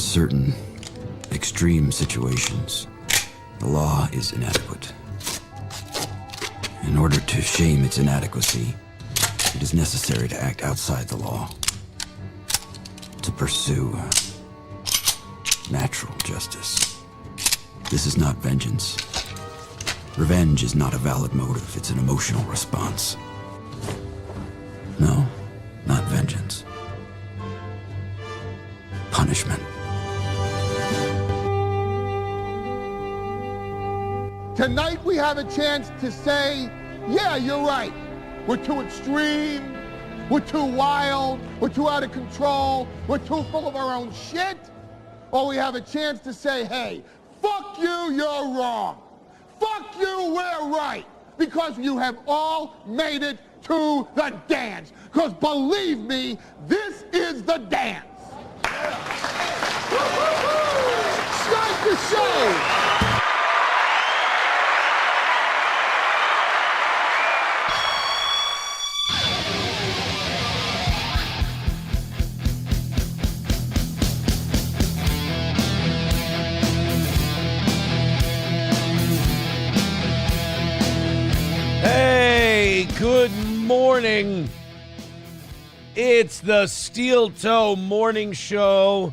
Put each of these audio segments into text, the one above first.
certain extreme situations, the law is inadequate. In order to shame its inadequacy, it is necessary to act outside the law, to pursue natural justice. This is not vengeance. Revenge is not a valid motive, it's an emotional response. No, not vengeance. Punishment. Tonight we have a chance to say, yeah, you're right. We're too extreme, we're too wild, we're too out of control, we're too full of our own shit. Or we have a chance to say, hey, fuck you, you're wrong. Fuck you, we're right. Because you have all made it to the dance. Because believe me, this is the dance. Start the show. Hey, good morning. It's the Steel Toe Morning Show.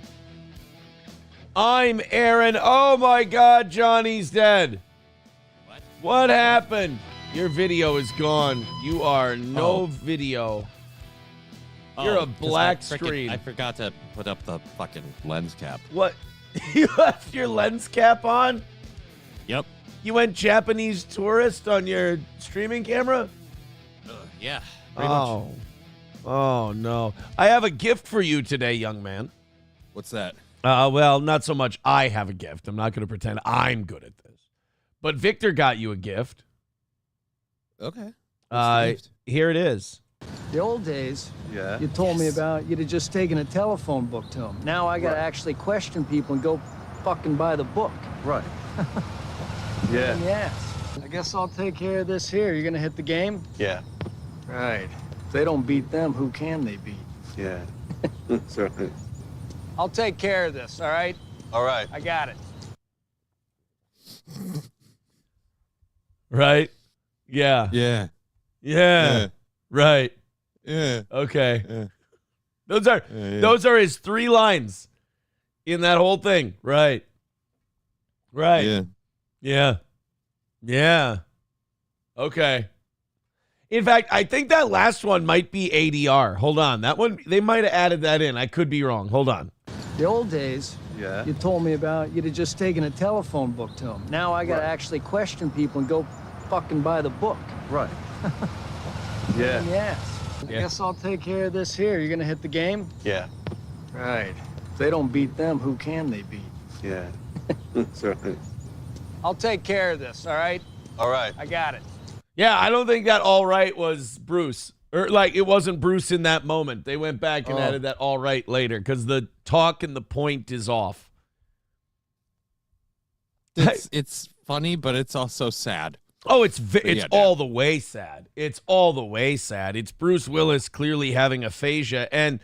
I'm Aaron. Oh my God, Johnny's dead. What happened? Your video is gone. You are no video. You're a black screen. I forgot to put up the fucking lens cap. What? You left your lens cap on? Yep. You went Japanese tourist on your streaming camera? Yeah. Pretty much. Oh, no. I have a gift for you today, young man. What's that? Well, not so much I have a gift. I'm not going to pretend I'm good at this. But Victor got you a gift. Okay. Here it is. The old days, Yeah. you told me about, you'd have just taken a telephone book to them. Now I gotta actually question people and go fucking buy the book. Right. And yes. I guess I'll take care of this here. You're gonna hit the game? Yeah. Right. If they don't beat them, who can they beat? Yeah. That's right. I'll take care of this, all right? All right. I got it. Right? Yeah. Yeah. Yeah. Right. Yeah. Okay. Yeah. Those are his 3 lines in that whole thing. Right. Right. Yeah. Yeah. Yeah. Okay. In fact, I think that last one might be ADR. Hold on. That one, they might have added that in. I could be wrong. Hold on. The old days, Yeah. you told me about, you'd have just taken a telephone book to them. Now I gotta actually question people and go fucking buy the book. Right. Yeah. Yes. I guess I'll take care of this here. You're gonna hit the game? Yeah. Right. If they don't beat them, who can they beat? Yeah. That's right. I'll take care of this, all right? All right. I got it. Yeah, I don't think that all right was Bruce. Or, like, it wasn't Bruce in that moment. They went back and added that all right later because the talk and the point is off. It's funny, but it's also sad. Oh, it's yeah, all the way sad. It's all the way sad. It's Bruce Willis clearly having aphasia. And,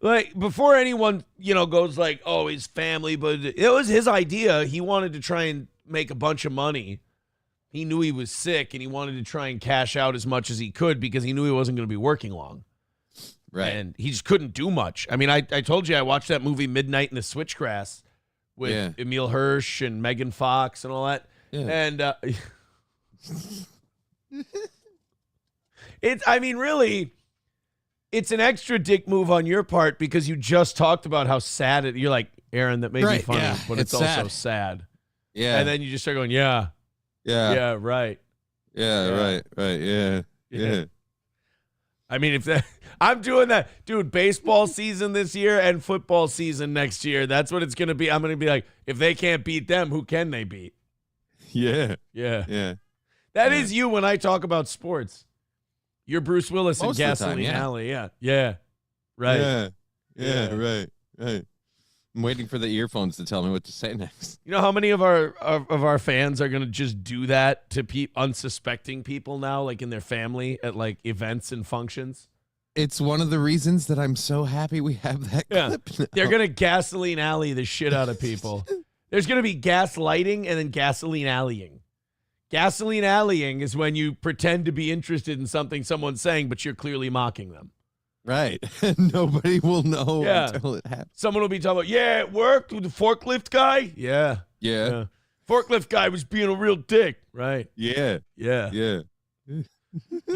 like, before anyone, goes like, oh, his family, but it was his idea. He wanted to try and make a bunch of money. He knew he was sick, and he wanted to try and cash out as much as he could because he knew he wasn't going to be working long. Right. And he just couldn't do much. I mean, I told you I watched that movie Midnight in the Switchgrass with Emile Hirsch and Megan Fox and all that. Yeah. And really, it's an extra dick move on your part because you just talked about how sad you're like, Aaron, that made me funny, yeah, but it's also sad. Yeah. And then you just start going, yeah, right. Yeah. Right. Yeah. I mean, I'm doing that, dude, baseball season this year and football season next year. That's what it's going to be. I'm going to be like, if they can't beat them, who can they beat? Yeah. Yeah. Yeah. That is you when I talk about sports. You're Bruce Willis in Most of the Gasoline time, yeah. Alley. Yeah. Right. Yeah. Right. I'm waiting for the earphones to tell me what to say next. You know how many of our fans are going to just do that to unsuspecting people now, like in their family at like events and functions? It's one of the reasons that I'm so happy we have that clip now. They're going to gasoline alley the shit out of people. There's going to be gaslighting and then gasoline alleying. Gasoline alleying is when you pretend to be interested in something someone's saying, but you're clearly mocking them. Right. Nobody will know until it happens. Someone will be talking about, yeah, it worked with the forklift guy. Yeah. Forklift guy was being a real dick. Right. Yeah. You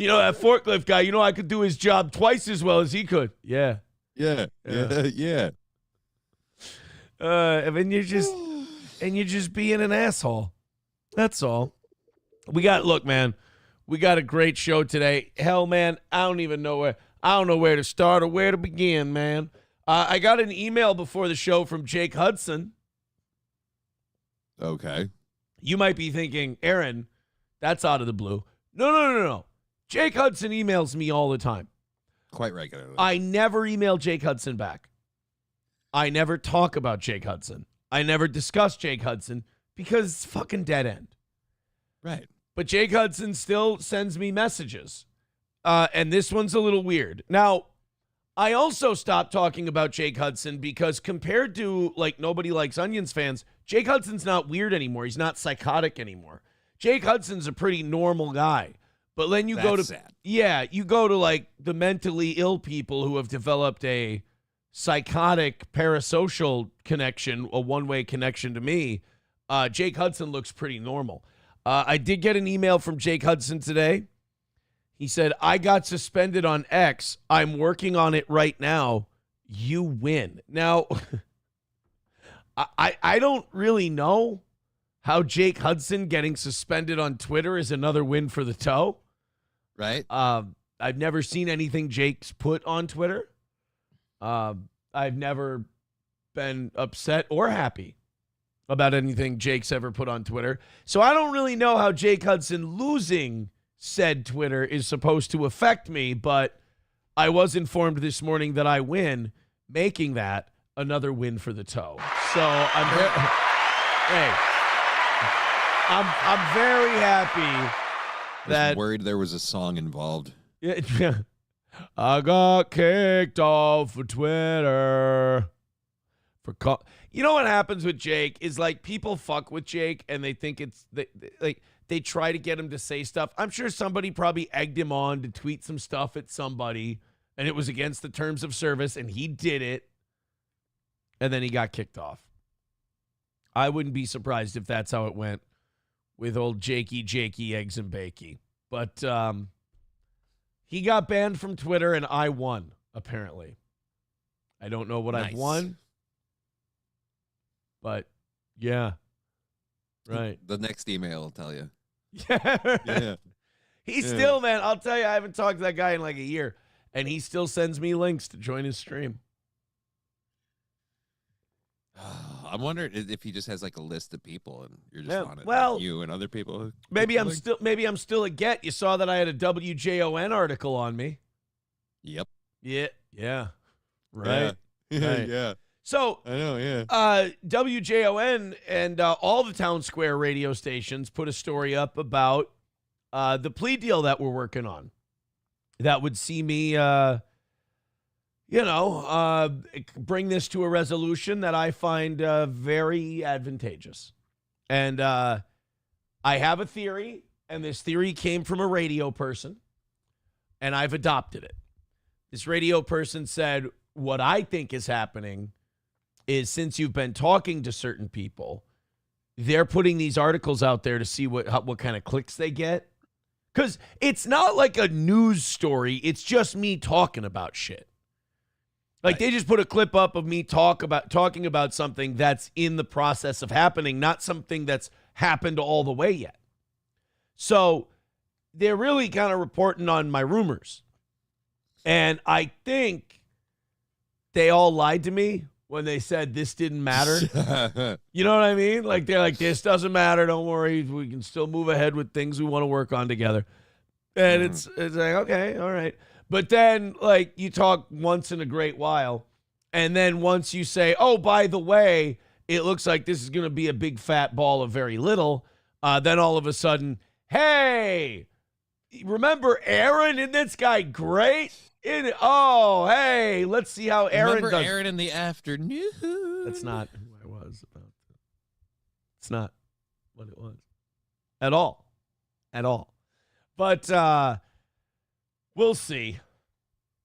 know, that forklift guy, I could do his job twice as well as he could. Yeah. Yeah. And then you're just being an asshole. That's all. Look, man, we got a great show today. Hell, man, I don't know where to start or where to begin, man. I got an email before the show from Jake Hudson. Okay. You might be thinking, Aaron, that's out of the blue. No. Jake Hudson emails me all the time. Quite regularly. I never email Jake Hudson back. I never talk about Jake Hudson. I never discuss Jake Hudson because it's fucking dead end. Right. But Jake Hudson still sends me messages. And this one's a little weird. Now, I also stopped talking about Jake Hudson because compared to, like, Nobody Likes Onions fans, Jake Hudson's not weird anymore. He's not psychotic anymore. Jake Hudson's a pretty normal guy. But then you go to like the mentally ill people who have developed a psychotic parasocial connection, a one-way connection to me. Jake Hudson looks pretty normal. I did get an email from Jake Hudson today. He said, I got suspended on X. I'm working on it right now. You win. Now, I don't really know how Jake Hudson getting suspended on Twitter is another win for the toe. Right. I've never seen anything Jake's put on Twitter. I've never been upset or happy about anything Jake's ever put on Twitter. So I don't really know how Jake Hudson losing said Twitter is supposed to affect me, but I was informed this morning that I win, making that another win for the toe. So I'm very happy. I was worried there was a song involved. Yeah. I got kicked off of Twitter. You know what happens with Jake is, like, people fuck with Jake and they think they try to get him to say stuff. I'm sure somebody probably egged him on to tweet some stuff at somebody and it was against the terms of service and he did it and then he got kicked off. I wouldn't be surprised if that's how it went with old Jakey, Eggs and Bakey. But he got banned from Twitter, and I won, apparently. I don't know what I've won. But, yeah. Right. The next email will tell you. Yeah. He's still, man, I'll tell you, I haven't talked to that guy in like a year, and he still sends me links to join his stream. I'm wondering if he just has like a list of people and you're just on it. Well, like you and other people. Maybe I'm still a get. You saw that I had a WJON article on me. Yep. Yeah. Right. Yeah. So I know, yeah. WJON and all the Town Square radio stations put a story up about the plea deal that we're working on. That would see me bring this to a resolution that I find very advantageous. And I have a theory, and this theory came from a radio person, and I've adopted it. This radio person said, what I think is happening is since you've been talking to certain people, they're putting these articles out there to see what kind of clicks they get. Because it's not like a news story. It's just me talking about shit. Like, they just put a clip up of me talking about something that's in the process of happening, not something that's happened all the way yet. So they're really kind of reporting on my rumors. And I think they all lied to me when they said this didn't matter. You know what I mean? Like, they're like, this doesn't matter. Don't worry. We can still move ahead with things we want to work on together. And it's like, okay, all right. But then, like, you talk once in a great while, and then once you say, oh, by the way, it looks like this is going to be a big fat ball of very little, then all of a sudden, hey, remember Aaron? Isn't this guy great? Hey, let's see how Aaron Remember does. Aaron in the afternoon? That's not who I was about. It's not what it was at all. But we'll see.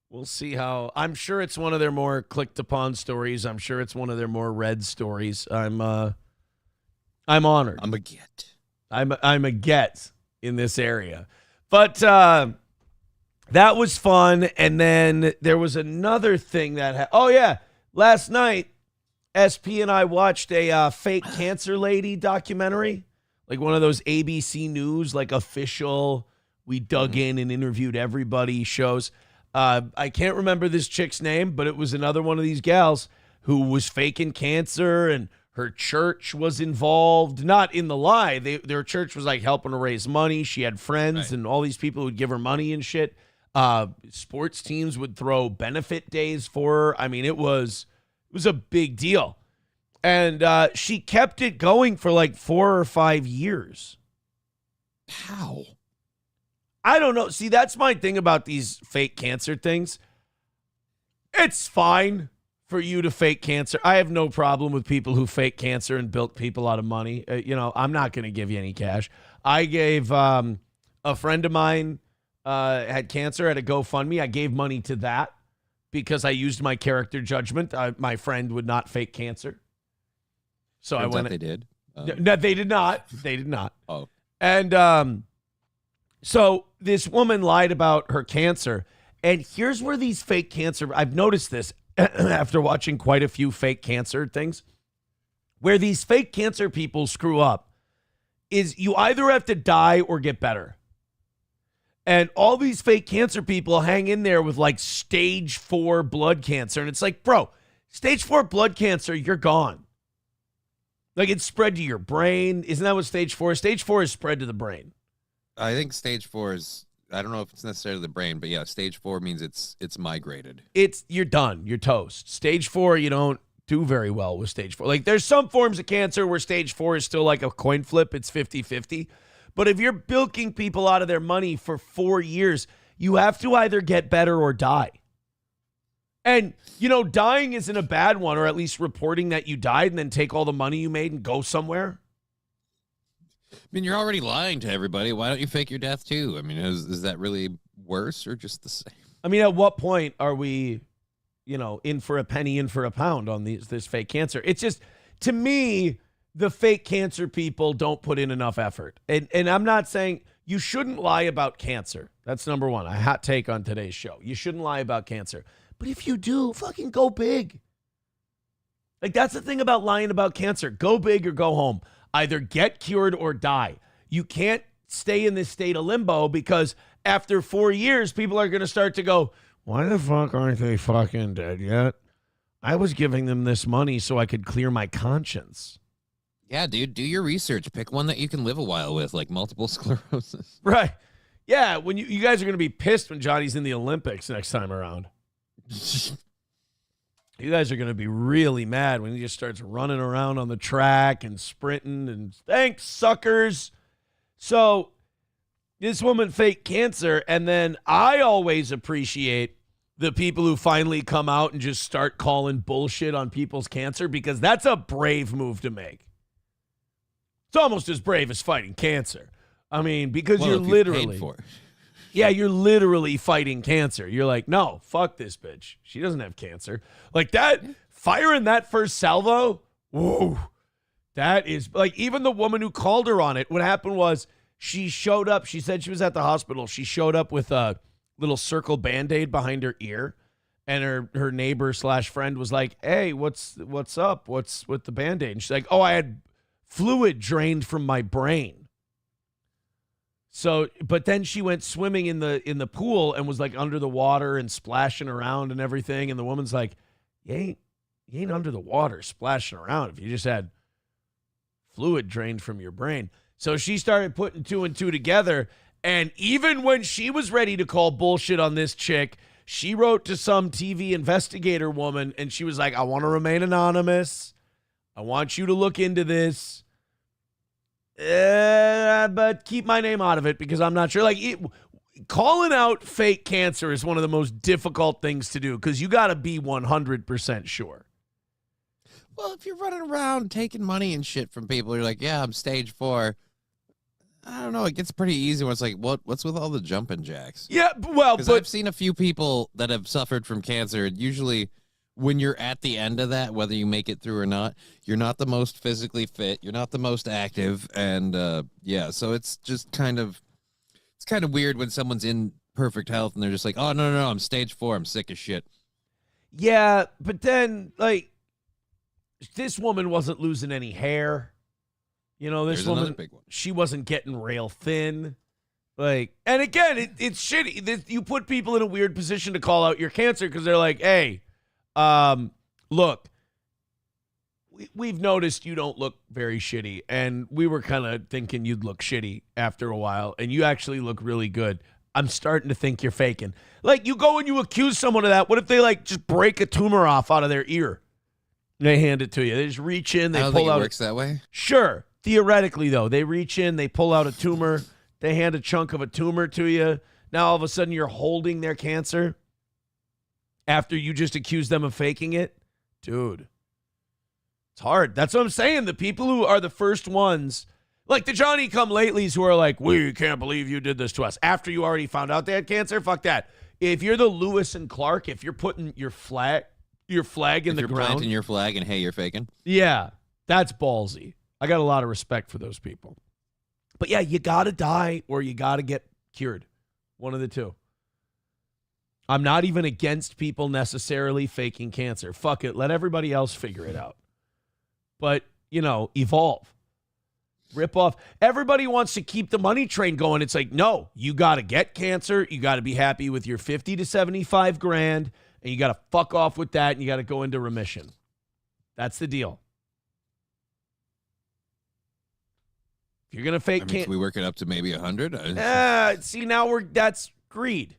We'll see how. I'm sure it's one of their more clicked upon stories. I'm sure it's one of their more read stories. I'm honored. I'm a get. I'm a get in this area. But that was fun. And then there was another thing that last night SP and I watched a fake cancer lady documentary, like one of those ABC News, like official, we dug in and interviewed everybody shows. I can't remember this chick's name, but it was another one of these gals who was faking cancer, and her church was involved. Not in the lie. Their church was like helping her raise money. She had friends and all these people would give her money and shit. Sports teams would throw benefit days for her. I mean, it was a big deal. And she kept it going for like 4 or 5 years. How? I don't know. See, that's my thing about these fake cancer things. It's fine for you to fake cancer. I have no problem with people who fake cancer and bilk people out of money. I'm not going to give you any cash. I gave a friend of mine had cancer at a GoFundMe. I gave money to that because I used my character judgment. My friend would not fake cancer. So I went. They did. No, they did not. They did not. Oh. And so this woman lied about her cancer. And here's where these fake cancer, I've noticed this after watching quite a few fake cancer things, where these fake cancer people screw up is you either have to die or get better. And all these fake cancer people hang in there with like stage 4 blood cancer. And it's like, bro, stage 4 blood cancer, you're gone. Like it's spread to your brain. Isn't that what stage 4 is? Stage 4 is spread to the brain. I think stage 4 is, I don't know if it's necessarily the brain, but yeah, stage 4 means it's migrated. You're done. You're toast. Stage 4, you don't do very well with stage 4. Like there's some forms of cancer where stage 4 is still like a coin flip. It's 50-50. But if you're bilking people out of their money for 4 years, you have to either get better or die. And, dying isn't a bad one, or at least reporting that you died and then take all the money you made and go somewhere. I mean, you're already lying to everybody. Why don't you fake your death too? I mean, is that really worse or just the same? I mean, at what point are we, in for a penny, in for a pound on this fake cancer? It's just, to me, the fake cancer people don't put in enough effort. And I'm not saying you shouldn't lie about cancer. That's number one. A hot take on today's show. You shouldn't lie about cancer. But if you do, fucking go big. Like, that's the thing about lying about cancer. Go big or go home. Either get cured or die. You can't stay in this state of limbo because after 4 years, people are going to start to go, why the fuck aren't they fucking dead yet? I was giving them this money so I could clear my conscience. Yeah, dude, do your research. Pick one that you can live a while with, like multiple sclerosis. Right. Yeah, when you guys are going to be pissed when Johnny's in the Olympics next time around. You guys are going to be really mad when he just starts running around on the track and sprinting and thanks, suckers. So this woman faked cancer, and then I always appreciate the people who finally come out and just start calling bullshit on people's cancer because that's a brave move to make. It's almost as brave as fighting cancer. I mean, because you're literally... Yeah, you're literally fighting cancer. You're like, no, fuck this bitch. She doesn't have cancer. Like that, firing that first salvo, whoa, that is, like, even the woman who called her on it, what happened was she showed up. She said she was at the hospital. She showed up with a little circle Band-Aid behind her ear. And her neighbor / friend was like, hey, what's up? What's with the Band-Aid? And she's like, oh, I had fluid drained from my brain. So, but then she went swimming in the pool and was like under the water and splashing around and everything. And the woman's like, you ain't under the water splashing around if you just had fluid drained from your brain. So she started putting 2 and 2 together. And even when she was ready to call bullshit on this chick, she wrote to some TV investigator woman and she was like, I want to remain anonymous. I want you to look into this. But keep my name out of it because I'm not sure. Like, calling out fake cancer is one of the most difficult things to do because you got to be 100% sure. Well, if you're running around taking money and shit from people, you're like, yeah, I'm stage 4. I don't know. It gets pretty easy when it's like, what's with all the jumping jacks? Yeah, well, Because but I've seen a few people that have suffered from cancer. And usually when you're at the end of that, whether you make it through or not, you're not the most physically fit. You're not the most active. And yeah, so it's just kind of weird when someone's in perfect health and they're just like, oh, no, I'm stage 4. I'm sick as shit. yeah, but then, like, this woman wasn't losing any hair. You know, this There's woman, another big one. she wasn't getting rail thin. Like, and again, it's shitty. You put people in a weird position to call out your cancer because they're like, hey, look, we've noticed you don't look very shitty, and we were kind of thinking you'd look shitty after a while, and you actually look really good. I'm starting to think you're faking. Like, you go and you accuse someone of that. What if they, like, just break a tumor off out of their ear? They hand it to you. They just reach in, they I don't pull think it out. works that way. Sure. Theoretically, though, they reach in, they pull out a tumor, they hand a chunk of a tumor to you. Now, all of a sudden, you're holding their cancer after you just accuse them of faking it. Dude, it's hard. That's what I'm saying. The people who are the first ones, like the Johnny-come-latelys who are like, we can't believe you did this to us. After you already found out they had cancer, fuck that. If you're the Lewis and Clark, if you're putting your flag in If the you're ground. planting your flag and, hey, you're faking. Yeah, that's ballsy. I got a lot of respect for those people. But yeah, you got to die or you got to get cured. One of the two. I'm not even against people necessarily faking cancer. Fuck it. Let everybody else figure it out. But, you know, evolve. Rip off. Everybody wants to keep the money train going. It's like, no, you got to get cancer. You got to be happy with your 50 to 75 grand. And you got to fuck off with that. And you got to go into remission. That's the deal. You're going to fake Can we work it up to maybe 100? See, now that's greed.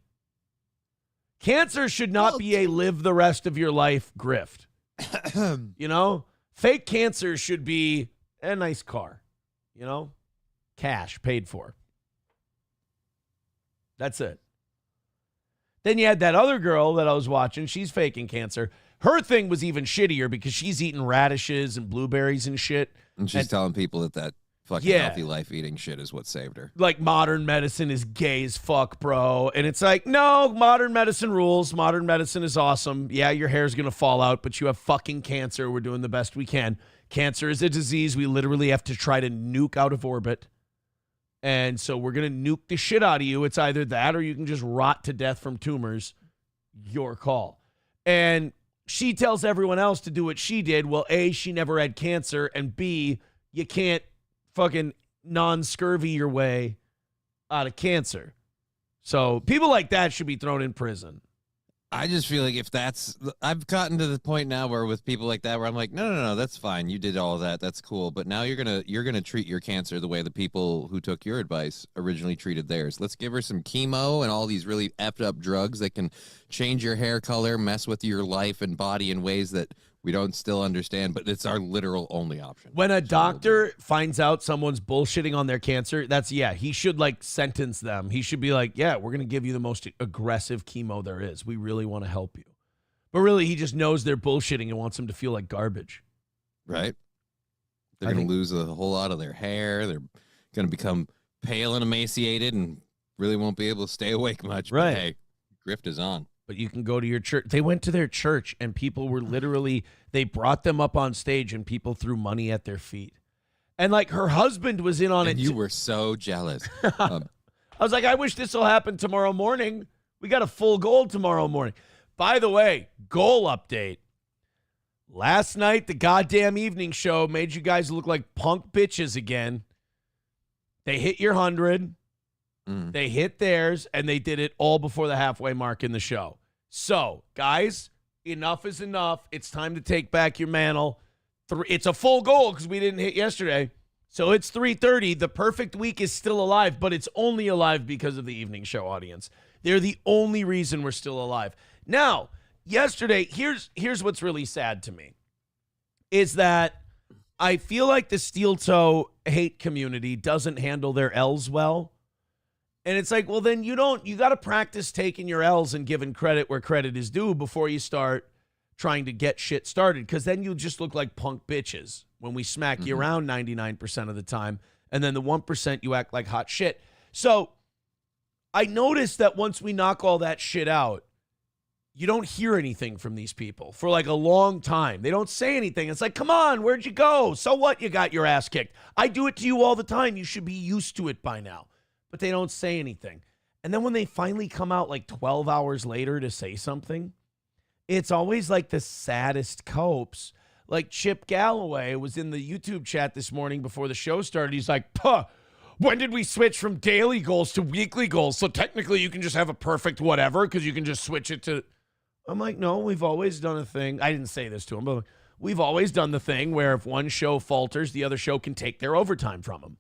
Cancer should not be a live the rest of your life grift. You know? Fake cancer should be a nice car. You know? Cash paid for. That's it. Then you had that other girl that I was watching. She's faking cancer. Her thing was even shittier because she's eating radishes and blueberries and shit. And she's telling people that fucking healthy life eating shit is what saved her. Like, modern medicine is gay as fuck, bro. And it's like, no, modern medicine rules. Modern medicine is awesome. Yeah, your hair's going to fall out, but you have fucking cancer. We're doing the best we can. Cancer is a disease we literally have to try to nuke out of orbit. And so we're going to nuke the shit out of you. It's either that or you can just rot to death from tumors. Your call. And she tells everyone else to do what she did. Well, A, she never had cancer. And B, you can't fucking non-scurvy your way out of cancer. So people like that should be thrown in prison. I just feel like I've gotten to the point now where with people like that where I'm like, no, that's fine. You did all of that. That's cool. But now you're gonna treat your cancer the way the people who took your advice originally treated theirs. Let's give her some chemo and all these really effed up drugs that can change your hair color, mess with your life and body in ways that we don't still understand, but it's our literal only option. When a doctor finds out someone's bullshitting on their cancer, he should like sentence them. He should be like, yeah, we're going to give you the most aggressive chemo there is. We really want to help you. But really, he just knows they're bullshitting and wants them to feel like garbage. Right? They're going to lose a whole lot of their hair. They're going to become pale and emaciated and really won't be able to stay awake much. Right. But hey, grift is on. But you can go to your church. They went to their church and people were literally, they brought them up on stage and people threw money at their feet. And like her husband was in on it. You were so jealous. I was like, I wish this will happen tomorrow morning. We got a full goal tomorrow morning. By the way, goal update. Last night, the goddamn evening show made you guys look like punk bitches again. They hit your 100. They hit theirs, and they did it all before the halfway mark in the show. So, guys, enough is enough. It's time to take back your mantle. It's a full goal because we didn't hit yesterday. So it's 3:30. The perfect week is still alive, but it's only alive because of the evening show audience. They're the only reason we're still alive. Now, yesterday, here's what's really sad to me, is that I feel like the steel toe hate community doesn't handle their L's well. And it's like, well, then you got to practice taking your L's and giving credit where credit is due before you start trying to get shit started. Because then you just look like punk bitches when we smack you around 99% of the time. And then the 1% you act like hot shit. So I noticed that once we knock all that shit out, you don't hear anything from these people for like a long time. They don't say anything. It's like, come on, where'd you go? So what? You got your ass kicked. I do it to you all the time. You should be used to it by now. But they don't say anything. And then when they finally come out like 12 hours later to say something, it's always like the saddest copes. Like Chip Galloway was in the YouTube chat this morning before the show started. He's like, puh, when did we switch from daily goals to weekly goals? So technically you can just have a perfect whatever because you can just switch it to... I'm like, no, we've always done a thing. I didn't say this to him, but we've always done the thing where if one show falters, the other show can take their overtime from them.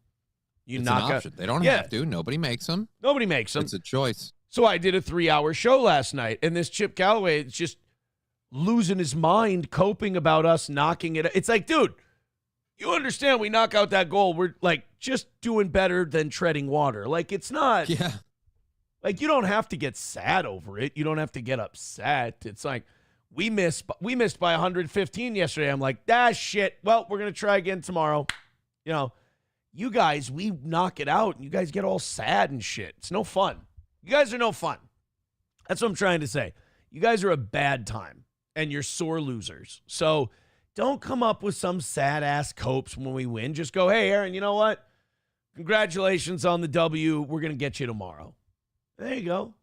It's an option. They don't have to. Nobody makes them. Nobody makes them. It's a choice. So I did a 3-hour show last night, and this Chip Galloway is just losing his mind, coping about us knocking it. It's like, dude, you understand we knock out that goal. We're like just doing better than treading water. Like it's not. Yeah. Like you don't have to get sad over it. You don't have to get upset. It's like we missed by 115 yesterday. I'm like, shit. Well, we're gonna try again tomorrow. You know. You guys, we knock it out, and you guys get all sad and shit. It's no fun. You guys are no fun. That's what I'm trying to say. You guys are a bad time, and you're sore losers. So don't come up with some sad-ass copes when we win. Just go, hey, Aaron, you know what? Congratulations on the W. We're going to get you tomorrow. There you go.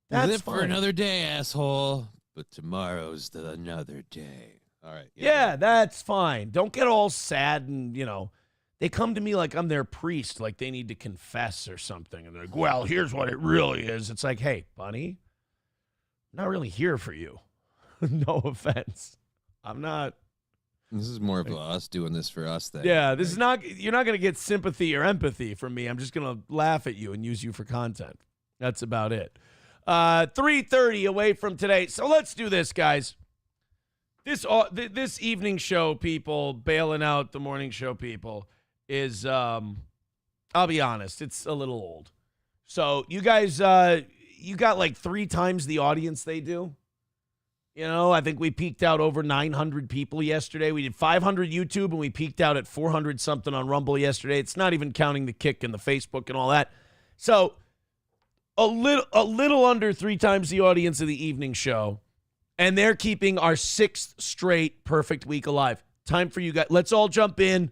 That's Live fine. for another day, asshole. But tomorrow's another day. All right. Yeah, that's fine. Don't get all sad and, you know, they come to me like I'm their priest, like they need to confess or something. And they're like, well, here's what it really is. It's like, hey, bunny, I'm not really here for you. No offense. I'm not. This is more of us doing this for us thing. Yeah, this is not, you're not going to get sympathy or empathy from me. I'm just going to laugh at you and use you for content. That's about it. 3:30 away from today. So let's do this, guys. This evening show, people, bailing out the morning show people, is, I'll be honest, it's a little old. So you guys, you got like 3 times the audience they do. You know, I think we peaked out over 900 people yesterday. We did 500 YouTube, and we peaked out at 400 something on Rumble yesterday. It's not even counting the Kick and the Facebook and all that. So a little under 3 times the audience of the evening show, and they're keeping our 6th straight perfect week alive. Time for you guys. Let's all jump in.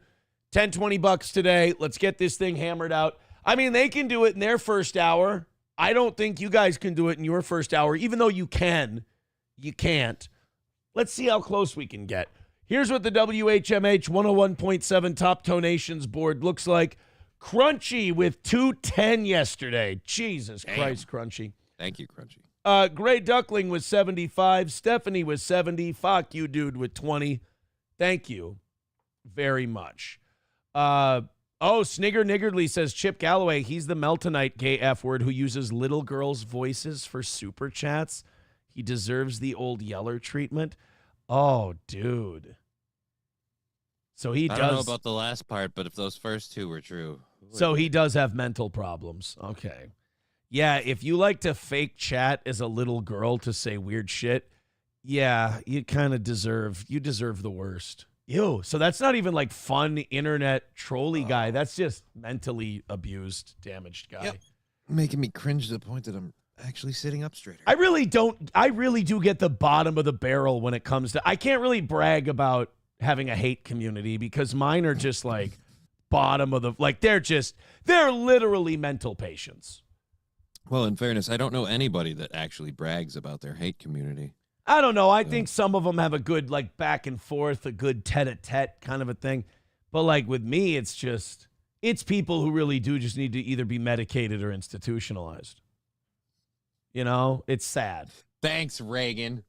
$10-20 today. Let's get this thing hammered out. I mean, they can do it in their first hour. I don't think you guys can do it in your first hour, even though you can. You can't. Let's see how close we can get. Here's what the WHMH 101.7 Top Tonations board looks like. Crunchy with 210 yesterday. Jesus Christ, Crunchy. Thank you, Crunchy. Gray Duckling was 75. Stephanie was 70. Fuck you, dude, with 20. Thank you very much. Snigger Niggardly says Chip Galloway, he's the Meltonite gay F word who uses little girls' voices for super chats. He deserves the old Yeller treatment. Oh, dude. So he does. I don't know about the last part, but if those first 2 were true. So he does have mental problems. Okay. Yeah, if you like to fake chat as a little girl to say weird shit, yeah, you kind of deserve the worst. Ew. So that's not even like fun internet trolley guy. That's just mentally abused, damaged guy. Yep. Making me cringe to the point that I'm actually sitting up straighter. I really do get the bottom of the barrel when it comes to, I can't really brag about having a hate community because mine are just like bottom of the, like they're literally mental patients. Well, in fairness, I don't know anybody that actually brags about their hate community. I don't know. I think some of them have a good like back and forth, a good tete-a-tete kind of a thing. But like with me, it's people who really do just need to either be medicated or institutionalized. You know, it's sad. Thanks, Reagan.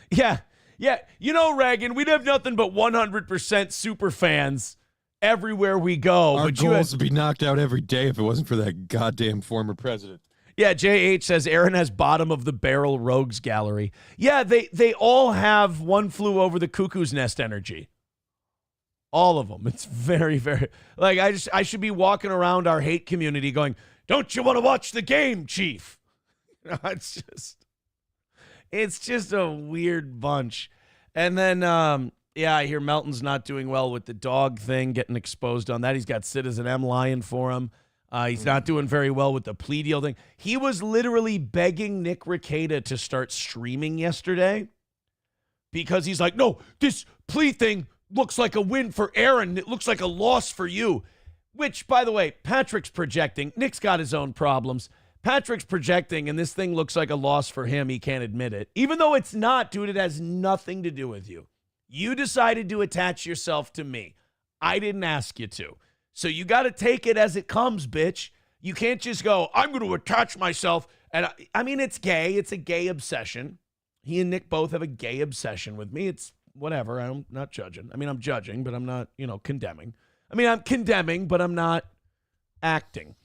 Yeah. You know, Reagan, we'd have nothing but 100% super fans everywhere we go. Our but goals would be knocked out every day if it wasn't for that goddamn former president. Yeah, JH says Aaron has bottom of the barrel rogues gallery. Yeah, they all have one flew over the cuckoo's nest energy. All of them. It's very, very like I should be walking around our hate community going, Don't you want to watch the game, Chief? It's just a weird bunch. And then, I hear Melton's not doing well with the dog thing, getting exposed on that. He's got Citizen M lying for him. He's not doing very well with the plea deal thing. He was literally begging Nick Rekieta to start streaming yesterday because he's like, no, this plea thing looks like a win for Aaron. It looks like a loss for you. Which, by the way, Patrick's projecting. Nick's got his own problems. Patrick's projecting, and this thing looks like a loss for him. He can't admit it. Even though it's not, dude, it has nothing to do with you. You decided to attach yourself to me. I didn't ask you to. So you got to take it as it comes, bitch. You can't just go, I'm going to attach myself. And I mean, it's gay. It's a gay obsession. He and Nick both have a gay obsession with me. It's whatever. I'm not judging. I mean, I'm judging, but I'm not, condemning. I mean, I'm condemning, but I'm not acting.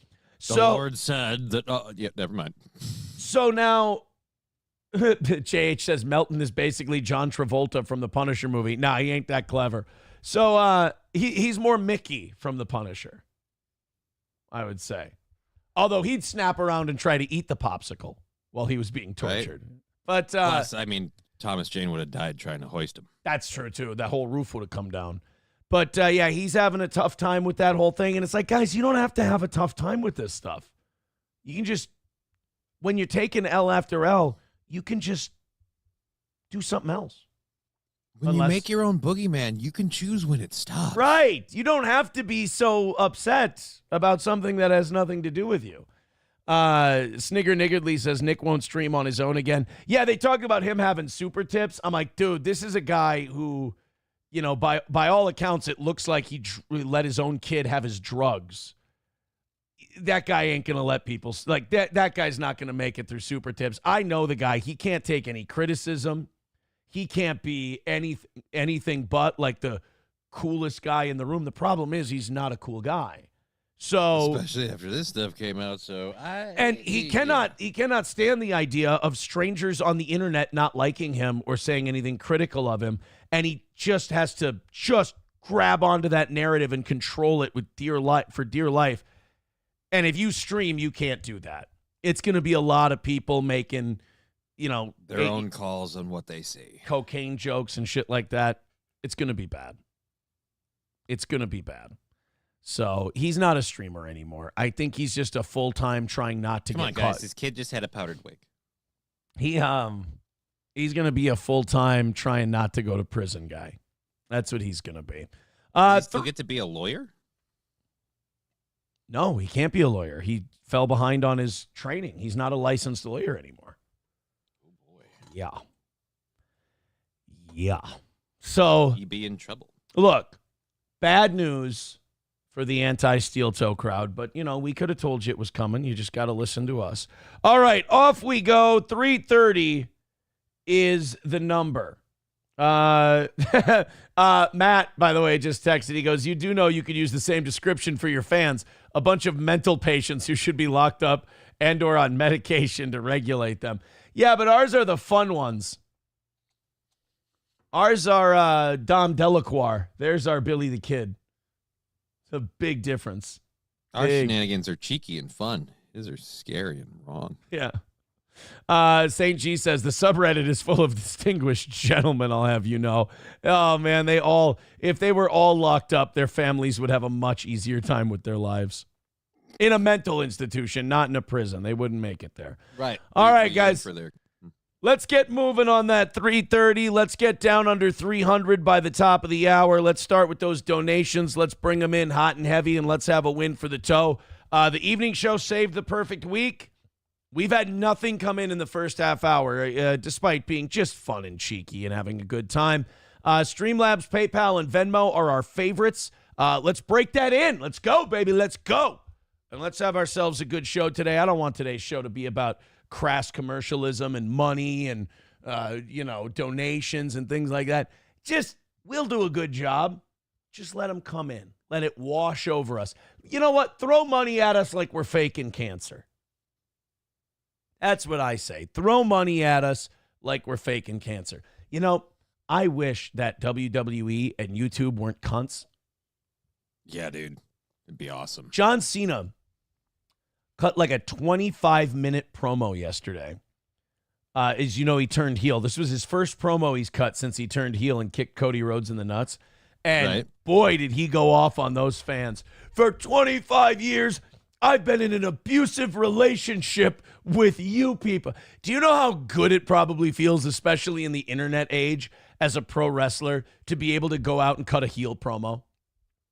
The Lord said that, never mind. So now, JH says Melton is basically John Travolta from the Punisher movie. Nah, he ain't that clever. So he's more Mickey from the Punisher, I would say. Although he'd snap around and try to eat the popsicle while he was being tortured. Right. But plus, I mean, Thomas Jane would have died trying to hoist him. That's true, too. That whole roof would have come down. But, he's having a tough time with that whole thing. And it's like, guys, you don't have to have a tough time with this stuff. You can just, when you're taking L after L, you can just do something else. When you make your own boogeyman, you can choose when it stops. Right. You don't have to be so upset about something that has nothing to do with you. Snigger Niggardly says Nick won't stream on his own again. Yeah, they talk about him having super tips. I'm like, dude, this is a guy who, by all accounts, it looks like he let his own kid have his drugs. That guy ain't going to let people, like, that guy's not going to make it through super tips. I know the guy. He can't take any criticism. He can't be anything but, like, the coolest guy in the room. The problem is he's not a cool guy. So, especially after this stuff came out. He cannot stand the idea of strangers on the internet not liking him or saying anything critical of him. And he just has to grab onto that narrative and control it with dear life. And if you stream, you can't do that. It's going to be a lot of people making, their own calls on what they see. Cocaine jokes and shit like that. It's going to be bad. It's going to be bad. So he's not a streamer anymore. I think he's just a full-time trying not to Come get on, caught. guys. His kid just had a powdered wig. He's going to be a full-time trying not to go to prison guy. That's what he's going to be. Does he still get to be a lawyer? No, he can't be a lawyer. He fell behind on his training. He's not a licensed lawyer anymore. Oh, boy. Yeah. So He'd be in trouble. Look, bad news for the anti-steel toe crowd, but, we could have told you it was coming. You just got to listen to us. All right, off we go. 3:30 is the number. Matt, by the way, just texted. He goes, you do know you could use the same description for your fans. A bunch of mental patients who should be locked up and or on medication to regulate them. Yeah, but ours are the fun ones. Ours are Dom Delacroix. There's our Billy the Kid. It's a big difference. Our shenanigans are cheeky and fun. His are scary and wrong. Yeah. St. G says the subreddit is full of distinguished gentlemen, I'll have you know. Oh, man, if they were all locked up, their families would have a much easier time with their lives. In a mental institution, not in a prison. They wouldn't make it there. Right. All right, guys. Let's get moving on that 3:30. Let's get down under 300 by the top of the hour. Let's start with those donations. Let's bring them in hot and heavy, and let's have a win for the toe. The evening show saved the perfect week. We've had nothing come in the first half hour, despite being just fun and cheeky and having a good time. Streamlabs, PayPal, and Venmo are our favorites. Let's break that in. Let's go, baby. Let's go. And let's have ourselves a good show today. I don't want today's show to be about crass commercialism and money and, donations and things like that. We'll do a good job. Just let them come in. Let it wash over us. You know what? Throw money at us like we're faking cancer. That's what I say. Throw money at us like we're faking cancer. I wish that WWE and YouTube weren't cunts. Yeah, dude. It'd be awesome. John Cena cut like a 25-minute promo yesterday. As you know, he turned heel. This was his first promo he's cut since he turned heel and kicked Cody Rhodes in the nuts. And boy, did he go off on those fans. For 25 years, I've been in an abusive relationship with you people. Do you know how good it probably feels, especially in the internet age, as a pro wrestler, to be able to go out and cut a heel promo?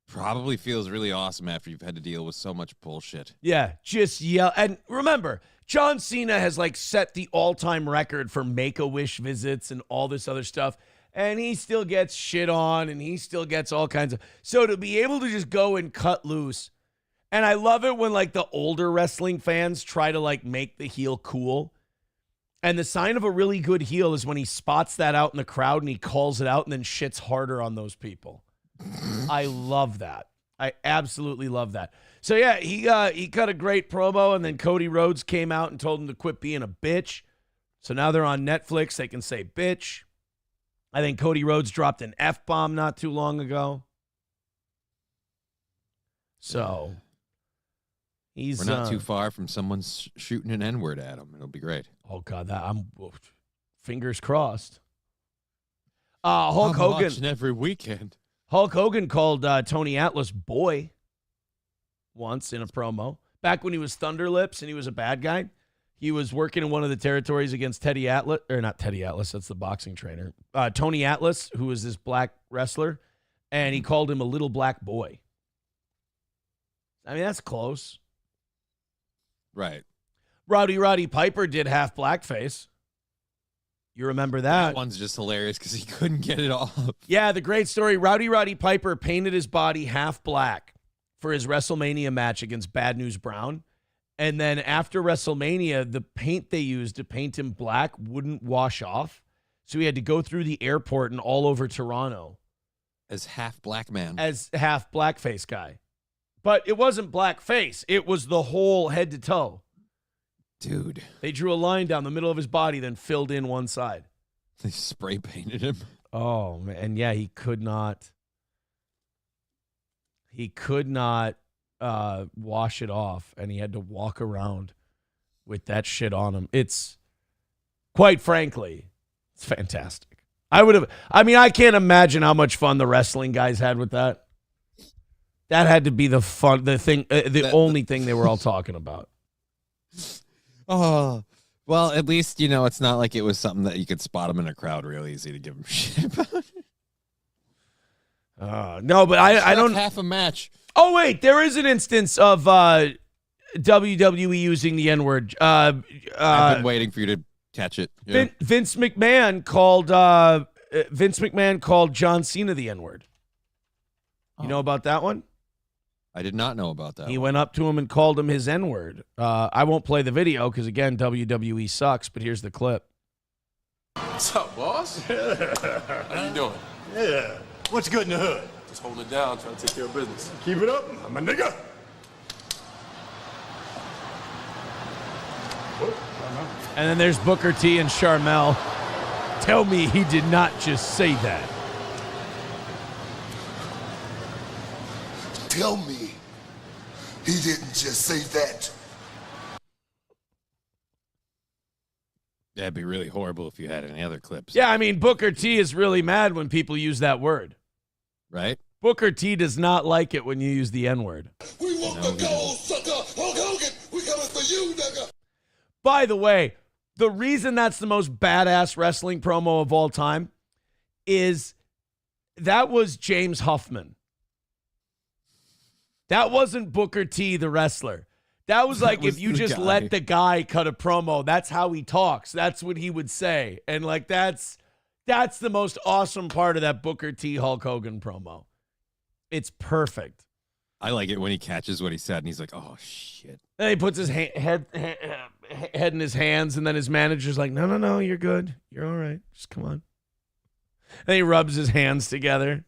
Probably feels really awesome after you've had to deal with so much bullshit. Yeah, just yell. And remember, John Cena has like set the all-time record for Make-A-Wish visits and all this other stuff. And he still gets shit on and he still gets all kinds of. So to be able to just go and cut loose. And I love it when like the older wrestling fans try to like make the heel cool. And the sign of a really good heel is when he spots that out in the crowd and he calls it out and then shits harder on those people. I love that. I absolutely love that. So yeah, he cut a great promo, and then Cody Rhodes came out and told him to quit being a bitch. So now they're on Netflix. They can say bitch. I think Cody Rhodes dropped an F-bomb not too long ago. So we're not too far from someone shooting an N-word at him. It'll be great. Oh God, I'm fingers crossed. Hulk Hogan watching every weekend. Hulk Hogan called Tony Atlas boy once in a promo. Back when he was Thunder Lips and he was a bad guy, he was working in one of the territories against Teddy Atlas, or not Teddy Atlas, that's the boxing trainer. Tony Atlas, who was this black wrestler, and he called him a little black boy. I mean, that's close. Right. Roddy Piper did half blackface. You remember that? That one's just hilarious because he couldn't get it off. Yeah, the great story. Roddy Piper painted his body half black for his WrestleMania match against Bad News Brown. And then after WrestleMania, the paint they used to paint him black wouldn't wash off. So he had to go through the airport and all over Toronto. As half black man. As half blackface guy. But it wasn't blackface. It was the whole head to toe. Dude. They drew a line down the middle of his body, then filled in one side. They spray painted him. Oh, man. And yeah, he could not wash it off, and he had to walk around with that shit on him. It's, quite frankly, it's fantastic. I can't imagine how much fun the wrestling guys had with that. That had to be the only thing they were all talking about. Oh, well, at least, it's not like it was something that you could spot him in a crowd real easy to give him shit about. No, but I don't. Half a match. Oh, wait, there is an instance of WWE using the N-word. I've been waiting for you to catch it. Yeah. Vince McMahon called John Cena the N-word. You know about that one? I did not know about that. He went up to him and called him his N-word. I won't play the video because, again, WWE sucks, but here's the clip. What's up, boss? How you doing? Yeah. What's good in the hood? Just holding it down, trying to take care of business. Keep it up. I'm a nigga. And then there's Booker T and Charmel. Tell me he did not just say that. Tell me he didn't just say that. That'd be really horrible if you had any other clips. Yeah, I mean, Booker T is really mad when people use that word. Right? Booker T does not like it when you use the N-word. We want the gold, sucker. Hulk Hogan, we coming for you, nigga. By the way, the reason that's the most badass wrestling promo of all time is that was James Huffman. That wasn't Booker T, the wrestler. That was like if you just let the guy cut a promo, that's how he talks. That's what he would say. And like that's the most awesome part of that Booker T Hulk Hogan promo. It's perfect. I like it when he catches what he said and he's like, oh, shit. Then he puts his head in his hands, and then his manager's like, no, you're good. You're all right. Just come on. And he rubs his hands together.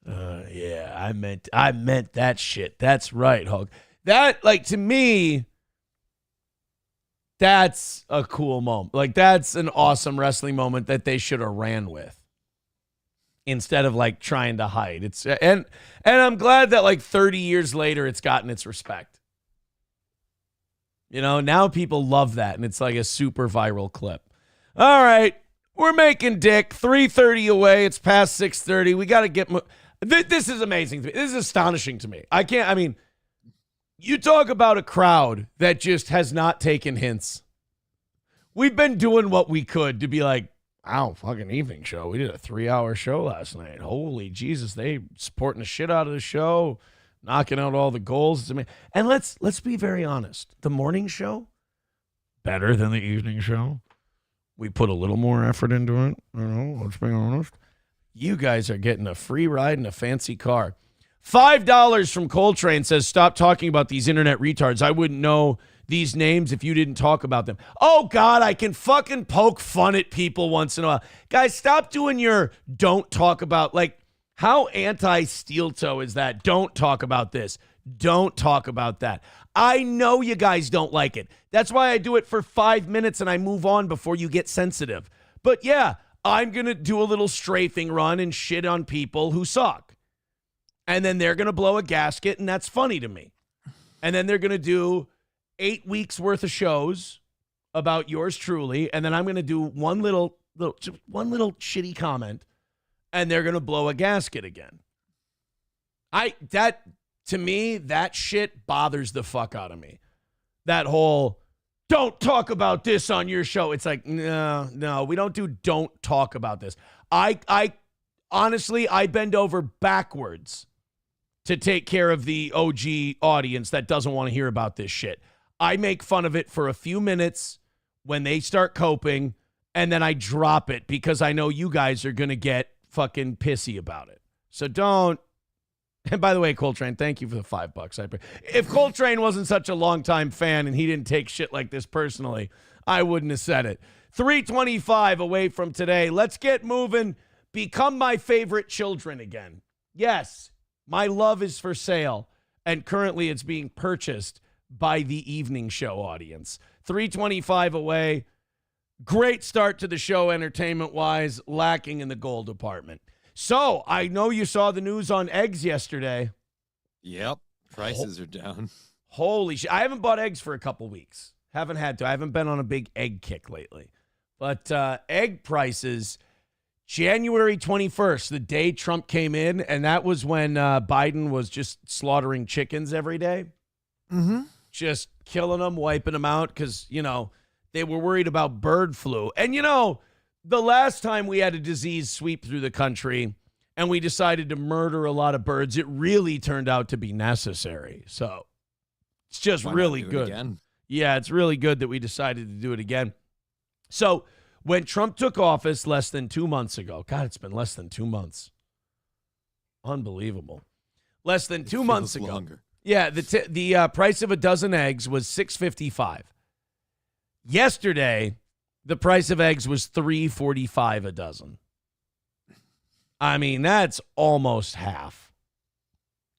Yeah, I meant that shit. That's right, Hulk. That, like, to me, that's a cool moment. Like, that's an awesome wrestling moment that they should have ran with. instead of like trying to hide. It's and I'm glad that like 30 years later it's gotten its respect. You know, now people love that and it's like a super viral clip. All right, we're making dick 3:30 away. It's past 6:30. We got to get this is amazing to me. This is astonishing to me. I mean, you talk about a crowd that just has not taken hints. We've been doing what we could to be like, wow, fucking evening show. We did a 3-hour show last night. Holy Jesus, they supporting the shit out of the show, knocking out all the goals. And let's be very honest. The morning show, better than the evening show. We put a little more effort into it. You know, let's be honest. You guys are getting a free ride in a fancy car. $5 from Coltrane says, stop talking about these internet retards. I wouldn't know these names if you didn't talk about them. Oh, God, I can fucking poke fun at people once in a while. Guys, stop doing your don't talk about, like, how anti-steel toe is that? Don't talk about this. Don't talk about that. I know you guys don't like it. That's why I do it for 5 minutes and I move on before you get sensitive. But yeah, I'm going to do a little strafing run and shit on people who suck. And then they're going to blow a gasket, and that's funny to me. And then they're going to do 8 weeks worth of shows about yours truly, and then I'm going to do one little shitty comment, and they're going to blow a gasket again. To me, that shit bothers the fuck out of me. That whole, don't talk about this on your show. It's like, no, we don't talk about this. I honestly, I bend over backwards to take care of the OG audience that doesn't want to hear about this shit. I make fun of it for a few minutes when they start coping, and then I drop it because I know you guys are going to get fucking pissy about it. So don't. And by the way, Coltrane, thank you for the $5. If Coltrane wasn't such a longtime fan and he didn't take shit like this personally, I wouldn't have said it. 3:25 away from today. Let's get moving. Become my favorite children again. Yes, my love is for sale, and currently it's being purchased by the evening show audience. 3:25 away. Great start to the show entertainment-wise, lacking in the goal department. So, I know you saw the news on eggs yesterday. Yep, prices are down. Holy shit. I haven't bought eggs for a couple weeks. Haven't had to. I haven't been on a big egg kick lately. But egg prices, January 21st, the day Trump came in, and that was when Biden was just slaughtering chickens every day. Mm-hmm. Just killing them, wiping them out because, you know, they were worried about bird flu. And, you know, the last time we had a disease sweep through the country and we decided to murder a lot of birds, it really turned out to be necessary. So it's just really good. Yeah, it's really good that we decided to do it again. So when Trump took office less than 2 months ago, God, it's been less than 2 months. Unbelievable. Less than 2 months ago. Longer. Yeah, the price of a dozen eggs was $6.55. Yesterday, the price of eggs was $3.45 a dozen. I mean, that's almost half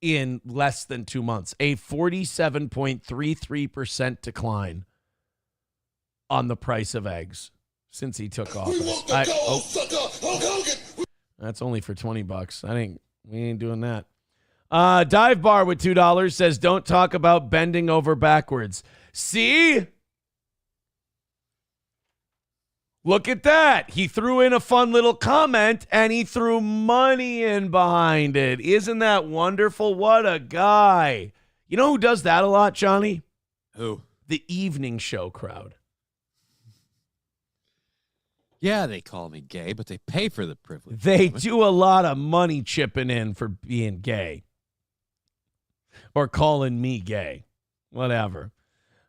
in less than 2 months. A 47.33% decline on the price of eggs since he took office. That's only for $20. We ain't doing that. Dive Bar with $2 says, don't talk about bending over backwards. See? Look at that. He threw in a fun little comment and he threw money in behind it. Isn't that wonderful? What a guy. You know who does that a lot, Johnny? Who? The evening show crowd. Yeah, they call me gay, but they pay for the privilege. They do a lot of money chipping in for being gay. Or calling me gay. Whatever.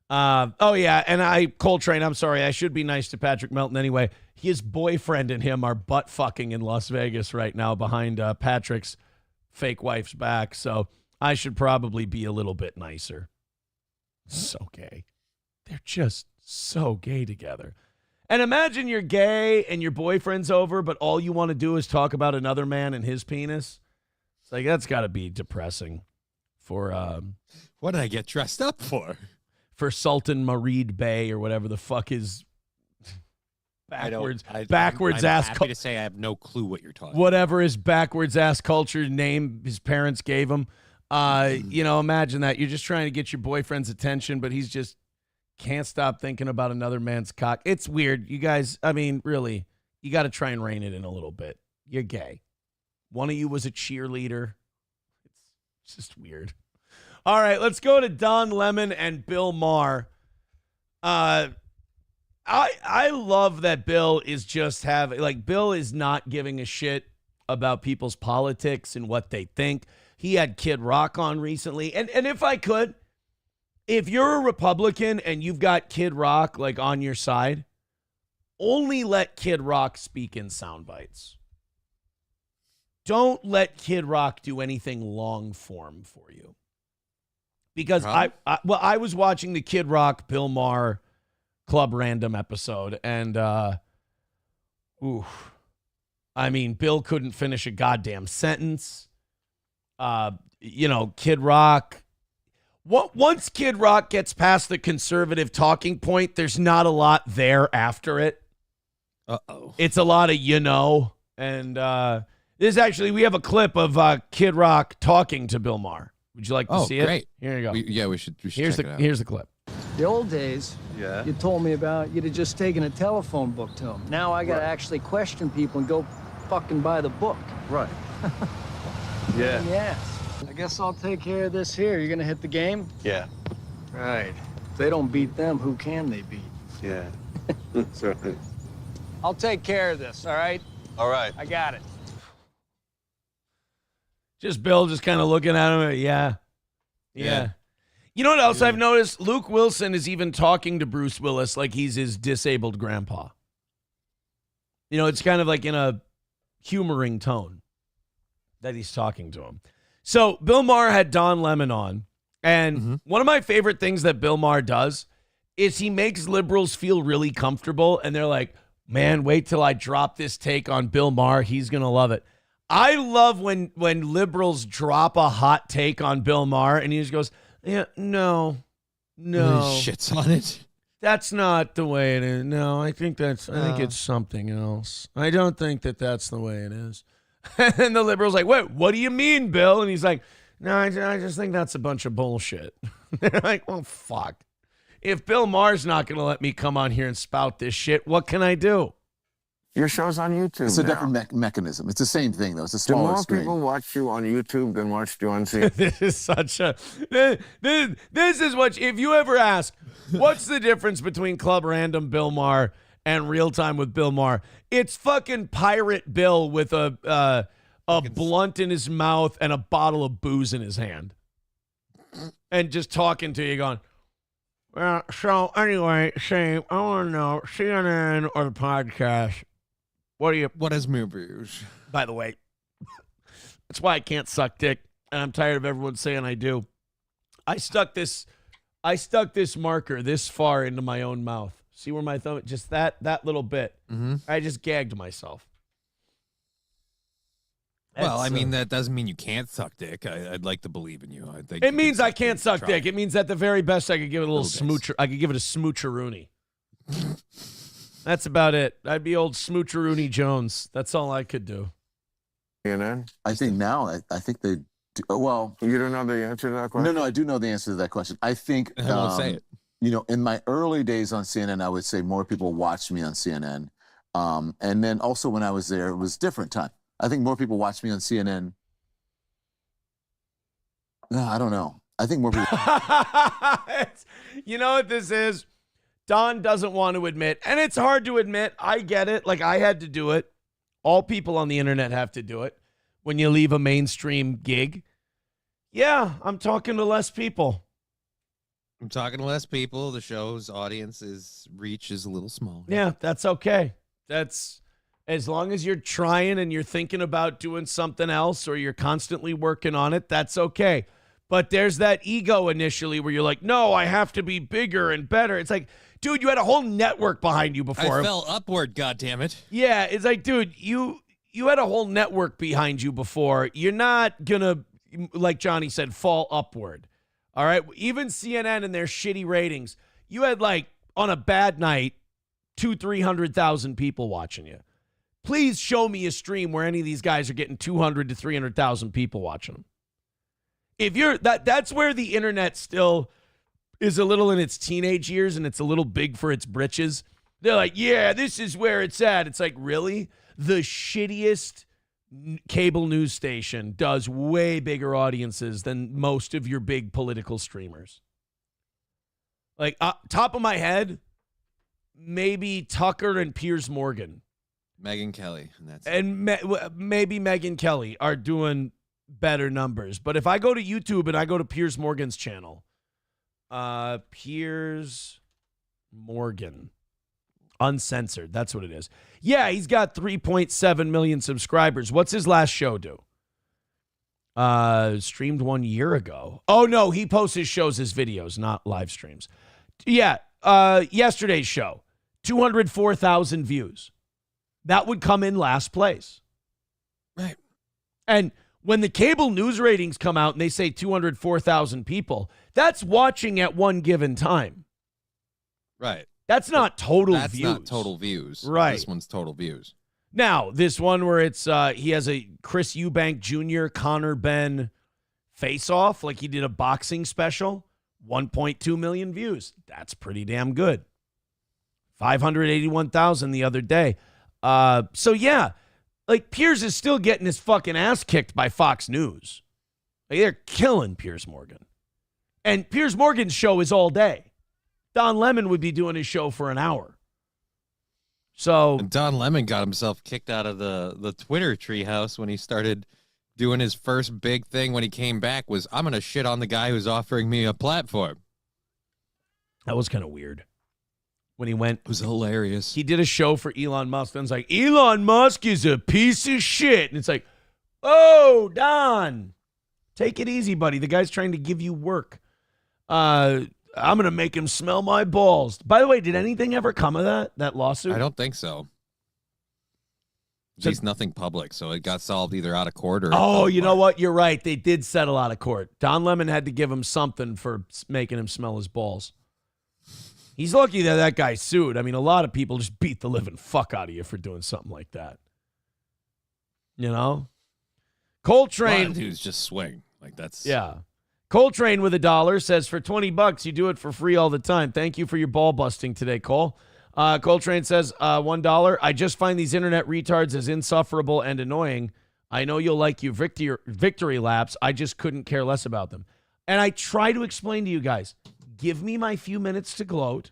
Oh, yeah, and Coltrane, I'm sorry, I should be nice to Patrick Melton anyway. His boyfriend and him are butt-fucking in Las Vegas right now behind Patrick's fake wife's back, so I should probably be a little bit nicer. So gay. They're just so gay together. And imagine you're gay and your boyfriend's over, but all you want to do is talk about another man and his penis. It's like, that's got to be depressing for... what did I get dressed up for? For Sultan Marid Bey or whatever the fuck his backwards ass. Happy to say I have no clue what you're talking. Whatever his backwards ass culture name his parents gave him. Imagine that you're just trying to get your boyfriend's attention, but he's just can't stop thinking about another man's cock. It's weird, you guys. I mean, really, you got to try and rein it in a little bit. You're gay. One of you was a cheerleader. It's just weird. All right, let's go to Don Lemon and Bill Maher. I love that Bill is just Bill is not giving a shit about people's politics and what they think. He had Kid Rock on recently. And if you're a Republican and you've got Kid Rock like on your side, only let Kid Rock speak in sound bites. Don't let Kid Rock do anything long form for you. Because I was watching the Kid Rock Bill Maher Club Random episode, and Bill couldn't finish a goddamn sentence. Kid Rock. Once Kid Rock gets past the conservative talking point, there's not a lot there after it. It's a lot of and we have a clip of Kid Rock talking to Bill Maher. Would you like to see it? Great. Here you go. We should Here's check it out. Here's the clip. The old days, you told me about, you'd have just taken a telephone book to them. Now I gotta actually question people and go fucking buy the book. Right. Yeah. Yes. I guess I'll take care of this here. You're gonna hit the game? Yeah. Right. If they don't beat them, who can they beat? Yeah. That's right. I'll take care of this, all right? All right. I got it. Just Bill just kind of looking at him. Yeah. You know what else I've noticed? Luke Wilson is even talking to Bruce Willis like he's his disabled grandpa. It's kind of like in a humoring tone that he's talking to him. So Bill Maher had Don Lemon on, and one of my favorite things that Bill Maher does is he makes liberals feel really comfortable, and they're like, man, wait till I drop this take on Bill Maher. He's going to love it. I love when liberals drop a hot take on Bill Maher, and he just goes, yeah, no. Shits on it. That's not the way it is. No, I think it's something else. I don't think that's the way it is. And the liberal's like, wait, what do you mean, Bill? And he's like, no, I just think that's a bunch of bullshit. They're like, well, fuck. If Bill Maher's not going to let me come on here and spout this shit, what can I do? Your show's on YouTube. It's a now. different mechanism. It's the same thing, though. It's a Do smaller more screen. people watch you on YouTube than watch you on CNN? This is such a... This is what... If you ever ask, what's the difference between Club Random Bill Maher and Real Time with Bill Maher? It's fucking Pirate Bill with a blunt in his mouth and a bottle of booze in his hand. And just talking to you going... Well, so anyway, I want to know, CNN or the podcast... What is movies? By the way, that's why I can't suck dick, and I'm tired of everyone saying I do. I stuck this marker this far into my own mouth. See where my thumb? Just that little bit. Mm-hmm. I just gagged myself. Well, I mean, that doesn't mean you can't suck dick. I'd like to believe in you. I think it means I can't suck dick. It means at the very best I could give it a little smoocher. I could give it a smoocheroonie. That's about it. I'd be old Smoocheroonie Jones. That's all I could do. CNN? I think now, I think they do. Well, you don't know the answer to that question? No, I do know the answer to that question. I think, I won't say it. In my early days on CNN, I would say more people watched me on CNN. And then also when I was there, it was a different time. I think more people watched me on CNN. No, I don't know. I think more people. You know what this is? Don doesn't want to admit, and it's hard to admit. I get it. Like, I had to do it. All people on the internet have to do it. When you leave a mainstream gig. Yeah, I'm talking to less people. I'm talking to less people. The show's audience's reach is a little small. Yeah, that's okay. That's as long as you're trying and you're thinking about doing something else or you're constantly working on it, that's okay. But there's that ego initially where you're like, no, I have to be bigger and better. It's like, dude, you had a whole network behind you before. I fell upward, goddammit. Yeah, it's like, dude, you had a whole network behind you before. You're not going to, like Johnny said, fall upward. All right? Even CNN and their shitty ratings, you had like, on a bad night, 200,000-300,000 people watching you. Please show me a stream where any of these guys are getting 200 to 300,000 people watching them. If you're that's where the internet still is a little in its teenage years and it's a little big for its britches. They're like, yeah, this is where it's at. It's like, really? The shittiest cable news station does way bigger audiences than most of your big political streamers. Like, top of my head, maybe Tucker and Piers Morgan. Megyn Kelly. Maybe Megyn Kelly are doing better numbers. But if I go to YouTube and I go to Piers Morgan's channel, Piers Morgan, uncensored, that's what it is. Yeah, he's got 3.7 million subscribers. What's his last show do? Streamed 1 year ago. Oh, no, he posts his shows as videos, not live streams. Yeah, yesterday's show, 204,000 views. That would come in last place. Right. And when the cable news ratings come out and they say 204,000 people, that's watching at one given time. Right. That's not total views. That's not total views. Right. This one's total views. Now, this one where it's he has a Chris Eubank Jr., Connor Ben face-off, like he did a boxing special, 1.2 million views. That's pretty damn good. 581,000 the other day. So, yeah, like Piers is still getting his fucking ass kicked by Fox News. Like, they're killing Piers Morgan. And Piers Morgan's show is all day. Don Lemon would be doing his show for an hour. So and Don Lemon got himself kicked out of the Twitter treehouse when he started doing his first big thing when he came back was, I'm going to shit on the guy who's offering me a platform. That was kind of weird. When he went, it was hilarious. He did a show for Elon Musk. And it's like, Elon Musk is a piece of shit. And it's like, oh, Don, take it easy, buddy. The guy's trying to give you work. I'm going to make him smell my balls. By the way, did anything ever come of that lawsuit? I don't think so. At least nothing public, so it got solved either out of court or... Oh, you know what? You're right. They did settle out of court. Don Lemon had to give him something for making him smell his balls. He's lucky that guy sued. I mean, a lot of people just beat the living fuck out of you for doing something like that. You know? Coltrane... dudes just swing. Like, that's... Yeah. Coltrane with $1 says, for $20, you do it for free all the time. Thank you for your ball busting today, Cole. Coltrane says, $1. I just find these internet retards as insufferable and annoying. I know you'll like your victory laps. I just couldn't care less about them. And I try to explain to you guys, give me my few minutes to gloat.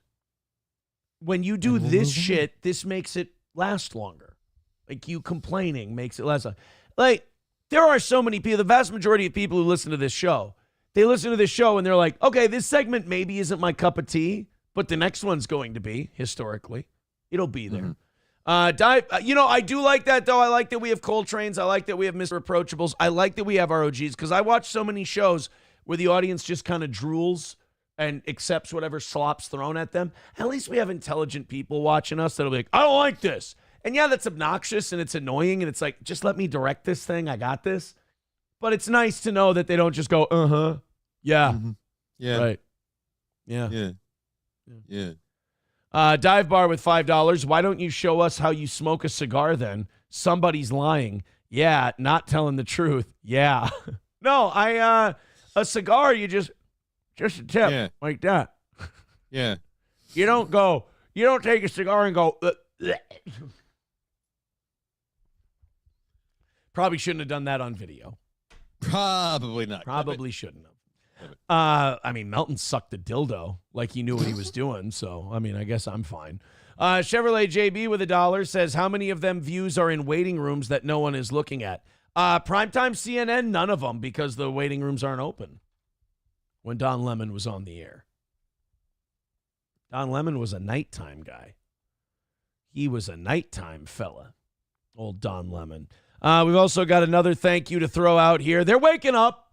When you do this shit, this makes it last longer. Like, you complaining makes it less. Like, there are so many people, the vast majority of people who listen to this show, they listen to this show and they're like, okay, this segment maybe isn't my cup of tea, but the next one's going to be, historically. It'll be there. I do like that, though. I like that we have Coltrane's. I like that we have Mr. Approachables. I like that we have ROGs, because I watch so many shows where the audience just kind of drools and accepts whatever slop's thrown at them. At least we have intelligent people watching us that'll be like, I don't like this. And yeah, that's obnoxious and it's annoying, and it's like, just let me direct this thing. I got this. But it's nice to know that they don't just go, yeah, yeah, right, yeah. Dive bar with $5. Why don't you show us how you smoke a cigar then? Somebody's lying. Yeah, not telling the truth. Yeah. No, a cigar, you just a tip like that. Yeah. You don't take a cigar and go, Probably shouldn't have done that on video. Probably not. Probably shouldn't have. I mean, Melton sucked the dildo like he knew what he was doing. So, I mean, I guess I'm fine. Chevrolet JB with $1 says, how many of them views are in waiting rooms that no one is looking at? Primetime CNN, none of them, because the waiting rooms aren't open when Don Lemon was on the air. Don Lemon was a nighttime guy. He was a nighttime fella. Old Don Lemon. We've also got another thank you to throw out here. They're waking up.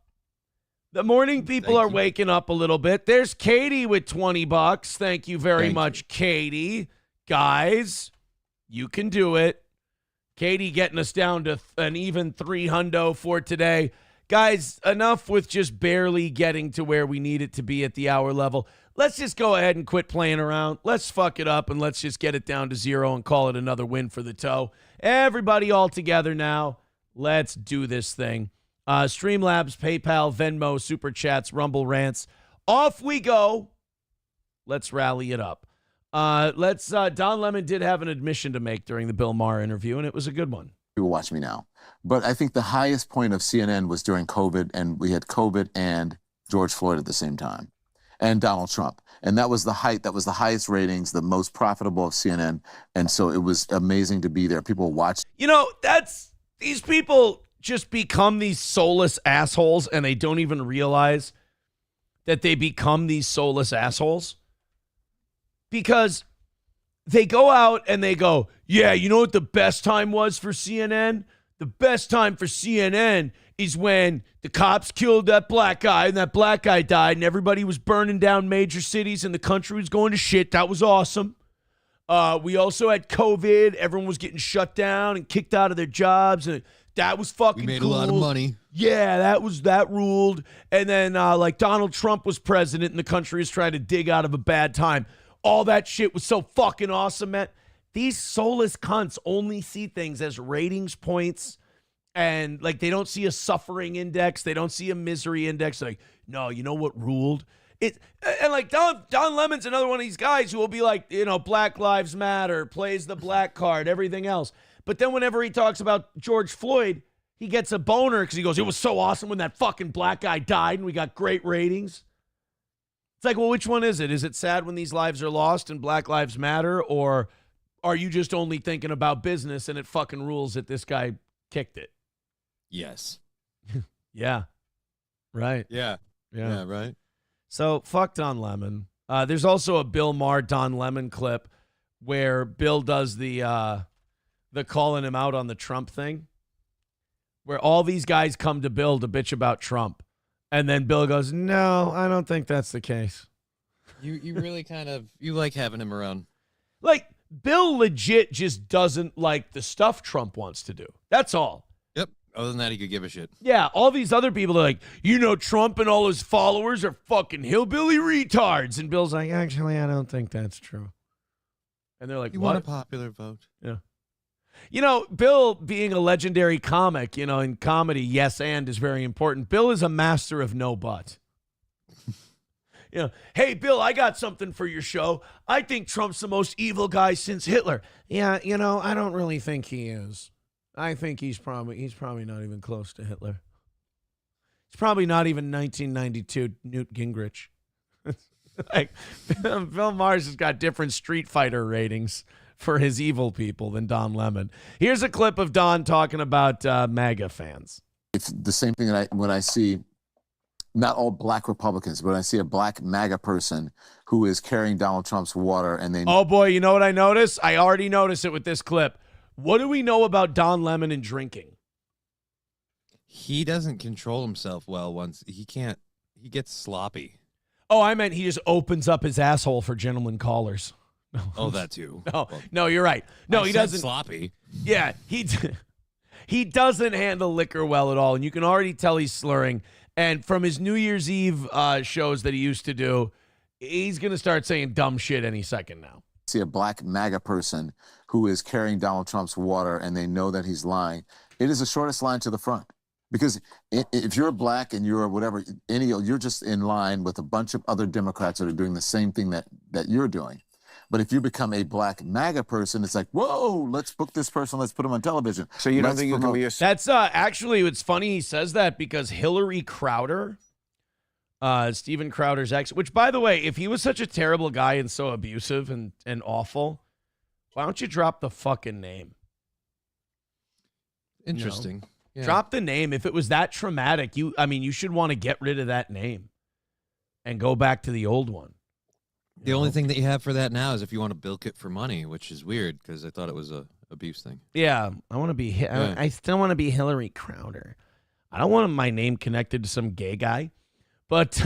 The morning people are waking up a little bit. There's Katie with $20. Thank you very much, Katie. Guys, you can do it. Katie getting us down to an even $300 for today. Guys, enough with just barely getting to where we need it to be at the hour level. Let's just go ahead and quit playing around. Let's fuck it up and let's just get it down to 0 and call it another win for the toe. Everybody all together now. Let's do this thing. Streamlabs, PayPal, Venmo, Super Chats, Rumble Rants. Off we go. Let's rally it up. Don Lemon did have an admission to make during the Bill Maher interview, and it was a good one. People watch me now. But I think the highest point of CNN was during COVID, and we had COVID and George Floyd at the same time, and Donald Trump. And that was the height. That was the highest ratings, the most profitable of CNN. And so it was amazing to be there. People watched. You know, these people just become these soulless assholes, and they don't even realize that they become these soulless assholes. Because they go out and they go, yeah, you know what the best time was for CNN? The best time for CNN is when the cops killed that black guy and that black guy died and everybody was burning down major cities and the country was going to shit. That was awesome. We also had COVID. Everyone was getting shut down and kicked out of their jobs, and that was fucking We made cool. a lot of money. Yeah, that ruled. And then like Donald Trump was president and the country was trying to dig out of a bad time. All that shit was so fucking awesome, man. These soulless cunts only see things as ratings points, and like they don't see a suffering index. They don't see a misery index. Like, no, you know what ruled? And like Don Lemon's another one of these guys who will be like, you know, Black Lives Matter, plays the black card, everything else. But then whenever he talks about George Floyd, he gets a boner because he goes, it was so awesome when that fucking black guy died and we got great ratings. It's like, well, which one is it? Is it sad when these lives are lost and Black Lives Matter? Or are you just only thinking about business and it fucking rules that this guy kicked it? Yes. Yeah. Right. Yeah. Yeah, right. So, fuck Don Lemon. There's also a Bill Maher Don Lemon clip where Bill does the calling him out on the Trump thing, where all these guys come to Bill to bitch about Trump. And then Bill goes, no, I don't think that's the case. You really you like having him around. Like, Bill legit just doesn't like the stuff Trump wants to do. That's all. Yep. Other than that, he could give a shit. Yeah, all these other people are like, you know, Trump and all his followers are fucking hillbilly retards. And Bill's like, actually, I don't think that's true. And they're like, You what? want a popular vote? Yeah. You know, Bill being a legendary comic, you know, in comedy, yes, and is very important. Bill is a master of no but. You know, hey, Bill, I got something for your show. I think Trump's the most evil guy since Hitler. Yeah, you know, I don't really think he is. I think he's probably not even close to Hitler. He's probably not even 1992 Newt Gingrich. Like, Bill Maher's has got different Street Fighter ratings for his evil people than Don Lemon. Here's a clip of Don talking about MAGA fans. It's the same thing that when I see, not all black Republicans, but I see a black MAGA person who is carrying Donald Trump's water and they... Oh, boy, you know what I noticed? I already noticed it with this clip. What do we know about Don Lemon and drinking? He doesn't control himself well once. He gets sloppy. Oh, I meant he just opens up his asshole for gentlemen callers. No. Oh, that too. No, you're right. No, he doesn't. Sloppy. Yeah, he doesn't handle liquor well at all, and you can already tell he's slurring. And from his New Year's Eve shows that he used to do, he's going to start saying dumb shit any second now. See a black MAGA person who is carrying Donald Trump's water and they know that he's lying. It is the shortest line to the front. Because if you're black and you're whatever, you're just in line with a bunch of other Democrats that are doing the same thing that you're doing. But if you become a black MAGA person, it's like, whoa, let's book this person. Let's put him on television. So you don't think you can be a... That's actually, it's funny he says that because Hillary Crowder, Steven Crowder's ex, which, by the way, if he was such a terrible guy and so abusive and awful, why don't you drop the fucking name? Interesting. You know? Yeah. Drop the name. If it was that traumatic, you should want to get rid of that name and go back to the old one. The only thing that you have for that now is if you want to bilk it for money, which is weird because I thought it was a abuse thing. Yeah, I want to be. Yeah. I still want to be Hillary Crowder. I don't want my name connected to some gay guy. But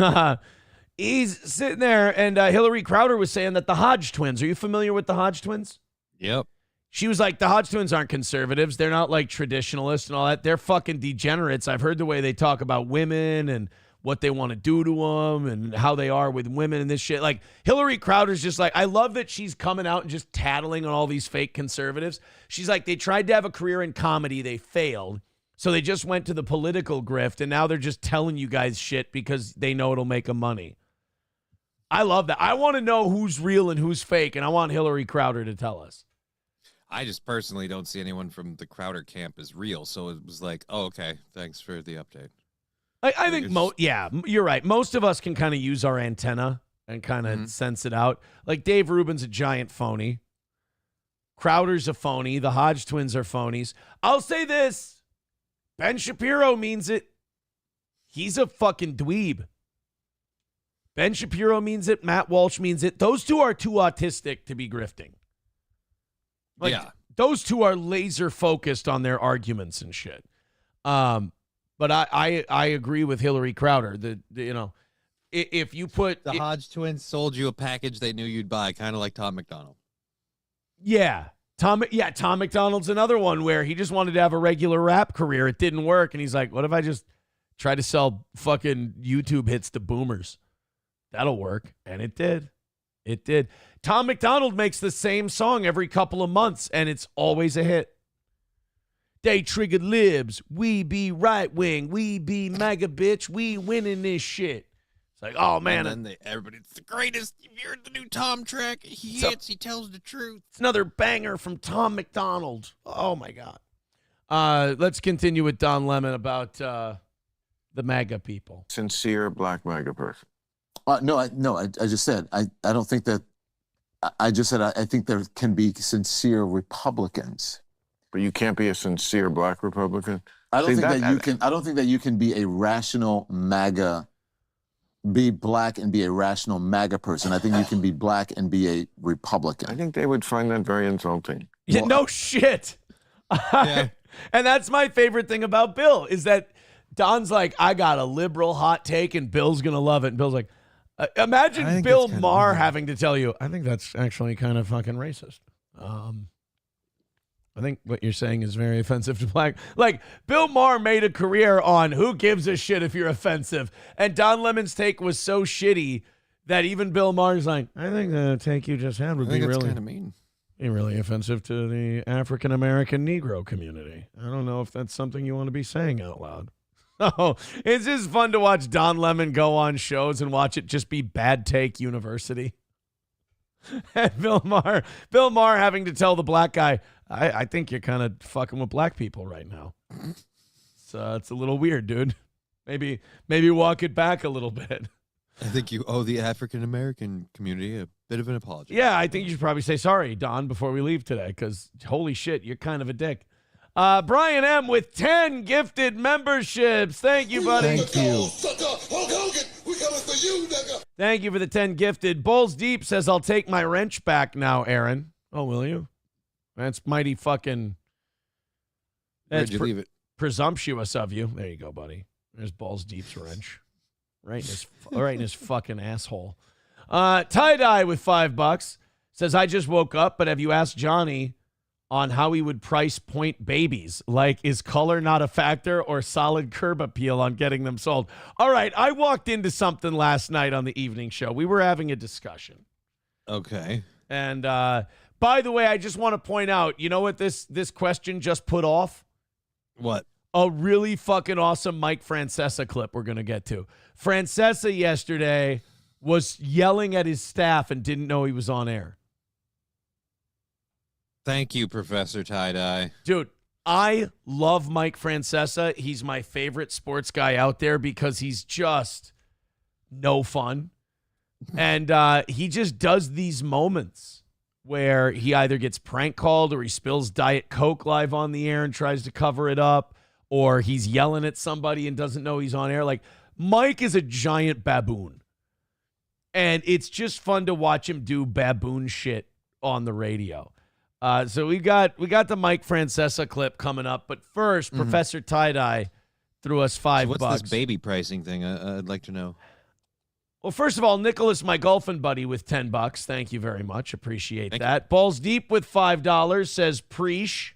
he's sitting there, and Hillary Crowder was saying that the Hodge twins. Are you familiar with the Hodge twins? Yep. She was like, the Hodge twins aren't conservatives. They're not like traditionalists and all that. They're fucking degenerates. I've heard the way they talk about women and what they want to do to them and how they are with women and this shit. Like, Hillary Crowder's just like, I love that she's coming out and just tattling on all these fake conservatives. She's like, they tried to have a career in comedy. They failed. So they just went to the political grift, and now they're just telling you guys shit because they know it'll make them money. I love that. I want to know who's real and who's fake, and I want Hillary Crowder to tell us. I just personally don't see anyone from the Crowder camp as real, so it was like, oh, okay, thanks for the update. I think, yeah, you're right. Most of us can kind of use our antenna and kind of sense it out. Like, Dave Rubin's a giant phony. Crowder's a phony. The Hodge twins are phonies. I'll say this. Ben Shapiro means it. He's a fucking dweeb. Ben Shapiro means it. Matt Walsh means it. Those two are too autistic to be grifting. Like, yeah. Those two are laser focused on their arguments and shit. But I agree with Hillary Crowder. If you put the Hodge twins sold you a package they knew you'd buy, kind of like Tom McDonald. Yeah. Tom McDonald's another one where he just wanted to have a regular rap career. It didn't work. And he's like, what if I just try to sell fucking YouTube hits to boomers? That'll work. And it did. It did. Tom McDonald makes the same song every couple of months, and it's always a hit. They triggered libs. We be right wing. We be MAGA bitch. We winning this shit. It's like, oh man. And then everybody's the greatest. You heard the new Tom track? He hits. He tells the truth. It's another banger from Tom McDonald. Oh my God. Let's continue with Don Lemon about the MAGA people. Sincere black MAGA person. No, I just said, I don't think that, I just said, I think there can be sincere Republicans. But you can't be a sincere black Republican? I don't think that you can be a rational MAGA, be black and be a rational MAGA person. I think you can be black and be a Republican. I think they would find that very insulting. Yeah, no shit. Yeah. And that's my favorite thing about Bill is that Don's like, I got a liberal hot take and Bill's going to love it. And Bill's like, imagine Bill Maher having to tell you, I think that's actually kind of fucking racist. I think what you're saying is very offensive to black. Like, Bill Maher made a career on who gives a shit if you're offensive. And Don Lemon's take was so shitty that even Bill Maher's like, I think the take you just had would be really kind of mean. Be really offensive to the African-American Negro community. I don't know if that's something you want to be saying out loud. Oh, it's just fun to watch Don Lemon go on shows and watch it just be bad take university. And Bill Maher having to tell the black guy, I think you're kind of fucking with black people right now. So it's a little weird, dude. Maybe walk it back a little bit. I think you owe the African-American community a bit of an apology. Yeah, I think you should probably say sorry, Don, before we leave today, because holy shit, you're kind of a dick. Brian M. with 10 gifted memberships. Thank you, buddy. Thank you. Thank you for the 10 gifted. Bulls Deep says, I'll take my wrench back now, Aaron. Oh, will you? That's mighty fucking... Where'd you leave it? Presumptuous of you. There you go, buddy. There's Balls Deep's wrench. Right in his fucking asshole. Tie-Dye with $5 says, I just woke up, but have you asked Johnny on how he would price point babies? Like, is color not a factor or solid curb appeal on getting them sold? All right, I walked into something last night on the evening show. We were having a discussion. Okay. And by the way, I just want to point out, you know what this question just put off? What? A really fucking awesome Mike Francesa clip we're going to get to. Francesa yesterday was yelling at his staff and didn't know he was on air. Thank you, Professor Tie-Dye. Dude, I love Mike Francesa. He's my favorite sports guy out there because he's just no fun. And he just does these moments where he either gets prank called or he spills Diet Coke live on the air and tries to cover it up, or he's yelling at somebody and doesn't know he's on air. Like, Mike is a giant baboon. And it's just fun to watch him do baboon shit on the radio. So we got the Mike Francesa clip coming up, but first, Professor Tie-Dye threw us $5. So what's this baby pricing thing? I'd like to know. Well, first of all, Nicholas, my golfing buddy, with $10. Thank you very much. Appreciate that. Balls Deep with $5 says preesh.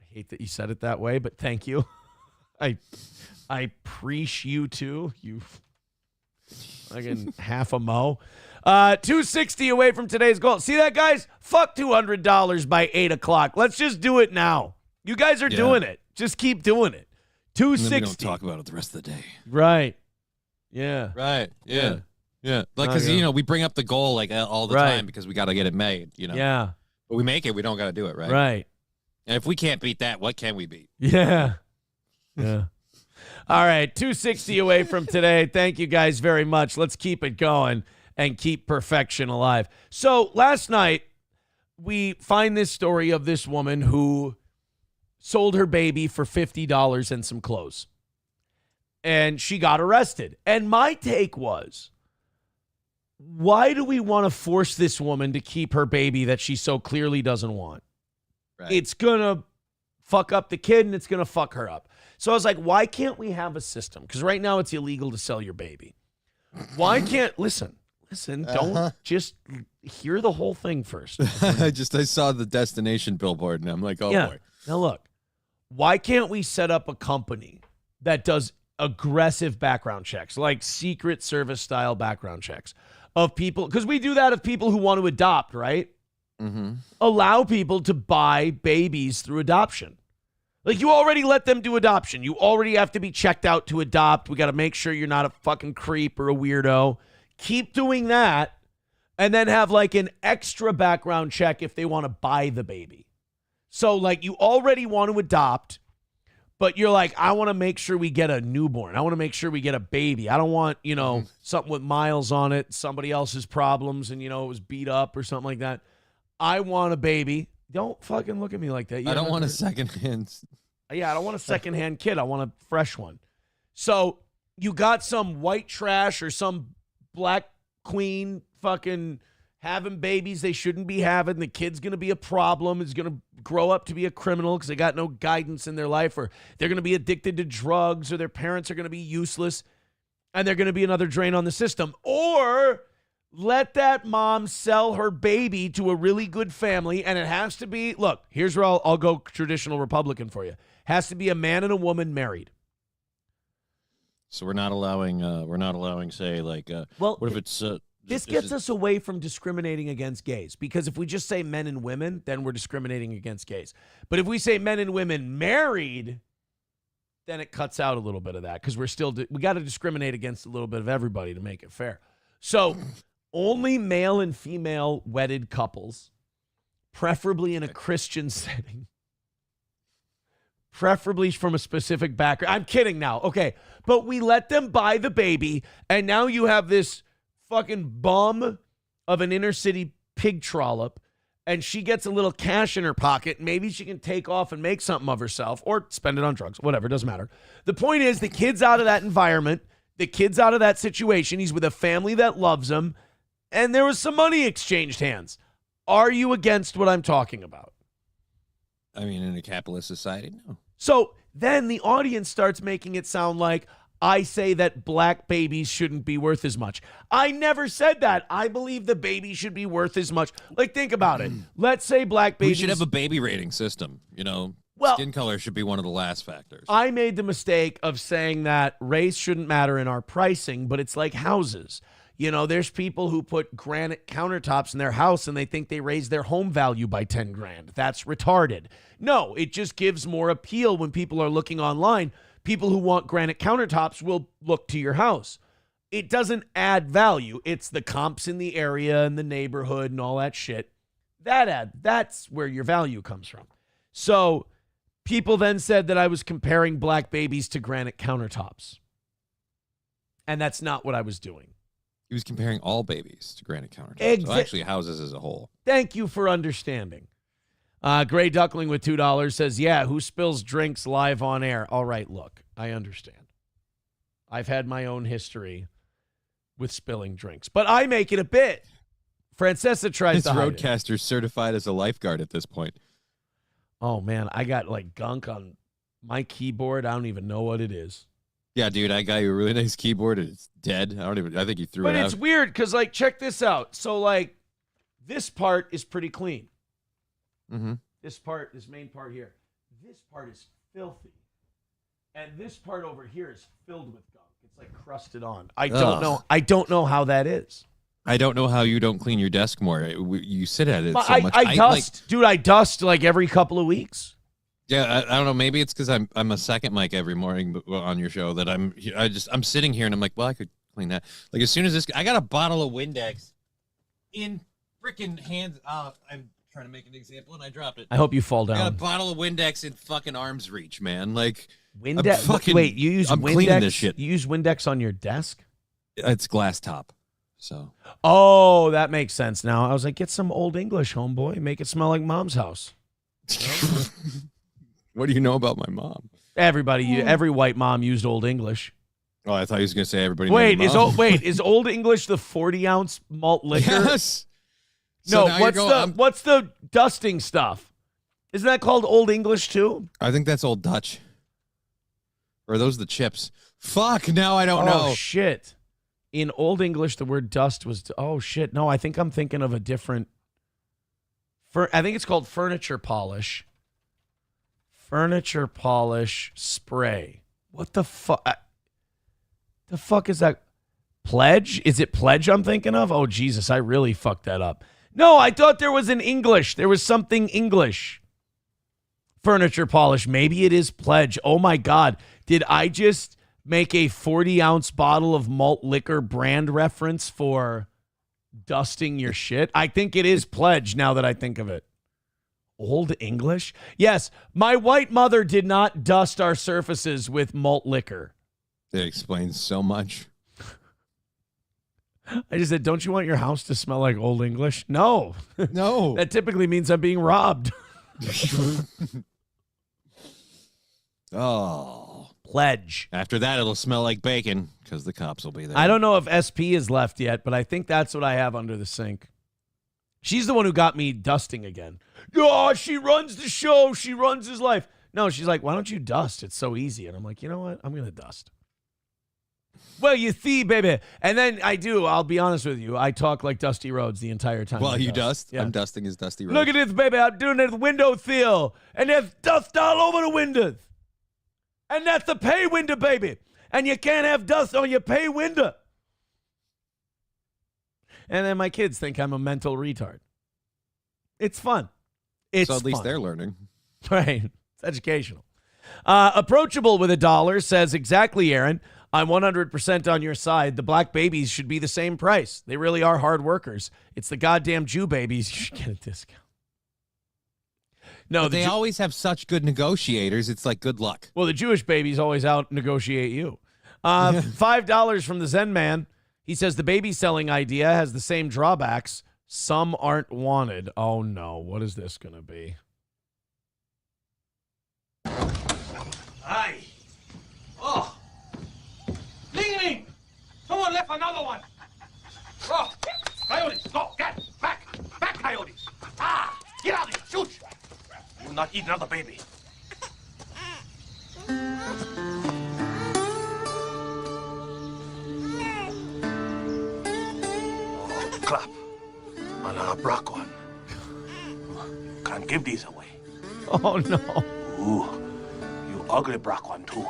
I hate that you said it that way, but thank you. I preesh you too. You fucking half a mo. 260 away from today's goal. See that, guys? Fuck $200 by 8 o'clock. Let's just do it now. You guys are doing it. Just keep doing it. 260. And then we don't talk about it the rest of the day. Right. Yeah. Right. Yeah. Yeah. Like, because, we bring up the goal like all the time because we got to get it made, Yeah. But we make it. We don't got to do it, right? Right. And if we can't beat that, what can we beat? Yeah. Yeah. All right. 260 away from today. Thank you guys very much. Let's keep it going and keep perfection alive. So last night, we find this story of this woman who sold her baby for $50 and some clothes. And she got arrested. And my take was, why do we want to force this woman to keep her baby that she so clearly doesn't want? Right. It's going to fuck up the kid and it's going to fuck her up. So I was like, why can't we have a system? Because right now it's illegal to sell your baby. Why can't, listen, don't just hear the whole thing first. I saw the destination billboard and I'm like, oh boy. Now look, why can't we set up a company that does aggressive background checks, like Secret Service style background checks of people? Because we do that of people who want to adopt, right? Mm-hmm. Allow people to buy babies through adoption. Like, you already let them do adoption. You already have to be checked out to adopt. We got to make sure you're not a fucking creep or a weirdo. Keep doing that, and then have like an extra background check if they want to buy the baby. So like, you already want to adopt, but you're like, I want to make sure we get a newborn. I want to make sure we get a baby. I don't want, something with miles on it, somebody else's problems, and, it was beat up or something like that. I want a baby. Don't fucking look at me like that. I don't want a secondhand. Yeah, I don't want a secondhand kid. I want a fresh one. So you got some white trash or some black queen fucking having babies they shouldn't be having. The kid's going to be a problem. Is going to grow up to be a criminal because they got no guidance in their life, or they're going to be addicted to drugs, or their parents are going to be useless, and they're going to be another drain on the system. Or let that mom sell her baby to a really good family, and it has to be, look, here's where I'll go traditional Republican for you. Has to be a man and a woman married. So we're not allowing, say, like, what if it's... This gets us away from discriminating against gays, because if we just say men and women, then we're discriminating against gays. But if we say men and women married, then it cuts out a little bit of that, because we got to discriminate against a little bit of everybody to make it fair. So only male and female wedded couples, preferably in a Christian setting, preferably from a specific background. I'm kidding now. Okay. But we let them buy the baby, and now you have this fucking bum of an inner city pig trollop, and she gets a little cash in her pocket. Maybe she can take off and make something of herself or spend it on drugs, whatever, doesn't matter. The point is, the kid's out of that environment. The kid's out of that situation. He's with a family that loves him, and there was some money exchanged hands. Are you against what I'm talking about? I mean, in a capitalist society, no. So then the audience starts making it sound like I say that black babies shouldn't be worth as much. I never said that. I believe the baby should be worth as much. Like, think about it. Let's say black babies... We should have a baby rating system, Well, skin color should be one of the last factors. I made the mistake of saying that race shouldn't matter in our pricing, but it's like houses. There's people who put granite countertops in their house and they think they raise their home value by 10 grand. That's retarded. No, it just gives more appeal when people are looking online. People who want granite countertops will look to your house. It doesn't add value. It's the comps in the area and the neighborhood and all that shit. That's where your value comes from. So people then said that I was comparing black babies to granite countertops. And that's not what I was doing. He was comparing all babies to granite countertops. So actually houses as a whole. Thank you for understanding. Gray Duckling with $2 says, yeah, who spills drinks live on air? All right, look, I understand. I've had my own history with spilling drinks, but I make it a bit. Francesa tries to hide it. Roadcaster's certified as a lifeguard at this point. Oh, man, I got like gunk on my keyboard. I don't even know what it is. Yeah, dude, I got you a really nice keyboard and it's dead. I think you threw it out. But it's weird because, like, check this out. So, like, this part is pretty clean. Mm-hmm. This main part here. This part is filthy. And this part over here is filled with gunk. It's like crusted on. I don't know how that is. I don't know how you don't clean your desk more. You sit at it so much. I dust. Dude, I dust like every couple of weeks. Yeah, I don't know. Maybe it's because I'm a second mic every morning on your show that I'm sitting here and I'm like, well, I could clean that. Like as soon as I got a bottle of Windex in freaking hands. I'm trying to make an example and I dropped it. I hope you fall down. I got a bottle of Windex in fucking arm's reach, man. Like Windex. Wait, you use I'm Windex? Cleaning this shit. You use Windex on your desk? It's glass top. So. Oh, that makes sense now. I was like, get some Old English, homeboy. Make it smell like mom's house. What do you know about my mom? Every white mom used Old English. Oh, I thought he was going to say everybody. Wait, is Old English the 40-ounce malt liquor? Yes. No, what's the dusting stuff? Isn't that called Old English too? I think that's Old Dutch. Or are those the chips? Fuck, now I don't know. Oh, shit. In Old English, the word dust was... Oh, shit. No, I think I'm thinking of a different... I think it's called furniture polish. Furniture polish spray. What the fuck? The fuck is that? Pledge? Is it Pledge I'm thinking of? Oh, Jesus, I really fucked that up. No, I thought there was an English. There was something English. Furniture polish. Maybe it is Pledge. Oh, my God. Did I just make a 40-ounce bottle of malt liquor brand reference for dusting your shit? I think it is Pledge now that I think of it. Old English? Yes, my white mother did not dust our surfaces with malt liquor. It explains so much. I just said, don't you want your house to smell like Old English? No. No. That typically means I'm being robbed. Oh. Pledge. After that, it'll smell like bacon because the cops will be there. I don't know if SP is left yet, but I think that's what I have under the sink. She's the one who got me dusting again. Oh, she runs the show. She runs his life. No, she's like, why don't you dust? It's so easy. And I'm like, you know what? I'm going to dust. Well, you see, baby. And then I'll be honest with you. I talk like Dusty Rhodes the entire time. Well, you dust? Yeah. I'm dusting his Dusty Rhodes. Look at this, baby. I'm doing it window seal. And there's dust all over the windows. And that's the pay window, baby. And you can't have dust on your pay window. And then my kids think I'm a mental retard. It's fun. So at least they're learning. Right. It's educational. Approachable with $1 says, exactly, Aaron. I'm 100% on your side. The black babies should be the same price. They really are hard workers. It's the goddamn Jew babies. You should get a discount. No, but they always have such good negotiators. It's like good luck. Well, the Jewish babies always out negotiate you. $5 from the Zen Man. He says the baby selling idea has the same drawbacks. Some aren't wanted. Oh, no. What is this going to be? Hi. Oh. Ling Ling. Someone left another one. Oh. Coyotes, go. Get back. Back, coyotes. Ah. Get out of here. Shoot. You will not eat another baby. Oh, clap. Another black one. Can't give these away. Oh, no. Ooh. You ugly black one, too.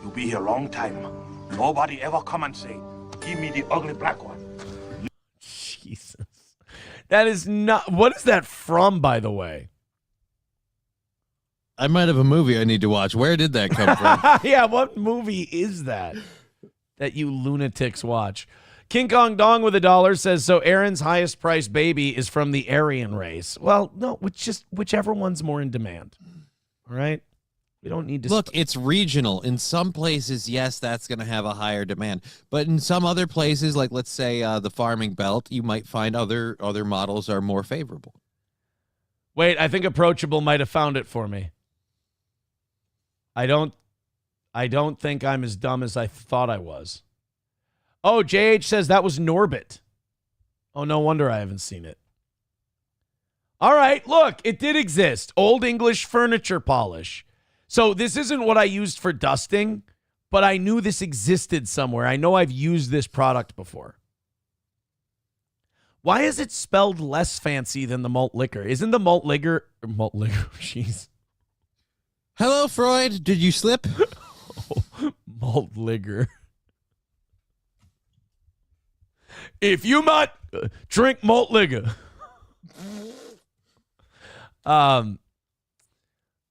You be here a long time. Nobody ever come and say, give me the ugly black one. Jesus. That is not... What is that from, by the way? I might have a movie I need to watch. Where did that come from? Yeah, what movie is that you lunatics watch? King Kong Dong with $1 says, so Aaron's highest priced baby is from the Aryan race. Well, no, whichever one's more in demand. All right? We don't need to... Look, it's regional. In some places, yes, that's going to have a higher demand. But in some other places, like let's say the farming belt, you might find other models are more favorable. Wait, I think Approachable might have found it for me. I don't think I'm as dumb as I thought I was. Oh, JH says that was Norbit. Oh, no wonder I haven't seen it. All right, look, it did exist. Old English furniture polish. So this isn't what I used for dusting. but I knew this existed somewhere. I know I've used this product before. Why is it spelled less fancy than the malt liquor? Isn't the malt liquor, jeez. Hello, Freud. Did you slip? Malt liquor. If you might drink malt liquor.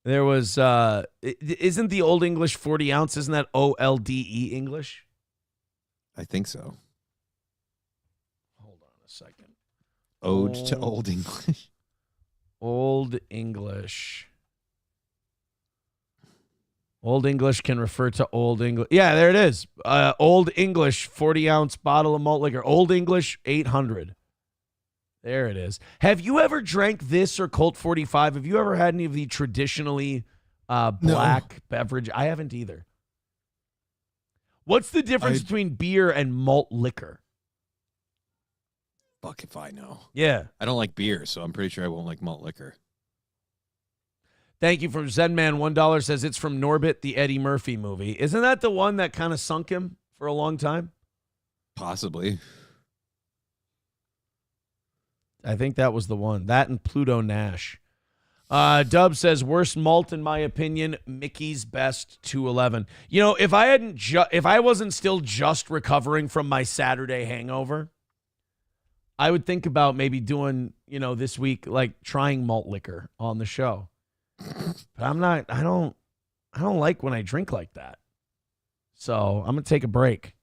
There was, isn't the Old English 40 ounce, isn't that OLDE English? I think so. Hold on a second. Ode to Old English. Old English. Old English can refer to Old English. Yeah, there it is. Old English 40 ounce bottle of malt liquor. Old English 800. There it is. Have you ever drank this or Colt 45? Have you ever had any of the traditionally black beverage? I haven't either. What's the difference between beer and malt liquor? Fuck if I know. Yeah. I don't like beer, so I'm pretty sure I won't like malt liquor. Thank you from Zenman. $1 says it's from Norbit, the Eddie Murphy movie. Isn't that the one that kind of sunk him for a long time? Possibly. I think that was the one. That and Pluto Nash. Dub says worst malt in my opinion. Mickey's Best 211. You know, if I wasn't still just recovering from my Saturday hangover, I would think about maybe doing, this week, like trying malt liquor on the show. But I don't like when I drink like that. So I'm gonna take a break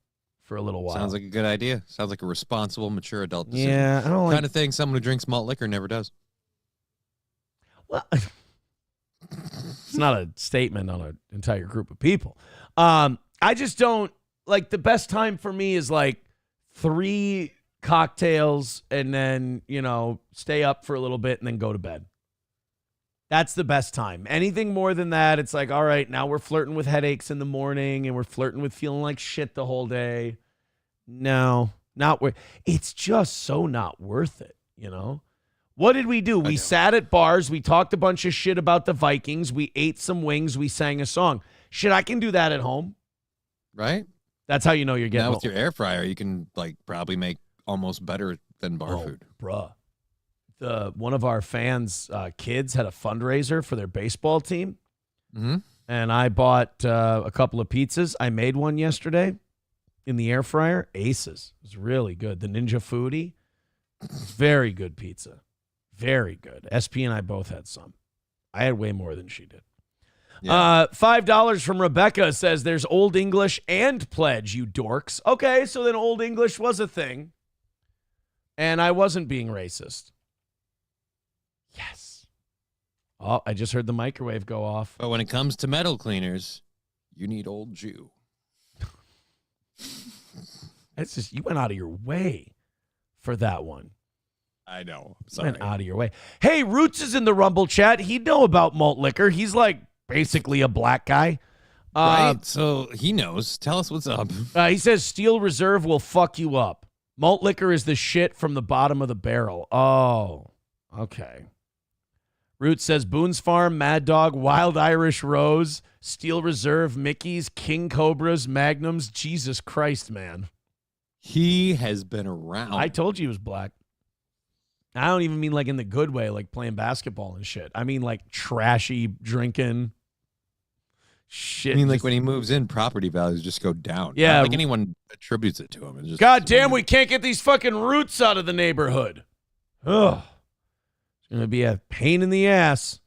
for a little while. Sounds like a good idea. Sounds like a responsible, mature adult decision. Yeah, I don't like kind of thing someone who drinks malt liquor never does. Well, it's not a statement on an entire group of people. I just don't like. The best time for me is like 3 cocktails and then, stay up for a little bit and then go to bed. That's the best time. Anything more than that, it's like, all right, now we're flirting with headaches in the morning and we're flirting with feeling like shit the whole day. No, not worth. It's just so not worth it, What did we do? We sat at bars. We talked a bunch of shit about the Vikings. We ate some wings. We sang a song. Shit, I can do that at home. Right? That's how you know you're getting now home. with your air fryer, you can probably make almost better than bar food. Bruh. One of our fans' kids had a fundraiser for their baseball team. Mm-hmm. And I bought a couple of pizzas. I made one yesterday in the air fryer. Aces. It was really good. The Ninja Foodie. Very good pizza. Very good. SP and I both had some. I had way more than she did. Yeah. $5 from Rebecca says there's Old English and Pledge, you dorks. Okay, so then Old English was a thing. And I wasn't being racist. Yes. Oh, I just heard the microwave go off. But when it comes to metal cleaners, you need Old Jew. It's just, you went out of your way for that one. I know. Sorry. Went out of your way. Hey, Roots is in the Rumble chat. He'd know about malt liquor. He's like basically a black guy. Right, so he knows. Tell us what's up. He says Steel Reserve will fuck you up. Malt liquor is the shit from the bottom of the barrel. Oh, okay. Root says Boone's Farm, Mad Dog, Wild Irish Rose, Steel Reserve, Mickey's, King Cobras, Magnums. Jesus Christ, man. He has been around. I told you he was black. I don't even mean like in the good way, like playing basketball and shit. I mean like trashy drinking shit. I mean like when he moves in, property values just go down. Yeah. Not like anyone attributes it to him. It's just, God damn, we can't get these fucking Roots out of the neighborhood. Ugh. It's going to be a pain in the ass.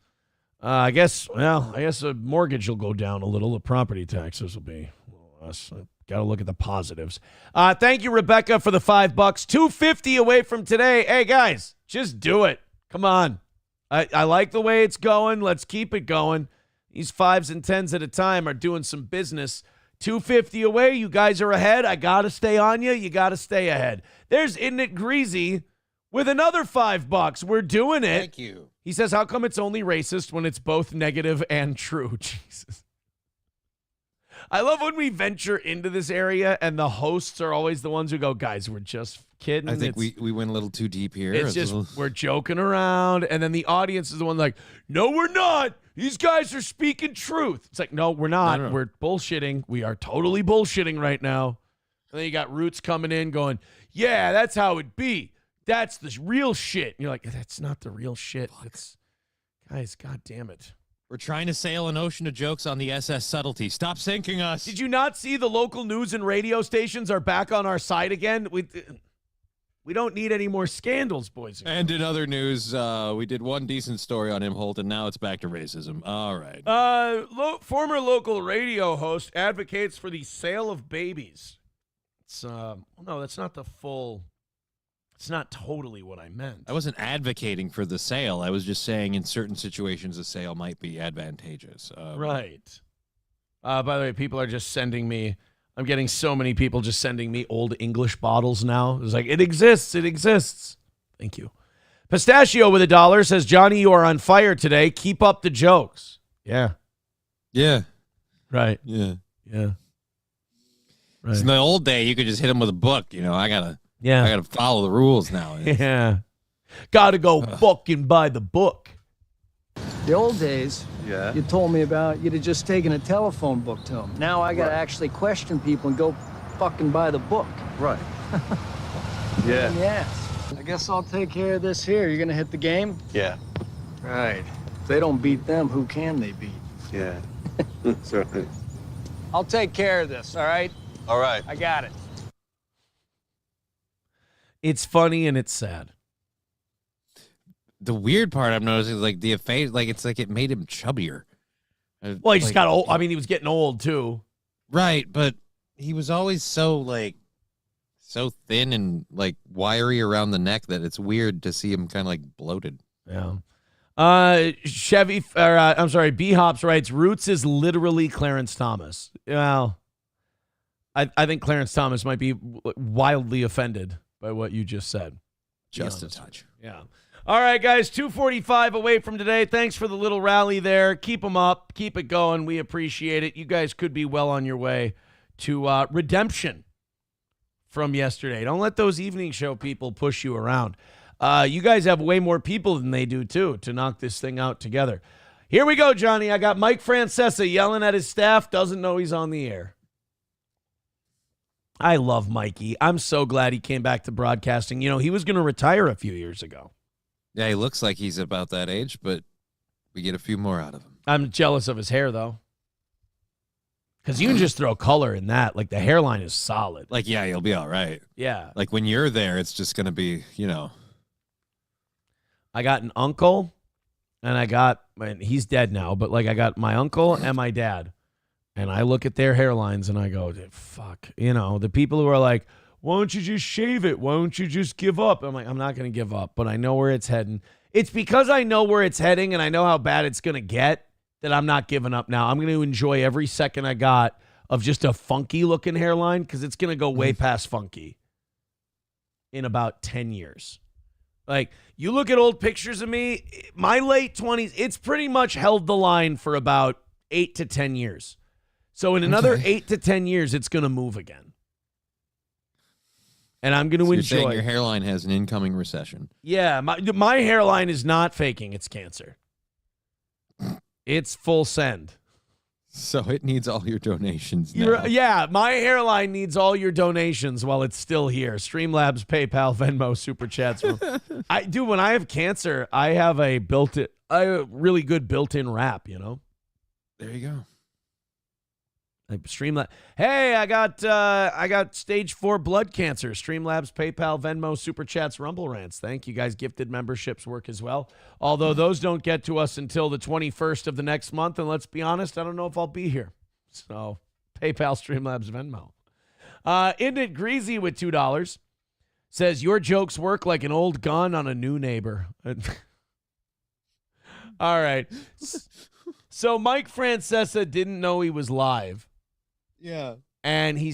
I guess a mortgage will go down a little. The property taxes will be a little less. Got to look at the positives. Thank you, Rebecca, for the $5. $2.50 away from today. Hey, guys, just do it. Come on. I like the way it's going. Let's keep it going. These 5s and 10s at a time are doing some business. $2.50 away. You guys are ahead. I got to stay on you. You got to stay ahead. There's Isn't It Greasy with another $5. We're doing it. Thank you. He says, how come it's only racist when it's both negative and true? Jesus. I love when we venture into this area and the hosts are always the ones who go, guys, we're just kidding. I think we went a little too deep here. It's just, we're joking around. And then the audience is the one like, no, we're not. these guys are speaking truth. It's like, no, we're not. No. We're bullshitting. We are totally bullshitting right now. And then you got Roots coming in going, yeah, that's how it be. That's the real shit. And you're like, that's not the real shit. It's, guys, God damn it. We're trying to sail an ocean of jokes on the SS Subtlety. Stop sinking us. Did you not see the local news and radio stations are back on our side again? We don't need any more scandals, boys. And in other news, we did one decent story on Malt, and now it's back to racism. All right. Former local radio host advocates for the sale of babies. It's no, that's not the full. It's not totally what I meant. I wasn't advocating for the sale. I was just saying in certain situations a sale might be advantageous. Right. By the way, people are just sending me. I'm getting so many people just sending me old English bottles now. It's like, it exists. It exists. Thank you. Pistachio with $1 says, Johnny, you are on fire today. Keep up the jokes. Yeah. Yeah. Right. Yeah. Yeah. Right. In the old day, you could just hit them with a book. You know, I gotta follow the rules now. Yeah. Gotta go fucking by the book. The old days, you told me about, you'd have just taken a telephone book to them. Now I gotta actually question people and go fucking buy the book. Right. Yeah. Yes. I guess I'll take care of this here. You're gonna hit the game? Yeah. Right. If they don't beat them, who can they beat? Yeah. That's right. I'll take care of this, all right? All right. I got it. It's funny and it's sad. The weird part I'm noticing is like the face, like it's like it made him chubbier. Well, he just got old. I mean, he was getting old too. Right, but he was always so thin and like wiry around the neck that it's weird to see him kind of like bloated. Yeah. B Hops writes, Roots is literally Clarence Thomas. Well, I think Clarence Thomas might be wildly offended by what you just said. Just a touch. Yeah. All right, guys, 2:45 away from today. Thanks for the little rally there. Keep them up. Keep it going. We appreciate it. You guys could be well on your way to redemption from yesterday. Don't let those evening show people push you around. You guys have way more people than they do, too, to knock this thing out together. Here we go, Johnny. I got Mike Francesa yelling at his staff. Doesn't know he's on the air. I love Mikey. I'm so glad he came back to broadcasting. You know, he was going to retire a few years ago. Yeah, he looks like he's about that age, but we get a few more out of him. I'm jealous of his hair, though. Because you can just throw color in that. Like, the hairline is solid. Like, yeah, you'll be all right. Yeah. Like, when you're there, it's just going to be, you know. I got an uncle, and he's dead now, but, like, I got my uncle and my dad. And I look at their hairlines, and I go, fuck. You know, the people who are like, why don't you just shave it? Why don't you just give up? I'm like, I'm not going to give up, but I know where it's heading. It's because I know where it's heading and I know how bad it's going to get that I'm not giving up now. I'm going to enjoy every second I got of just a funky looking hairline because it's going to go way past funky in about 10 years. Like, you look at old pictures of me, my late 20s, it's pretty much held the line for about 8 to 10 years. So in another 8 to 10 years, it's going to move again. And I'm going to enjoy. You're saying your hairline has an incoming recession. Yeah, my hairline is not faking its cancer. It's full send. So it needs all your donations now. Yeah, my hairline needs all your donations while it's still here. Streamlabs, PayPal, Venmo, Super Chats. When I have cancer, I have a really good built-in wrap, you know? There you go. Streamlabs. Hey, I got stage 4 blood cancer. Streamlabs, PayPal, Venmo, Super Chats, Rumble Rants. Thank you guys. Gifted memberships work as well. Although those don't get to us until the 21st of the next month. And let's be honest, I don't know if I'll be here. So PayPal, Streamlabs, Venmo. Isn't it Greasy with $2 says your jokes work like an old gun on a new neighbor. All right. So Mike Francesa didn't know he was live. Yeah. And he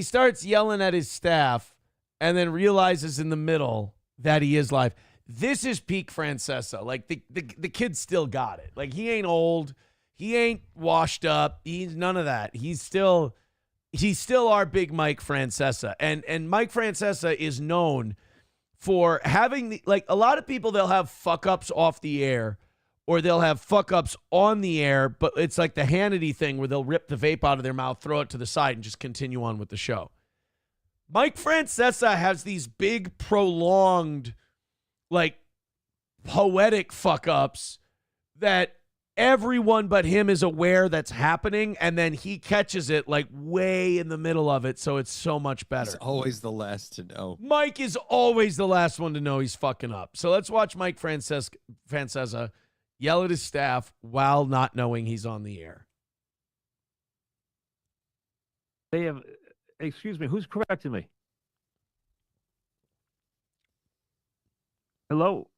starts yelling at his staff and then realizes in the middle that he is live. This is peak Francesa. Like the kid still got it. Like he ain't old. He ain't washed up. He's none of that. He's still our big Mike Francesa. And Mike Francesa is known for having like a lot of people, they'll have fuck ups off the air or they'll have fuck-ups on the air, but it's like the Hannity thing where they'll rip the vape out of their mouth, throw it to the side, and just continue on with the show. Mike Francesa has these big, prolonged, like, poetic fuck-ups that everyone but him is aware that's happening, and then he catches it, like, way in the middle of it, so it's so much better. He's always the last to know. Mike is always the last one to know he's fucking up. So let's watch Mike Francesa yell at his staff while not knowing he's on the air. They have, excuse me, who's correcting me? Hello?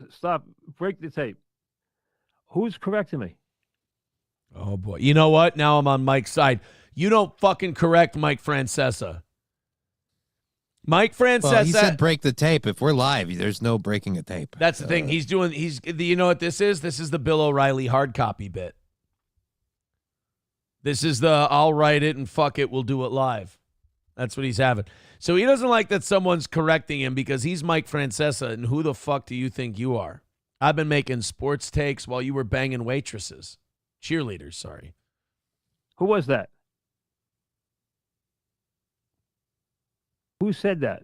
Stop. Break the tape. Who's correcting me? Oh, boy. You know what? Now I'm on Mike's side. You don't fucking correct Mike Francesa. Mike Francesa. Well, he said break the tape. If we're live, there's no breaking a tape. That's the thing. You know what this is? This is the Bill O'Reilly hard copy bit. This is the I'll write it and fuck it, we'll do it live. That's what he's having. So he doesn't like that someone's correcting him because he's Mike Francesa, and who the fuck do you think you are? I've been making sports takes while you were banging waitresses. Cheerleaders, sorry. Who was that? Who said that?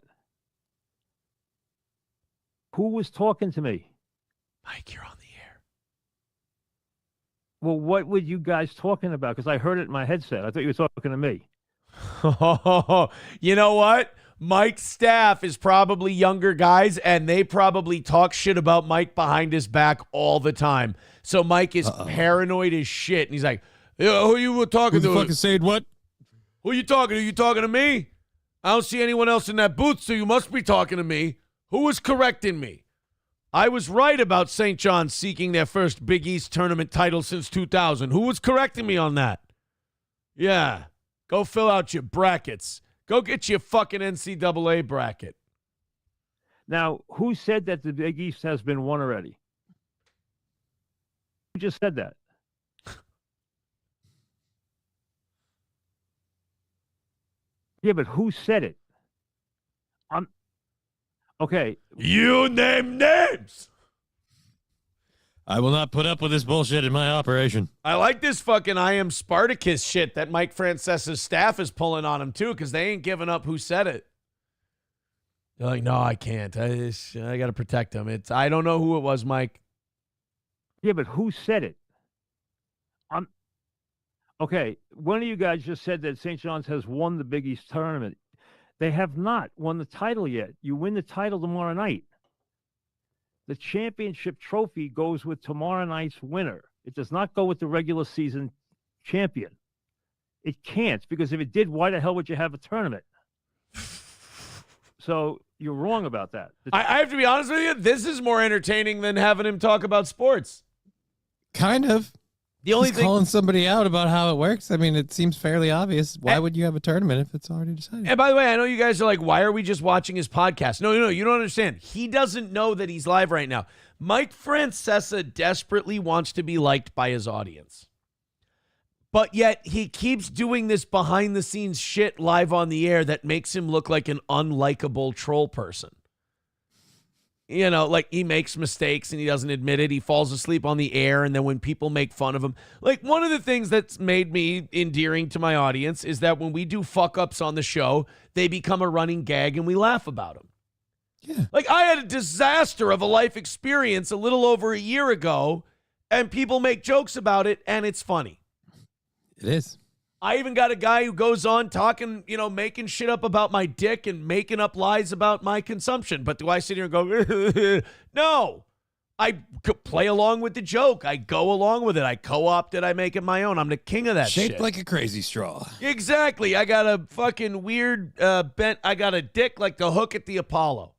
Who was talking to me? Mike, you're on the air. Well, what were you guys talking about? Because I heard it in my headset. I thought you were talking to me. You know what? Mike's staff is probably younger guys, and they probably talk shit about Mike behind his back all the time. So Mike is paranoid as shit, and he's like, who you were talking to? Who the fuck is saying what? Who you talking to? You talking to me? I don't see anyone else in that booth, so you must be talking to me. Who was correcting me? I was right about St. John's seeking their first Big East tournament title since 2000. Who was correcting me on that? Yeah. Go fill out your brackets. Go get your fucking NCAA bracket. Now, who said that the Big East has been won already? Who just said that? Yeah, but who said it? Okay. You name names. I will not put up with this bullshit in my operation. I like this fucking I am Spartacus shit that Mike Francesa's staff is pulling on him too, because they ain't giving up who said it. They're like, no, I can't. I got to protect him. I don't know who it was, Mike. Yeah, but who said it? Okay, one of you guys just said that St. John's has won the Big East tournament. They have not won the title yet. You win the title tomorrow night. The championship trophy goes with tomorrow night's winner. It does not go with the regular season champion. It can't, because if it did, why the hell would you have a tournament? So you're wrong about that. I have to be honest with you. This is more entertaining than having him talk about sports. Kind of. The only He's thing calling somebody out about how it works. I mean, it seems fairly obvious. Why would you have a tournament if it's already decided? And by the way, I know you guys are like, why are we just watching his podcast? No, you don't understand. He doesn't know that he's live right now. Mike Francesa desperately wants to be liked by his audience. But yet he keeps doing this behind the scenes shit live on the air that makes him look like an unlikable troll person. You know, like he makes mistakes and he doesn't admit it. He falls asleep on the air, and then when people make fun of him, like one of the things that's made me endearing to my audience is that when we do fuck ups on the show, they become a running gag and we laugh about them. Yeah. Like I had a disaster of a life experience a little over a year ago, and people make jokes about it, and it's funny. It is. I even got a guy who goes on talking, making shit up about my dick and making up lies about my consumption. But do I sit here and go, no, I play along with the joke. I go along with it. I co-opt it. I make it my own. I'm the king of that shit. Shaped like a crazy straw. Exactly. I got a fucking weird bent. I got a dick like the hook at the Apollo.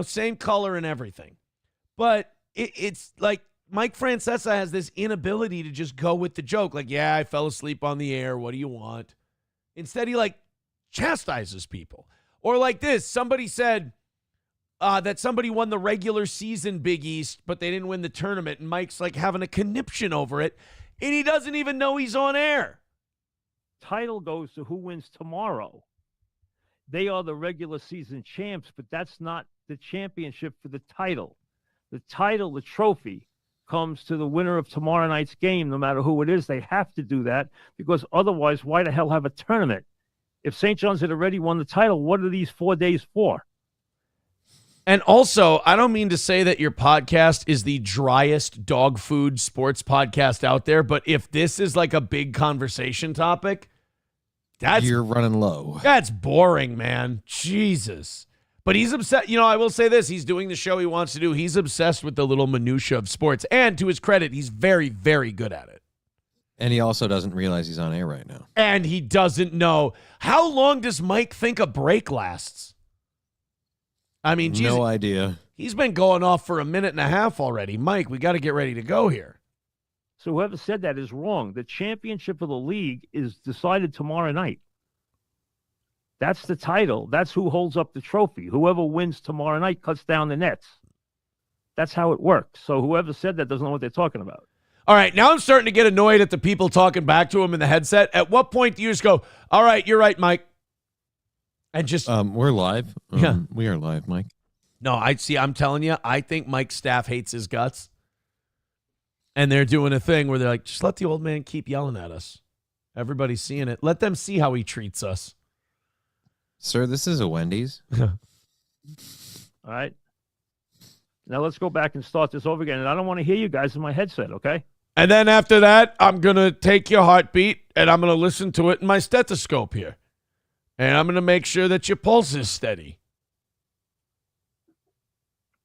Same color and everything. But it's like, Mike Francesa has this inability to just go with the joke. Like, yeah, I fell asleep on the air. What do you want? Instead, he chastises people. Or like this, somebody said that somebody won the regular season Big East, but they didn't win the tournament. And Mike's having a conniption over it. And he doesn't even know he's on air. Title goes to who wins tomorrow. They are the regular season champs, but that's not the championship for the title. The title, the trophy, comes to the winner of tomorrow night's game, no matter who it is. They have to do that because otherwise, why the hell have a tournament? If St. John's had already won the title, what are these 4 days for? And also, I don't mean to say that your podcast is the driest dog food sports podcast out there, but if this is like a big conversation topic, you're running low. That's boring, man. Jesus. But he's obsessed. You know, I will say this. He's doing the show he wants to do. He's obsessed with the little minutia of sports. And to his credit, he's very, very good at it. And he also doesn't realize he's on air right now. And he doesn't know. How long does Mike think a break lasts? I mean, geez, no idea. He's been going off for a minute and a half already. Mike, we got to get ready to go here. So whoever said that is wrong. The championship of the league is decided tomorrow night. That's the title. That's who holds up the trophy. Whoever wins tomorrow night cuts down the nets. That's how it works. So whoever said that doesn't know what they're talking about. All right, now I'm starting to get annoyed at the people talking back to him in the headset. At what point do you just go, all right, you're right, Mike? And just we're live. Yeah, we are live, Mike. No, I'm telling you, I think Mike's staff hates his guts. And they're doing a thing where they're like, just let the old man keep yelling at us. Everybody's seeing it. Let them see how he treats us. Sir, this is a Wendy's. All right. Now let's go back and start this over again. And I don't want to hear you guys in my headset, okay? And then after that, I'm going to take your heartbeat and I'm going to listen to it in my stethoscope here. And I'm going to make sure that your pulse is steady.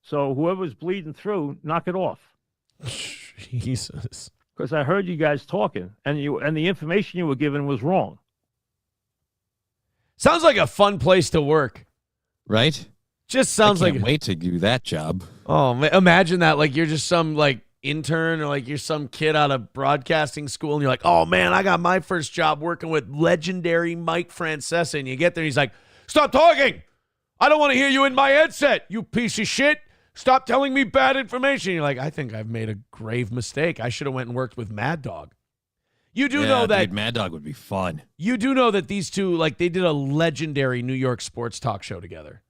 So whoever's bleeding through, knock it off. Jesus. Because I heard you guys talking, and the information you were given was wrong. Sounds like a fun place to work. Right? Just sounds I like... can't wait to do that job. Oh, imagine that. Like you're just some like intern or like you're some kid out of broadcasting school and you're like, oh man, I got my first job working with legendary Mike Francesa. And you get there and he's like, stop talking. I don't want to hear you in my headset, you piece of shit. Stop telling me bad information. You're like, I think I've made a grave mistake. I should have went and worked with Mad Dog. You do know that Mad Dog would be fun. You do know that these two, like, they did a legendary New York sports talk show together.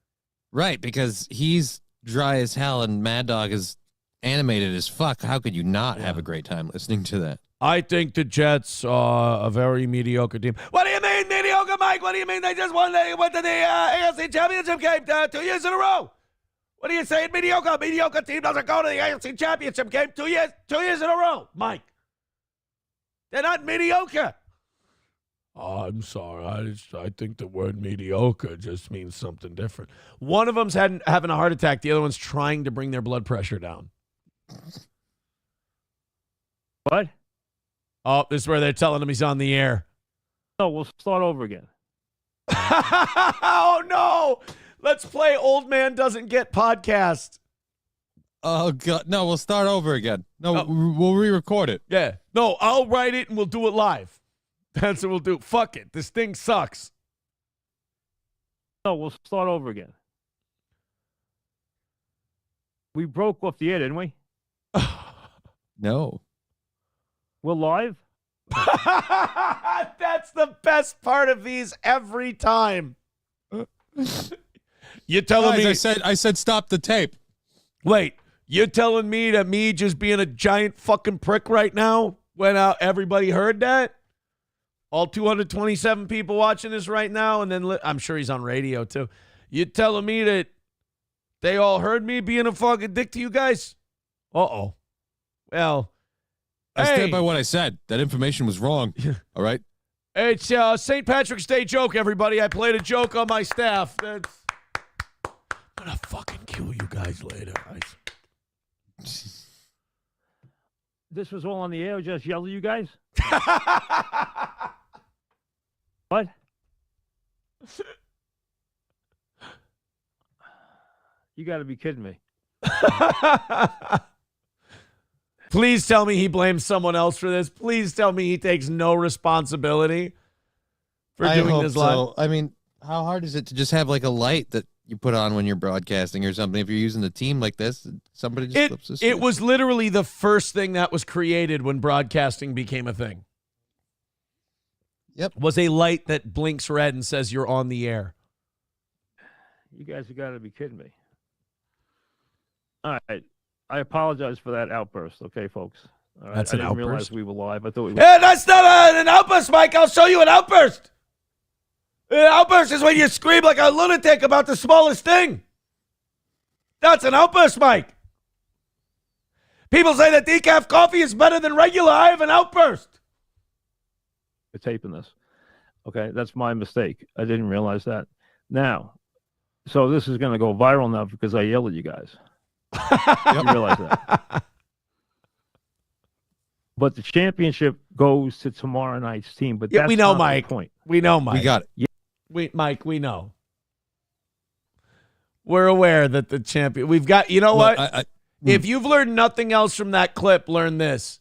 Right, because he's dry as hell and Mad Dog is animated as fuck. How could you not have a great time listening to that? I think the Jets are a very mediocre team. What do you mean mediocre, Mike? What do you mean they just went to the AFC Championship game 2 years in a row? What are you saying, mediocre? Mediocre team doesn't go to the AFC Championship game 2 years in a row, Mike. They're not mediocre. Oh, I'm sorry. I think the word mediocre just means something different. One of them's having a heart attack. The other one's trying to bring their blood pressure down. What? Oh, this is where they're telling him he's on the air. No, we'll start over again. Oh, no. Let's play Old Man Doesn't Get Podcast. Oh, God. No, we'll start over again. No, we'll re-record it. Yeah. No, I'll write it and we'll do it live. That's what we'll do. Fuck it. This thing sucks. No, we'll start over again. We broke off the air, didn't we? No. We're live? That's the best part of these every time. You're telling me... I said stop the tape. Wait, you're telling me that me just being a giant fucking prick right now when everybody heard that? All 227 people watching this right now, and then I'm sure he's on radio too. You're telling me that they all heard me being a fucking dick to you guys? Uh-oh. Well, I stand by what I said. That information was wrong. All right? It's St. Patrick's Day joke, everybody. I played a joke on my staff. I'm going to fucking kill you guys later. This was all on the air. Just yell at you guys? What? You got to be kidding me. Please tell me he blames someone else for this. Please tell me he takes no responsibility for doing this live. So. I mean, how hard is it to just have like a light that you put on when you're broadcasting or something? If you're using the team like this, somebody just flips this. It was literally the first thing that was created when broadcasting became a thing. Yep. Was a light that blinks red and says you're on the air. You guys have got to be kidding me. All right. I apologize for that outburst, okay, folks? All right? That's I an didn't realize outburst? we were live. I thought we were. Hey, that's not an outburst, Mike. I'll show you an outburst. An outburst is when you scream like a lunatic about the smallest thing. That's an outburst, Mike. People say that decaf coffee is better than regular. I have an outburst. We're taping this. Okay, that's my mistake. I didn't realize that. Now, so this is going to go viral now because I yelled at you guys. You realize that. But the championship goes to tomorrow night's team. But Yeah, that's we know, not Mike. the point. We know, Mike. We got it. Mike, we know. We're aware that the champion. We've got. You know what? If you've learned nothing else from that clip, learn this: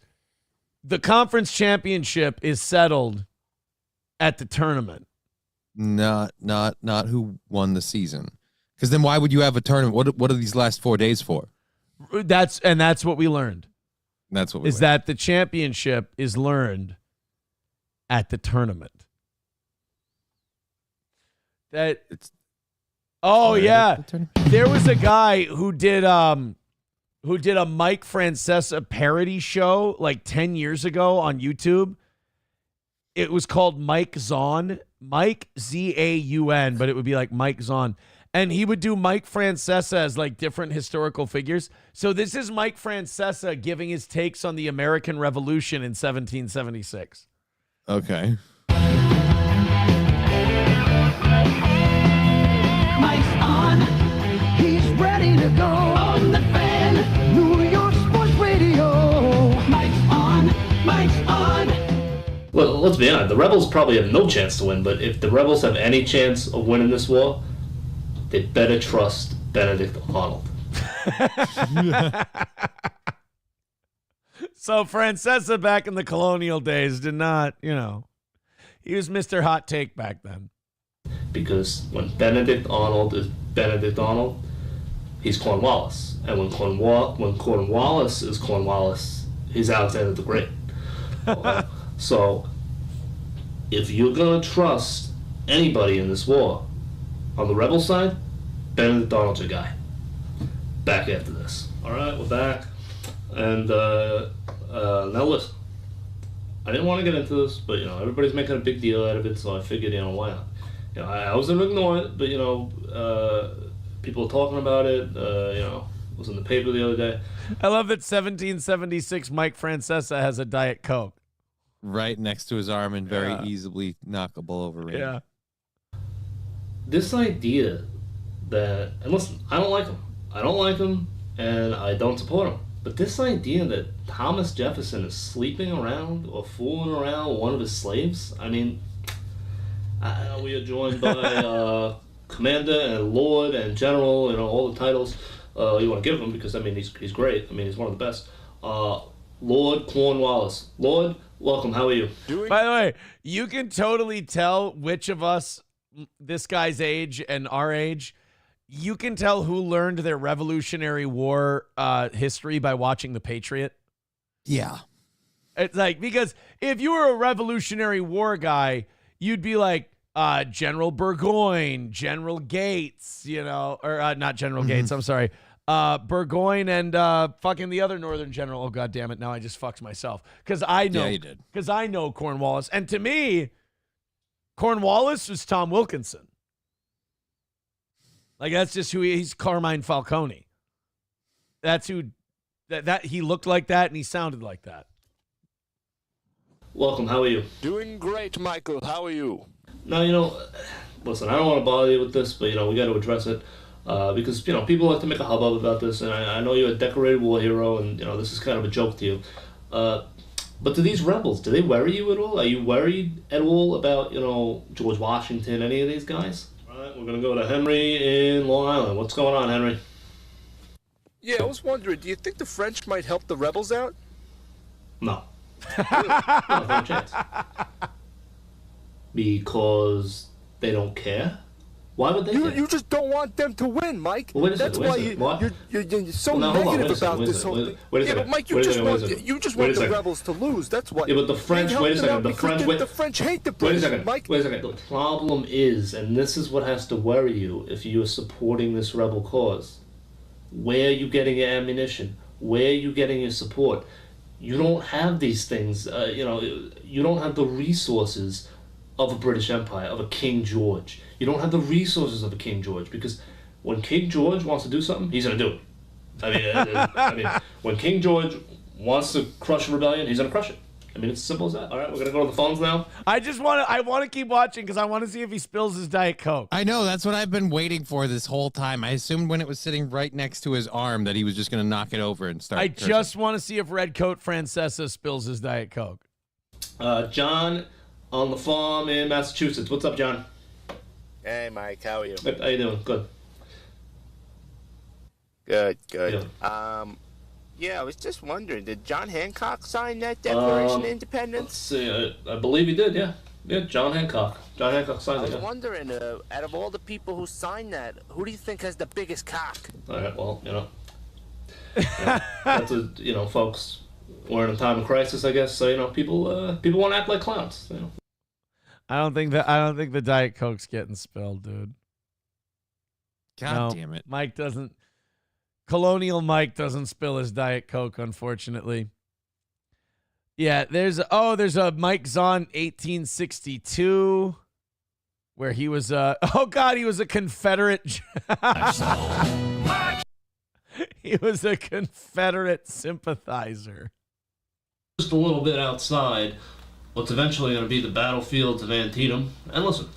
the conference championship is settled at the tournament. Not who won the season. Because then why would you have a tournament? What are these last 4 days for? That's what we learned. That's what we is that the championship is learned at the tournament. That it's. Oh yeah, there was a guy who did a Mike Francesa parody show like 10 years ago on YouTube. It was called Mike Zaun, Mike Zaun, but it would be like Mike Zaun. And he would do Mike Francesa as like different historical figures. So this is Mike Francesa giving his takes on the American Revolution in 1776. Okay. Mike's on. He's ready to go on the fan. New York Sports Radio. Mike's on. Mike's on. Well, let's be honest. The rebels probably have no chance to win, but if the rebels have any chance of winning this war, they better trust Benedict Arnold. So Francesa back in the colonial days did not, he was Mr. Hot Take back then. Because when Benedict Arnold is Benedict Arnold, he's Cornwallis. And when Cornwallis is Cornwallis, he's Alexander the Great. So if you're going to trust anybody in this war, on the rebel side, Benedict Arnold's your guy. Back after this. All right, we're back. And now listen. I didn't want to get into this, but everybody's making a big deal out of it, so I figured, why not? I was going to ignore it, but people are talking about it. It was in the paper the other day. I love that 1776 Mike Francesa has a Diet Coke right next to his arm and very easily knockable over. Yeah. This idea that, and listen, I don't like him, and I don't support him. But this idea that Thomas Jefferson is sleeping around or fooling around with one of his slaves, I mean, I know we are joined by Commander and Lord and General, all the titles you want to give him, because, he's great. He's one of the best. Lord Cornwallis. Lord, welcome. How are you? By the way, you can totally tell which of us, this guy's age and our age, you can tell who learned their Revolutionary War history by watching The Patriot. Yeah. It's like, because if you were a Revolutionary War guy, you'd be like General Burgoyne, General Gates, or not General Gates, I'm sorry. Burgoyne and fucking the other Northern general. Oh, God damn it. Now I just fucked myself. Because I know. Yeah, you did. Because I know Cornwallis. And to me, Cornwallis was Tom Wilkinson. Like, that's just who he's Carmine Falcone. That's who, that he looked like that and he sounded like that. Welcome, how are you? Doing great, Michael. How are you? Now, listen, I don't want to bother you with this, but, we got to address it. Because, people like to make a hubbub about this, and I know you're a decorated war hero, and, this is kind of a joke to you. But do these rebels, do they worry you at all? Are you worried at all about, George Washington, any of these guys? All right, we're going to go to Henry in Long Island. What's going on, Henry? Yeah, I was wondering, do you think the French might help the rebels out? No. No chance. Because they don't care? Why would they care? You just don't want them to win, Mike. Well, That's why you're so negative about this whole thing. Yeah, but Mike, you just want the rebels to lose. That's why. Yeah, but the French, wait a second. The French hate the British, Mike. Wait a second. The problem is, and this is what has to worry you if you are supporting this rebel cause, where are you getting your ammunition? Where are you getting your support? You don't have these things. You don't have the resources of a British Empire, of a King George. You don't have the resources of a King George, because when King George wants to do something, he's going to do it. I mean, when King George wants to crush a rebellion, he's going to crush it. I mean, it's as simple as that. All right, we're going to go to the phones now. I want to keep watching because I want to see if he spills his Diet Coke. I know. That's what I've been waiting for this whole time. I assumed when it was sitting right next to his arm that he was just going to knock it over and start cursing. Just want to see if Redcoat Francesa spills his Diet Coke. John on the farm in Massachusetts. What's up, John? Hey, Mike. How are you? How you doing? Good. Good. Yeah. Yeah, I was just wondering, did John Hancock sign that Declaration of Independence? Let's see, I believe he did, yeah. Yeah, John Hancock. John Hancock signed it, I was wondering, out of all the people who signed that, who do you think has the biggest cock? All right, well, that's folks, we're in a time of crisis, I guess, so, people want to act like clowns, I don't think the Diet Coke's getting spilled, dude. God damn it. Colonial Mike doesn't spill his Diet Coke, unfortunately. Yeah, there's a Mike Zahn 1862 where he was he was a Confederate. He was a Confederate sympathizer. Just a little bit outside what's eventually going to be the battlefields of Antietam. And listen,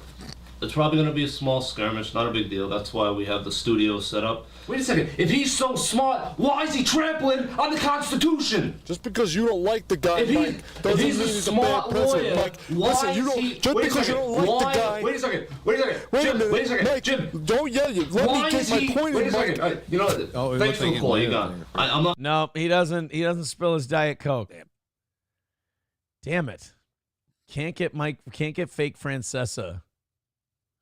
it's probably going to be a small skirmish, not a big deal. That's why we have the studio set up. Wait a second. If he's so smart, why is he trampling on the Constitution? Just because you don't like the guy, Mike, doesn't mean he's a bad president. Mike, listen, you don't. Just because you don't like the guy. Wait a second. Wait a second, Mike, Jim. Don't yell. Let me get my point in, Mike. Thanks for the call. You got it. I'm not. No, he doesn't. He doesn't spill his Diet Coke. Damn it. Can't get fake Francesa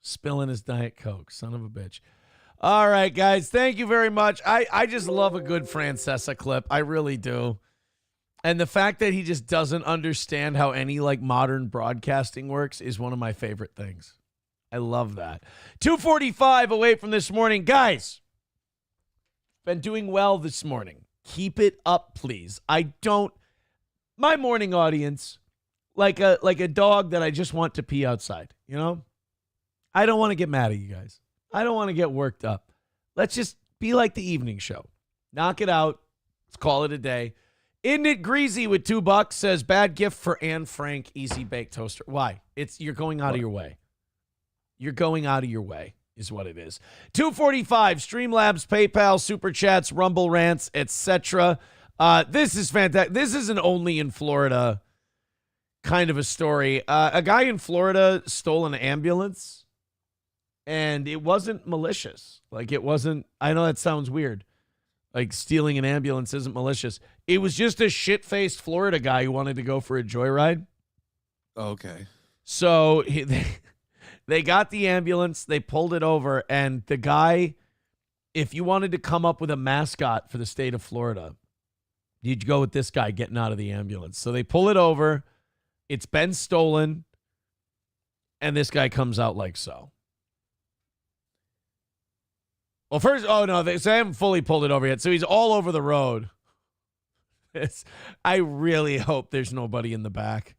spilling his Diet Coke. Son of a bitch. All right, guys. Thank you very much. I just love a good Francesa clip. I really do. And the fact that he just doesn't understand how any modern broadcasting works is one of my favorite things. I love that. 2:45 away from this morning. Guys, been doing well this morning. Keep it up, please. My morning audience, like a dog that I just want to pee outside, I don't want to get mad at you guys. I don't want to get worked up. Let's just be like the evening show. Knock it out. Let's call it a day. Isn't it greasy with $2 says bad gift for Anne Frank Easy Bake Toaster. Why? You're going out of your way. You're going out of your way is what it is. 2:45 Streamlabs, PayPal, Super Chats, Rumble Rants, etc. This is fantastic. This isn't only in Florida kind of a story. A guy in Florida stole an ambulance. And it wasn't malicious. It wasn't, I know that sounds weird. Stealing an ambulance isn't malicious. It was just a shit-faced Florida guy who wanted to go for a joyride. Okay. So they got the ambulance, they pulled it over, and the guy, if you wanted to come up with a mascot for the state of Florida, you'd go with this guy getting out of the ambulance. So they pull it over, it's been stolen, and this guy comes out like so. Well, first, they haven't fully pulled it over yet, so he's all over the road. I really hope there's nobody in the back.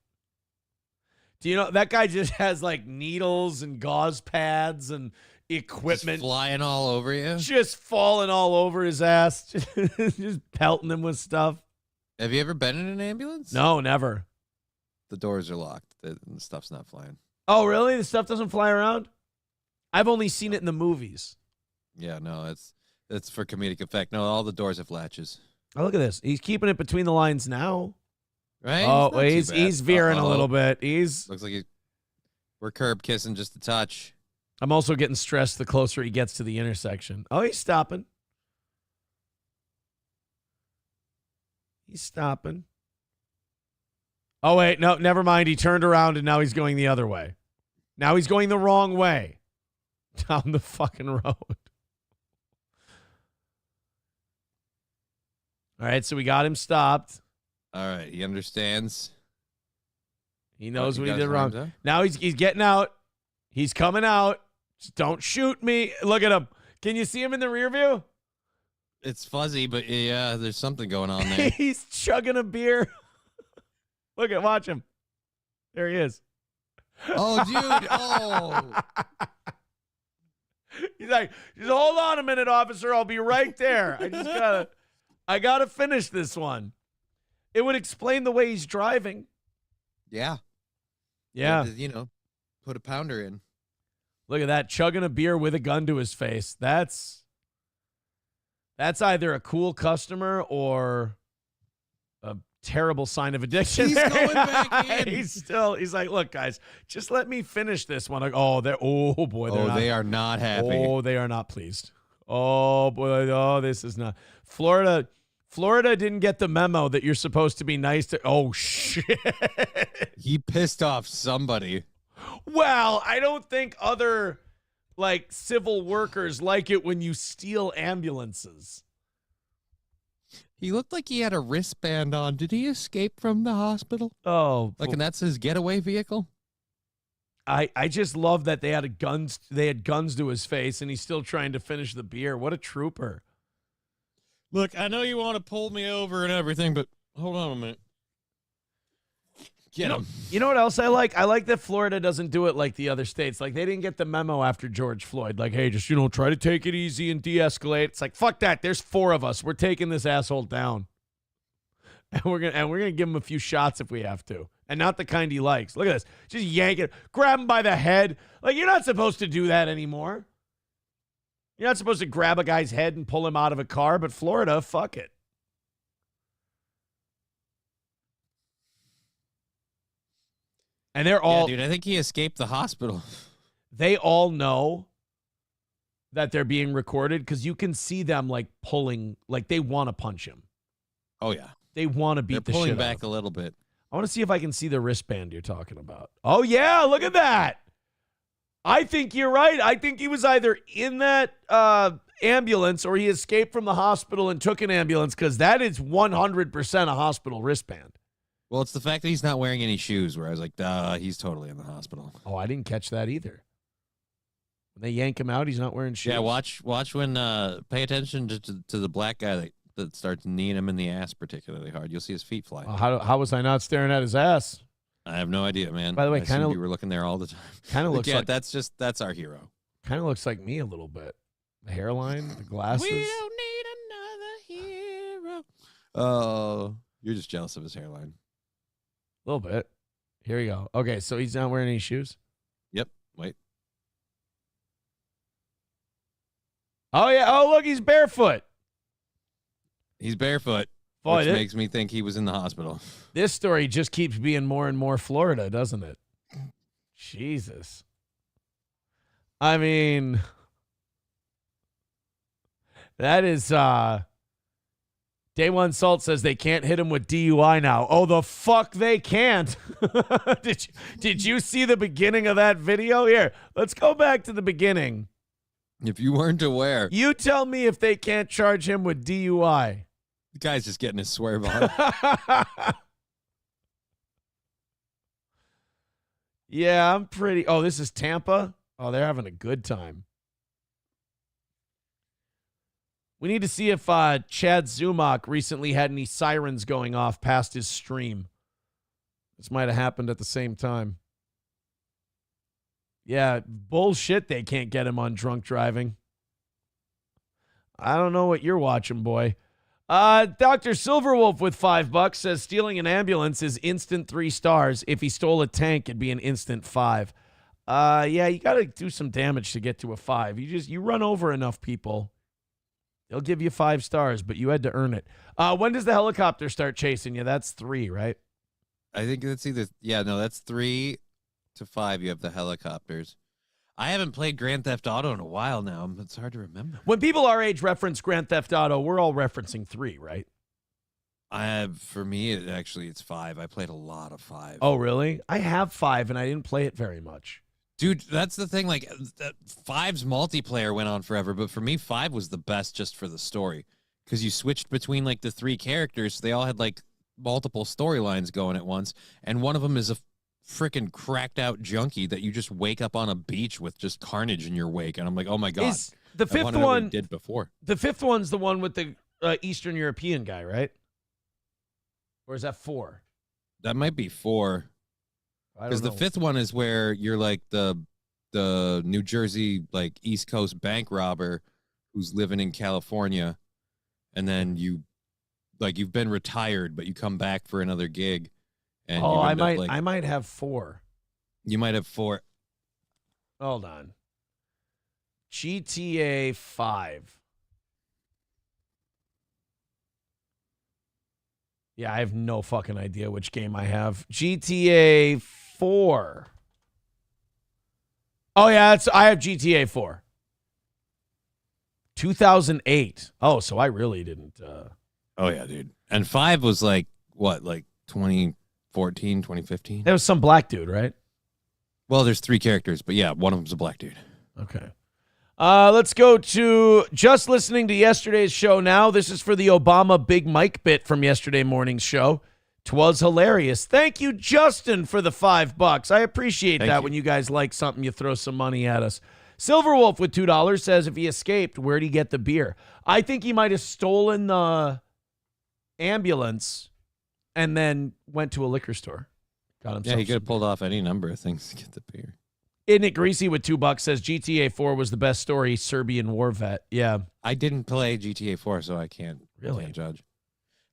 Do you know, that guy just has needles and gauze pads and equipment. Just flying all over you? Just falling all over his ass. Just pelting him with stuff. Have you ever been in an ambulance? No, never. The doors are locked. The stuff's not flying. Oh, really? The stuff doesn't fly around? I've only seen it in the movies. Yeah, no, it's for comedic effect. No, all the doors have latches. Oh, look at this. He's keeping it between the lines now. Right? Oh, he's veering a little bit. Looks like we're curb kissing just a touch. I'm also getting stressed the closer he gets to the intersection. Oh, he's stopping. He's stopping. Oh, wait. No, never mind. He turned around and now he's going the other way. Now he's going the wrong way. Down the fucking road. All right, so we got him stopped. All right, he understands. He knows what he did wrong. Now he's getting out. He's coming out. Just don't shoot me. Look at him. Can you see him in the rear view? It's fuzzy, but yeah, there's something going on there. He's chugging a beer. Watch him. There he is. Oh, dude. Oh. He's like, just hold on a minute, officer. I'll be right there. I gotta finish this one. It would explain the way he's driving. Yeah. Yeah. Put a pounder in. Look at that, chugging a beer with a gun to his face. That's either a cool customer or a terrible sign of addiction. He's going back in. He's like, look, guys, just let me finish this one. Like, they are not happy. Oh, they are not pleased. Oh boy, this is not Florida. Florida didn't get the memo that you're supposed to be nice to. Oh shit. He pissed off somebody. Well, I don't think other civil workers like it when you steal ambulances. He looked like he had a wristband on. Did he escape from the hospital? Oh, and that's his getaway vehicle? I just love that they had guns to his face and he's still trying to finish the beer. What a trooper. Look, I know you want to pull me over and everything, but hold on a minute. Get him. You know what else I like? I like that Florida doesn't do it like the other states. Like, they didn't get the memo after George Floyd. Like, hey, just, try to take it easy and de-escalate. It's like, fuck that. There's 4 of us. We're taking this asshole down. And we're gonna give him a few shots if we have to. And not the kind he likes. Look at this. Just yank it. Grab him by the head. Like, you're not supposed to do that anymore. You're not supposed to grab a guy's head and pull him out of a car, but Florida, fuck it. And they're all... Yeah, dude, I think he escaped the hospital. They all know that they're being recorded because you can see them, pulling... they want to punch him. Oh, yeah. They want to beat the shit out of him. They're pulling back a little bit. I want to see if I can see the wristband you're talking about. Oh, yeah, look at that. I think you're right. I think he was either in that ambulance or he escaped from the hospital and took an ambulance because that is 100% a hospital wristband. Well, it's the fact that he's not wearing any shoes where I was like, duh, he's totally in the hospital. Oh, I didn't catch that either. When they yank him out, he's not wearing shoes. Yeah, watch when, pay attention to the black guy that starts kneeing him in the ass particularly hard. You'll see his feet fly. How was I not staring at his ass? I have no idea, man. By the way, kind of you were looking there all the time. Kind of looks like that's our hero. Kind of looks like me a little bit. The hairline, the glasses. We don't need another hero. Oh, you're just jealous of his hairline. A little bit. Here we go. Okay, so he's not wearing any shoes? Yep. Wait. Oh, yeah. Oh, look, he's barefoot. He's barefoot, Boy, which makes me think he was in the hospital. This story just keeps being more and more Florida, doesn't it? Jesus. I mean, that is... Day One Salt says they can't hit him with DUI now. Oh, the fuck they can't. Did you see the beginning of that video? Here, let's go back to the beginning. If you weren't aware. You tell me if they can't charge him with DUI. The guy's just getting his swerve on. Yeah, I'm pretty... Oh, this is Tampa? Oh, they're having a good time. We need to see if Chad Zumach recently had any sirens going off past his stream. This might have happened at the same time. Yeah, bullshit they can't get him on drunk driving. I don't know what you're watching, boy. Dr. Silverwolf with $5 says stealing an ambulance is instant 3 stars. If he stole a tank, it'd be an instant 5. Yeah, you got to do some damage to get to a 5. You run over enough people. They'll give you 5 stars, but you had to earn it. When does the helicopter start chasing you? That's 3, right? I think that's either... Yeah, no, that's 3 to 5. You have the helicopters. I haven't played Grand Theft Auto in a while now. It's hard to remember. When people our age reference Grand Theft Auto, we're all referencing 3, right? For me, it's 5. I played a lot of 5. Oh, really? I have 5, and I didn't play it very much. Dude, that's the thing. 5's multiplayer went on forever, but for me, 5 was the best just for the story because you switched between the 3 characters. They all had multiple storylines going at once, and one of them is a freaking cracked out junkie that you just wake up on a beach with just carnage in your wake, and I'm like, oh my god. The I fifth wanna know what he one did before. The fifth one's the one with the Eastern European guy, right? Or is that 4? That might be 4. Because the fifth one is where you're like the New Jersey like East Coast bank robber who's living in California, and then you've been retired, but you come back for another gig. And I might have 4. You might have 4. Hold on. GTA 5. Yeah, I have no fucking idea which game I have. GTA 4. Oh yeah, I have GTA 4. 2008. Oh, so I really didn't. Oh yeah, dude. And 5 was like what, like 2014, 2015? There was some black dude, right? Well, there's 3 characters, but yeah, one of them's a black dude. Okay. Let's go to just listening to yesterday's show now. This is for the Obama Big Mike bit from yesterday morning's show. 'Twas hilarious. Thank you, Justin, for the $5. I appreciate that. When you guys like something, you throw some money at us. Silverwolf with $2 says, if he escaped, where'd he get the beer? I think he might have stolen the ambulance and then went to a liquor store. Got himself he could have pulled off any number of things to get the beer. Isn't it Greasy with $2 says GTA 4 was the best story, Serbian war vet. Yeah. I didn't play GTA 4, so I can't really judge.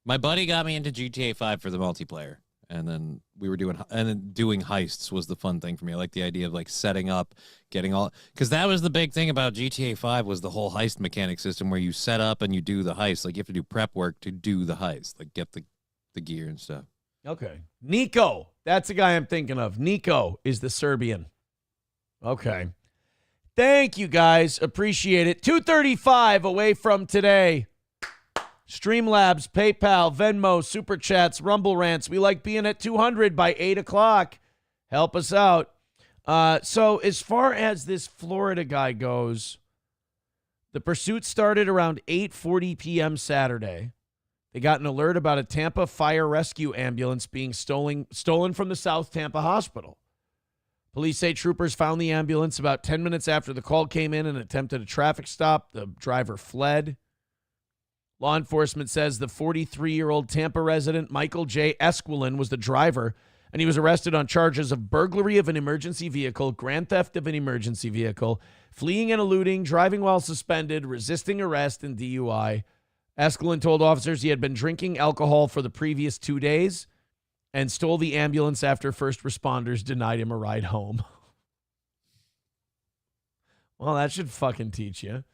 My buddy got me into GTA 5 for the multiplayer, and then we were doing heists was the fun thing for me. I like the idea of like setting up, getting all, because that was the big thing about GTA 5 was the whole heist mechanic system where you set up and you do the heist. Like you have to do prep work to do the heist, like get the gear and stuff. Okay. Nico, that's the guy I'm thinking of. Nico is the Serbian. Okay. Thank you, guys. Appreciate it. 2:35 away from today. Streamlabs, PayPal, Venmo, Super Chats, Rumble Rants. We like being at 200 by 8 o'clock. Help us out. So as far as this Florida guy goes, the pursuit started around 8:40 p.m. Saturday. They got an alert about a Tampa fire rescue ambulance being stolen from the South Tampa Hospital. Police say troopers found the ambulance about 10 minutes after the call came in and attempted a traffic stop. The driver fled. Law enforcement says the 43-year-old Tampa resident Michael J. Esquilin was the driver, and he was arrested on charges of burglary of an emergency vehicle, grand theft of an emergency vehicle, fleeing and eluding, driving while suspended, resisting arrest, and DUI. Esquilin told officers he had been drinking alcohol for the previous 2 days and stole the ambulance after first responders denied him a ride home. Well, that should fucking teach you.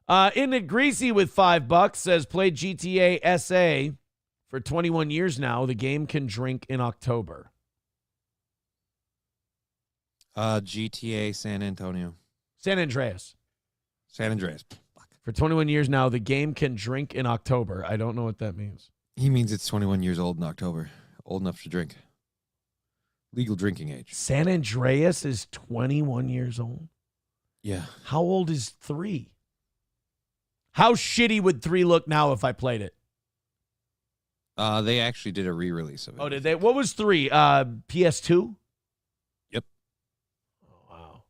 Init Greasy with $5 says, played GTA SA for 21 years now. The game can drink in October. GTA San Antonio. San Andreas. San Andreas. For 21 years now, the game can drink in October. I don't know what that means. He means it's 21 years old in October. Old enough to drink. Legal drinking age. San Andreas is 21 years old? Yeah. How old is 3? How shitty would 3 look now if I played it? They actually did a re-release of it. Oh, did they? What was 3? PS2? Yep. Oh, wow.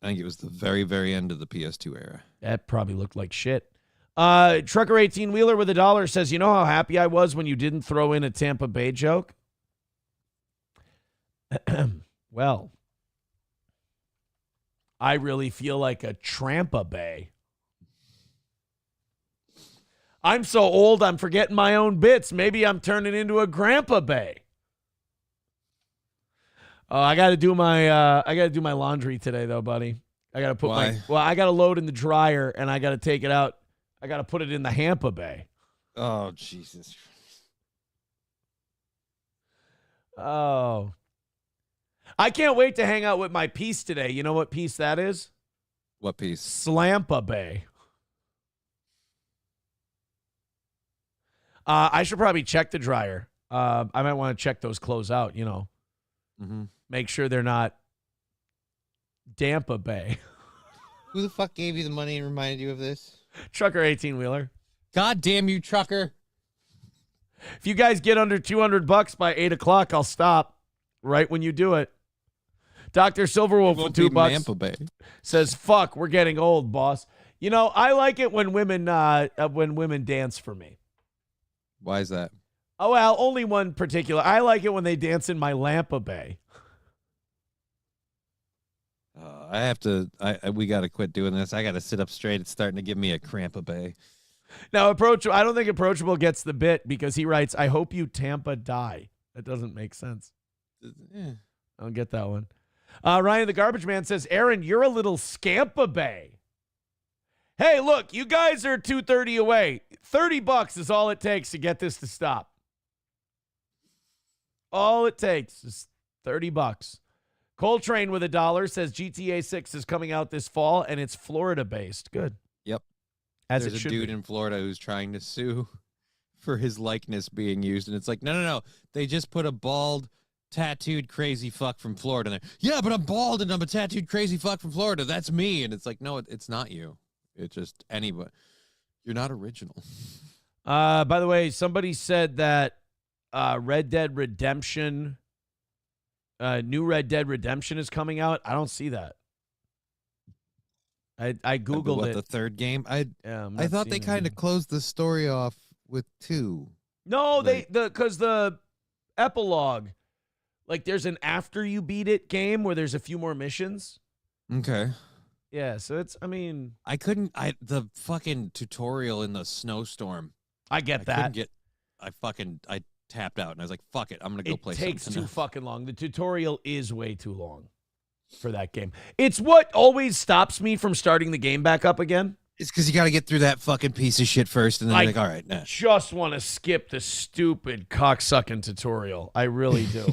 I think it was the very, very end of the PS2 era. That probably looked like shit. Trucker 18 Wheeler with $1 says, you know how happy I was when you didn't throw in a Tampa Bay joke? Well, I really feel like a Trampa Bay. I'm so old I'm forgetting my own bits. Maybe I'm turning into a Grandpa Bay. I got to do my laundry today though, buddy. I got to put I got to load in the dryer and I got to take it out. I got to put it in the Hampa Bay. Oh, Jesus. Oh. I can't wait to hang out with my piece today. You know what piece that is? What piece? Slampa Bay. I should probably check the dryer. I might want to check those clothes out, you know. Mm-hmm. Make sure they're not Dampa Bay. Who the fuck gave you the money and reminded you of this? Trucker 18-wheeler. God damn you, trucker. If you guys get under $200 by 8 o'clock, I'll stop right when you do it. Dr. Silverwolf with $2 says, fuck, we're getting old, boss. You know, I like it when women dance for me. Why is that? Oh, well, only one particular. I like it when they dance in my Lampa Bay. We got to quit doing this. I got to sit up straight. It's starting to give me a cramp a bay. Now, I don't think Approachable gets the bit because he writes, I hope you Tampa die. That doesn't make sense. I don't get that one. Ryan the Garbage Man says, Aaron, you're a little Scampa Bay. Hey, look, you guys are 230 away. $30 is all it takes to get this to stop. All it takes is $30. Coltrane with $1 says GTA 6 is coming out this fall and it's Florida based. Good. Yep. There's a dude in Florida who's trying to sue for his likeness being used, and it's like, no. They just put a bald, tattooed crazy fuck from Florida in there. Yeah, but I'm bald and I'm a tattooed crazy fuck from Florida. That's me. And it's like, no, it's not you. It's just anybody. You're not original. By the way, somebody said that Red Dead Redemption, new Red Dead Redemption is coming out. I don't see that. I Googled it. The third game? I thought they kind of closed the story off with 2. No, because the epilogue, like there's an after you beat it game where there's a few more missions. Okay. Yeah, so the fucking tutorial in the snowstorm. I get that. I tapped out and I was like, fuck it. I'm going to go play something. It takes too fucking long. The tutorial is way too long for that game. It's what always stops me from starting the game back up again. It's because you got to get through that fucking piece of shit first, and then you're like, all right, nah. Just want to skip the stupid cocksucking tutorial. I really do.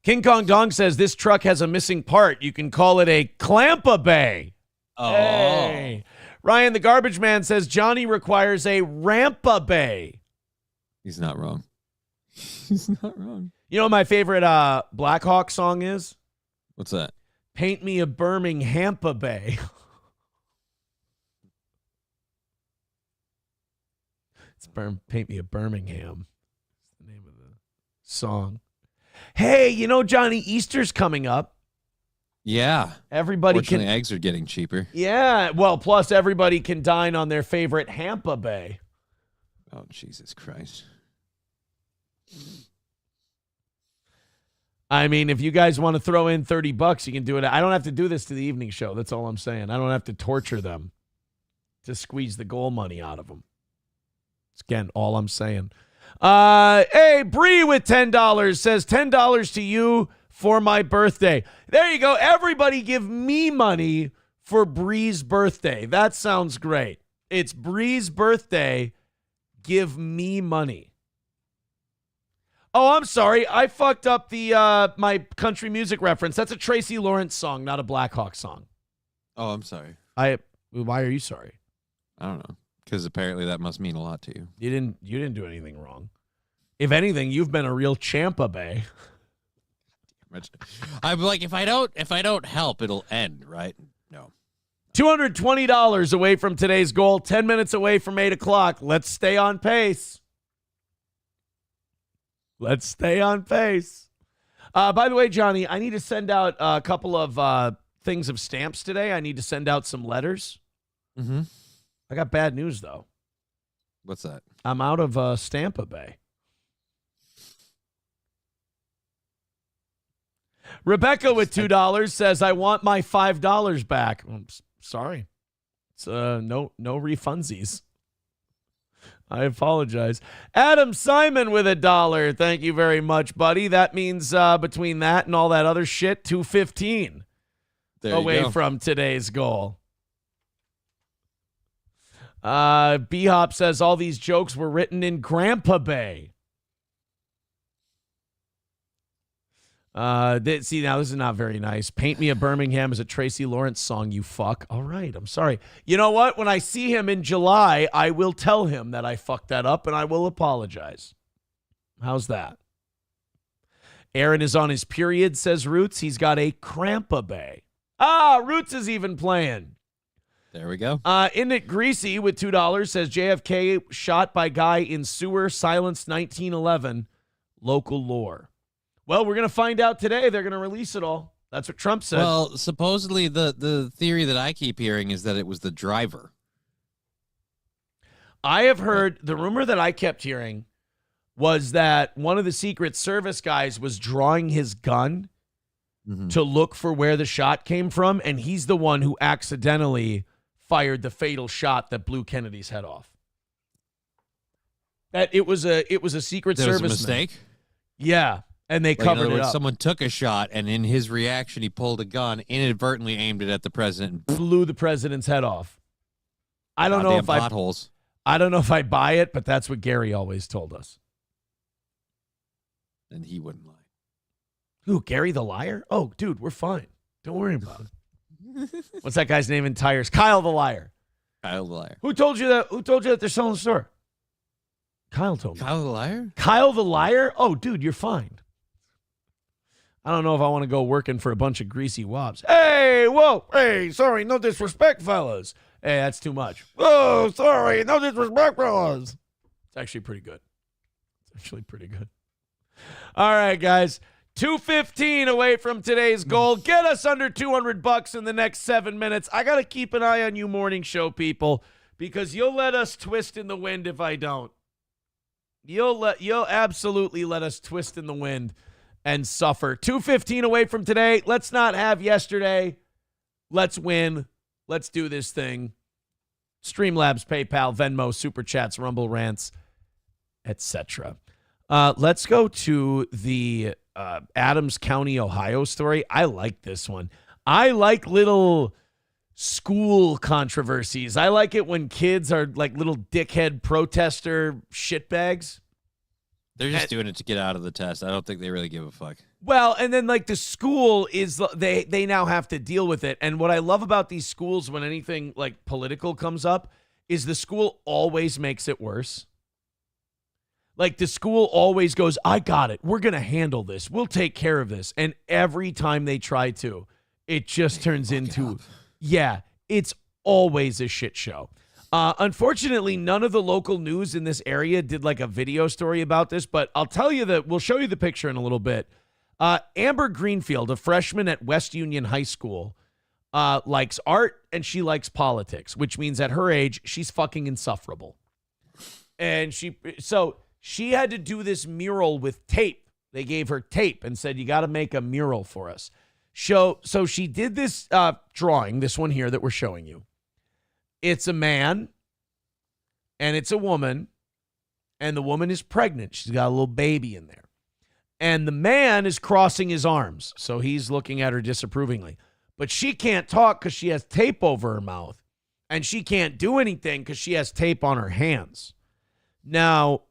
King Kong Dong says this truck has a missing part. You can call it a Clampa Bay. Oh. Hey. Ryan the Garbage Man says Johnny requires a Rampa Bay. He's not wrong. He's not wrong. You know what my favorite Black Hawk song is? What's that? Paint Me a Birminghampa Bay. Paint Me a Birmingham. That's the name of the song. Hey, you know, Johnny, Easter's coming up. Yeah. Fortunately, eggs are getting cheaper. Yeah. Well, plus everybody can dine on their favorite Hampa Bay. Oh, Jesus Christ. I mean, if you guys want to throw in $30, you can do it. I don't have to do this to the evening show. That's all I'm saying. I don't have to torture them to squeeze the goal money out of them. It's, again, all I'm saying. Hey, Bree with $10 says $10 to you for my birthday. There you go. Everybody give me money for Bree's birthday. That sounds great. It's Bree's birthday. Give me money. Oh, I'm sorry. I fucked up the my country music reference. That's a Tracy Lawrence song, not a Black Hawk song. Oh, I'm sorry. Why are you sorry? I don't know. Because apparently that must mean a lot to you. You didn't do anything wrong. If anything, you've been a real Champa Bay. I'm like, if I don't help, it'll end, right? No. $220 away from today's goal. 10 minutes away from 8 o'clock. Let's stay on pace. Let's stay on pace. By the way, Johnny, I need to send out a couple of things of stamps today. I need to send out some letters. Mm-hmm. I got bad news, though. What's that? I'm out of Stampa Bay. Rebecca with $2 says, I want my $5 back. I'm sorry. It's no refunsies. I apologize. Adam Simon with $1. Thank you very much, buddy. That means between that and all that other shit, $215 away from today's goal. B-Hop says all these jokes were written in Grandpa Bay. See, now this is not very nice. Paint Me a Birmingham is a Tracy Lawrence song, you fuck. All right, I'm sorry. You know what? When I see him in July, I will tell him that I fucked that up and I will apologize. How's that? Aaron is on his period, says Roots. He's got a Crampa Bay. Roots is even playing. There we go. Isn't it greasy with $2 says JFK shot by guy in sewer, silenced 1911. Local lore. Well, we're going to find out today. They're going to release it all. That's what Trump said. Well, supposedly the theory that I keep hearing is that it was the driver. I have heard, the rumor that I kept hearing was that one of the Secret Service guys was drawing his gun to look for where the shot came from, and he's the one who accidentally fired the fatal shot that blew Kennedy's head off. That it was a Secret Service mistake. Yeah, and they covered it up. Someone took a shot, and in his reaction, he pulled a gun, inadvertently aimed it at the president, and blew the president's head off. I don't know if I don't know if I buy it, but that's what Gary always told us. And he wouldn't lie. Who, Gary the liar? Oh, dude, we're fine. Don't worry about it. What's that guy's name in tires? Kyle the liar. Kyle the liar. Who told you that they're selling the store? Kyle told me. Kyle the liar? Kyle the liar? Oh, dude, you're fine. I don't know if I want to go working for a bunch of greasy wops. Hey, whoa, hey, sorry, no disrespect, fellas. Hey, that's too much. Oh, sorry, no disrespect, fellas. It's actually pretty good. All right, guys. 2:15 away from today's goal. Get us under $200 in the next 7 minutes. I got to keep an eye on you morning show people because you'll let us twist in the wind if I don't. You'll absolutely let us twist in the wind and suffer. 2:15 away from today. Let's not have yesterday. Let's win. Let's do this thing. Streamlabs, PayPal, Venmo, Super Chats, Rumble Rants, etc. Let's go to the Adams County, Ohio story. I like this one. I like little school controversies. I like it when kids are like little dickhead protester shitbags. They're just doing it to get out of the test. I don't think they really give a fuck. Well, and then like the school is, they now have to deal with it. And what I love about these schools when anything like political comes up is the school always makes it worse. Like the school always goes, I got it. We're going to handle this. We'll take care of this. And every time they try to, it just turns into, it's always a shit show. Unfortunately, none of the local news in this area did like a video story about this, but I'll tell you that we'll show you the picture in a little bit. Amber Greenfield, a freshman at West Union High School, likes art and she likes politics, which means at her age, she's fucking insufferable. And she had to do this mural with tape. They gave her tape and said, you got to make a mural for us. So she did this drawing, this one here that we're showing you. It's a man and it's a woman, and the woman is pregnant. She's got a little baby in there. And the man is crossing his arms, so he's looking at her disapprovingly. But she can't talk because she has tape over her mouth, and she can't do anything because she has tape on her hands. Now,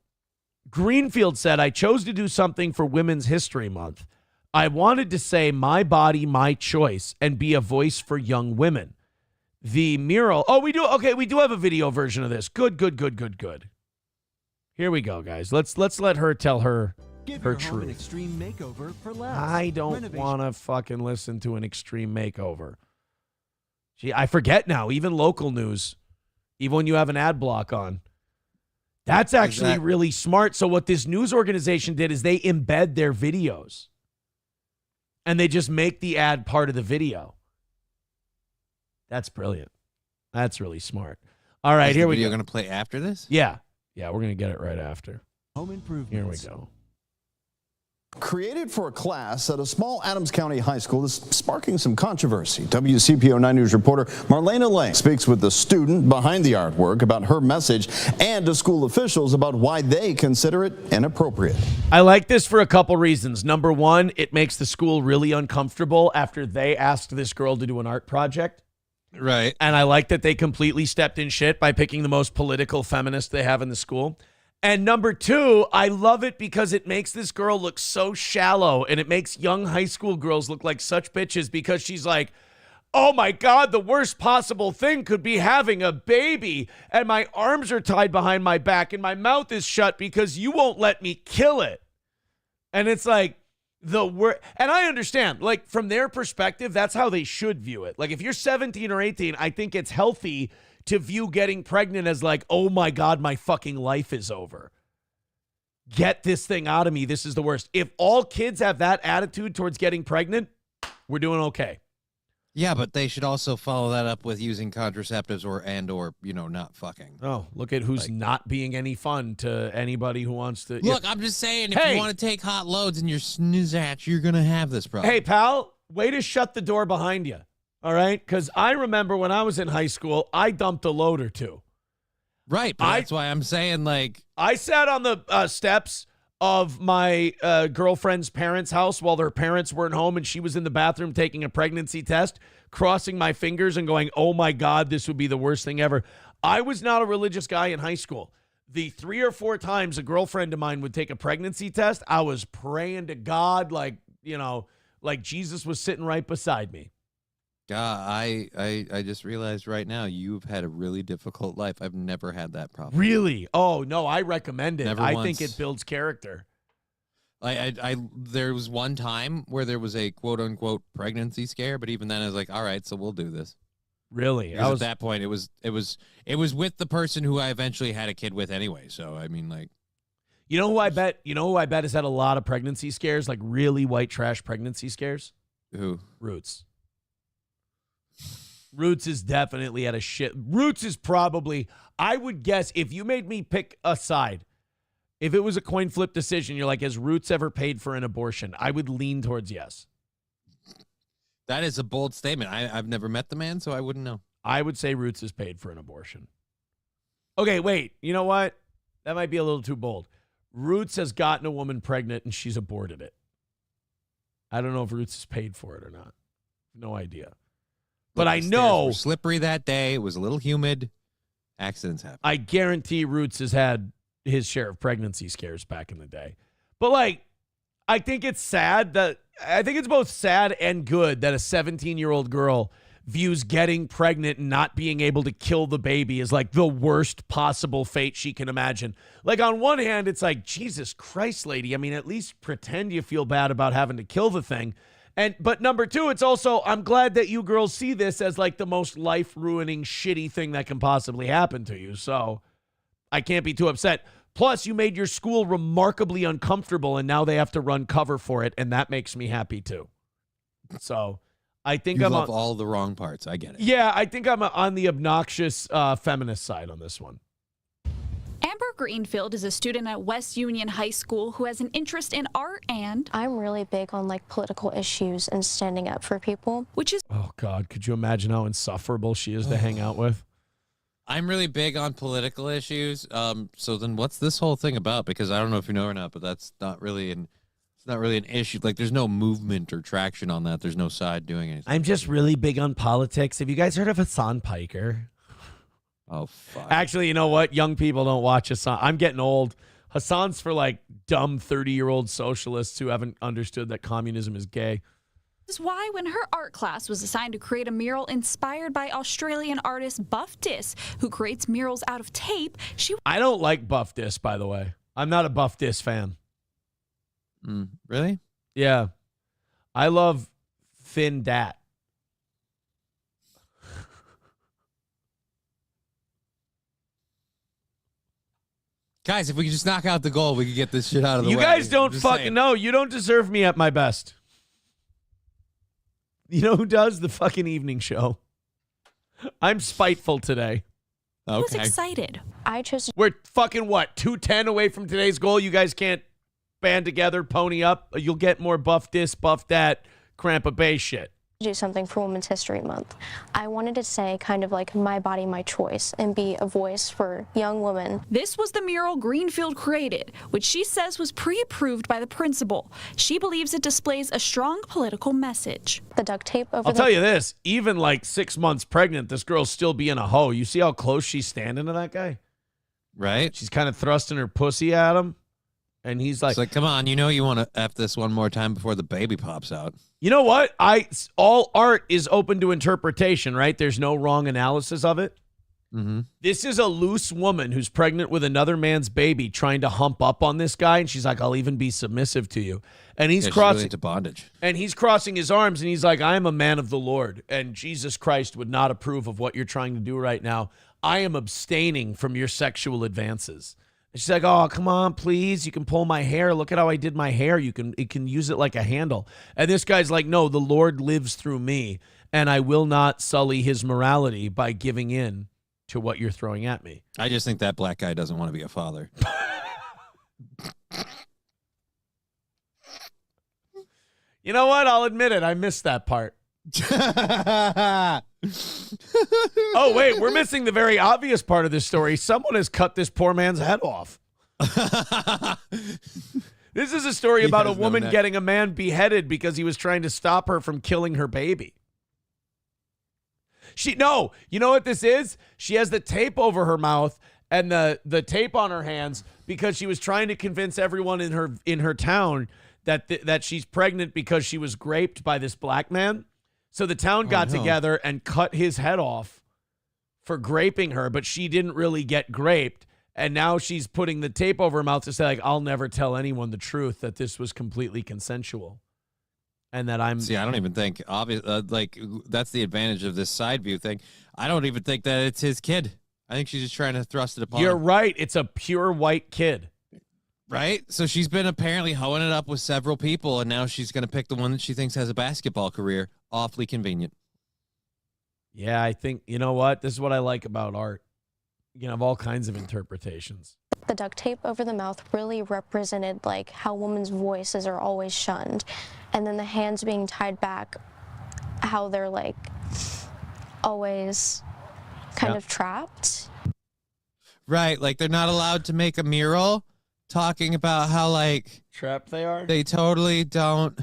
Greenfield said, I chose to do something for Women's History Month. I wanted to say my body, my choice, and be a voice for young women. The mural. Oh, we do. Okay, we do have a video version of this. Good. Here we go, guys. Let's let her tell her truth. An extreme makeover for less. I don't want to fucking listen to an extreme makeover. Gee, I forget now. Even local news, even when you have an ad block on. That's actually really smart. So what this news organization did is they embed their videos. And they just make the ad part of the video. That's brilliant. That's really smart. All right, here we go. You're going to play after this? Yeah, we're going to get it right after. Home improvements. Here we go. Created for a class at a small Adams County high school is sparking some controversy. WCPO 9 News reporter Marlena Lane speaks with the student behind the artwork about her message and to school officials about why they consider it inappropriate. I like this for a couple reasons. Number one, it makes the school really uncomfortable after they asked this girl to do an art project. Right. And I like that they completely stepped in shit by picking the most political feminist they have in the school. And number two, I love it because it makes this girl look so shallow, and it makes young high school girls look like such bitches because she's like, oh my God, the worst possible thing could be having a baby, and my arms are tied behind my back and my mouth is shut because you won't let me kill it. And it's like and I understand, like from their perspective, that's how they should view it. Like if you're 17 or 18, I think it's healthy to view getting pregnant as like, oh my God, my fucking life is over. Get this thing out of me. This is the worst. If all kids have that attitude towards getting pregnant, We're doing okay. Yeah, but they should also follow that up with using contraceptives or not fucking. Oh, look at who's not being any fun to anybody who wants to. Look, I'm just saying, if you want to take hot loads in your snizzatch, you're going to have this problem. Hey, pal, way to shut the door behind you. All right? Because I remember when I was in high school, I dumped a load or two. Right, but that's why I'm saying, like... I sat on the steps of my girlfriend's parents' house while their parents weren't home, and she was in the bathroom taking a pregnancy test, crossing my fingers and going, oh, my God, this would be the worst thing ever. I was not a religious guy in high school. The 3 or 4 times a girlfriend of mine would take a pregnancy test, I was praying to God like Jesus was sitting right beside me. God, I just realized right now you've had a really difficult life. I've never had that problem. Really? Oh, no, I recommend it. Never I once. think it builds character. There was one time where there was a quote unquote pregnancy scare, but even then I was like, all right, so we'll do this. Really? At that point it was with the person who I eventually had a kid with anyway. So I mean, like, you know who I bet has had a lot of pregnancy scares, like really white trash pregnancy scares? Who? Roots. Roots is definitely at a shit. Roots is probably, I would guess, if you made me pick a side, if it was a coin flip decision, you're like, has Roots ever paid for an abortion? I would lean towards yes. That is a bold statement. I've never met the man, so I wouldn't know. I would say Roots has paid for an abortion. Okay, wait. You know what? That might be a little too bold. Roots has gotten a woman pregnant and she's aborted it. I don't know if Roots has paid for it or not. No idea. But I know were slippery that day. It was a little humid. Accidents happen. I guarantee Roots has had his share of pregnancy scares back in the day. But like, I think it's both sad and good that a 17-year-old girl views getting pregnant and not being able to kill the baby as like the worst possible fate she can imagine. Like, on one hand, it's like, Jesus Christ, lady. I mean, at least pretend you feel bad about having to kill the thing. But number two, it's also, I'm glad that you girls see this as like the most life-ruining, shitty thing that can possibly happen to you. So I can't be too upset. Plus, you made your school remarkably uncomfortable, and now they have to run cover for it, and that makes me happy too. So I think you love all the wrong parts. I get it. Yeah, I think I'm on the obnoxious feminist side on this one. Amber Greenfield is a student at West Union High School who has an interest in art, and I'm really big on like political issues and standing up for people. Which is, oh God, could you imagine how insufferable she is to hang out with? I'm really big on political issues. So then what's this whole thing about? Because I don't know if you know or not, but that's not really an issue. Like, there's no movement or traction on that. There's no side doing anything. I'm just really big on politics. Have you guys heard of Hassan Piker? Oh, fuck. Actually, you know what? Young people don't watch Hassan. I'm getting old. Hassan's for like dumb 30-year-old socialists who haven't understood that communism is gay. This is why when her art class was assigned to create a mural inspired by Australian artist Buff Dis, who creates murals out of tape, I don't like Buff Dis, by the way. I'm not a Buff Dis fan. Really? Yeah. I love Finn Dat. Guys, if we could just knock out the goal, we could get this shit out of the way. You guys don't fucking know. You don't deserve me at my best. You know who does? The fucking evening show. I'm spiteful today. I was excited. We're fucking what? 210 away from today's goal. You guys can't band together, pony up. You'll get more Buff Dis, Buff Dat, Crampa Bay shit. Do something for Women's History Month. I wanted to say kind of like my body, my choice, and be a voice for young women. This was the mural Greenfield created, which she says was pre-approved by the principal. She believes it displays a strong political message. The duct tape over I'll tell you this, even like 6 months pregnant, this girl's still being a hoe. You see how close she's standing to that guy? Right? She's kind of thrusting her pussy at him. And he's like, it's like, come on, you know you want to F this one more time before the baby pops out. You know what? All art is open to interpretation, right? There's no wrong analysis of it. Mm-hmm. This is a loose woman who's pregnant with another man's baby trying to hump up on this guy. And she's like, I'll even be submissive to you. And he's crossing really into bondage. And he's crossing his arms and he's like, I am a man of the Lord. And Jesus Christ would not approve of what you're trying to do right now. I am abstaining from your sexual advances. She's like, oh, come on, please. You can pull my hair. Look at how I did my hair. You can use it like a handle. And this guy's like, no, the Lord lives through me, and I will not sully his morality by giving in to what you're throwing at me. I just think that black guy doesn't want to be a father. You know what? I'll admit it. I missed that part. Oh, wait. We're missing the very obvious part of this story. Someone has cut this poor man's head off. This is a story about a woman getting a man beheaded because he was trying to stop her from killing her baby. You know what this is? She has the tape over her mouth and the tape on her hands because she was trying to convince everyone in her town that she's pregnant because she was raped by this black man. So the town got together and cut his head off for graping her, but she didn't really get graped. And now she's putting the tape over her mouth to say, like, I'll never tell anyone the truth, that this was completely consensual. And that I'm... See, I don't even think, like, that's the advantage of this side view thing. I don't even think that it's his kid. I think she's just trying to thrust it upon You're him. right. It's a pure white kid. Right? So she's been apparently hoeing it up with several people, and now she's going to pick the one that she thinks has a basketball career. Awfully convenient. Yeah, I think, you know what? This is what I like about art. You can have all kinds of interpretations. The duct tape over the mouth really represented like how women's voices are always shunned. And then the hands being tied back, how they're like always kind of trapped. Right, like they're not allowed to make a mural talking about how like trapped they are. They totally don't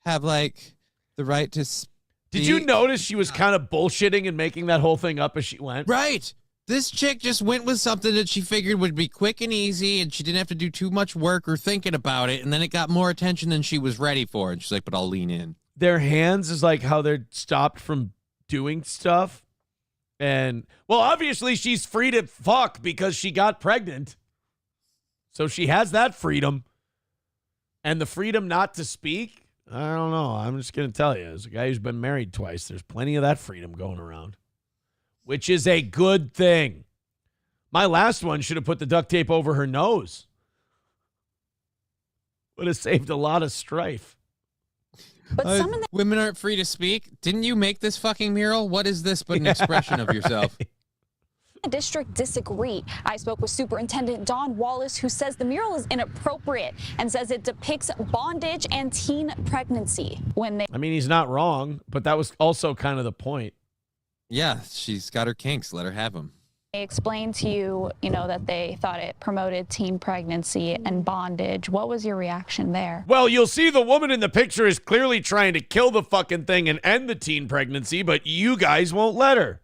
have like the right to speak. Did you notice she was kind of bullshitting and making that whole thing up as she went? Right. This chick just went with something that she figured would be quick and easy, and she didn't have to do too much work or thinking about it, and then it got more attention than she was ready for, and she's like, but I'll lean in. Their hands is like how they're stopped from doing stuff. And, well, obviously she's free to fuck because she got pregnant. So she has that freedom. And the freedom not to speak, I don't know. I'm just going to tell you, as a guy who's been married twice, there's plenty of that freedom going around, which is a good thing. My last one should have put the duct tape over her nose. Would have saved a lot of strife. But women aren't free to speak. Didn't you make this fucking mural? What is this but an expression of yourself? The district disagree. I spoke with Superintendent Don Willis, who says the mural is inappropriate and says it depicts bondage and teen pregnancy. I mean, he's not wrong, but that was also kind of the point. Yeah, she's got her kinks. Let her have them. They explained to you, that they thought it promoted teen pregnancy and bondage. What was your reaction there? Well, you'll see the woman in the picture is clearly trying to kill the fucking thing and end the teen pregnancy, but you guys won't let her.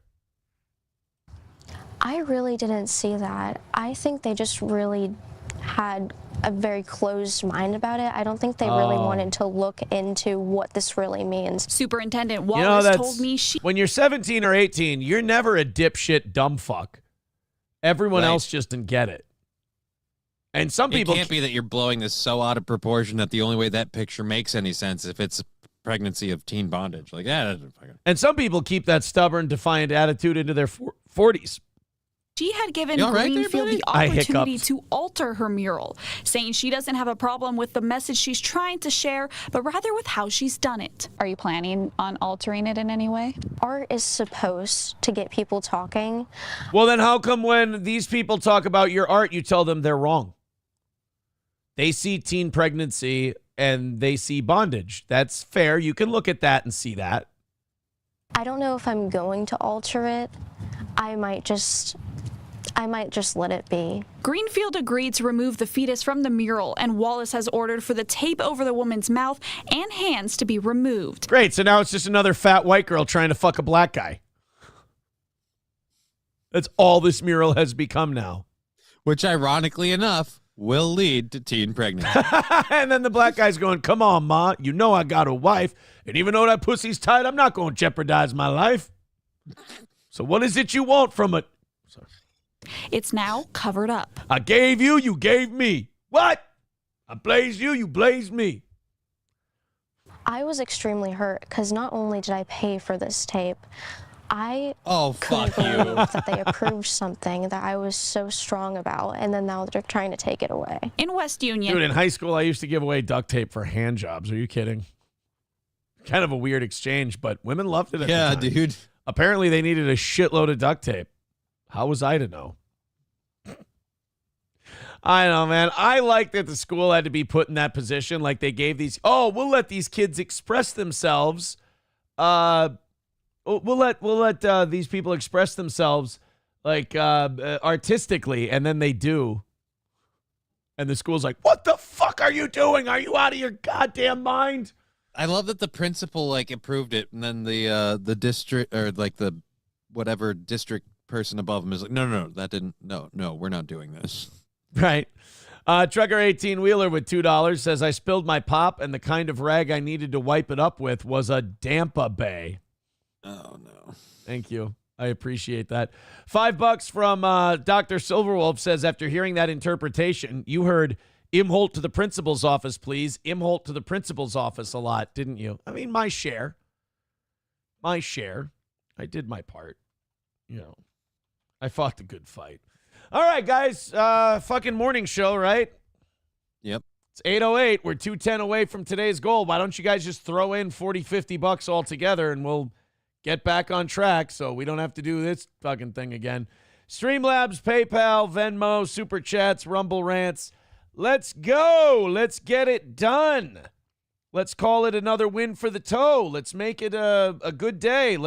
I really didn't see that. I think they just really had a very closed mind about it. I don't think they really wanted to look into what this really means. Superintendent Wallace told me when you're 17 or 18, you're never a dipshit dumb fuck. Everyone else just didn't get it. And some people... It can't be that you're blowing this so out of proportion that the only way that picture makes any sense if it's a pregnancy of teen bondage. Like, yeah. And some people keep that stubborn, defiant attitude into their 40s. She had given Greenfield the opportunity to alter her mural, saying she doesn't have a problem with the message she's trying to share, but rather with how she's done it. Are you planning on altering it in any way? Art is supposed to get people talking. Well, then how come when these people talk about your art, you tell them they're wrong? They see teen pregnancy and they see bondage. That's fair. You can look at that and see that. I don't know if I'm going to alter it. I might just let it be. Greenfield agreed to remove the fetus from the mural, and Wallace has ordered for the tape over the woman's mouth and hands to be removed. Great, so now it's just another fat white girl trying to fuck a black guy. That's all this mural has become now. Which, ironically enough, will lead to teen pregnancy. And then the black guy's going, come on, Ma, you know I got a wife, and even though that pussy's tight, I'm not going to jeopardize my life. So what is it you want from it? Sorry. It's now covered up. I gave you, you gave me. What? I blazed you, you blazed me. I was extremely hurt because not only did I pay for this tape, I fuck couldn't you. believe that they approved something that I was so strong about, and then now they're trying to take it away. In West Union. Dude, in high school, I used to give away duct tape for hand jobs. Are you kidding? Kind of a weird exchange, but women loved it at the time. Dude. Apparently, they needed a shitload of duct tape. How was I to know? I know, man. I like that the school had to be put in that position. Like they gave these, we'll let these kids express themselves. We'll let these people express themselves like artistically, and then they do. And the school's like, what the fuck are you doing? Are you out of your goddamn mind? I love that the principal like approved it, and then the district or like the whatever district person above him is like, no, that didn't. No, we're not doing this. Right. Trucker 18-wheeler with $2 says, I spilled my pop, and the kind of rag I needed to wipe it up with was a Dampa Bay. Oh, no. Thank you. I appreciate that. $5 from Dr. Silverwolf says, after hearing that interpretation, you heard Imholt to the principal's office, please. Imholt to the principal's office a lot, didn't you? I mean, my share. I did my part. You know, I fought the good fight. All right, guys. Fucking morning show, right? Yep. It's 8:08. We're 210 away from today's goal. Why don't you guys just throw in $40-50 all together, and we'll get back on track so we don't have to do this fucking thing again. Streamlabs, PayPal, Venmo, Super Chats, Rumble Rants. Let's go. Let's get it done. Let's call it another win for the toe. Let's make it a good day.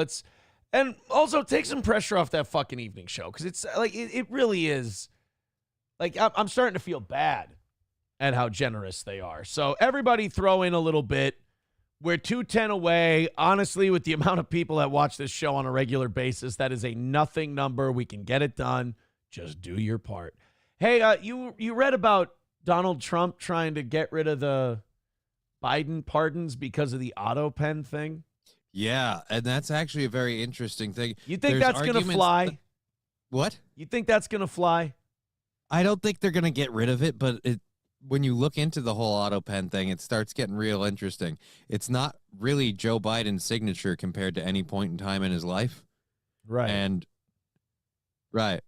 And also take some pressure off that fucking evening show, because it's like it really is. Like I'm starting to feel bad at how generous they are. So everybody throw in a little bit. We're 210 away. Honestly, with the amount of people that watch this show on a regular basis, that is a nothing number. We can get it done. Just do your part. Hey, you read about Donald Trump trying to get rid of the Biden pardons because of the Autopen thing? Yeah, and that's actually a very interesting thing. You think that's going to fly? What? You think that's going to fly? I don't think they're going to get rid of it, but when you look into the whole Autopen thing, it starts getting real interesting. It's not really Joe Biden's signature compared to any point in time in his life. Right. And right,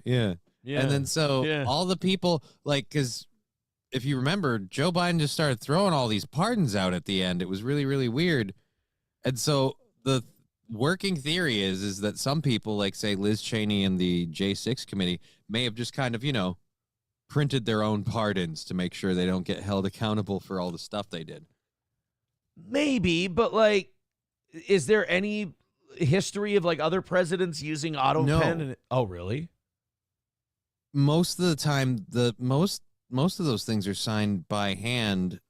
yeah. And then all the people, like, because if you remember, Joe Biden just started throwing all these pardons out at the end. It was really, really weird. And so the working theory is that some people, like, say, Liz Cheney and the J6 committee, may have just kind of, printed their own pardons to make sure they don't get held accountable for all the stuff they did. Maybe, but, like, is there any history of, like, other presidents using Autopen? No. Oh, really? Most of the time, most of those things are signed by hand,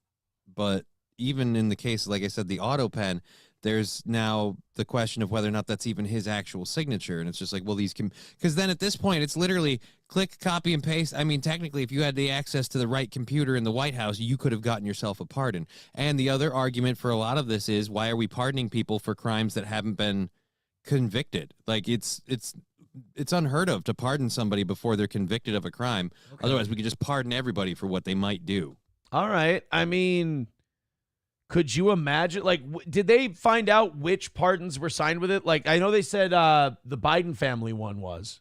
but even in the case, like I said, the Autopen, there's now the question of whether or not that's even his actual signature. And it's just like, well, these can, because then at this point, it's literally click, copy, and paste. I mean, technically, if you had the access to the right computer in the White House, you could have gotten yourself a pardon. And the other argument for a lot of this is, why are we pardoning people for crimes that haven't been convicted? Like, it's unheard of to pardon somebody before they're convicted of a crime. Okay. Otherwise, we could just pardon everybody for what they might do. All right. I mean, could you imagine, like, did they find out which pardons were signed with it? Like, I know they said the Biden family one was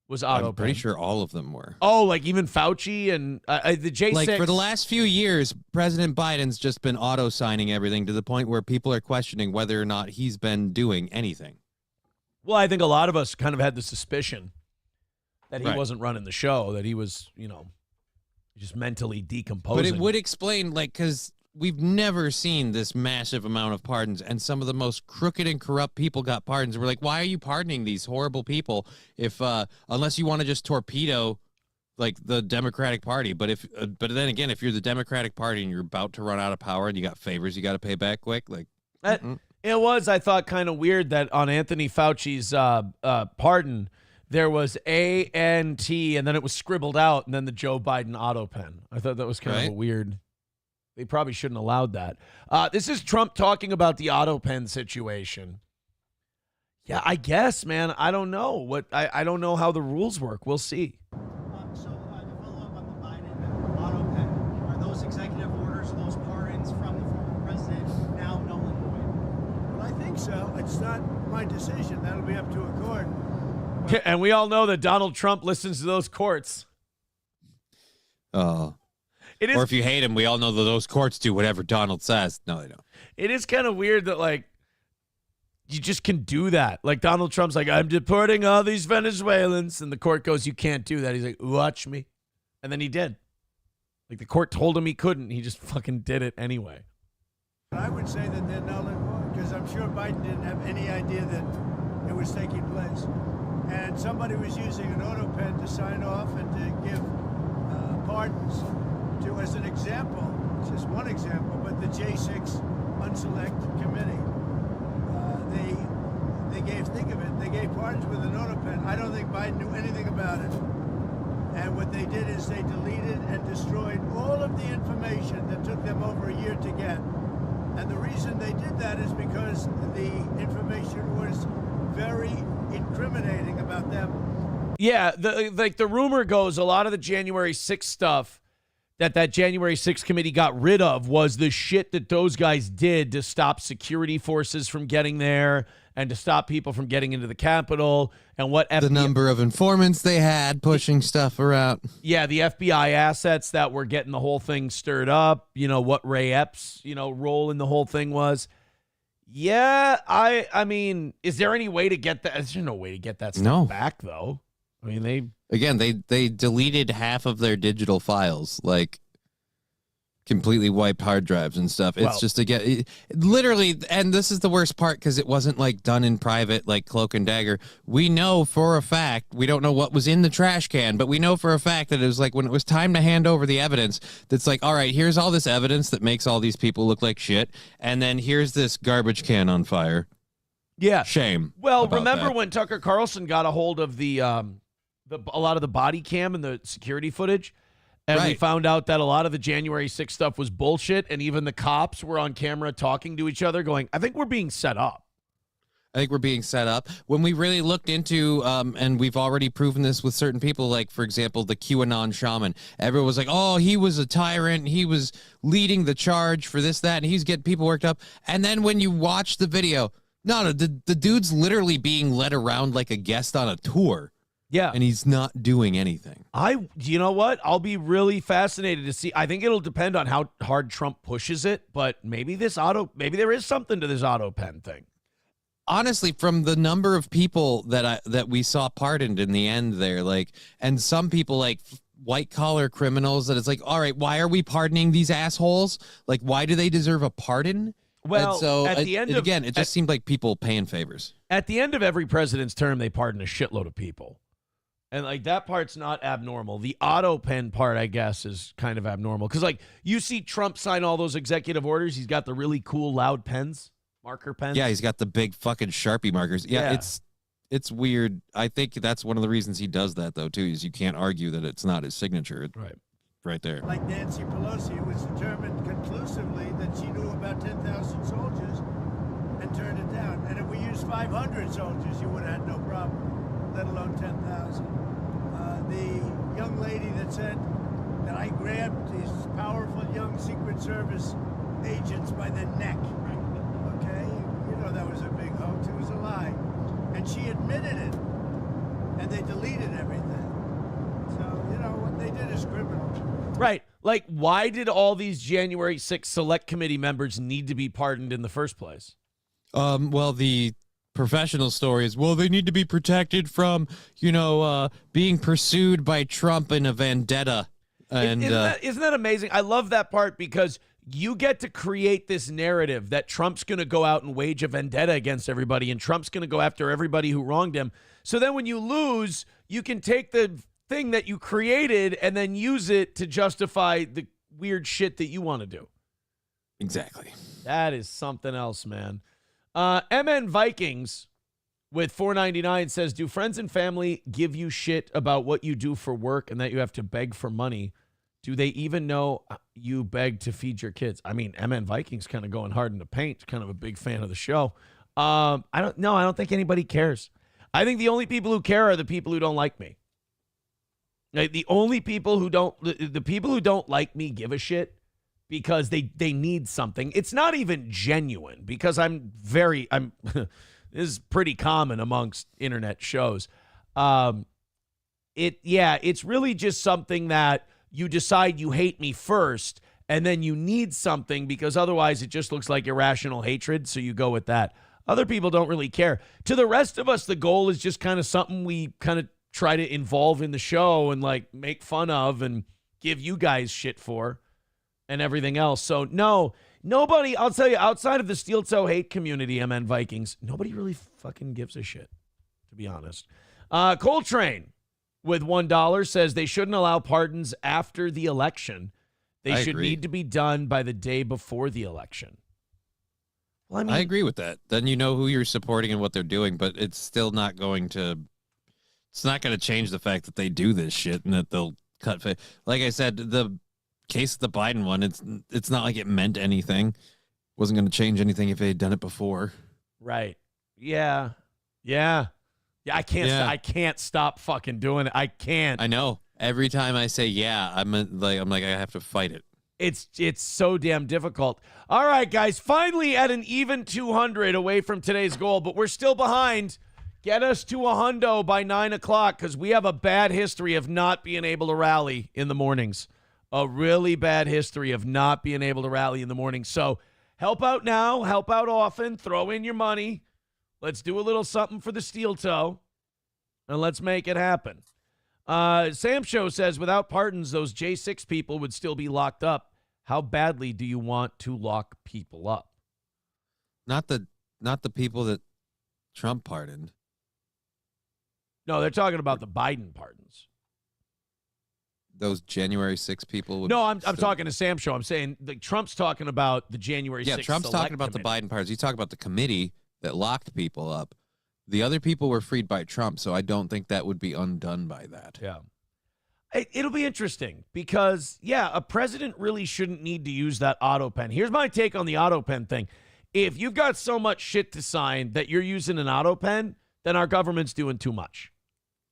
Autopen. I'm pretty sure all of them were. Oh, like even Fauci and the J6. Like, for the last few years, President Biden's just been auto-signing everything to the point where people are questioning whether or not he's been doing anything. Well, I think a lot of us kind of had the suspicion that he wasn't running the show, that he was, just mentally decomposing. But it would explain, like, because we've never seen this massive amount of pardons, and some of the most crooked and corrupt people got pardons. We're like, why are you pardoning these horrible people if unless you want to just torpedo, like, the Democratic Party? But but then again, if you're the Democratic Party and you're about to run out of power and you got favors you got to pay back quick, like, it was, I thought, kind of weird that on Anthony Fauci's pardon, there was ANT and then it was scribbled out, and then the Joe Biden Autopen. I thought that was kind of a weird. They probably shouldn't have allowed that. This is Trump talking about the Autopen situation. Yeah, I guess, man. I don't know I don't know how the rules work. We'll see. To follow up on the Biden Autopen, are those executive orders, those pardons from the former president now null and void? Well, I think so. I that's not my decision. That'll be up to a court. And we all know that Donald Trump listens to those courts. Oh. It is, or if you hate him, we all know that those courts do whatever Donald says. No, they don't. It is kind of weird that, like, you just can do that. Like, Donald Trump's like, I'm deporting all these Venezuelans. And the court goes, you can't do that. He's like, watch me. And then he did. Like, the court told him he couldn't. He just fucking did it anyway. I would say that they're null and void because I'm sure Biden didn't have any idea that it was taking place. And somebody was using an Autopen to sign off and to give pardons to, as an example, just one example, but the J6 Unselect Committee. They gave, think of it, they gave pardons with an Autopen. I don't think Biden knew anything about it. And what they did is they deleted and destroyed all of the information that took them over a year to get. And the reason they did that is because the information was very incriminating about them. Yeah, the rumor goes a lot of the January 6th stuff that January 6th committee got rid of was the shit that those guys did to stop security forces from getting there and to stop people from getting into the Capitol and what the number of informants they had pushing stuff around. Yeah, the FBI assets that were getting the whole thing stirred up, what Ray Epps, role in the whole thing was. Yeah, I mean, is there any way to get that? There's no way to get that stuff back, though. I mean, they deleted half of their digital files, like completely wiped hard drives and stuff. It's just to get literally, and this is the worst part because it wasn't like done in private, like cloak and dagger. We know for a fact, we don't know what was in the trash can, but we know for a fact that it was like when it was time to hand over the evidence, that's like, all right, here's all this evidence that makes all these people look like shit, and then here's this garbage can on fire. Yeah, shame. Well, remember when Tucker Carlson got a hold of a lot of the body cam and the security footage, and we found out that a lot of the January 6th stuff was bullshit, and even the cops were on camera talking to each other going, I think we're being set up. When we really looked into, and we've already proven this with certain people, like, for example, the QAnon Shaman. Everyone was like, oh, he was a tyrant. He was leading the charge for this, that, and he's getting people worked up. And then when you watch the video, no, the dude's literally being led around like a guest on a tour. Yeah. And he's not doing anything. You know what? I'll be really fascinated to see. I think it'll depend on how hard Trump pushes it, but maybe there is something to this Autopen thing. Honestly, from the number of people that we saw pardoned in the end there, like, and some people like white collar criminals that it's like, all right, why are we pardoning these assholes? Like, why do they deserve a pardon? Well, and so at the end it just seemed like people paying favors. At the end of every president's term, they pardon a shitload of people. And, like, that part's not abnormal. The Autopen part, I guess, is kind of abnormal. Because, like, you see Trump sign all those executive orders. He's got the really cool, loud pens, marker pens. Yeah, he's got the big fucking Sharpie markers. Yeah, it's weird. I think that's one of the reasons he does that, though, too, is you can't argue that it's not his signature. Right there. Like Nancy Pelosi, it was determined conclusively that she knew about 10,000 soldiers and turned it down. And if we used 500 soldiers, you would have had no problem, let alone 10,000. The young lady that said that I grabbed these powerful young Secret Service agents by the neck, okay? That was a big hoax. It was a lie. And she admitted it. And they deleted everything. So, what they did is criminal. Right. Like, why did all these January 6th Select Committee members need to be pardoned in the first place? Well, the professional stories, they need to be protected from, being pursued by Trump in a vendetta. And isn't that amazing? I love that part because you get to create this narrative that Trump's going to go out and wage a vendetta against everybody, and Trump's going to go after everybody who wronged him. So then when you lose, you can take the thing that you created and then use it to justify the weird shit that you want to do. Exactly. That is something else, man. MN Vikings with $4.99 says, do friends and family give you shit about what you do for work and that you have to beg for money? Do they even know you beg to feed your kids? I mean, MN Vikings kind of going hard in the paint, kind of a big fan of the show. I don't think anybody cares. I think the only people who care are the people who don't like me. Like, the only people who the people who don't like me give a shit because they need something. It's not even genuine because is pretty common amongst internet shows. It's really just something that you decide you hate me first, and then you need something because otherwise it just looks like irrational hatred, so you go with that. Other people don't really care. To the rest of us, the goal is just kind of something we kind of try to involve in the show and like make fun of and give you guys shit for and everything else. So no, nobody, I'll tell you, outside of the steel toe hate community, MN Vikings, nobody really fucking gives a shit, to be honest. Coltrane with $1 says they shouldn't allow pardons after the election. They should need to be done by the day before the election. Well, I mean, I agree with that. Then you know who you're supporting and what they're doing, but it's still not going to. It's not going to change the fact that they do this shit and that they'll cut. Like I said, the case of the Biden one, it's not like it meant anything. Wasn't going to change anything if they had done it before. Right. Yeah. I can't stop fucking doing it. I can't. I know. Every time I say I'm like I have to fight it. It's so damn difficult. All right, guys, finally at an even 200 away from today's goal, but we're still behind. Get us to a hundo by 9 o'clock because we have a bad history of not being able to rally in the mornings. A really bad history of not being able to rally in the morning. So help out now, help out often, throw in your money. Let's do a little something for the steel toe, and let's make it happen. Sam Show says, without pardons, those J6 people would still be locked up. How badly do you want to lock people up? Not the people that Trump pardoned. No, they're talking about the Biden pardons. Those January 6 people would. No, I'm talking to Sam Show. I'm saying Trump's talking about the January 6th. Yeah, Trump's talking about the Biden pardons. He's talking about the committee that locked people up. The other people were freed by Trump, so I don't think that would be undone by that. Yeah. It'll be interesting because, a president really shouldn't need to use that Autopen. Here's my take on the Autopen thing. If you've got so much shit to sign that you're using an Autopen, then our government's doing too much.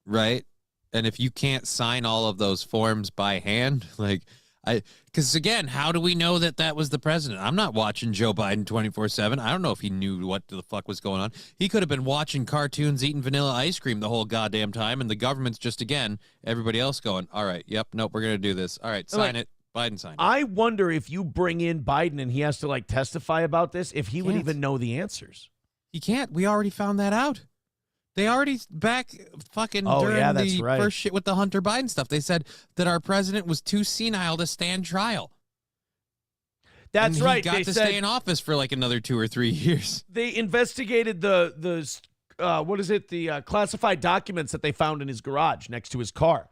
Right? And if you can't sign all of those forms by hand, because again, how do we know that was the president? I'm not watching Joe Biden 24/7. I don't know if he knew what the fuck was going on. He could have been watching cartoons, eating vanilla ice cream the whole goddamn time, and the government's just, again, everybody else going, all right, yep, nope, we're going to do this. All right, sign it. Biden signed it. I wonder if you bring in Biden and he has to, testify about this, if he would even know the answers. He can't. We already found that out. They already during the first shit with the Hunter Biden stuff. They said that our president was too senile to stand trial. That's right. He got to stay in office for another 2 or 3 years. They investigated the classified documents that they found in his garage next to his car.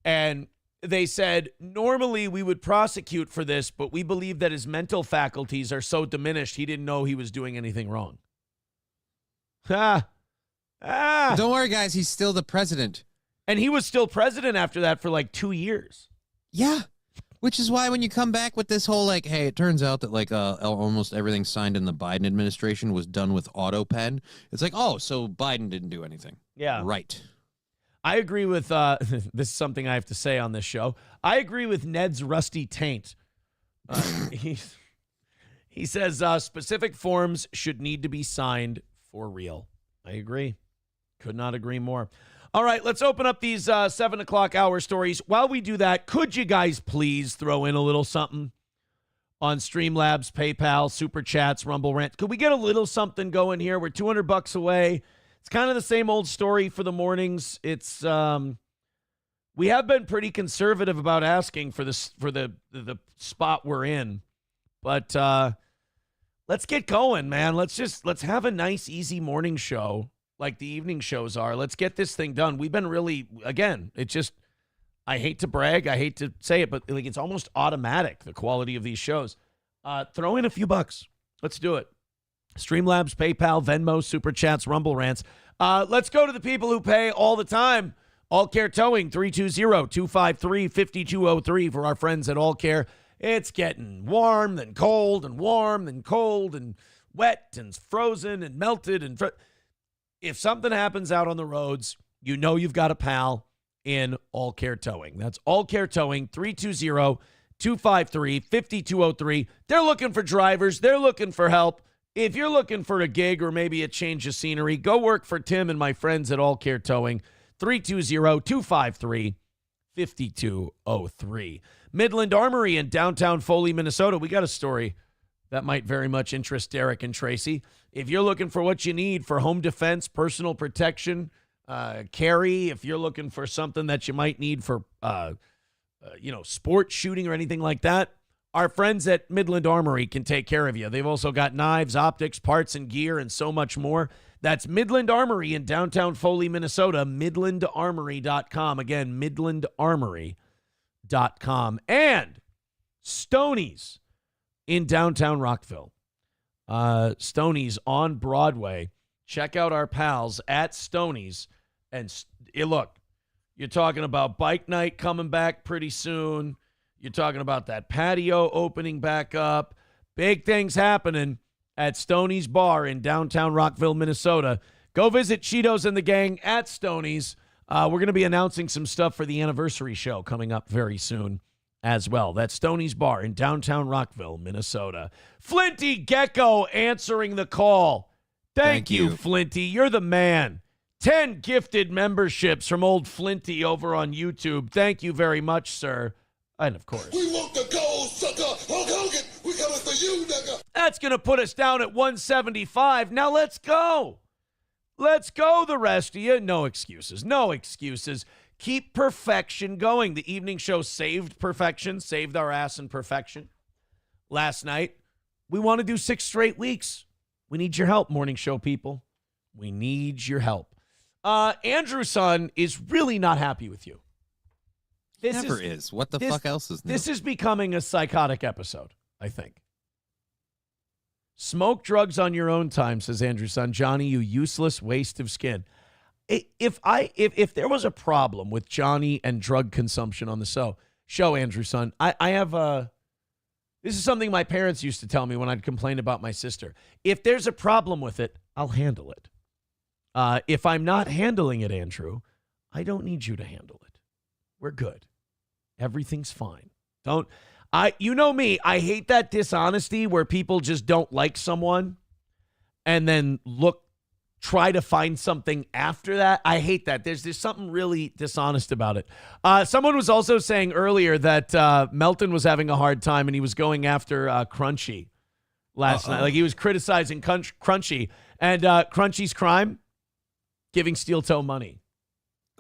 And they said, normally we would prosecute for this, but we believe that his mental faculties are so diminished he didn't know he was doing anything wrong. Don't worry, guys. He's still the president. And he was still president after that for 2 years. Yeah. Which is why when you come back with this whole, hey, it turns out that, almost everything signed in the Biden administration was done with Autopen. It's so Biden didn't do anything. Yeah. Right. I agree with, this is something I have to say on this show. I agree with Ned's rusty taint. He says specific forms should need to be signed for real. I agree. Could not agree more. All right, let's open up these 7 o'clock hour stories. While we do that, could you guys please throw in a little something on Streamlabs, PayPal, Super Chats, Rumble Rant? Could we get a little something going here? We're $200 away. It's kind of the same old story for the mornings. It's we have been pretty conservative about asking for this for the spot we're in, but let's get going, man. Let's have a nice, easy morning show like the evening shows are. Let's get this thing done. We've been really, again, I hate to brag, I hate to say it, but it's almost automatic, the quality of these shows. Throw in a few bucks. Let's do it. Streamlabs, PayPal, Venmo, Super Chats, Rumble Rants. Let's go to the people who pay all the time. All Care Towing, 320-253-5203 for our friends at All Care. It's getting warm, then cold, and warm, then cold, and wet, and frozen, and melted. And if something happens out on the roads, you know you've got a pal in All Care Towing. That's All Care Towing, 320-253-5203. They're looking for drivers. They're looking for help. If you're looking for a gig or maybe a change of scenery, go work for Tim and my friends at All Care Towing, 320-253-5203. Midland Armory in downtown Foley, Minnesota. We got a story that might very much interest Derek and Tracy. If you're looking for what you need for home defense, personal protection, carry, if you're looking for something that you might need for, sport shooting or anything like that, our friends at Midland Armory can take care of you. They've also got knives, optics, parts, and gear, and so much more. That's Midland Armory in downtown Foley, Minnesota, midlandarmory.com. Again, midlandarmory.com. And Stoney's in downtown Rockville. Stoney's on Broadway. Check out our pals at Stoney's. And look, you're talking about bike night coming back pretty soon. You're talking about that patio opening back up. Big things happening at Stoney's Bar in downtown Rockville, Minnesota. Go visit Cheetos and the gang at Stoney's. We're going to be announcing some stuff for the anniversary show coming up very soon as well. That's Stoney's Bar in downtown Rockville, Minnesota. Flinty Gecko answering the call. Thank you, Flinty. You're the man. 10 gifted memberships from old Flinty over on YouTube. Thank you very much, sir. And of course, we want the gold, sucker. Hulk Hogan, we coming for you, nigga. That's going to put us down at 175. Now let's go. Let's go, the rest of you. No excuses. No excuses. Keep perfection going. The evening show saved perfection, saved our ass in perfection. Last night, we want to do 6 straight weeks. We need your help, morning show people. We need your help. Andrew's son is really not happy with you. This never is. What the fuck else is new? This is becoming a psychotic episode, I think. Smoke drugs on your own time, says Andrew's son. Johnny, you useless waste of skin. If there was a problem with Johnny and drug consumption on the show, Andrew's son, I have this is something my parents used to tell me when I'd complain about my sister. If there's a problem with it, I'll handle it. If I'm not handling it, Andrew, I don't need you to handle it. We're good. Everything's fine. You know me, I hate that dishonesty where people just don't like someone and then try to find something after that. I hate that. There's something really dishonest about it. Someone was also saying earlier that Melton was having a hard time and he was going after Crunchy last night. Like he was criticizing Crunchy. And Crunchy's crime? Giving steel toe money.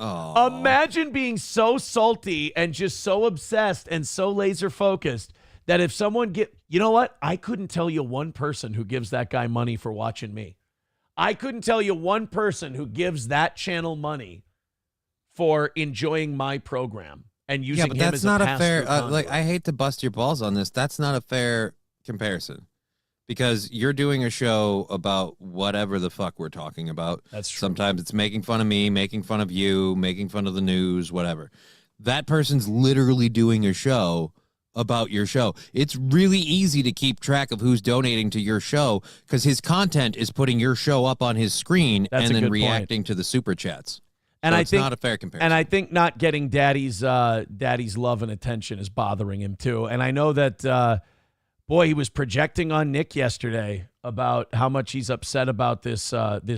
Oh. Imagine being so salty and just so obsessed and so laser focused that if someone you know what? I couldn't tell you one person who gives that guy money for watching me. I couldn't tell you one person who gives that channel money for enjoying my program and using him as a pass-through conduit. I hate to bust your balls on this. That's not a fair comparison. Because you're doing a show about whatever the fuck we're talking about. That's true. Sometimes it's making fun of me, making fun of you, making fun of the news, whatever. That person's literally doing a show about your show. It's really easy to keep track of who's donating to your show because his content is putting your show up on his screen and then reacting to the super chats. And so it's not a fair comparison. And I think not getting daddy's love and attention is bothering him too. And I know that boy, he was projecting on Nick yesterday about how much he's upset about this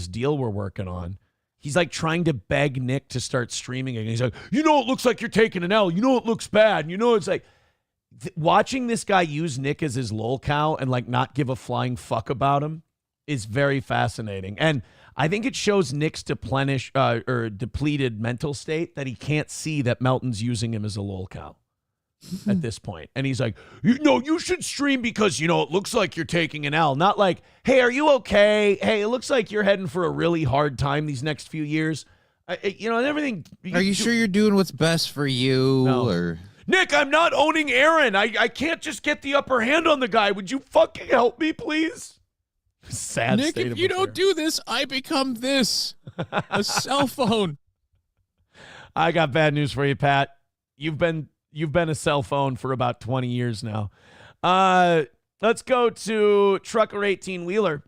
deal we're working on. He's like trying to beg Nick to start streaming again. He's like, it looks like you're taking an L. It looks bad. It's like watching this guy use Nick as his lol cow and like not give a flying fuck about him is very fascinating. And I think it shows Nick's depleted mental state that he can't see that Melton's using him as a lol cow. At this point. And he's like, you should stream because, it looks like you're taking an L. Not like, hey, are you okay? Hey, it looks like you're heading for a really hard time these next few years. And everything. Are you sure you're doing what's best for you? No. Or Nick, I'm not owning Aaron. I can't just get the upper hand on the guy. Would you fucking help me, please? Sad Nick, state if of you affair. don't do this, I become this. A cell phone. I got bad news for you, Pat. You've been a cell phone for about 20 years now. Let's go to Trucker 18 Wheeler.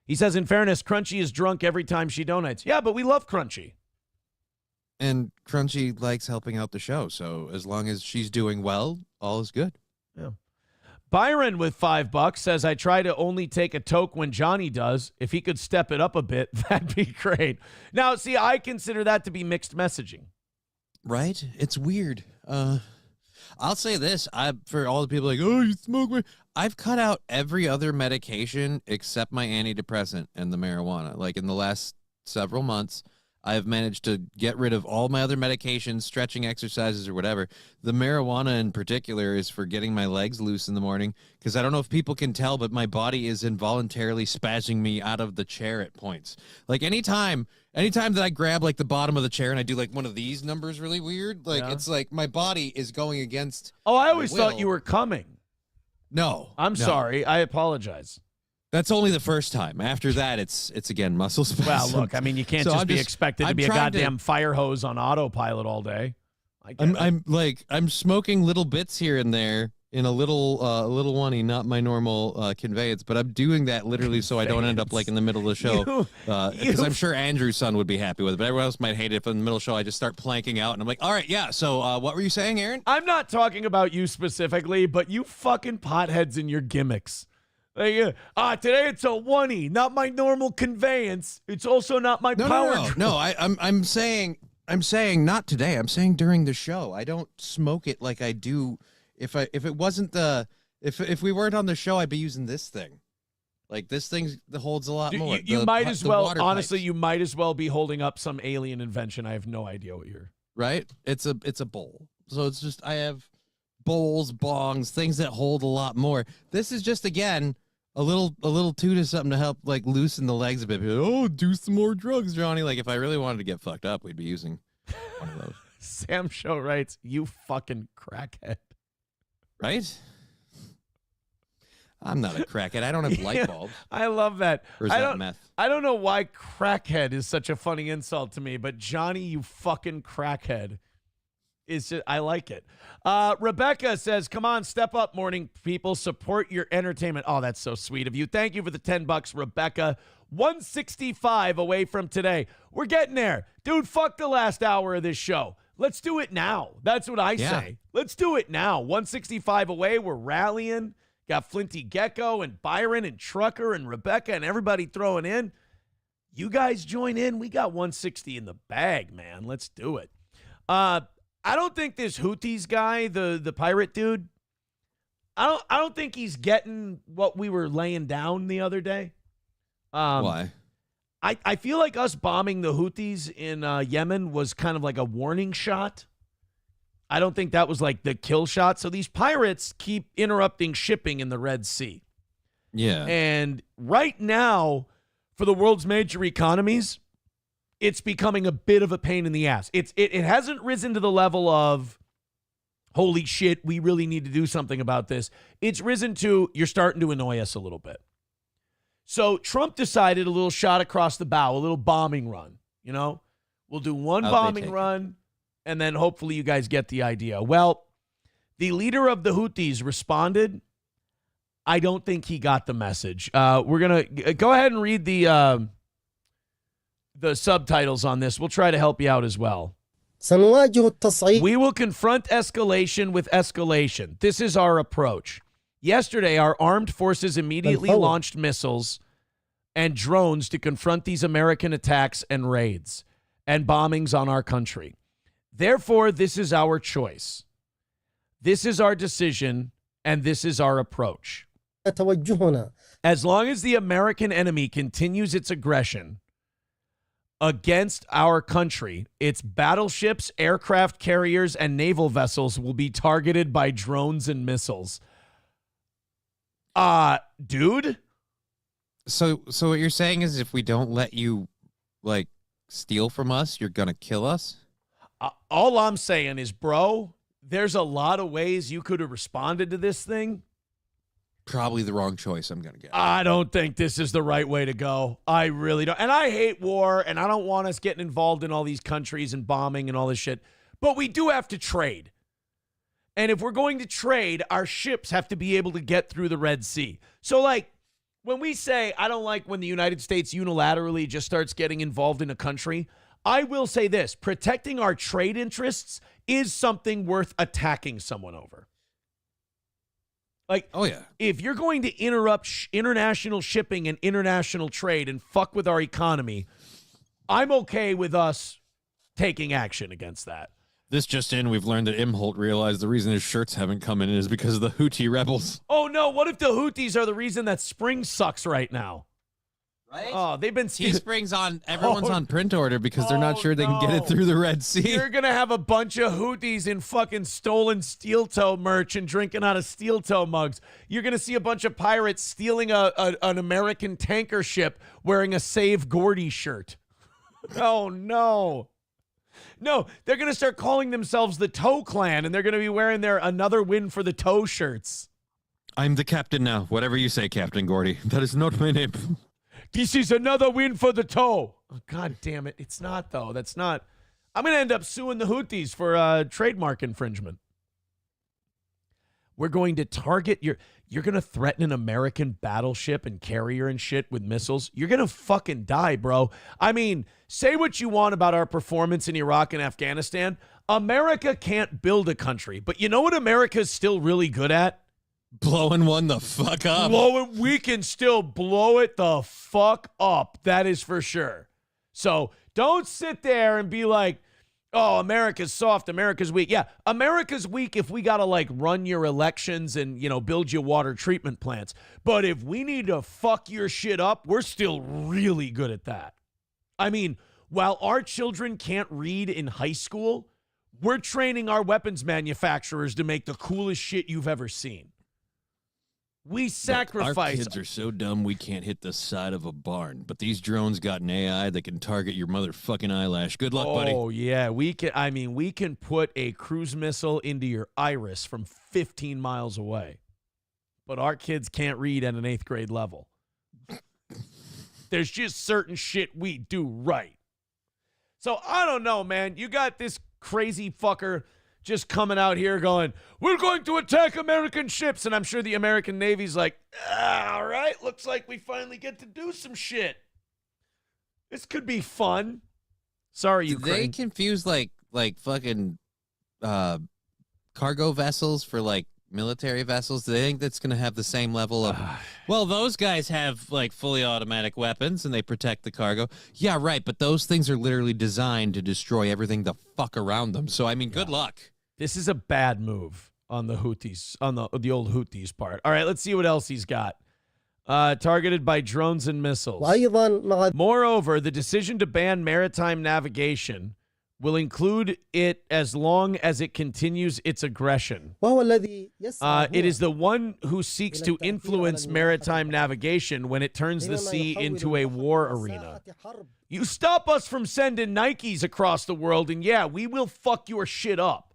He says, in fairness, Crunchy is drunk every time she donates. Yeah, but we love Crunchy. And Crunchy likes helping out the show. So as long as she's doing well, all is good. Yeah. Byron with $5 says, I try to only take a toke when Johnny does. If he could step it up a bit, that'd be great. Now, see, I consider that to be mixed messaging. Right? It's weird. I'll say this. For all the people like, oh, you smoke. I've cut out every other medication except my antidepressant and the marijuana. Like in the last several months, I've managed to get rid of all my other medications, stretching exercises or whatever. The marijuana in particular is for getting my legs loose in the morning, because I don't know if people can tell, but my body is involuntarily spazzing me out of the chair at points. Like anytime that I grab like the bottom of the chair and I do like one of these numbers really weird, like it's like my body is going against. Oh, I always thought you were coming. No. I'm sorry. I apologize. That's only the first time. After that, it's again muscle spasm. Well, look, I mean, you can't just be expected to be a goddamn fire hose on autopilot all day. I'm smoking little bits here and there in a little one, not my normal conveyance, but I'm doing that literally so I don't end up like in the middle of the show. Because I'm sure Andrew's son would be happy with it, but everyone else might hate it if in the middle of the show I just start planking out and I'm like, all right, yeah, so what were you saying, Aaron? I'm not talking about you specifically, but you fucking potheads and your gimmicks. Like, today it's a 1E, not my normal conveyance. It's also not my power. No, I'm saying not today. I'm saying during the show. I don't smoke it like I do. If it wasn't if we weren't on the show, I'd be using this thing. Like this thing holds a lot more. You might as well, honestly, you might as well be holding up some alien invention. I have no idea what you're. Right? It's a bowl. So it's just I have bowls, bongs, things that hold a lot more. This is just again a little toot of something to help like loosen the legs a bit. Oh, do some more drugs, Johnny. Like if I really wanted to get fucked up, we'd be using one of those. Sam Show writes, "You fucking crackhead." Right? I'm not a crackhead. I don't have light bulbs. I love that. Or is that meth? I don't know why crackhead is such a funny insult to me, but Johnny, you fucking crackhead. I like it. Rebecca says, come on, step up, morning people. Support your entertainment. Oh, that's so sweet of you. Thank you for the $10, Rebecca. 165 away from today. We're getting there. Dude, fuck the last hour of this show. Let's do it now. That's what I say. Let's do it now. 165 away. We're rallying. Got Flinty Gecko and Byron and Trucker and Rebecca and everybody throwing in. You guys join in. We got 160 in the bag, man. Let's do it. I don't think this Houthis guy, the pirate dude, I don't think he's getting what we were laying down the other day. Why? I feel like us bombing the Houthis in Yemen was kind of like a warning shot. I don't think that was like the kill shot. So these pirates keep interrupting shipping in the Red Sea. Yeah. And right now, for the world's major economies, it's becoming a bit of a pain in the ass. It hasn't risen to the level of, holy shit, we really need to do something about this. It's risen to, you're starting to annoy us a little bit. So Trump decided a little shot across the bow, a little bombing run. You know, we'll do one bombing run, and then hopefully you guys get the idea. Well, the leader of the Houthis responded. I don't think he got the message. We're going to go ahead and read the subtitles on this. We'll try to help you out as well. We will confront escalation with escalation. This is our approach. Yesterday, our armed forces immediately launched missiles and drones to confront these American attacks and raids and bombings on our country. Therefore, this is our choice. This is our decision, and this is our approach. As long as the American enemy continues its aggression against our country, its battleships, aircraft carriers, and naval vessels will be targeted by drones and missiles. Dude? So what you're saying is if we don't let you, like, steal from us, you're going to kill us? All I'm saying is, bro, there's a lot of ways you could have responded to this thing. Probably the wrong choice, I'm going to guess. I don't think this is the right way to go. I really don't. And I hate war, and I don't want us getting involved in all these countries and bombing and all this shit. But we do have to trade. And if we're going to trade, our ships have to be able to get through the Red Sea. So, like, when we say, I don't like when the United States unilaterally just starts getting involved in a country, I will say this. Protecting our trade interests is something worth attacking someone over. Like, oh yeah, if you're going to interrupt international shipping and international trade and fuck with our economy, I'm okay with us taking action against that. This just in, we've learned that Imholt realized the reason his shirts haven't come in is because of the Houthi rebels. Oh no, what if the Houthis are the reason that spring sucks right now? Right? Oh, they've been Teespring's on, everyone's on print order because they're not sure they can get it through the Red Sea. You're going to have a bunch of Houthis in fucking stolen steel toe merch and drinking out of steel toe mugs. You're going to see a bunch of pirates stealing an American tanker ship wearing a Save Gordy shirt. Oh, no. No, they're going to start calling themselves the Toe Clan, and they're going to be wearing their Another Win for the Toe shirts. I'm the captain now. Whatever you say, Captain Gordy. That is not my name. This is another win for the toe. Oh, God damn it. It's not, though. That's not. I'm going to end up suing the Houthis for trademark infringement. We're going to target you're going to threaten an American battleship and carrier and shit with missiles. You're going to fucking die, bro. I mean, say what you want about our performance in Iraq and Afghanistan. America can't build a country. But you know what America's still really good at? Blowing one the fuck up. We can still blow it the fuck up. That is for sure. So don't sit there and be like, oh, America's soft, America's weak. Yeah, America's weak if we got to like run your elections and, build you water treatment plants. But if we need to fuck your shit up, we're still really good at that. I mean, while our children can't read in high school, we're training our weapons manufacturers to make the coolest shit you've ever seen. We sacrifice. Look, our kids are so dumb we can't hit the side of a barn. But these drones got an AI that can target your motherfucking eyelash. Good luck, buddy. Oh yeah, we can put a cruise missile into your iris from 15 miles away. But our kids can't read at an 8th grade level. There's just certain shit we do right. So I don't know, man. You got this crazy fucker just coming out here going, we're going to attack American ships. And I'm sure the American Navy's like, all right, looks like we finally get to do some shit. This could be fun. Sorry, Ukraine. They confuse like fucking cargo vessels for like military vessels. Do they think that's going to have the same level of, well, those guys have like fully automatic weapons and they protect the cargo. Yeah, right. But those things are literally designed to destroy everything the fuck around them. So, I mean, good luck. This is a bad move on the Houthis, on the old Houthis part. All right, let's see what else he's got. Targeted by drones and missiles. Moreover, the decision to ban maritime navigation will include it as long as it continues its aggression. It is the one who seeks to influence maritime navigation when it turns the sea into a war arena. You stop us from sending Nikes across the world, and yeah, we will fuck your shit up.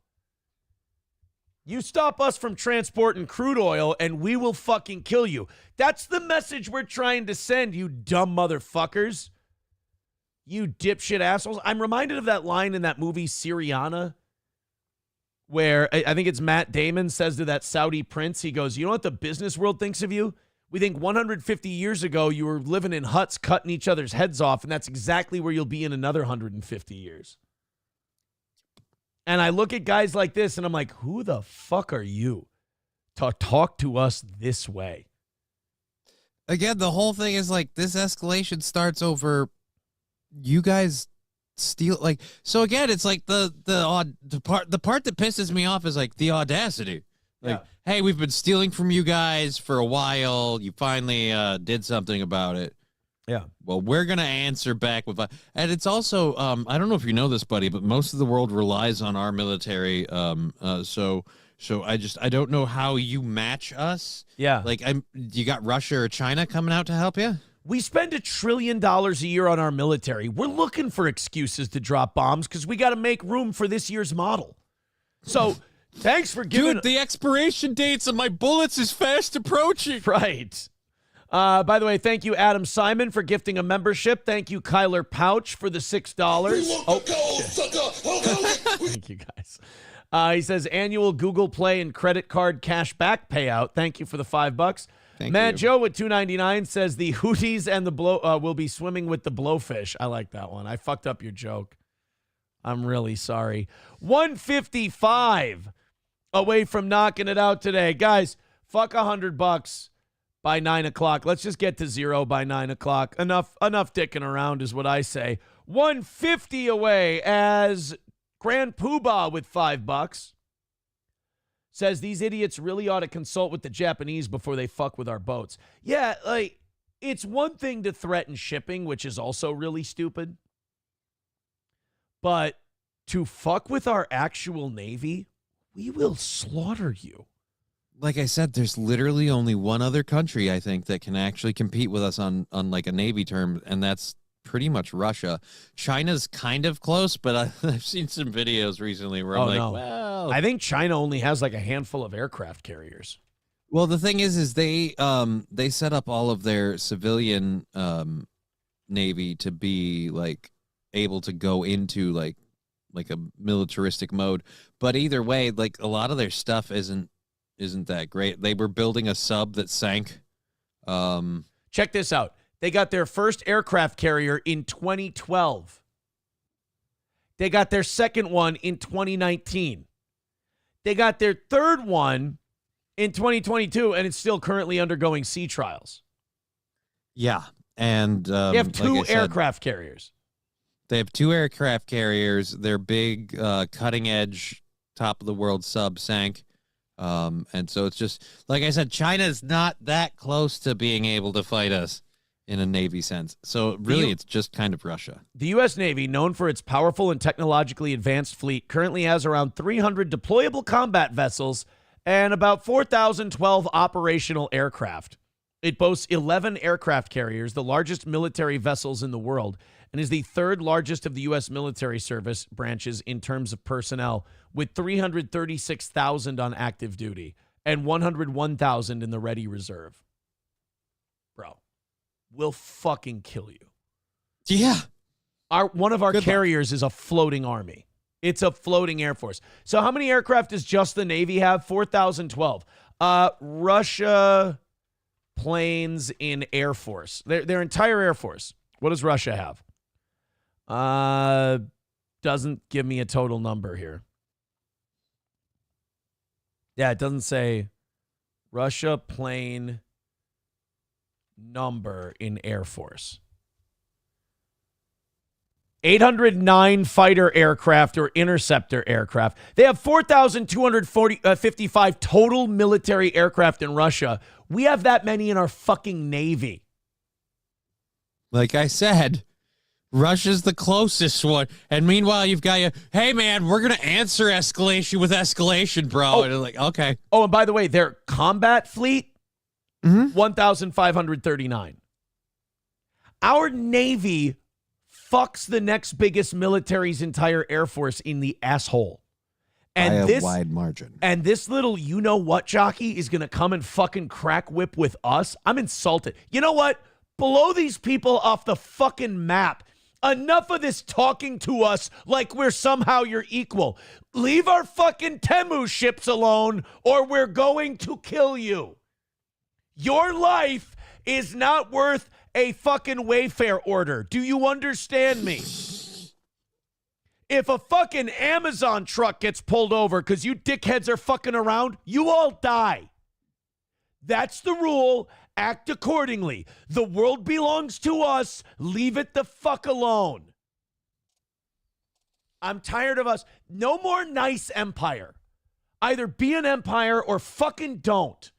You stop us from transporting crude oil, and we will fucking kill you. That's the message we're trying to send, you dumb motherfuckers. You dipshit assholes. I'm reminded of that line in that movie Syriana where I think it's Matt Damon says to that Saudi prince, he goes, you know what the business world thinks of you? We think 150 years ago you were living in huts cutting each other's heads off, and that's exactly where you'll be in another 150 years. And I look at guys like this, and I'm like, who the fuck are you to talk to us this way? Again, the whole thing is like this escalation starts over you guys steal like so again it's like the part that pisses me off is like the audacity. Like, hey, we've been stealing from you guys for a while. You finally did something about it. Yeah. Well, we're going to answer back with and it's also I don't know if you know this, buddy, but most of the world relies on our military so I don't know how you match us. Yeah. Like you got Russia or China coming out to help you? We spend $1 trillion a year on our military. We're looking for excuses to drop bombs because we got to make room for this year's model. So thanks for giving... Dude, the expiration dates on my bullets is fast approaching. Right. By the way, thank you, Adam Simon, for gifting a membership. Thank you, Kyler Pouch, for the $6. Thank you, guys. He says, annual Google Play and credit card cash back payout. Thank you for the $5. Matt Joe with $2.99 says the Houthis and the will be swimming with the blowfish. I like that one. I fucked up your joke. I'm really sorry. 155 away from knocking it out today. Guys, fuck $100 by 9 o'clock. Let's just get to zero by 9 o'clock. Enough dicking around is what I say. 150 away as Grand Poobah with $5. Says these idiots really ought to consult with the Japanese before they fuck with our boats. Yeah, like, it's one thing to threaten shipping, which is also really stupid. But to fuck with our actual Navy, we will slaughter you. Like I said, there's literally only one other country, I think, that can actually compete with us on like a Navy term, and that's pretty much Russia. China's kind of close, but I've seen some videos recently where I'm like, well, I think China only has like a handful of aircraft carriers. Well, the thing is they set up all of their civilian Navy to be like able to go into like a militaristic mode. But either way, like a lot of their stuff isn't that great. They were building a sub that sank. Check this out. They got their first aircraft carrier in 2012. They got their second one in 2019. They got their third one in 2022, and it's still currently undergoing sea trials. Yeah, and they have two aircraft carriers. They have two aircraft carriers. Their big cutting-edge, top-of-the-world sub sank. And so it's just, like I said, China's not that close to being able to fight us in a Navy sense. So really, it's just kind of Russia. The U.S. Navy, known for its powerful and technologically advanced fleet, currently has around 300 deployable combat vessels and about 4,012 operational aircraft. It boasts 11 aircraft carriers, the largest military vessels in the world, and is the third largest of the U.S. military service branches in terms of personnel, with 336,000 on active duty and 101,000 in the ready reserve. Bro, we'll fucking kill you. Yeah. One of our carriers is a floating army. It's a floating air force. So how many aircraft does just the Navy have? 4,012. Russia planes in Air Force. Their entire Air Force. What does Russia have? Doesn't give me a total number here. Yeah, it doesn't say Russia plane number in Air Force. 809 fighter aircraft or interceptor aircraft. They have 4,255 total military aircraft in Russia. We have that many in our fucking Navy. Like I said, Russia's the closest one. And meanwhile, you've got hey, man, we're going to answer escalation with escalation, bro. Oh. And they're like, okay. Oh, and by the way, their combat fleet, 1,539. Our Navy fucks the next biggest military's entire Air Force in the asshole. And by a wide margin. And this little you-know-what jockey is going to come and fucking crack whip with us? I'm insulted. You know what? Blow these people off the fucking map. Enough of this talking to us like we're somehow your equal. Leave our fucking Temu ships alone or we're going to kill you. Your life is not worth a fucking Wayfair order. Do you understand me? If a fucking Amazon truck gets pulled over because you dickheads are fucking around, you all die. That's the rule. Act accordingly. The world belongs to us. Leave it the fuck alone. I'm tired of us. No more nice empire. Either be an empire or fucking don't.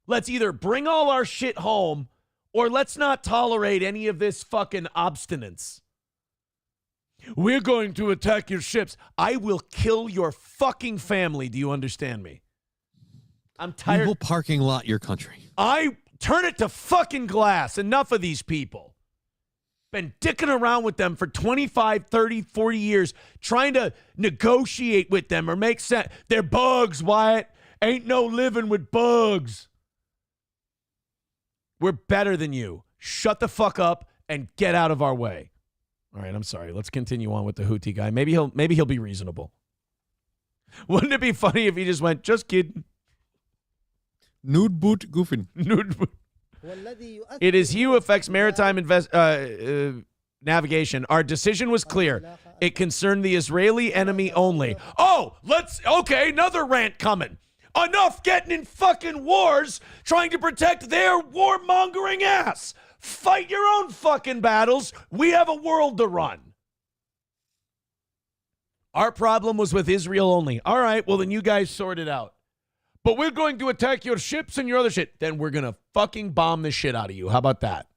Let's either bring all our shit home or let's not tolerate any of this fucking obstinance. We're going to attack your ships. I will kill your fucking family. Do you understand me? I'm tired. We will parking lot your country. I turn it to fucking glass. Enough of these people. Been dicking around with them for 25, 30, 40 years, trying to negotiate with them or make sense. They're bugs, Wyatt. Ain't no living with bugs. We're better than you. Shut the fuck up and get out of our way. All right, I'm sorry. Let's continue on with the Houthi guy. Maybe he'll be reasonable. Wouldn't it be funny if he just went, just kidding? Nude boot goofing. Nude boot. It is he who affects maritime navigation. Our decision was clear. It concerned the Israeli enemy only. Oh, okay, another rant coming. Enough getting in fucking wars trying to protect their warmongering ass. Fight your own fucking battles. We have a world to run. Our problem was with Israel only. All right, well, then you guys sort it out. But we're going to attack your ships and your other shit. Then we're going to fucking bomb the shit out of you. How about that?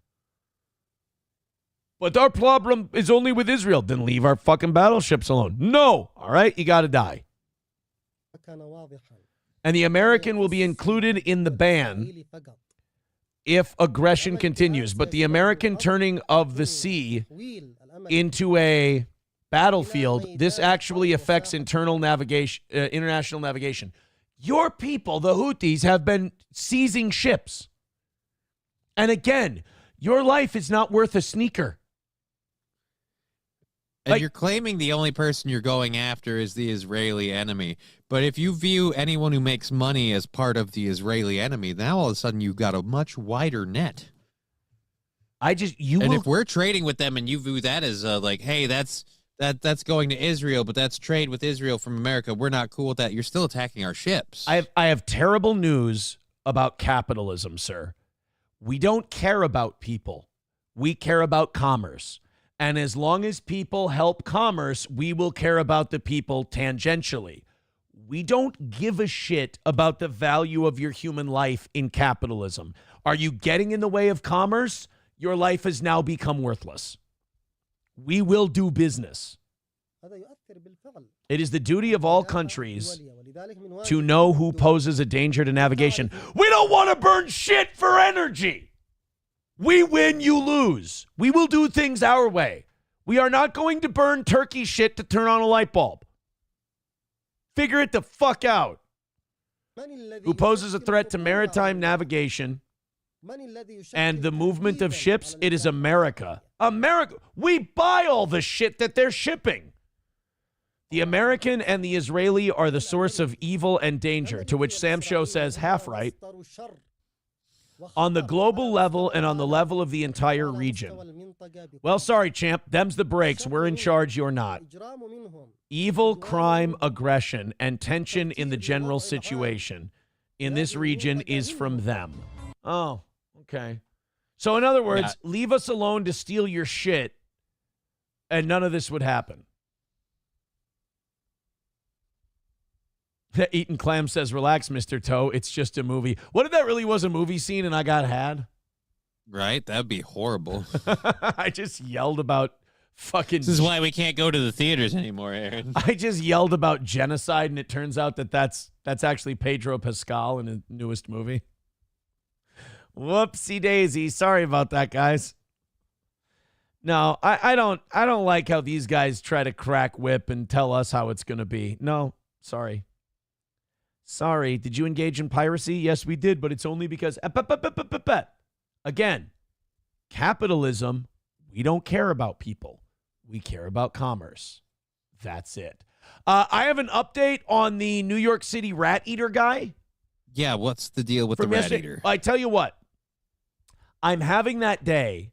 But our problem is only with Israel. Then leave our fucking battleships alone. No. All right, you got to die. And the American will be included in the ban if aggression continues. But the American turning of the sea into a battlefield, this actually affects international navigation. Your people, the Houthis, have been seizing ships. And again, your life is not worth a sneaker. And you're claiming the only person you're going after is the Israeli enemy. But if you view anyone who makes money as part of the Israeli enemy, now all of a sudden you've got a much wider net. If we're trading with them and you view that as like, hey, that's going to Israel, but that's trade with Israel from America, we're not cool with that. You're still attacking our ships. I have terrible news about capitalism, sir. We don't care about people. We care about commerce. And as long as people help commerce, we will care about the people tangentially. We don't give a shit about the value of your human life in capitalism. Are you getting in the way of commerce? Your life has now become worthless. We will do business. It is the duty of all countries to know who poses a danger to navigation. We don't want to burn shit for energy. We win, you lose. We will do things our way. We are not going to burn turkey shit to turn on a light bulb. Figure it the fuck out. Who poses a threat to maritime navigation and the movement of ships? It is America. America. We buy all the shit that they're shipping. The American and the Israeli are the source of evil and danger, to which Sam Show says, half right. On the global level and on the level of the entire region. Well, sorry, champ. Them's the breaks. We're in charge. You're not. Evil, crime, aggression, and tension in the general situation in this region is from them. Oh, okay. So in other words, leave us alone to steal your shit, and none of this would happen. Eaton Clam says, relax, Mr. Toe. It's just a movie. What if that really was a movie scene and I got had? Right? That'd be horrible. I just yelled about fucking... This is why we can't go to the theaters anymore, Aaron. I just yelled about genocide, and it turns out that that's actually Pedro Pascal in his newest movie. Whoopsie daisy. Sorry about that, guys. No, I don't like how these guys try to crack whip and tell us how it's going to be. No, sorry. Sorry, did you engage in piracy? Yes, we did, but it's only because... Again, capitalism, we don't care about people. We care about commerce. That's it. I have an update on the New York City rat eater guy. Yeah, what's the deal with the rat eater? I tell you what, I'm having that day.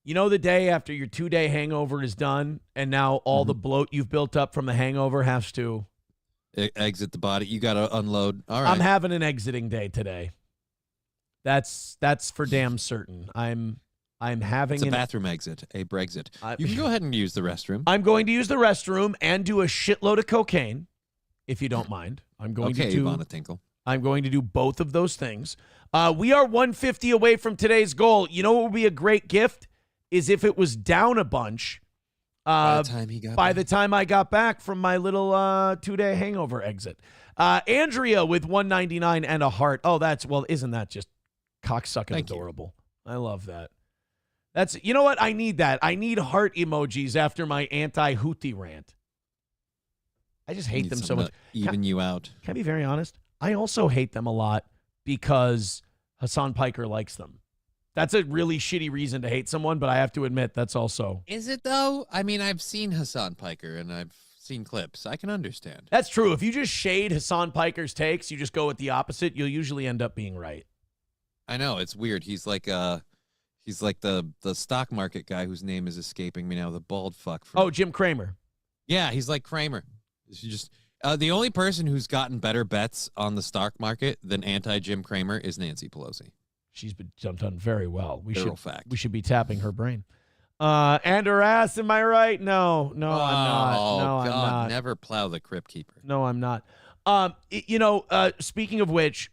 You know, the day after your 2-day hangover is done, and now all the bloat you've built up from the hangover has to... exit the body. You got to unload. All right. I'm having an exiting day today. That's for damn certain. I'm having a bathroom exit, a Brexit. You can go ahead and use the restroom. I'm going to use the restroom and do a shitload of cocaine, if you don't mind. I'm going to do Ivana Tinkle. I'm going to do both of those things. We are 150 away from today's goal. You know what would be a great gift is if it was down a bunch. By the time I got back from my little 2-day hangover exit. Andrea with 199 and a heart. Oh, isn't that just cocksucking adorable? I love that. You know what? I need that. I need heart emojis after my anti-Houthi rant. I just hate them so much. Even you out. Can I be very honest? I also hate them a lot because Hassan Piker likes them. That's a really shitty reason to hate someone, but I have to admit that's also... Is it, though? I mean, I've seen Hassan Piker, and I've seen clips. I can understand. That's true. If you just shade Hassan Piker's takes, you just go with the opposite, you'll usually end up being right. I know. It's weird. He's like the stock market guy whose name is escaping me now, the bald fuck. Jim Cramer. Yeah, he's like Kramer. The only person who's gotten better bets on the stock market than anti-Jim Cramer is Nancy Pelosi. She's been done very well. We fact. should be tapping her brain. And her ass, am I right? No, I'm not. No, God, I'm not. Never plow the crypt keeper. No, I'm not. Speaking of which,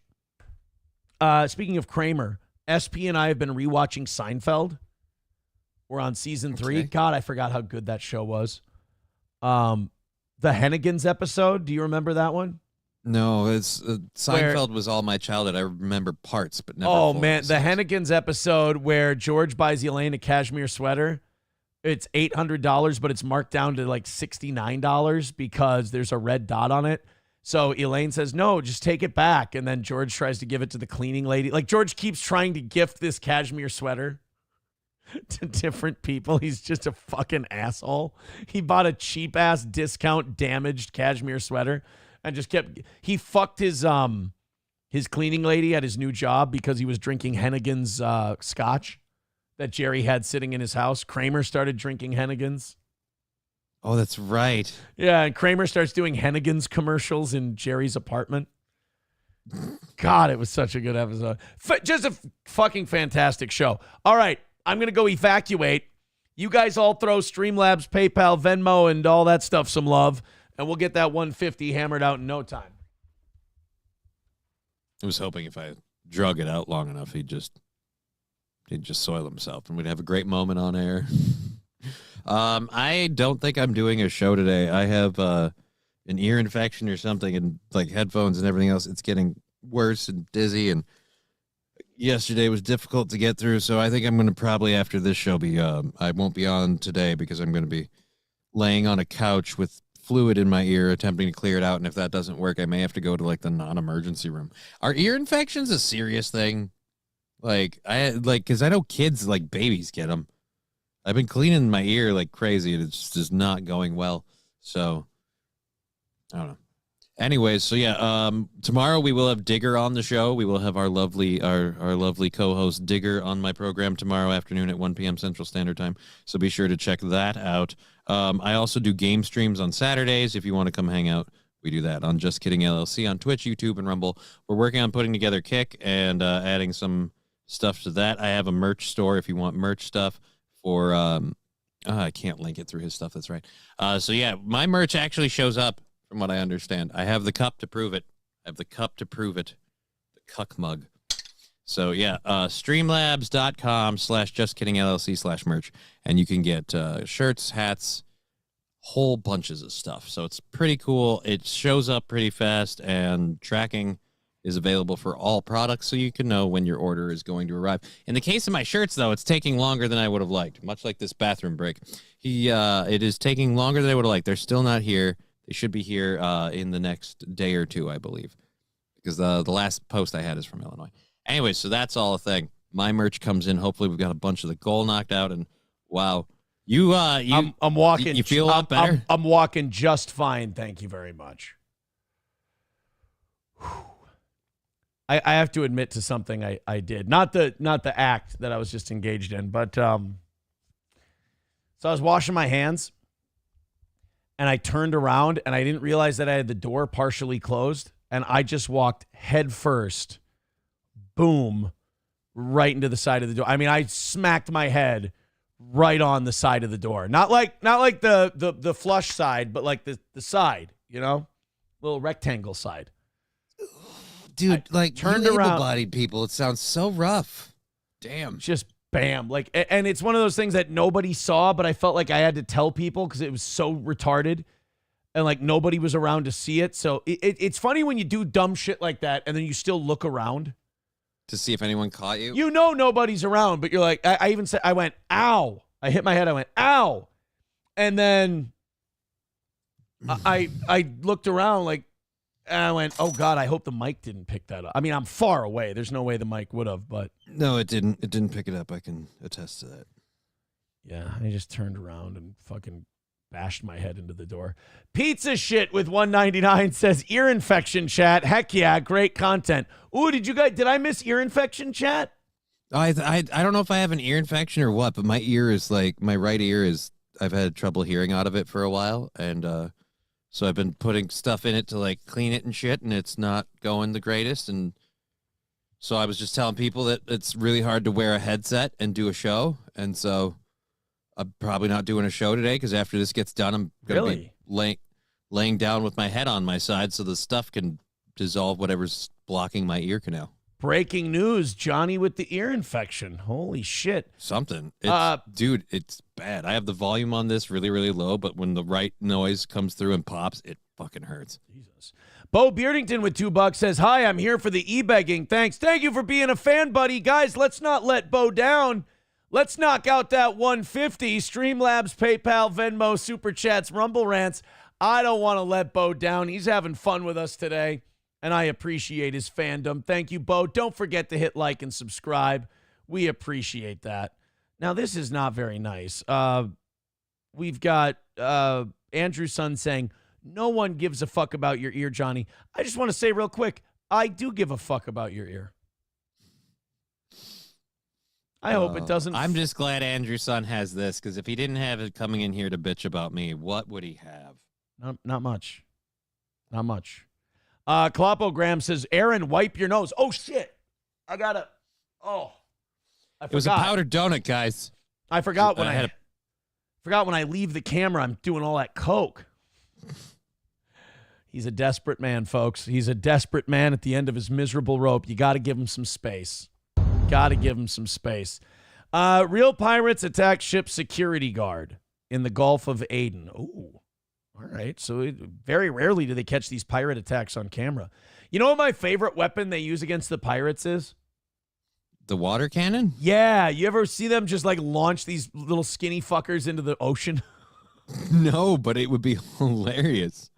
speaking of Kramer, SP and I have been rewatching Seinfeld. We're on season 3. Okay. God, I forgot how good that show was. The Hennigans episode. Do you remember that one? No, it's Seinfeld was all my childhood. I remember parts, but never. Oh man, the Hennigans episode where George buys Elaine a cashmere sweater. It's $800, but it's marked down to like $69 because there's a red dot on it. So Elaine says, "No, just take it back." And then George tries to give it to the cleaning lady. Like George keeps trying to gift this cashmere sweater to different people. He's just a fucking asshole. He bought a cheap ass discount damaged cashmere sweater. And just he fucked his cleaning lady at his new job because he was drinking Hennigan's scotch that Jerry had sitting in his house. Kramer started drinking Hennigan's. Oh, that's right. Yeah, and Kramer starts doing Hennigan's commercials in Jerry's apartment. God, it was such a good episode. Just a fucking fantastic show. All right, I'm going to go evacuate. You guys all throw Streamlabs, PayPal, Venmo, and all that stuff some love. And we'll get that 150 hammered out in no time. I was hoping if I drug it out long enough, he'd just soil himself, and we'd have a great moment on air. I don't think I'm doing a show today. I have an ear infection or something, and like headphones and everything else. It's getting worse and dizzy, and yesterday was difficult to get through. So I think I'm going to probably after this show I won't be on today because I'm going to be laying on a couch with fluid in my ear, attempting to clear it out, and if that doesn't work, I may have to go to like the non-emergency room. Are ear infections a serious thing? Because I know kids, like babies, get them. I've been cleaning my ear like crazy, and it's just not going well. So I don't know. Anyways, so yeah, tomorrow we will have Digger on the show. We will have our lovely co-host Digger on my program tomorrow afternoon at 1 p.m. Central Standard Time. So be sure to check that out. I also do game streams on Saturdays. If you want to come hang out, we do that on Just Kidding LLC on Twitch, YouTube, and Rumble. We're working on putting together Kick and adding some stuff to that. I have a merch store if you want merch stuff for I can't link it through his stuff. That's right. So yeah, my merch actually shows up from what I understand. I have the cup to prove it. The cuck mug. So yeah, streamlabs.com/justkittingllc/merch, and you can get shirts, hats, whole bunches of stuff. So it's pretty cool. It shows up pretty fast, and tracking is available for all products, so you can know when your order is going to arrive. In the case of my shirts, though, it's taking longer than I would have liked, much like this bathroom break. It is taking longer than I would have liked. They're still not here. They should be here in the next day or two, I believe, because the last post I had is from Illinois. Anyway, so that's all a thing. My merch comes in. Hopefully, we've got a bunch of the goal knocked out, and wow, I'm walking. You feel a lot better. I'm walking just fine. Thank you very much. I have to admit to something I did. Not the act that I was just engaged in, but so I was washing my hands, and I turned around, and I didn't realize that I had the door partially closed, and I just walked head first, boom, right into the side of the door. I mean, I smacked my head right on the side of the door. Not like the flush side, but like the side, little rectangle side. Dude, turned around, able-bodied people. It sounds so rough. Damn. Just bam. And it's one of those things that nobody saw, but I felt like I had to tell people because it was so retarded, and nobody was around to see it. So it's funny when you do dumb shit like that, and then you still look around to see if anyone caught you. Nobody's around, but you're like, I even said, I went, ow. I hit my head. I went, ow. And then I looked around and I went, oh, God, I hope the mic didn't pick that up. I mean, I'm far away. There's no way the mic would have, but. No, it didn't. It didn't pick it up. I can attest to that. Yeah, I just turned around and fucking bashed my head into the door. Pizza shit with $1.99 says ear infection chat. Heck yeah, great content. Ooh, did I miss ear infection chat? I don't know if I have an ear infection or what, but my ear is my right ear is, I've had trouble hearing out of it for a while, and So I've been putting stuff in it to like clean it and shit, and it's not going the greatest. And so I was just telling people that it's really hard to wear a headset and do a show. And so I'm probably not doing a show today because after this gets done, I'm going to be laying down with my head on my side so the stuff can dissolve whatever's blocking my ear canal. Breaking news, Johnny with the ear infection. Holy shit. Something. Dude, it's bad. I have the volume on this really, really low, but when the right noise comes through and pops, it fucking hurts. Jesus. Bo Beardington with $2 says, hi, I'm here for the e-begging. Thanks. Thank you for being a fan, buddy. Guys, let's not let Bo down. Let's knock out that 150. Streamlabs, PayPal, Venmo, Super Chats, Rumble Rants. I don't want to let Bo down. He's having fun with us today, and I appreciate his fandom. Thank you, Bo. Don't forget to hit like and subscribe. We appreciate that. Now, this is not very nice. We've got Andrew's son saying, no one gives a fuck about your ear, Johnny. I just want to say real quick, I do give a fuck about your ear. I hope it doesn't. I'm just glad Andrew's son has this, because if he didn't have it coming in here to bitch about me, what would he have? Not much. Not much. Klopogram says, Aaron, wipe your nose. Oh, shit. I forgot. It was a powdered donut, guys. I forgot when I leave the camera, I'm doing all that coke. He's a desperate man, folks. He's a desperate man at the end of his miserable rope. You got to give him some space. Got to give him some space. Real pirates attack ship security guard in the Gulf of Aden. Ooh. All right. So very rarely do they catch these pirate attacks on camera. You know what my favorite weapon they use against the pirates is? The water cannon? Yeah. You ever see them just like launch these little skinny fuckers into the ocean? No, but it would be hilarious.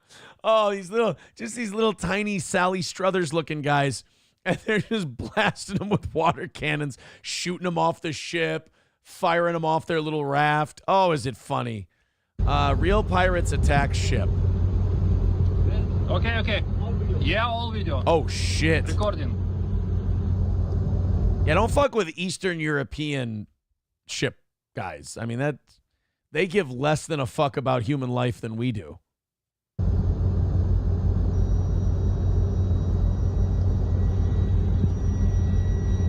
Oh, these little tiny Sally Struthers looking guys. And they're just blasting them with water cannons, shooting them off the ship, firing them off their little raft. Oh, is it funny? Real pirates attack ship. Okay. Yeah, all video. Oh, shit. Recording. Yeah, don't fuck with Eastern European ship guys. I mean, they give less than a fuck about human life than we do.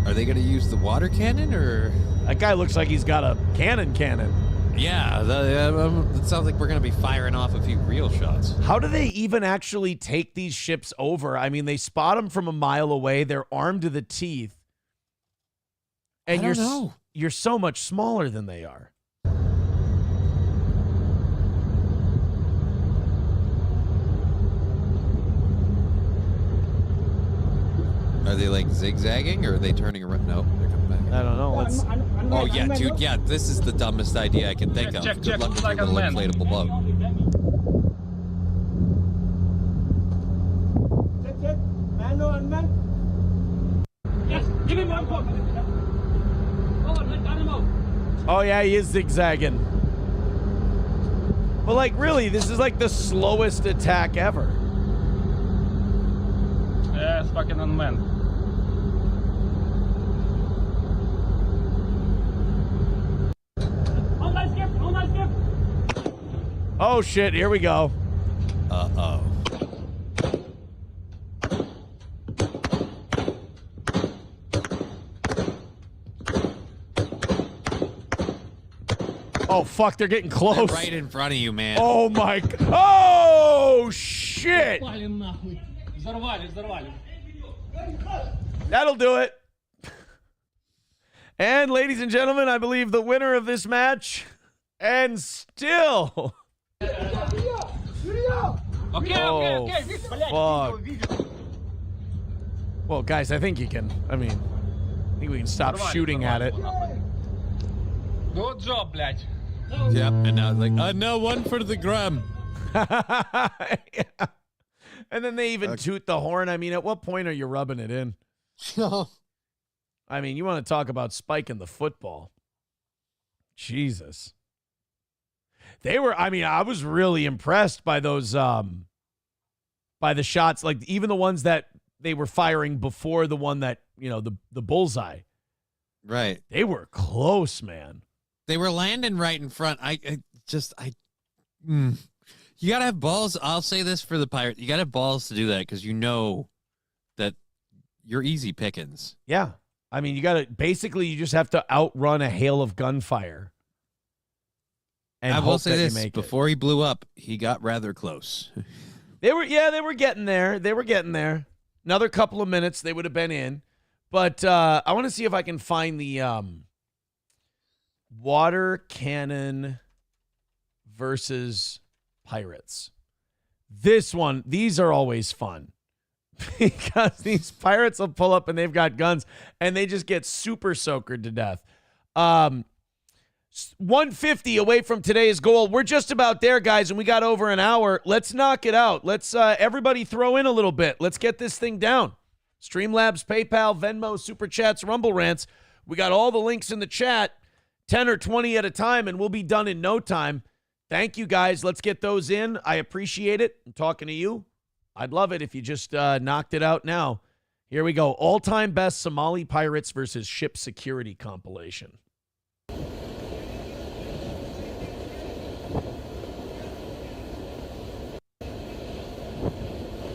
Are they going to use the water cannon, or? That guy looks like he's got a cannon. Yeah, it sounds like we're going to be firing off a few real shots. How do they even actually take these ships over? I mean, they spot them from a mile away. They're armed to the teeth. And you're so much smaller than they are. Are they like zigzagging, or are they turning around? No, they're coming back. I don't know. Oh yeah, dude. Yeah, this is the dumbest idea I can think of. Good luck with your little inflatable boat. Check. Man on man. Yes, give him one point. Oh yeah, he is zigzagging. But like, really, this is like the slowest attack ever. Yes, fucking on man. Oh shit, here we go. Uh-oh. Oh fuck, they're getting close. They're right in front of you, man. Oh my god. Oh shit. That'll do it. And ladies and gentlemen, I believe the winner of this match, and still. Okay. Fuck. Well, guys, I think we can stop shooting at it. Good job, блядь. Yep, and now it's like, no, one for the gram. Yeah. And then they even toot the horn. I mean, at what point are you rubbing it in? I mean, you want to talk about spiking the football. Jesus. I was really impressed by those, by the shots, like even the ones that they were firing before the one that, the bullseye. Right. They were you They were landing right in front. You You gotta have balls. I'll say this for the pirate. You gotta have balls to do that because you know that you're easy pickings. Yeah. I mean, you just have to outrun a hail of gunfire. And I will hope say that this, you make before he blew up, he got rather close. They were getting there. They were getting there. Another couple of minutes, they would have been in. But I want to see if I can find the water cannon versus pirates. These are always fun. Because these pirates will pull up and they've got guns and they just get super soakered to death. 150 away from today's goal. We're just about there, guys, and we got over an hour. Let's knock it out. Let's everybody throw in a little bit. Let's get this thing down. Streamlabs, PayPal, Venmo, Super Chats, Rumble Rants. We got all the links in the chat, 10 or 20 at a time, and we'll be done in no time. Thank you, guys. Let's get those in. I appreciate it. I'm talking to you. I'd love it if you just knocked it out now. Here we go. All-time best Somali pirates versus ship security compilation.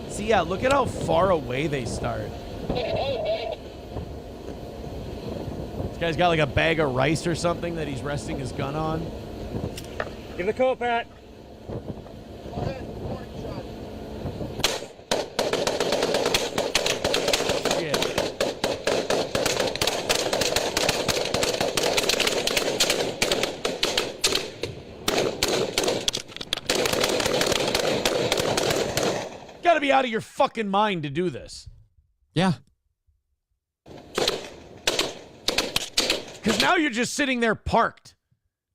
See, yeah, look at how far away they start. This guy's got like a bag of rice or something that he's resting his gun on. Give the code, Pat. Gotta be out of your fucking mind to do this. Yeah. Because now you're just sitting there parked,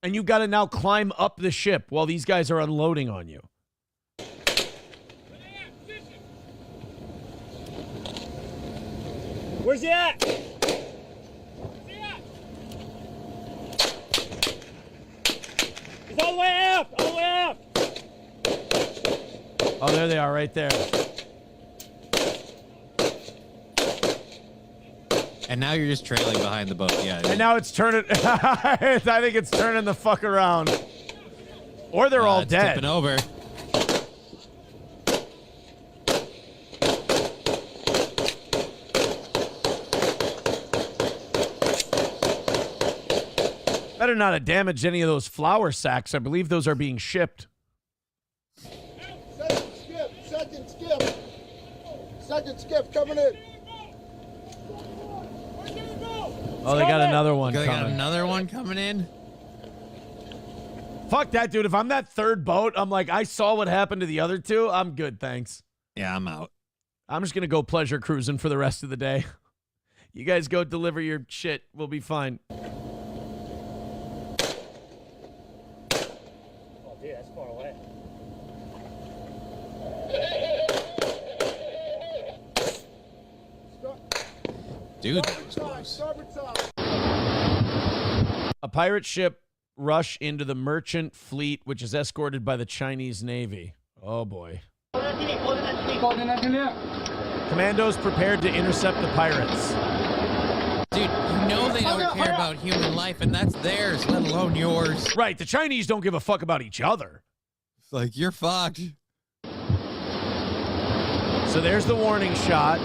and you've got to now climb up the ship while these guys are unloading on you. Where's he at? He's all the way aft! All the way aft! Oh, there they are, right there. And now you're just trailing behind the boat. Yeah. And now it's turning. I think it's turning the fuck around. Or they're all dead. Tipping over. Better not have damaged any of those flour sacks. I believe those are being shipped. Second skip coming in. Oh, they got another one They coming. got another one coming in? Fuck that, dude. If I'm that third boat, I'm like, I saw what happened to the other two. I'm good, thanks. Yeah, I'm out. I'm just going to go pleasure cruising for the rest of the day. You guys go deliver your shit. We'll be fine. Oh, dude, that's far away. Dude, that was close. A pirate ship rush into the merchant fleet, which is escorted by the Chinese Navy. Oh, boy. Commandos prepared to intercept the pirates. Dude, you know they don't care about human life, and that's theirs, let alone yours. Right, the Chinese don't give a fuck about each other. It's like, you're fucked. So there's the warning shot.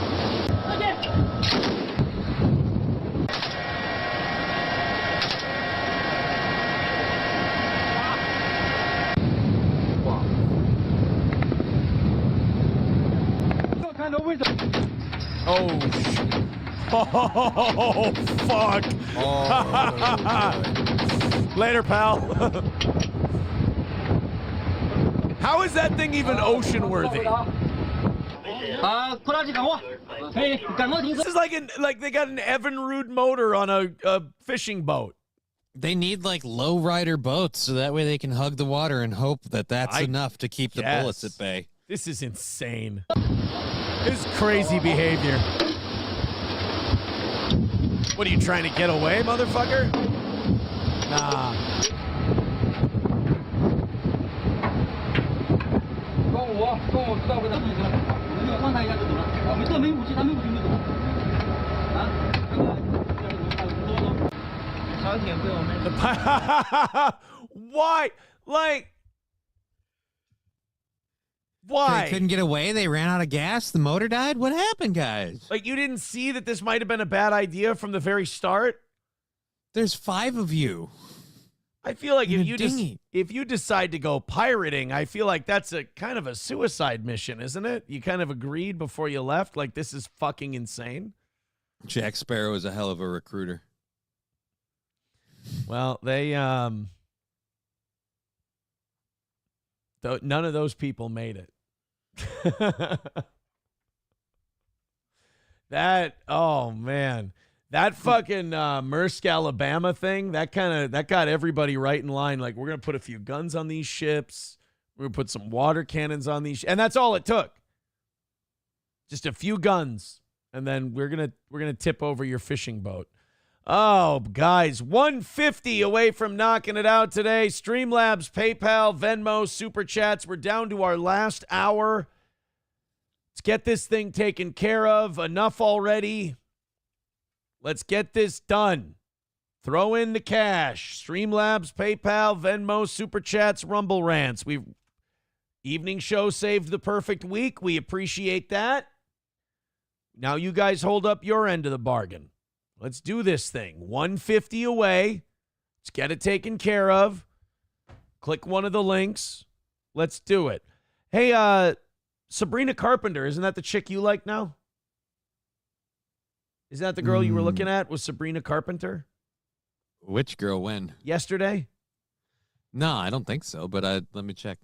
Oh, oh, fuck. Oh, later, pal. How is that thing even ocean-worthy? This is like they got an Evinrude motor on a fishing boat. They need like lowrider boats so that way they can hug the water and hope that that's enough to keep the bullets at bay. This is insane. This is crazy behavior. What are you trying to get away, motherfucker? Nah. Why? Like, Why? They couldn't get away. They ran out of gas. The motor died. What happened, guys? Like, you didn't see that this might have been a bad idea from the very start? There's 5 of you. I feel like In if a you dinghy. if you decide to go pirating, I feel like that's a kind of a suicide mission, isn't it? You kind of agreed before you left, like this is fucking insane. Jack Sparrow is a hell of a recruiter. Well, they none of those people made it. Oh man. That fucking Maersk, Alabama thing, that got everybody right in line. Like, we're going to put a few guns on these ships. We're going to put some water cannons on these. And that's all it took. Just a few guns. And then we're going to tip over your fishing boat. Oh, guys, 150 away from knocking it out today. Streamlabs, PayPal, Venmo, Super Chats. We're down to our last hour. Let's get this thing taken care of. Enough already. Let's get this done. Throw in the cash. Streamlabs, PayPal, Venmo, Super Chats, Rumble Rants. Evening show saved the perfect week. We appreciate that. Now you guys hold up your end of the bargain. Let's do this thing. 150 away. Let's get it taken care of. Click one of the links. Let's do it. Hey, Sabrina Carpenter, isn't that the chick you like now? Is that the girl you were looking at? Was Sabrina Carpenter? Which girl when? Yesterday? No, I don't think so, but let me check.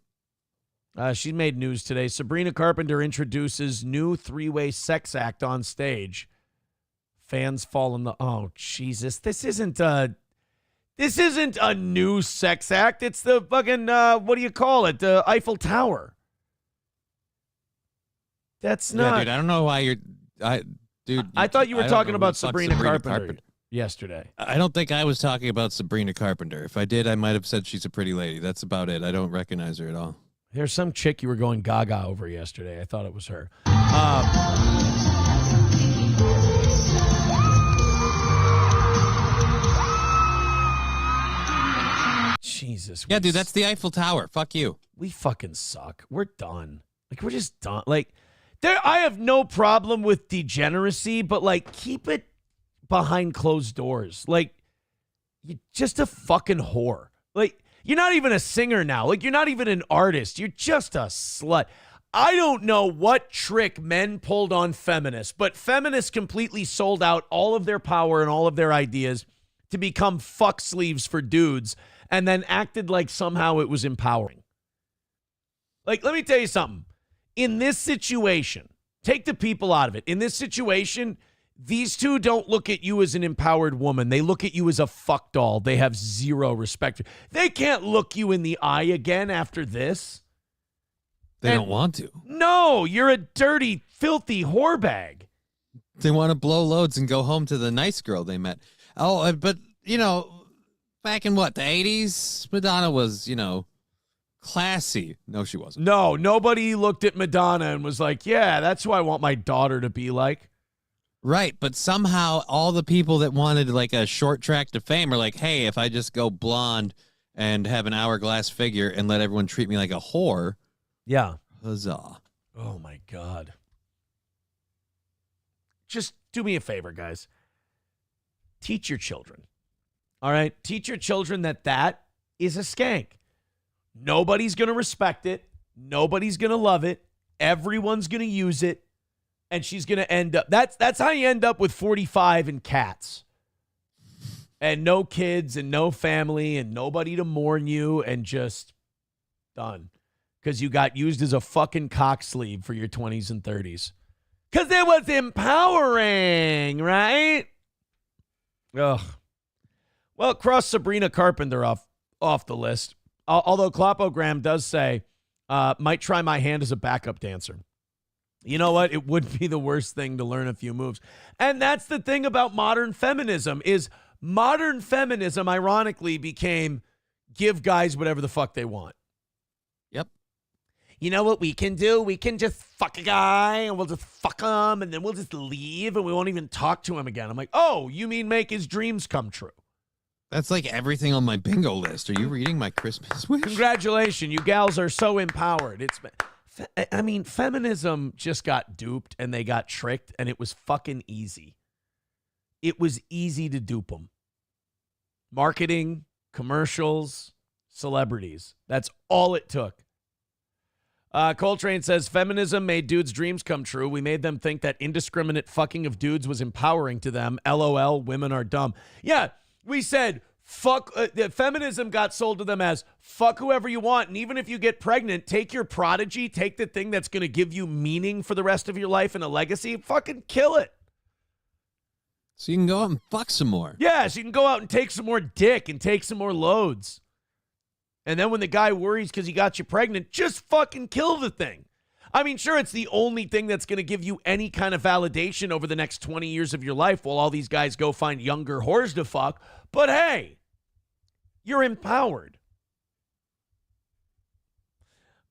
She made news today. Sabrina Carpenter introduces new 3-way sex act on stage. Fans fall in the... Oh, Jesus. This isn't a new sex act. It's the fucking, what do you call it? The Eiffel Tower. That's not... Yeah, dude, I don't know why you're... Dude, I thought you were talking about Sabrina Carpenter yesterday. I don't think I was talking about Sabrina Carpenter. If I did, I might have said she's a pretty lady. That's about it. I don't recognize her at all. There's some chick you were going gaga over yesterday. I thought it was her. Jesus. Yeah, dude, that's the Eiffel Tower. Fuck you. We fucking suck. We're done. Like, we're just done. Like... I have no problem with degeneracy, but, like, keep it behind closed doors. Like, you're just a fucking whore. Like, you're not even a singer now. Like, you're not even an artist. You're just a slut. I don't know what trick men pulled on feminists, but feminists completely sold out all of their power and all of their ideas to become fuck sleeves for dudes and then acted like somehow it was empowering. Like, let me tell you something. In this situation, take the people out of it. In this situation, these two don't look at you as an empowered woman. They look at you as a fuck doll. They have zero respect. They can't look you in the eye again after this. They don't want to. No, you're a dirty, filthy whore bag. They want to blow loads and go home to the nice girl they met. Oh, but, you know, back in what, the 80s, Madonna was, you know, classy. No, she wasn't. No, nobody looked at Madonna and was like, yeah, that's who I want my daughter to be like. Right, but somehow all the people that wanted like a short track to fame are like, hey, if I just go blonde and have an hourglass figure and let everyone treat me like a whore. Yeah. Huzzah. Oh, my God. Just do me a favor, guys. Teach your children. All right? Teach your children that is a skank. Nobody's going to respect it. Nobody's going to love it. Everyone's going to use it. And she's going to end up. That's how you end up with 45 and cats. And no kids and no family and nobody to mourn you and just done. Because you got used as a fucking cock sleeve for your 20s and 30s. Because it was empowering, right? Ugh. Well, cross Sabrina Carpenter off the list. Although Klopogram does say, might try my hand as a backup dancer. You know what? It would be the worst thing to learn a few moves. And that's the thing about modern feminism is modern feminism, ironically, became give guys whatever the fuck they want. Yep. You know what we can do? We can just fuck a guy and we'll just fuck him and then we'll just leave and we won't even talk to him again. I'm like, oh, you mean make his dreams come true? That's like everything on my bingo list. Are you reading my Christmas wish? Congratulations. You gals are so empowered. It's I mean, feminism just got duped and they got tricked, and it was fucking easy. It was easy to dupe them. Marketing, commercials, celebrities. That's all it took. Coltrane says, feminism made dudes' dreams come true. We made them think that indiscriminate fucking of dudes was empowering to them. LOL, women are dumb. Yeah, we said, fuck. Feminism got sold to them as fuck whoever you want. And even if you get pregnant, take your prodigy, take the thing that's going to give you meaning for the rest of your life and a legacy, fucking kill it. So you can go out and fuck some more. Yeah, so you can go out and take some more dick and take some more loads. And then when the guy worries because he got you pregnant, just fucking kill the thing. I mean, sure, it's the only thing that's going to give you any kind of validation over the next 20 years of your life while all these guys go find younger whores to fuck. But hey, you're empowered.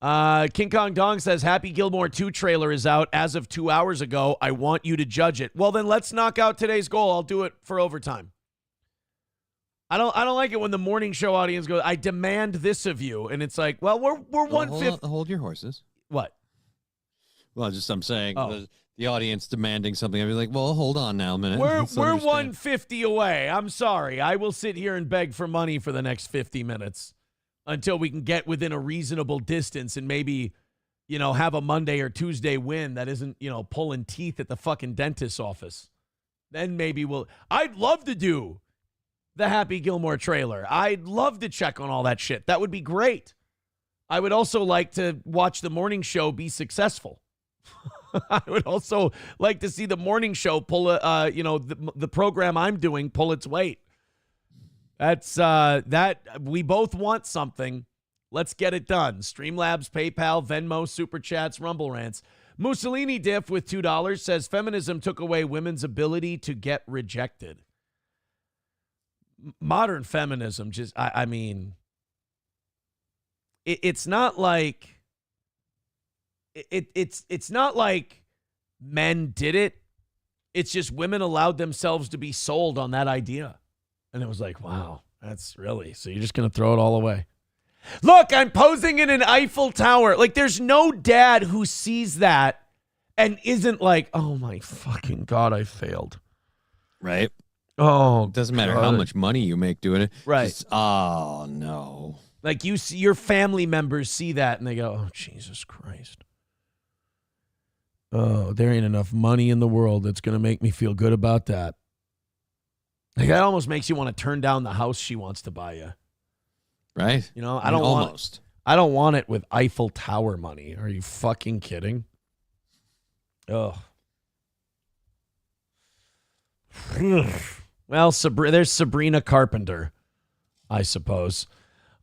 King Kong Dong says, Happy Gilmore 2 trailer is out as of 2 hours ago. I want you to judge it. Well, then let's knock out today's goal. I'll do it for overtime. I don't like it when the morning show audience goes, I demand this of you. And it's like, well, we're 150. Hold your horses. What? Well, I'm saying the audience demanding something. I'd be like, well, hold on now a minute. We're 150 away. I'm sorry. I will sit here and beg for money for the next 50 minutes until we can get within a reasonable distance and maybe, have a Monday or Tuesday win that isn't, pulling teeth at the fucking dentist's office. Then maybe I'd love to do the Happy Gilmore trailer. I'd love to check on all that shit. That would be great. I would also like to watch the morning show be successful. I would also like to see the morning show pull the program I'm doing pull its weight. That's that we both want something. Let's get it done. Streamlabs, PayPal, Venmo, Super Chats, Rumble Rants. Mussolini Diff with $2 says feminism took away women's ability to get rejected. Modern feminism just, I mean, it's not like it's not like men did it. It's just women allowed themselves to be sold on that idea. And it was like, wow, that's really, so you're just going to throw it all away. Look, I'm posing in an Eiffel Tower. Like, there's no dad who sees that and isn't like, oh my fucking God, I failed. Right. Oh, it doesn't matter how much money you make doing it. Right. Just, oh no. Like you see your family members see that and they go, oh, Jesus Christ. Oh, there ain't enough money in the world that's going to make me feel good about that. Like, that almost makes you want to turn down the house she wants to buy you. Right. I don't want it with Eiffel Tower money. Are you fucking kidding? Oh. Well, there's Sabrina Carpenter, I suppose.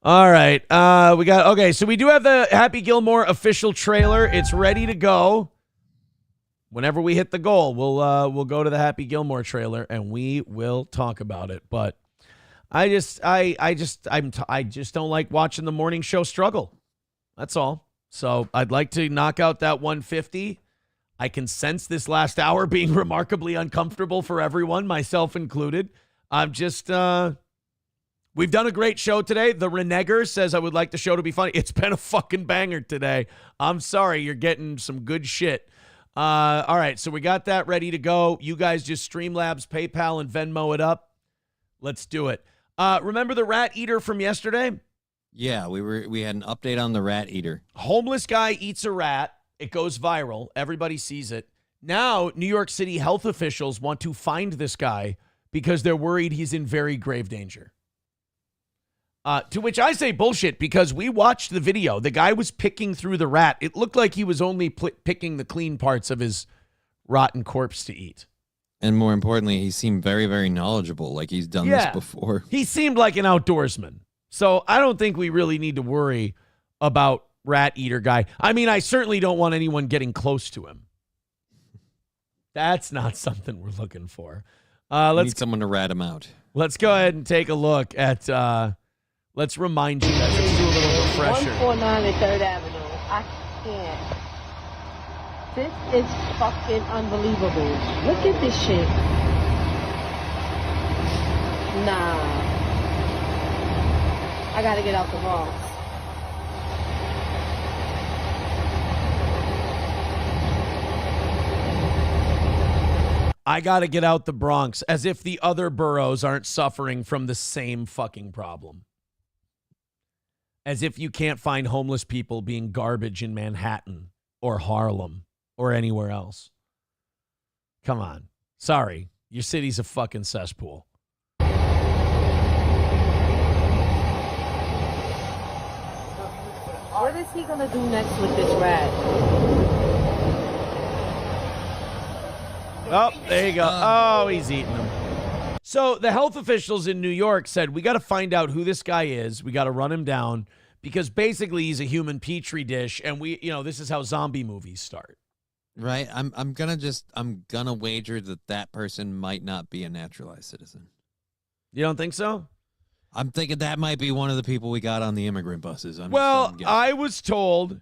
All right. So we do have the Happy Gilmore official trailer. It's ready to go. Whenever we hit the goal, we'll go to the Happy Gilmore trailer and we will talk about it. But I just don't like watching the morning show struggle. That's all. So I'd like to knock out that 150. I can sense this last hour being remarkably uncomfortable for everyone, myself included. I'm just, we've done a great show today. The Reneger says I would like the show to be funny. It's been a fucking banger today. I'm sorry, you're getting some good shit. All right, so we got that ready to go. You guys just Streamlabs, PayPal, and Venmo it up. Let's do it. Remember the rat eater from yesterday? Yeah, we had an update on the rat eater. Homeless guy eats a rat. It goes viral. Everybody sees it. Now, New York City health officials want to find this guy because they're worried he's in very grave danger. To which I say bullshit, because we watched the video. The guy was picking through the rat. It looked like he was only picking the clean parts of his rotten corpse to eat. And more importantly, he seemed very, very knowledgeable, like he's done this before. He seemed like an outdoorsman. So I don't think we really need to worry about rat eater guy. I mean, I certainly don't want anyone getting close to him. That's not something we're looking for. Let's need someone to rat him out. Let's go ahead and take a look at, let's remind you guys. Let's do a little refresher. 149 and 3rd Avenue. I can't. This is fucking unbelievable. Look at this shit. Nah. I gotta get out the Bronx. I got to get out the Bronx, as if the other boroughs aren't suffering from the same fucking problem. As if you can't find homeless people being garbage in Manhattan or Harlem or anywhere else. Come on. Sorry. Your city's a fucking cesspool. What is he gonna do next with this rat? Oh, there you go. Oh, he's eating them. So the health officials in New York said, we got to find out who this guy is. We got to run him down because basically he's a human petri dish. And this is how zombie movies start. Right. I'm gonna wager that person might not be a naturalized citizen. You don't think so? I'm thinking that might be one of the people we got on the immigrant buses. I was told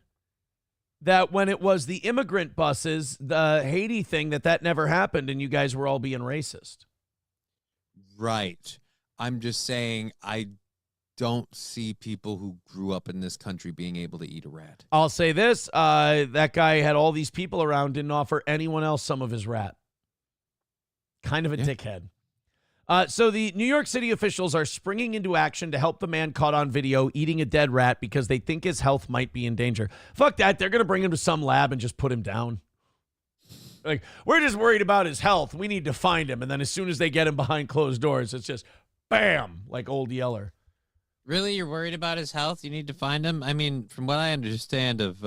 that when it was the immigrant buses, the Haiti thing, that never happened and you guys were all being racist. Right. I'm just saying I don't see people who grew up in this country being able to eat a rat. I'll say this. That guy had all these people around, didn't offer anyone else some of his rat. Kind of a dickhead. So the New York City officials are springing into action to help the man caught on video eating a dead rat because they think his health might be in danger. Fuck that. They're going to bring him to some lab and just put him down. Like, we're just worried about his health. We need to find him. And then as soon as they get him behind closed doors, it's just bam, like Old Yeller. Really? You're worried about his health? You need to find him? I mean, from what I understand of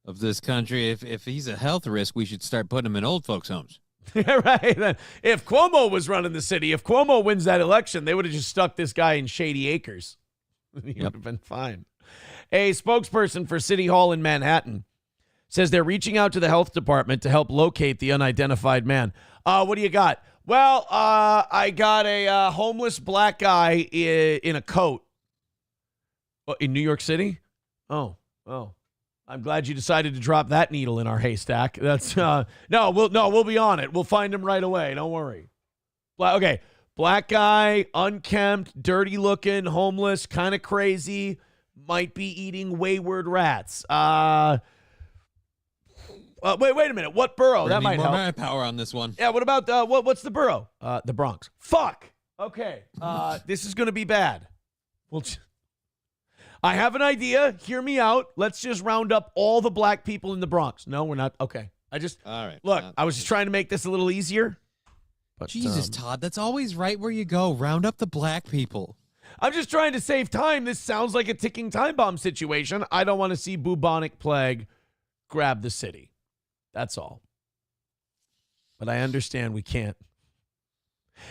this country, if he's a health risk, we should start putting him in old folks' homes. Right. If Cuomo was running the city, if Cuomo wins that election, they would have just stuck this guy in Shady Acres. He would have been fine. A spokesperson for City Hall in Manhattan says they're reaching out to the health department to help locate the unidentified man. What do you got? Well, I got a homeless black guy in a coat. In New York City? Oh. I'm glad you decided to drop that needle in our haystack. That's we'll be on it. We'll find him right away. Don't worry. Okay, black guy, unkempt, dirty looking, homeless, kind of crazy, might be eating wayward rats. Wait a minute. What borough? That might help. More manpower on this one. Yeah. What about what's the borough? The Bronx. Fuck. Okay. This is gonna be bad. I have an idea. Hear me out. Let's just round up all the black people in the Bronx. No, we're not. Okay. All right. Look, I was just trying to make this a little easier. But, Jesus, Todd, that's always right where you go. Round up the black people. I'm just trying to save time. This sounds like a ticking time bomb situation. I don't want to see bubonic plague grab the city. That's all. But I understand we can't.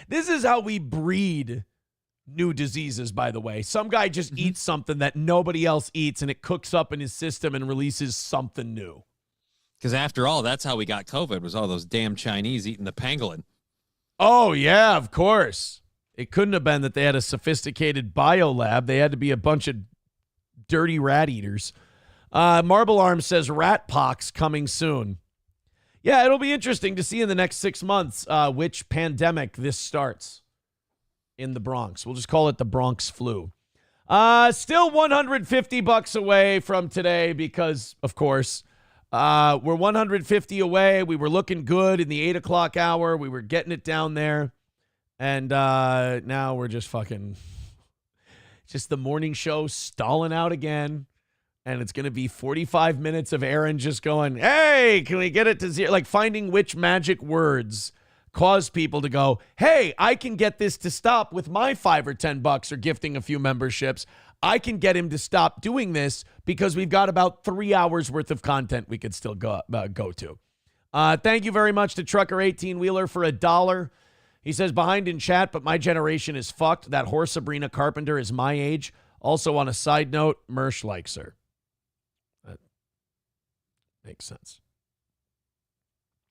This is how we breed new diseases, by the way. Some guy just eats something that nobody else eats, and it cooks up in his system and releases something new. Because after all, that's how we got COVID, was all those damn Chinese eating the pangolin. Oh, yeah, of course. It couldn't have been that they had a sophisticated biolab. They had to be a bunch of dirty rat eaters. Marble Arm says rat pox coming soon. Yeah, it'll be interesting to see in the next 6 months which pandemic this starts in the Bronx. We'll just call it the Bronx flu. Still $150 away from today because, of course, we're 150 away. We were looking good in the 8 o'clock hour. We were getting it down there. And now we're just the morning show stalling out again. And it's going to be 45 minutes of Aaron just going, hey, can we get it to zero? Like finding which magic words cause people to go, hey, I can get this to stop with my $5 or $10 or gifting a few memberships. I can get him to stop doing this because we've got about 3 hours worth of content we could still go to. Thank you very much to Trucker 18-Wheeler for $1. He says, behind in chat, but my generation is fucked. That whore Sabrina Carpenter is my age. Also, on a side note, Mersh likes her. That makes sense.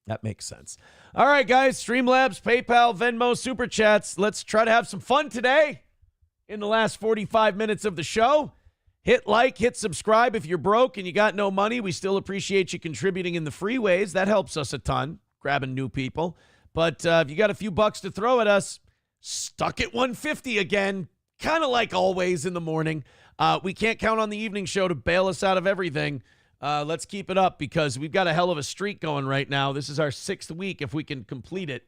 That makes sense. All right, guys. Streamlabs, PayPal, Venmo, Super Chats. Let's try to have some fun today in the last 45 minutes of the show. Hit like, hit subscribe. If you're broke and you got no money, we still appreciate you contributing in the free ways. That helps us a ton, grabbing new people. But if you got a few bucks to throw at us, stuck at 150 again, kind of like always in the morning. We can't count on the evening show to bail us out of everything. Let's keep it up because we've got a hell of a streak going right now. This is our 6th week, if we can complete it,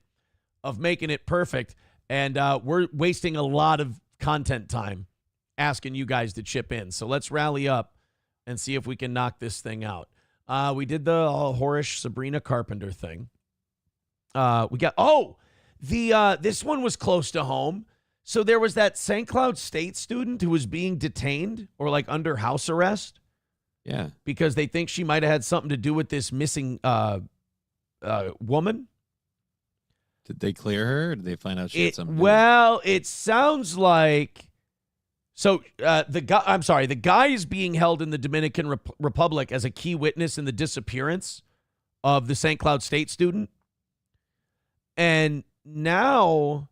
of making it perfect. And we're wasting a lot of content time asking you guys to chip in. So let's rally up and see if we can knock this thing out. We did the whorish Sabrina Carpenter thing. We got, this one was close to home. So there was that St. Cloud State student who was being detained or like under house arrest. Yeah. Because they think she might have had something to do with this missing woman. Did they clear her? Or did they find out she had something? Well, it sounds like. So the guy is being held in the Dominican Republic as a key witness in the disappearance of the St. Cloud State student. And now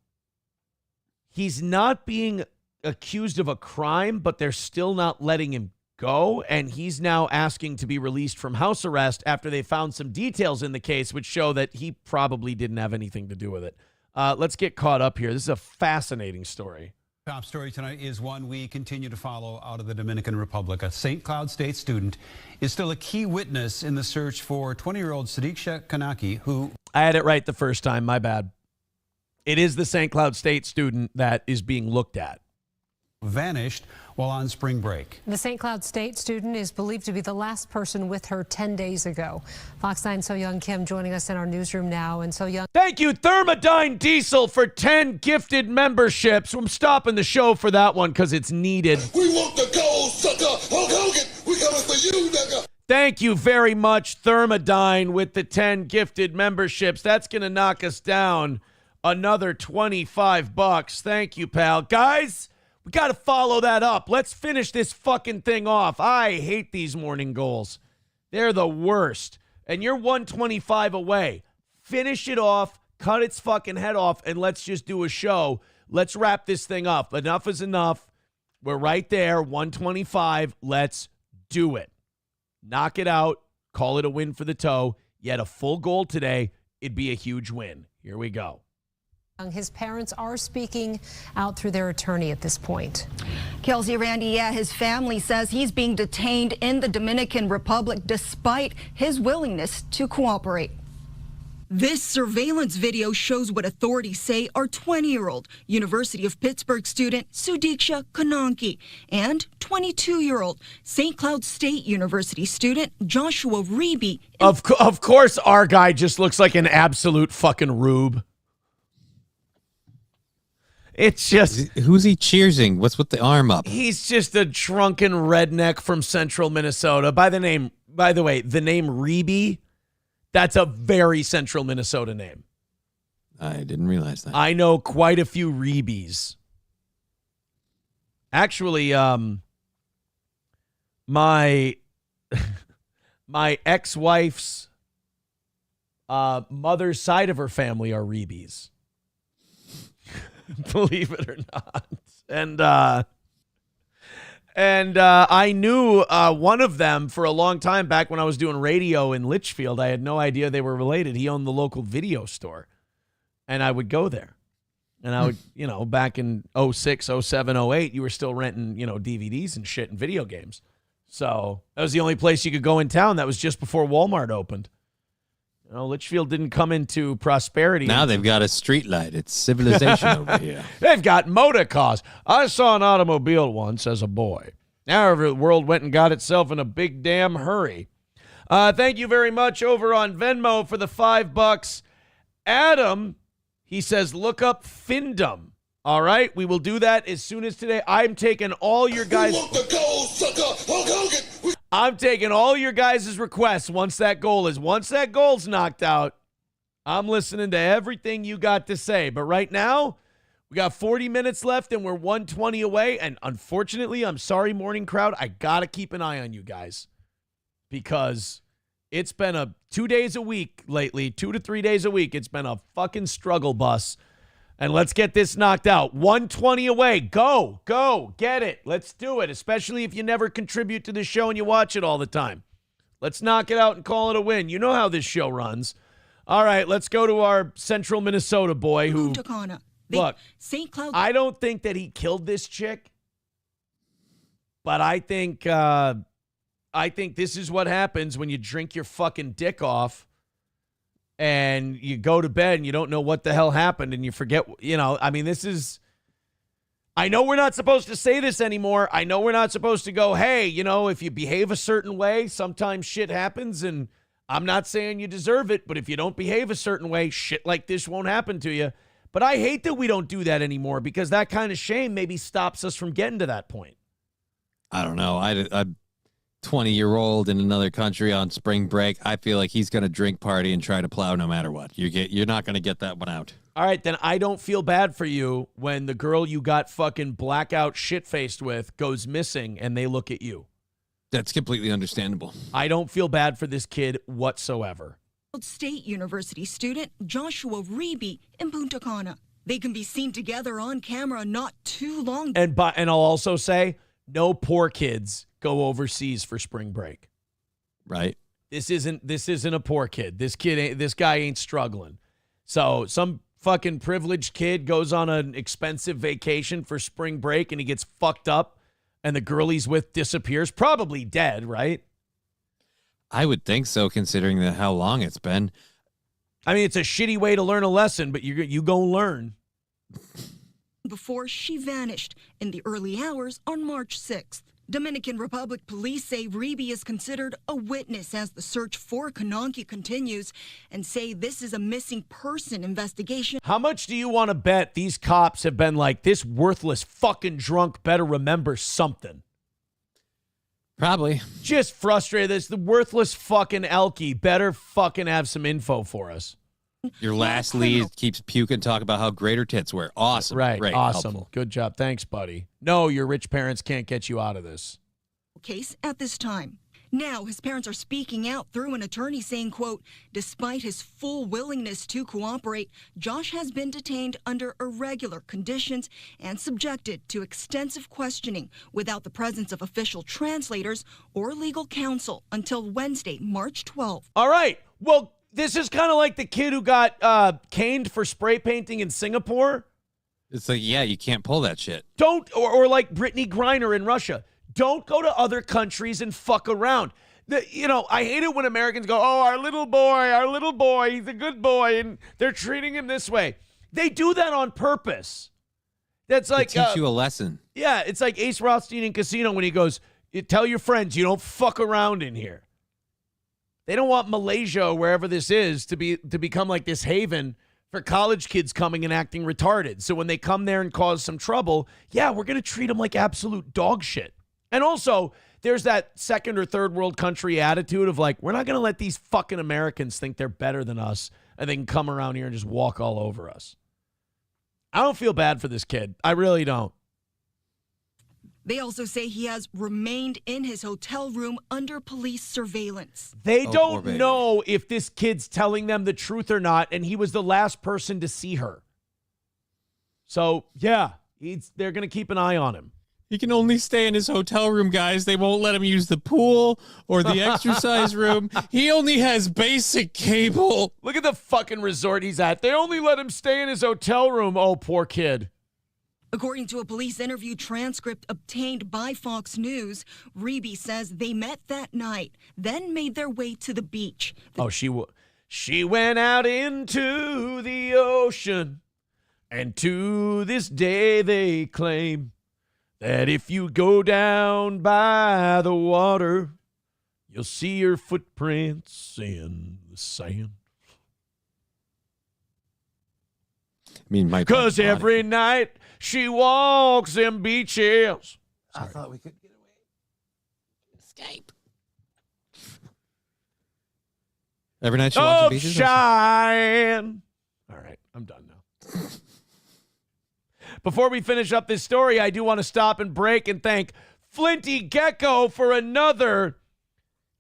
he's not being accused of a crime, but they're still not letting him go. And he's now asking to be released from house arrest after they found some details in the case which show that he probably didn't have anything to do with it. Let's get caught up here. This is a fascinating story. Top story tonight is one we continue to follow out of the Dominican Republic. A St. Cloud State student is still a key witness in the search for 20-year-old Sabrina Carpenter, who... I had it right the first time. My bad. It is the St. Cloud State student that is being looked at. Vanished while on spring break. The St. Cloud State student is believed to be the last person with her 10 days ago. Fox 9 So Young Kim joining us in our newsroom now. And So Young. Thank you, Thermodyne Diesel, for 10 gifted memberships. I'm stopping the show for that one because it's needed. We want the gold, sucker. Hulk Hogan, we coming for you, nigga. Thank you very much, Thermodyne, with the 10 gifted memberships. That's going to knock us down another $25. Thank you, pal. Guys, we got to follow that up. Let's finish this fucking thing off. I hate these morning goals. They're the worst. And you're 125 away. Finish it off, cut its fucking head off, and let's just do a show. Let's wrap this thing up. Enough is enough. We're right there, 125. Let's do it. Knock it out. Call it a win for the toe. You had a full goal today. It'd be a huge win. Here we go. His parents are speaking out through their attorney at this point. Kelsey, Randy, his family says he's being detained in the Dominican Republic despite his willingness to cooperate. This surveillance video shows what authorities say are 20-year-old University of Pittsburgh student Sabrina Carpenter and 22-year-old St. Cloud State University student Joshua Reeby. Of course, our guy just looks like an absolute fucking rube. It's just... Who's he cheersing? What's with the arm up? He's just a drunken redneck from central Minnesota. By the way, the name Reeby, that's a very central Minnesota name. I didn't realize that. I know quite a few Reebies. Actually, my ex-wife's mother's side of her family are Reebies. Believe it or not. And I knew one of them for a long time back when I was doing radio in Litchfield. I had no idea they were related. He owned the local video store. And I would go there. And I would, back in 06, 07, 08, you were still renting, DVDs and shit and video games. So that was the only place you could go in town. That was just before Walmart opened. Litchfield didn't come into prosperity. Now they've got a street light. It's civilization over here. They've got motor cars. I saw an automobile once as a boy. However, the world went and got itself in a big damn hurry. Thank you very much over on Venmo for the $5. Adam, he says, look up Findom. All right, we will do that as soon as today. I'm taking all your guys. We want the gold, sucker. Hulk Hogan. I'm taking all your guys' requests once that goal's knocked out. I'm listening to everything you got to say. But right now, we got 40 minutes left and we're 120 away. And unfortunately, I'm sorry, morning crowd, I got to keep an eye on you guys because it's been 2 days a week lately, 2 to 3 days a week. It's been a fucking struggle bus. And let's get this knocked out. 120 away. Go, get it. Let's do it, especially if you never contribute to the show and you watch it all the time. Let's knock it out and call it a win. You know how this show runs. All right, let's go to our central Minnesota boy who, look, St. Cloud. I don't think that he killed this chick, but I think I think this is what happens when you drink your fucking dick off and you go to bed and you don't know what the hell happened and you forget, I mean, this is, I know we're not supposed to say this anymore. I know we're not supposed to go, hey, if you behave a certain way, sometimes shit happens, and I'm not saying you deserve it, but if you don't behave a certain way, shit like this won't happen to you. But I hate that we don't do that anymore because that kind of shame maybe stops us from getting to that point. I don't know. I'm 20-year-old in another country on spring break. I feel like he's going to drink, party, and try to plow no matter what. You're not going to get that one out. All right, then I don't feel bad for you when the girl you got fucking blackout shit-faced with goes missing and they look at you. That's completely understandable. I don't feel bad for this kid whatsoever. State University student Joshua Reeby in Punta Cana. They can be seen together on camera not too long. And I'll also say, no poor kids go overseas for spring break. Right. This isn't a poor kid. This guy ain't struggling. So some fucking privileged kid goes on an expensive vacation for spring break and he gets fucked up and the girl he's with disappears, probably dead, right? I would think so, considering how long it's been. I mean, it's a shitty way to learn a lesson, but you go learn. Before she vanished in the early hours on March 6th. Dominican Republic police say Reeby is considered a witness as the search for Kananki continues and say this is a missing person investigation. How much do you want to bet these cops have been like, this worthless fucking drunk better remember something? Probably. Just frustrated. This the worthless fucking Elkie better fucking have some info for us. Your last lead keeps puking, talk about how great her tits were. Awesome. Right. Great. Awesome. Helpful. Good job. Thanks, buddy. No, your rich parents can't get you out of this. Case at this time. Now, his parents are speaking out through an attorney saying, quote, despite his full willingness to cooperate, Josh has been detained under irregular conditions and subjected to extensive questioning without the presence of official translators or legal counsel until Wednesday, March 12th. All right. Well, this is kind of like the kid who got caned for spray painting in Singapore. It's like, yeah, you can't pull that shit. Or like Brittany Griner in Russia. Don't go to other countries and fuck around. I hate it when Americans go, oh, our little boy, he's a good boy, and they're treating him this way. They do that on purpose. That's like to teach you a lesson. Yeah, it's like Ace Rothstein in Casino when he goes, tell your friends you don't fuck around in here. They don't want Malaysia or wherever this is to become like this haven for college kids coming and acting retarded. So when they come there and cause some trouble, yeah, we're going to treat them like absolute dog shit. And also, there's that second or third world country attitude of like, we're not going to let these fucking Americans think they're better than us and they can come around here and just walk all over us. I don't feel bad for this kid. I really don't. They also say he has remained in his hotel room under police surveillance. They don't know if this kid's telling them the truth or not, and he was the last person to see her. So, yeah, they're going to keep an eye on him. He can only stay in his hotel room, guys. They won't let him use the pool or the exercise room. He only has basic cable. Look at the fucking resort he's at. They only let him stay in his hotel room. Oh, poor kid. According to a police interview transcript obtained by Fox News, Reeby says they met that night, then made their way to the beach. She went out into the ocean, and to this day they claim that if you go down by the water, you'll see your footprints in the sand. I mean, because every night she walks them beaches. I thought we could get away. Escape. Every night she walks the beaches. Shine. All right, I'm done now. Before we finish up this story, I do want to stop and break and thank Flinty Gecko for another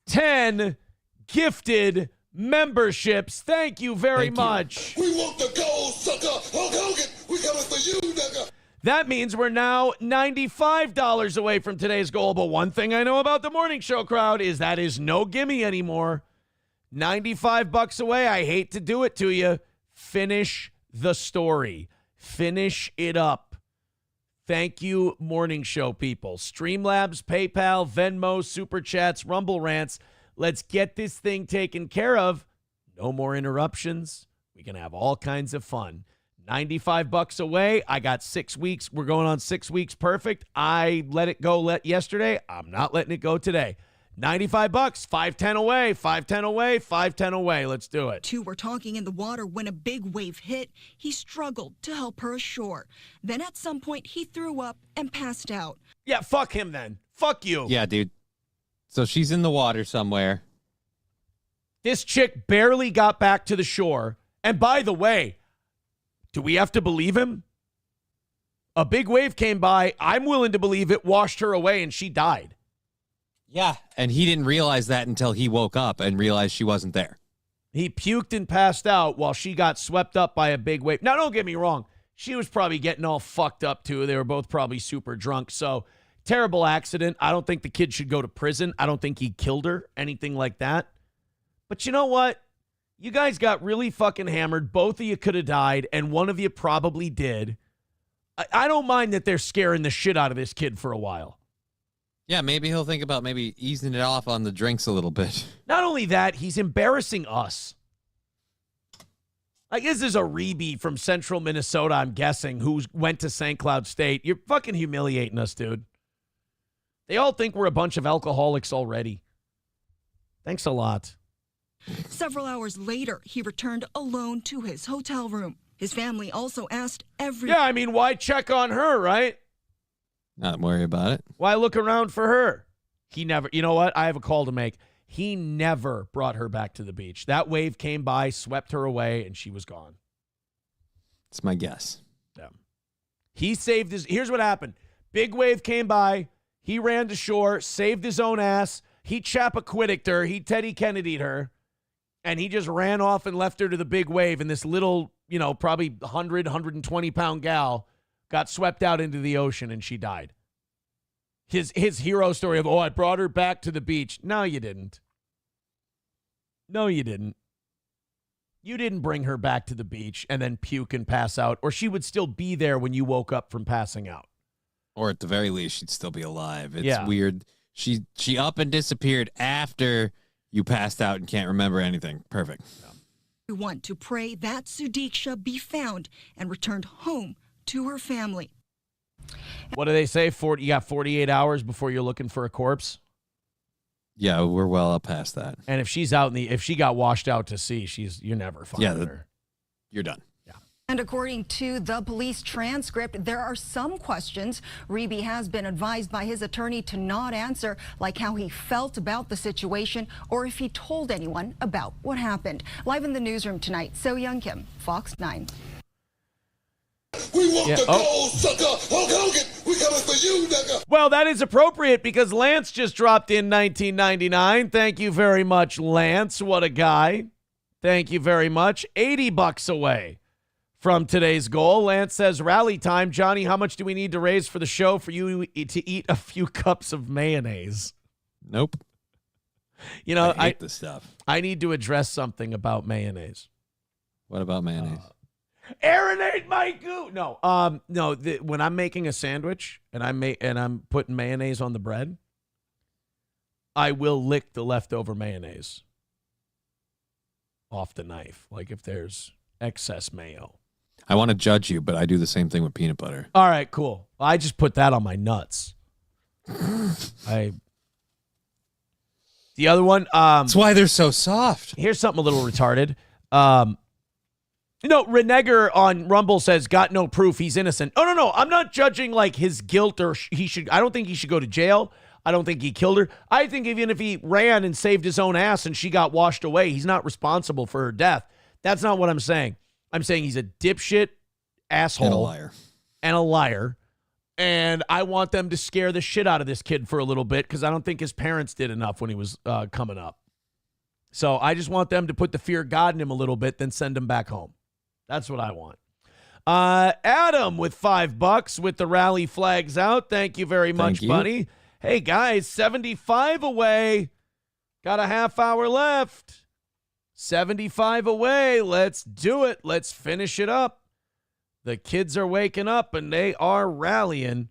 10 gifted memberships. Thank you very much. We want the gold, sucker. Hulk Hogan, we coming for you, nigga. That means we're now $95 away from today's goal. But one thing I know about the morning show crowd is that is no gimme anymore. $95 away. I hate to do it to you. Finish the story. Finish it up. Thank you, morning show people. Streamlabs, PayPal, Venmo, Super Chats, Rumble Rants. Let's get this thing taken care of. No more interruptions. We can have all kinds of fun. $95 away. I got 6 weeks. We're going on 6 weeks perfect. I let it go yesterday. I'm not letting it go today. $95, 510 away, 510 away, 510 away. Let's do it. Two were talking in the water when a big wave hit. He struggled to help her ashore. Then at some point, he threw up and passed out. Yeah, fuck him then. Fuck you. Yeah, dude. So she's in the water somewhere. This chick barely got back to the shore. And by the way, do we have to believe him? A big wave came by. I'm willing to believe it washed her away and she died. Yeah, and he didn't realize that until he woke up and realized she wasn't there. He puked and passed out while she got swept up by a big wave. Now, don't get me wrong. She was probably getting all fucked up, too. They were both probably super drunk. So, terrible accident. I don't think the kid should go to prison. I don't think he killed her, anything like that. But you know what? You guys got really fucking hammered. Both of you could have died, and one of you probably did. I don't mind that they're scaring the shit out of this kid for a while. Yeah, maybe he'll think about maybe easing it off on the drinks a little bit. Not only that, he's embarrassing us. Like, this is a Reeby from central Minnesota, I'm guessing, who went to St. Cloud State. You're fucking humiliating us, dude. They all think we're a bunch of alcoholics already. Thanks a lot. Several hours later, he returned alone to his hotel room. His family also asked Yeah, I mean, why check on her, right? Not worry about it. Why look around for her? He never, you know what? I have a call to make. He never brought her back to the beach. That wave came by, swept her away, and she was gone. That's my guess. Yeah. He saved his, here's what happened. Big wave came by. He ran to shore, saved his own ass. He Chappaquiddicked her. He Teddy Kennedy'd her. And he just ran off and left her to the big wave. And this little, probably 100, 120-pound gal got swept out into the ocean and she died. His hero story of, I brought her back to the beach. No, you didn't. No, you didn't. You didn't bring her back to the beach and then puke and pass out, or she would still be there when you woke up from passing out. Or at the very least, she'd still be alive. It's weird. She up and disappeared after you passed out and can't remember anything. Perfect. We want to pray that Sudiksha be found and returned home to her family. What do they say? You got 48 hours before you're looking for a corpse? Yeah, we're well up past that. And if she's out if she got washed out to sea, you're never finding her. You're done. Yeah. And according to the police transcript, there are some questions Reeby has been advised by his attorney to not answer, like how he felt about the situation or if he told anyone about what happened. Live in the newsroom tonight, So Young Kim, Fox 9. We want the gold, sucker! Hulk Hogan, we coming for you, nigga! Well, that is appropriate because Lance just dropped in $19.99. Thank you very much, Lance. What a guy. Thank you very much. $80 away from today's goal. Lance says, rally time. Johnny, how much do we need to raise for the show for you to eat a few cups of mayonnaise? Nope. I hate this stuff. I need to address something about mayonnaise. What about mayonnaise? Aerate my goo. No, when I'm making a sandwich and I'm putting mayonnaise on the bread, I will lick the leftover mayonnaise off the knife. Like if there's excess mayo. I want to judge you, but I do the same thing with peanut butter. All right, cool. I just put that on my nuts. The other one. That's why they're so soft. Here's something a little retarded. Renegger on Rumble says, got no proof, he's innocent. Oh, no, I'm not judging like his guilt or I don't think he should go to jail. I don't think he killed her. I think even if he ran and saved his own ass and she got washed away, he's not responsible for her death. That's not what I'm saying. I'm saying he's a dipshit asshole. And a liar. And I want them to scare the shit out of this kid for a little bit because I don't think his parents did enough when he was coming up. So I just want them to put the fear of God in him a little bit, then send him back home. That's what I want. Adam with $5 with the rally flags out. Thank you very much, buddy. Hey, guys, 75 away. Got a half hour left. 75 away. Let's do it. Let's finish it up. The kids are waking up and they are rallying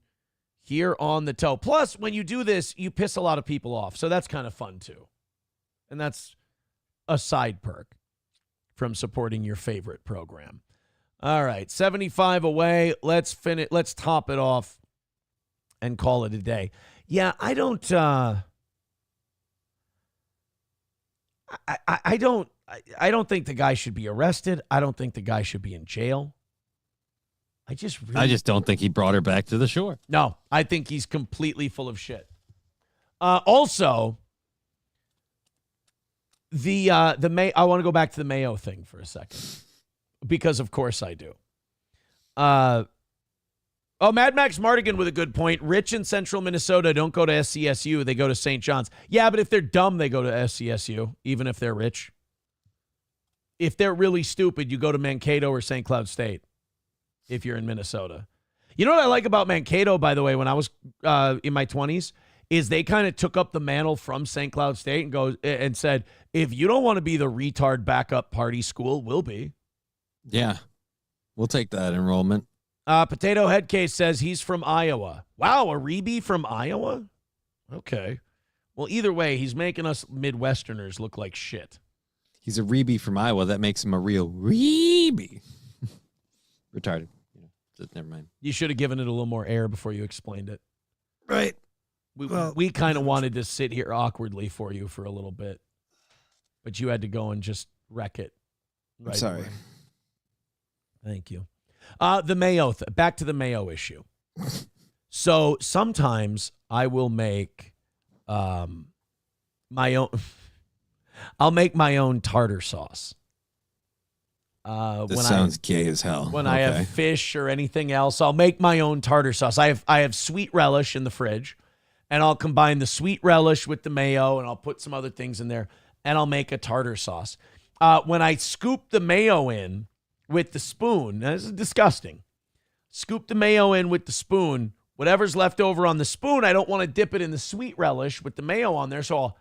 here on the toe. Plus, when you do this, you piss a lot of people off. So that's kind of fun, too. And that's a side perk from supporting your favorite program. All right, 75 away. Let's finish. Let's top it off and call it a day. Yeah, I don't think the guy should be arrested. I don't think the guy should be in jail. I just don't think he brought her back to the shore. No, I think he's completely full of shit. Also, I want to go back to the Mayo thing for a second, because of course I do. Mad Max Mardigan with a good point. Rich in central Minnesota don't go to SCSU. They go to St. John's. Yeah, but if they're dumb, they go to SCSU, even if they're rich. If they're really stupid, you go to Mankato or St. Cloud State if you're in Minnesota. You know what I like about Mankato, by the way, when I was in my 20s, is they kind of took up the mantle from St. Cloud State and said, if you don't want to be the retard backup party school, we'll be. Yeah, we'll take that enrollment. Potato Head Case says he's from Iowa. Wow, a Reebie from Iowa? Okay. Well, either way, he's making us Midwesterners look like shit. He's a Reebie from Iowa. That makes him a real Reebie. Retarded. Never mind. You should have given it a little more air before you explained it. Right. We kind of wanted to sit here awkwardly for you for a little bit, but you had to go and just wreck it. Right. Sorry. Away. Thank you. The Mayo. Back to the Mayo issue. So sometimes I will make my own. I'll make my own tartar sauce. This sounds gay as hell. When I have fish or anything else, I'll make my own tartar sauce. I have sweet relish in the fridge, and I'll combine the sweet relish with the mayo, and I'll put some other things in there, and I'll make a tartar sauce. When I scoop the mayo in with the spoon, this is disgusting. Scoop the mayo in with the spoon. Whatever's left over on the spoon, I don't want to dip it in the sweet relish with the mayo on there, so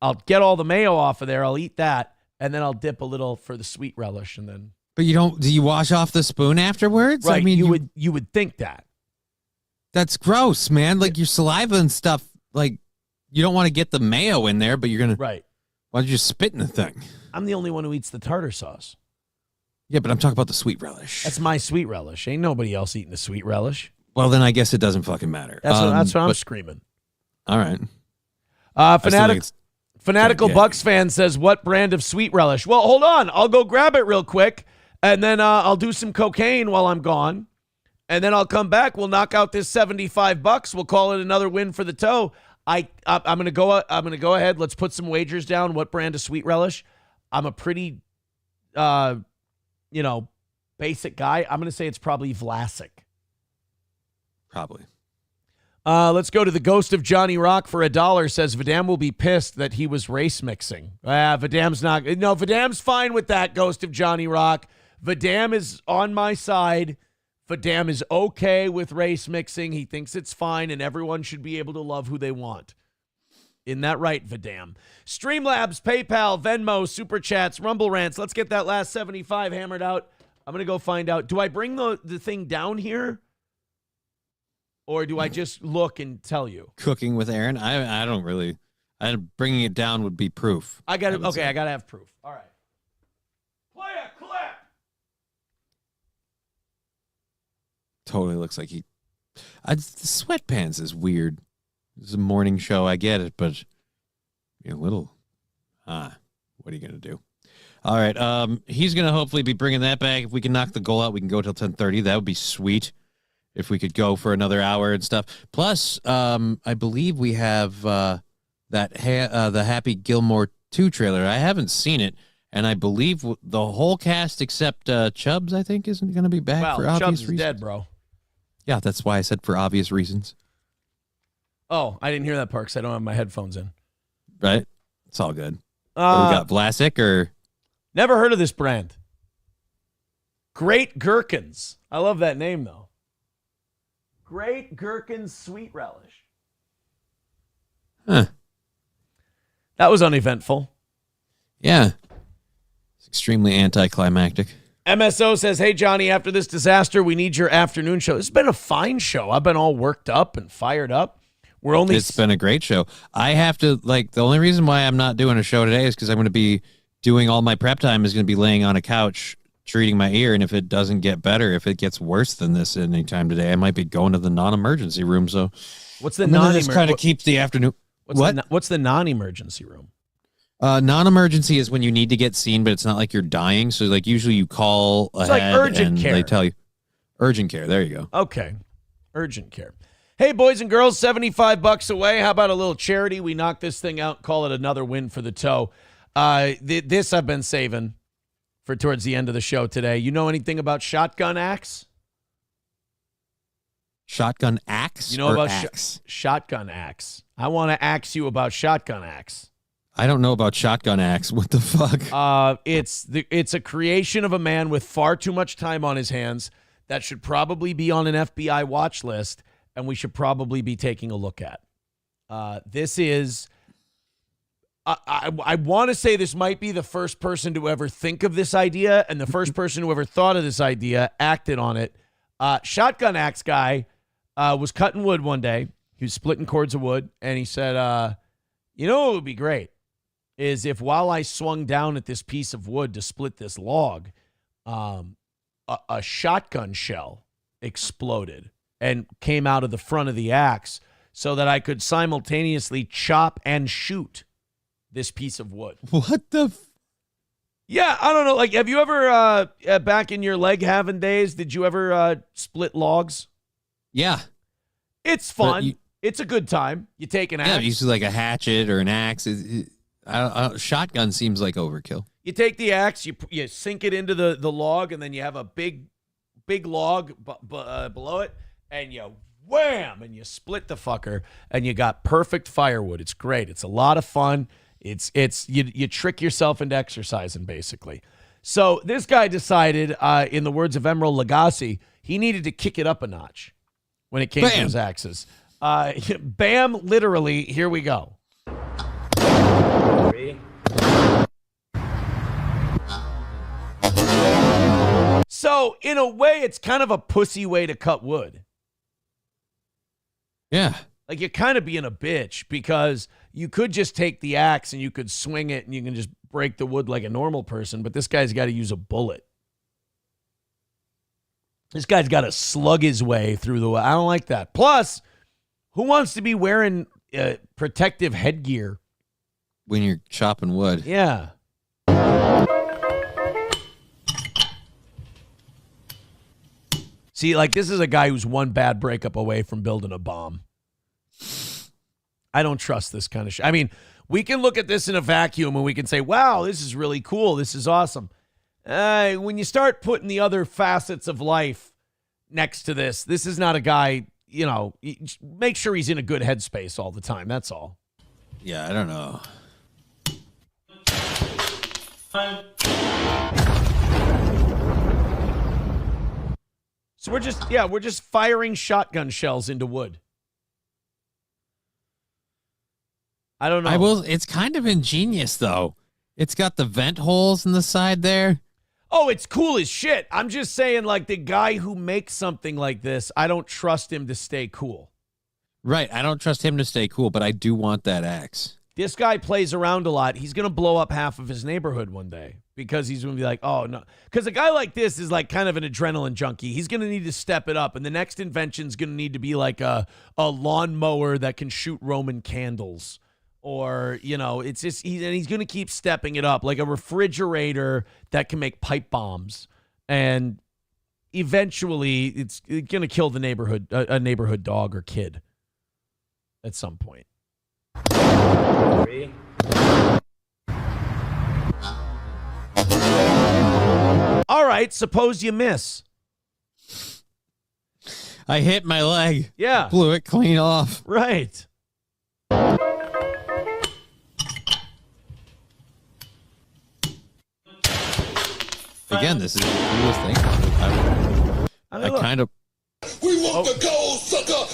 I'll get all the mayo off of there. I'll eat that. And then I'll dip a little for the sweet relish, and then. But you don't? Do you wash off the spoon afterwards? Right. I mean, you would think that. That's gross, man. Like your saliva and stuff. Like you don't want to get the mayo in there, but you're gonna. Right. Why don't you just spit in the thing? I'm the only one who eats the tartar sauce. Yeah, but I'm talking about the sweet relish. That's my sweet relish. Ain't nobody else eating the sweet relish. Well, then I guess it doesn't fucking matter. That's what I'm screaming. All right. Fanatical Bucks fan says, what brand of sweet relish? Well, hold on. I'll go grab it real quick, and then I'll do some cocaine while I'm gone, and then I'll come back. We'll knock out this $75. We'll call it another win for the toe. I'm gonna go ahead. Let's put some wagers down. What brand of sweet relish? I'm a pretty, basic guy. I'm gonna say it's probably Vlasic. Probably. Let's go to the ghost of Johnny Rock for $1. Says Vidam will be pissed that he was race mixing. Vidam's not. No, Vidam's fine with that, ghost of Johnny Rock. Vidam is on my side. Vidam is okay with race mixing. He thinks it's fine, and everyone should be able to love who they want. Isn't that right, Vidam? Streamlabs, PayPal, Venmo, Super Chats, Rumble Rants. Let's get that last 75 hammered out. I'm going to go find out. Do I bring the thing down here? Or do I just look and tell you? Cooking with Aaron? I don't really. Bringing it down would be proof. I got to have proof. All right. Play a clip. Totally looks like the sweatpants is weird. It's a morning show. I get it, but a little. What are you gonna do? All right. He's gonna hopefully be bringing that back. If we can knock the goal out, we can go till 10:30. That would be sweet. If we could go for another hour and stuff. Plus, I believe we have the Happy Gilmore 2 trailer. I haven't seen it, and I believe the whole cast except Chubbs, I think, isn't going to be back for obvious reasons. Chubbs is dead, bro. Yeah, that's why I said for obvious reasons. Oh, I didn't hear that part because I don't have my headphones in. Right? It's all good. We got Vlasic or... Never heard of this brand. Great Gherkins. I love that name, though. Great Gherkins sweet relish. Huh. That was uneventful. Yeah. It's extremely anticlimactic. MSO says, hey, Johnny, after this disaster, we need your afternoon show. This has been a fine show. I've been all worked up and fired up. It's been a great show. I have to, the only reason why I'm not doing a show today is because I'm going to be doing all my prep time is going to be laying on a couch treating my ear. And if it doesn't get better, if it gets worse than this anytime today, I might be going to the non-emergency room. So what's the non-emergency? Kind of keep the afternoon. What's the non-emergency room? Non-emergency is when you need to get seen, but it's not like you're dying. So usually you call ahead, like urgent care. They tell you urgent care. There you go. Okay. Urgent care. Hey, boys and girls, $75 away. How about a little charity? We knock this thing out, call it another win for the toe. This I've been saving for towards the end of the show today. You know anything about shotgun axe? Shotgun axe? You know about shotgun axe? I want to axe you about shotgun axe. I don't know about shotgun axe. What the fuck? It's a creation of a man with far too much time on his hands that should probably be on an FBI watch list, and we should probably be taking a look at. This is, I want to say this might be the first person to ever think of this idea, and the first person who ever thought of this idea acted on it. Shotgun axe guy was cutting wood one day. He was splitting cords of wood, and he said, you know what would be great is if while I swung down at this piece of wood to split this log, a shotgun shell exploded and came out of the front of the axe so that I could simultaneously chop and shoot this piece of wood. What the? Yeah, I don't know. Like, have you ever, back in your leg having days, did you ever split logs? Yeah. It's fun. It's a good time. You take an axe. Yeah, usually like a hatchet or an axe. Shotgun seems like overkill. You take the axe, you sink it into the log, and then you have a big log below it, and you wham, and you split the fucker, and you got perfect firewood. It's great. It's a lot of fun. You trick yourself into exercising, basically. So this guy decided, in the words of Emeril Lagasse, he needed to kick it up a notch when it came to his axes. Bam, literally, here we go. So, in a way, it's kind of a pussy way to cut wood. Yeah. Like, you're kind of being a bitch because you could just take the axe and you could swing it and you can just break the wood like a normal person, but this guy's got to use a bullet. This guy's got to slug his way through the wood. I don't like that. Plus, who wants to be wearing protective headgear when you're chopping wood? Yeah. See, like, this is a guy who's one bad breakup away from building a bomb. I don't trust this kind of shit. I mean, we can look at this in a vacuum and we can say, wow, this is really cool. This is awesome. When you start putting the other facets of life next to this is not a guy, you know, make sure he's in a good headspace all the time. That's all. Yeah, I don't know. So we're just firing shotgun shells into wood. I don't know. It's kind of ingenious though. It's got the vent holes in the side there. Oh, it's cool as shit. I'm just saying, like, the guy who makes something like this, I don't trust him to stay cool. Right. I don't trust him to stay cool, but I do want that axe. This guy plays around a lot. He's going to blow up half of his neighborhood one day because he's going to be like, oh, no. Because a guy like this is like kind of an adrenaline junkie. He's going to need to step it up. And the next invention is going to need to be like a lawnmower that can shoot Roman candles. Or, you know, it's just, he's going to keep stepping it up, like a refrigerator that can make pipe bombs. And eventually it's going to kill the neighborhood, a neighborhood dog or kid at some point. All right, suppose you miss. I hit my leg. Yeah. Blew it clean off. Right. Again, this is the coolest thing. I kind of... We want the gold, sucker!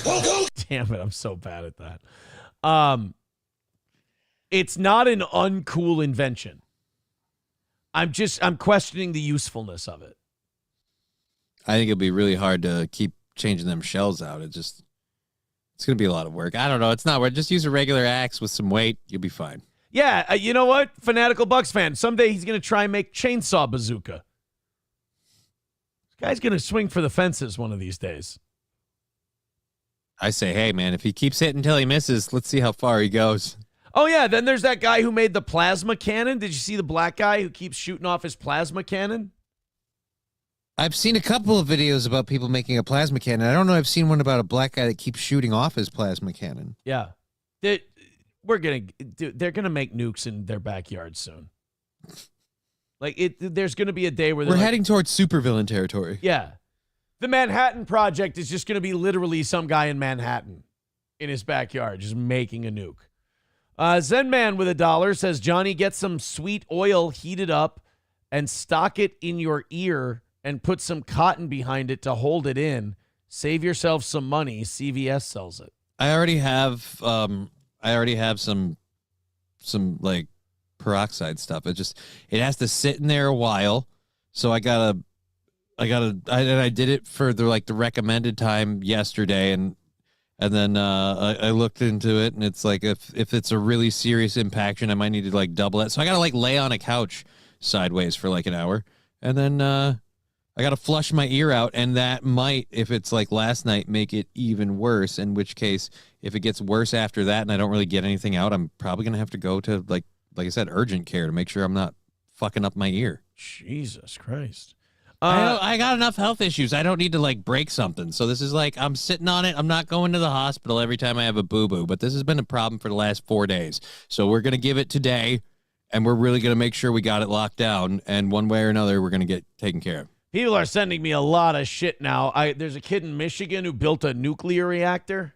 Damn it, I'm so bad at that. It's not an uncool invention. I'm questioning the usefulness of it. I think it'll be really hard to keep changing them shells out. It's going to be a lot of work. I don't know. It's not worth. Just use a regular axe with some weight. You'll be fine. Yeah, you know what? Fanatical Bucks fan. Someday he's going to try and make chainsaw bazooka. This guy's going to swing for the fences one of these days. I say, hey, man, if he keeps hitting until he misses, let's see how far he goes. Oh, yeah. Then there's that guy who made the plasma cannon. Did you see the black guy who keeps shooting off his plasma cannon? I've seen a couple of videos about people making a plasma cannon. I don't know. I've seen one about a black guy that keeps shooting off his plasma cannon. Yeah. They're going to make nukes in their backyard soon. There's going to be a day where we're heading towards supervillain territory. Yeah. The Manhattan Project is just going to be literally some guy in Manhattan in his backyard just making a nuke. Zen Man with $1 says, Johnny, get some sweet oil, heat it up, and stock it in your ear and put some cotton behind it to hold it in. Save yourself some money. CVS sells it. I already have some like peroxide stuff. It has to sit in there a while. So I did it for the recommended time yesterday, and then I looked into it, and it's like if it's a really serious impaction, I might need to double it. So I gotta lay on a couch sideways for an hour, and then I gotta flush my ear out, and that might, if it's like last night, make it even worse. In which case, if it gets worse after that, and I don't really get anything out, I'm probably gonna have to go to like I said, urgent care to make sure I'm not fucking up my ear. Jesus Christ. I got enough health issues. I don't need to break something. So this is I'm sitting on it. I'm not going to the hospital every time I have a boo-boo, but this has been a problem for the last 4 days. So we're going to give it today, and we're really going to make sure we got it locked down. And one way or another, we're going to get taken care of. People are sending me a lot of shit now. There's a kid in Michigan who built a nuclear reactor.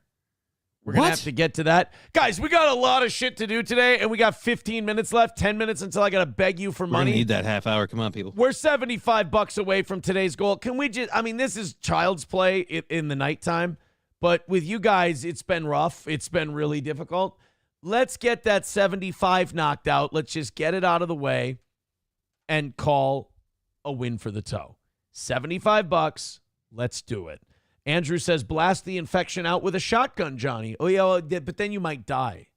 We're going to have to get to that. Guys, we got a lot of shit to do today, and we got 15 minutes left, 10 minutes until I got to beg you for money. We need that half hour. Come on, people. We're $75 away from today's goal. Can we just, this is child's play in the nighttime, but with you guys, it's been rough. It's been really difficult. Let's get that 75 knocked out. Let's just get it out of the way and call a win for the toe. $75. Let's do it. Andrew says, blast the infection out with a shotgun, Johnny. Oh, yeah, but then you might die.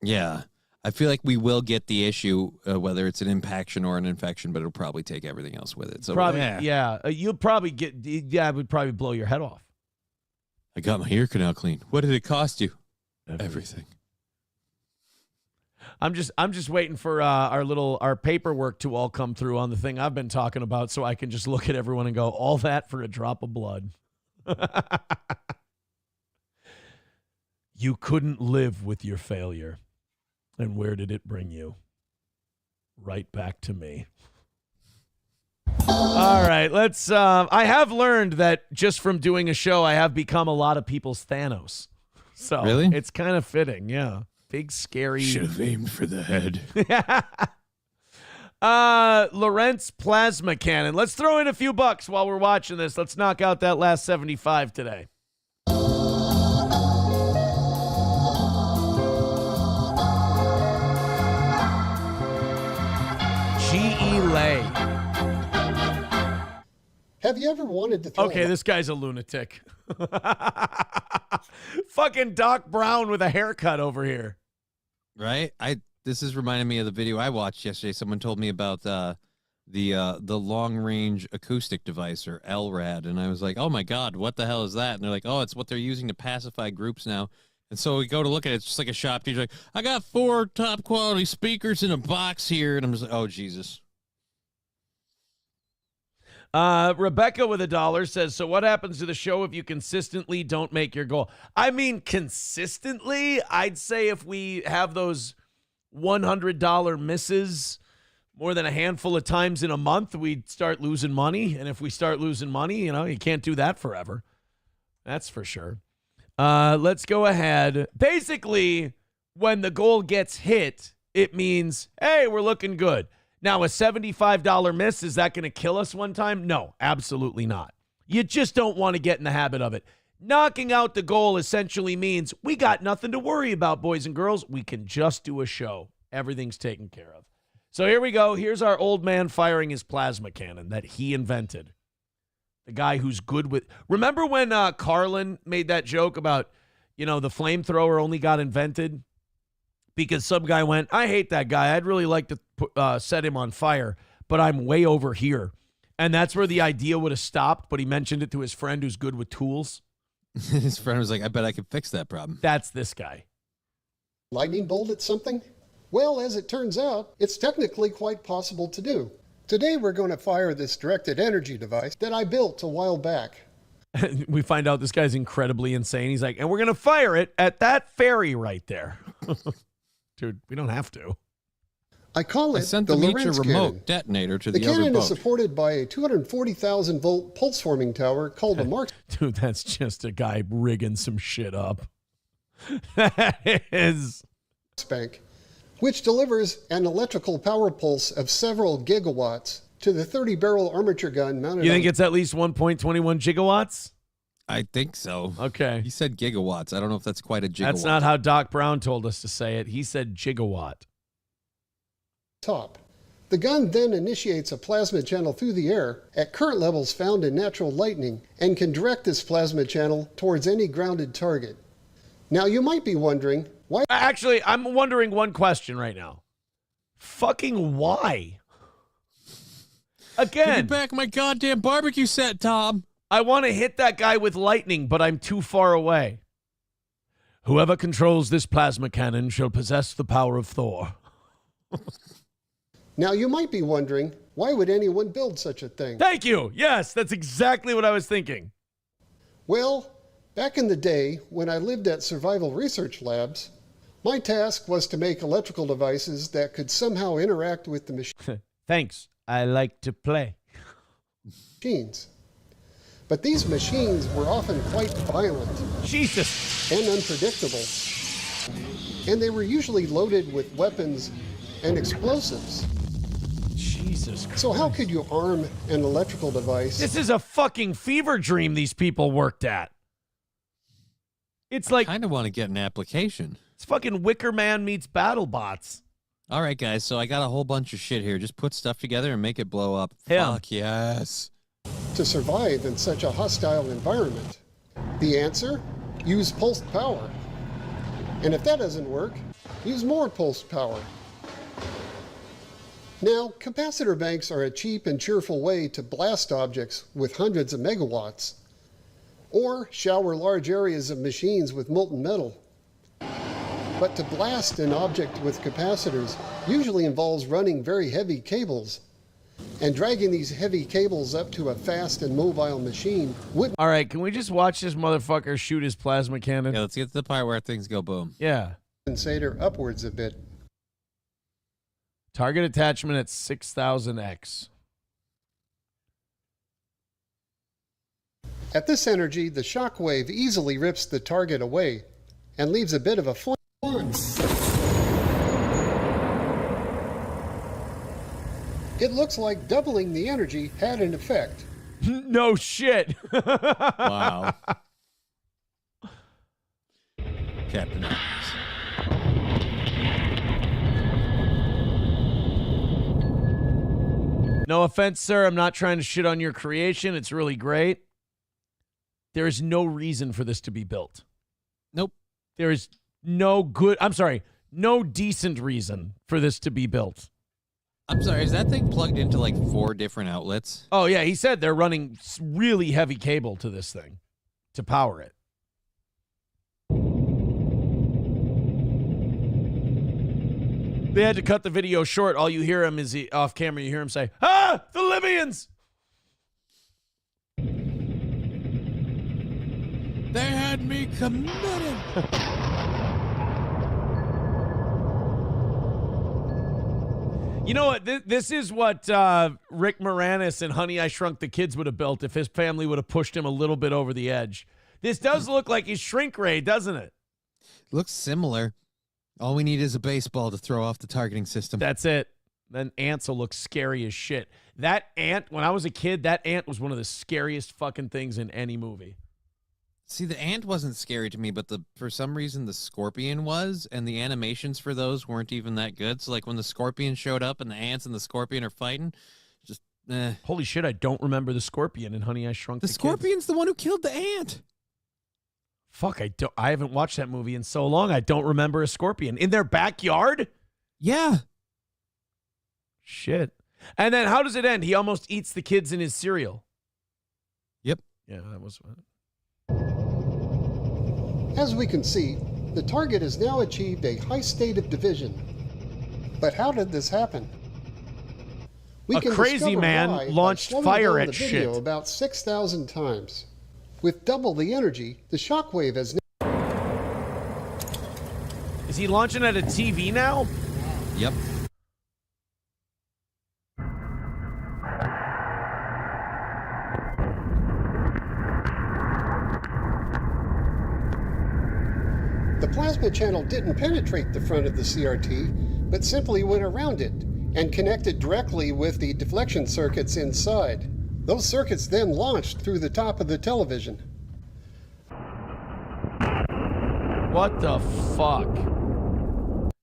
Yeah. I feel like we will get the issue, whether it's an impaction or an infection, but it'll probably take everything else with it. So probably, you'll probably it would probably blow your head off. I got my ear canal cleaned. What did it cost you? Everything. I'm just waiting for our paperwork to all come through on the thing I've been talking about, so I can just look at everyone and go, all that for a drop of blood. You couldn't live with your failure. And where did it bring you? Right back to me. All right, let's I have learned that just from doing a show, I have become a lot of people's Thanos. So really? It's kind of fitting, yeah. Big, scary. Should have aimed for the head. Lorentz plasma cannon. Let's throw in a few bucks while we're watching this. Let's knock out that last 75 today. G.E. Lay. Have you ever wanted to throw Okay, this guy's a lunatic. Fucking Doc Brown with a haircut over here. Right? This is reminding me of the video I watched yesterday. Someone told me about the long range acoustic device, or LRAD, and I was like, oh my God, what the hell is that? And they're like, oh, it's what they're using to pacify groups now. And so we go to look at it. It's just like a shop teacher, like, I got 4 top quality speakers in a box here, and I'm just like, oh Jesus. Rebecca with $1 says, so what happens to the show if you consistently don't make your goal? I mean, consistently, I'd say if we have those $100 misses more than a handful of times in a month, we'd start losing money. And if we start losing money, you can't do that forever. That's for sure. Let's go ahead. Basically, when the goal gets hit, it means, hey, we're looking good. Now, a $75 miss, is that going to kill us one time? No, absolutely not. You just don't want to get in the habit of it. Knocking out the goal essentially means we got nothing to worry about, boys and girls. We can just do a show. Everything's taken care of. So here we go. Here's our old man firing his plasma cannon that he invented. The guy who's good with... Remember when Carlin made that joke about, the flamethrower only got invented because some guy went, I hate that guy. I'd really like to set him on fire, but I'm way over here. And that's where the idea would have stopped, but he mentioned it to his friend who's good with tools. His friend was like, I bet I could fix that problem. That's this guy. Lightning bolt at something? Well, as it turns out, it's technically quite possible to do. Today we're going to fire this directed energy device that I built a while back. We find out this guy's incredibly insane. He's like, and we're going to fire it at that ferry right there. Dude, we don't have to. I call it the Lorentz remote detonator to the other cannon boat. is supported by a 240,000 volt pulse forming tower called a Mark. Dude, that's just a guy rigging some shit up. That is Spank, which delivers an electrical power pulse of several gigawatts to the 30-barrel armature gun mounted. You think it's at least 1.21 gigawatts? I think so. Okay. He said gigawatts. I don't know if that's quite a gigawatt. That's not how Doc Brown told us to say it. He said gigawatt. Top. The gun then initiates a plasma channel through the air at current levels found in natural lightning and can direct this plasma channel towards any grounded target. Now you might be wondering why. Actually, I'm wondering one question right now. Fucking why? Again. Give me back my goddamn barbecue set, Tom. I want to hit that guy with lightning, but I'm too far away. Whoever controls this plasma cannon shall possess the power of Thor. Now you might be wondering, why would anyone build such a thing? Thank you. Yes, that's exactly what I was thinking. Well, back in the day when I lived at Survival Research Labs, my task was to make electrical devices that could somehow interact with the Thanks. I like to play. machines. But these machines were often quite violent. Jesus. And unpredictable. And they were usually loaded with weapons and explosives. Jesus Christ. So how could you arm an electrical device? This is a fucking fever dream these people worked at. It's like... I kind of want to get an application. It's fucking Wicker Man meets BattleBots. All right, guys, so I got a whole bunch of shit here. Just put stuff together and make it blow up. Yeah. Fuck yes. To survive in such a hostile environment? The answer? Use pulsed power. And if that doesn't work, use more pulsed power. Now, capacitor banks are a cheap and cheerful way to blast objects with hundreds of megawatts, or shower large areas of machines with molten metal. But to blast an object with capacitors usually involves running very heavy cables, and dragging these heavy cables up to a fast and mobile machine would... All right, can we just watch this motherfucker shoot his plasma cannon? Yeah, let's get to the part where things go boom. Yeah. ...condensator upwards a bit. Target attachment at 6,000x. At this energy, the shock wave easily rips the target away and leaves a bit of a flame. It looks like doubling the energy had an effect. No shit. Wow. Captain Obvious. No offense, sir. I'm not trying to shit on your creation. It's really great. There is no reason for this to be built. Nope. There is no decent reason for this to be built. I'm sorry, is that thing plugged into like 4 different outlets? Oh, yeah. He said they're running really heavy cable to this thing to power it. They had to cut the video short. All you hear him is off camera. You hear him say, "Ah, the Libyans!" They had me committed. You know what? This is what Rick Moranis and Honey, I Shrunk the Kids would have built if his family would have pushed him a little bit over the edge. This does look like his shrink ray, doesn't it? Looks similar. All we need is a baseball to throw off the targeting system. That's it. Then ants will look scary as shit. That ant, when I was a kid, that ant was one of the scariest fucking things in any movie. See, the ant wasn't scary to me, but for some reason the scorpion was, and the animations for those weren't even that good. So like when the scorpion showed up and the ants and the scorpion are fighting, just Holy shit, I don't remember the scorpion in Honey, I Shrunk the Kids. The scorpion's the one who killed the ant. Fuck, I haven't watched that movie in so long. I don't remember a scorpion. In their backyard? Yeah. Shit. And then how does it end? He almost eats the kids in his cereal. Yep. Yeah, that was fun. As we can see, the target has now achieved a high state of division. But how did this happen? We A can crazy discover man why by launched slowing fire down at the video shit. about 6,000 times. With double the energy, the shockwave has Is he launching at a TV now? Yep. The plasma channel didn't penetrate the front of the CRT, but simply went around it and connected directly with the deflection circuits inside. Those circuits then launched through the top of the television. What the fuck?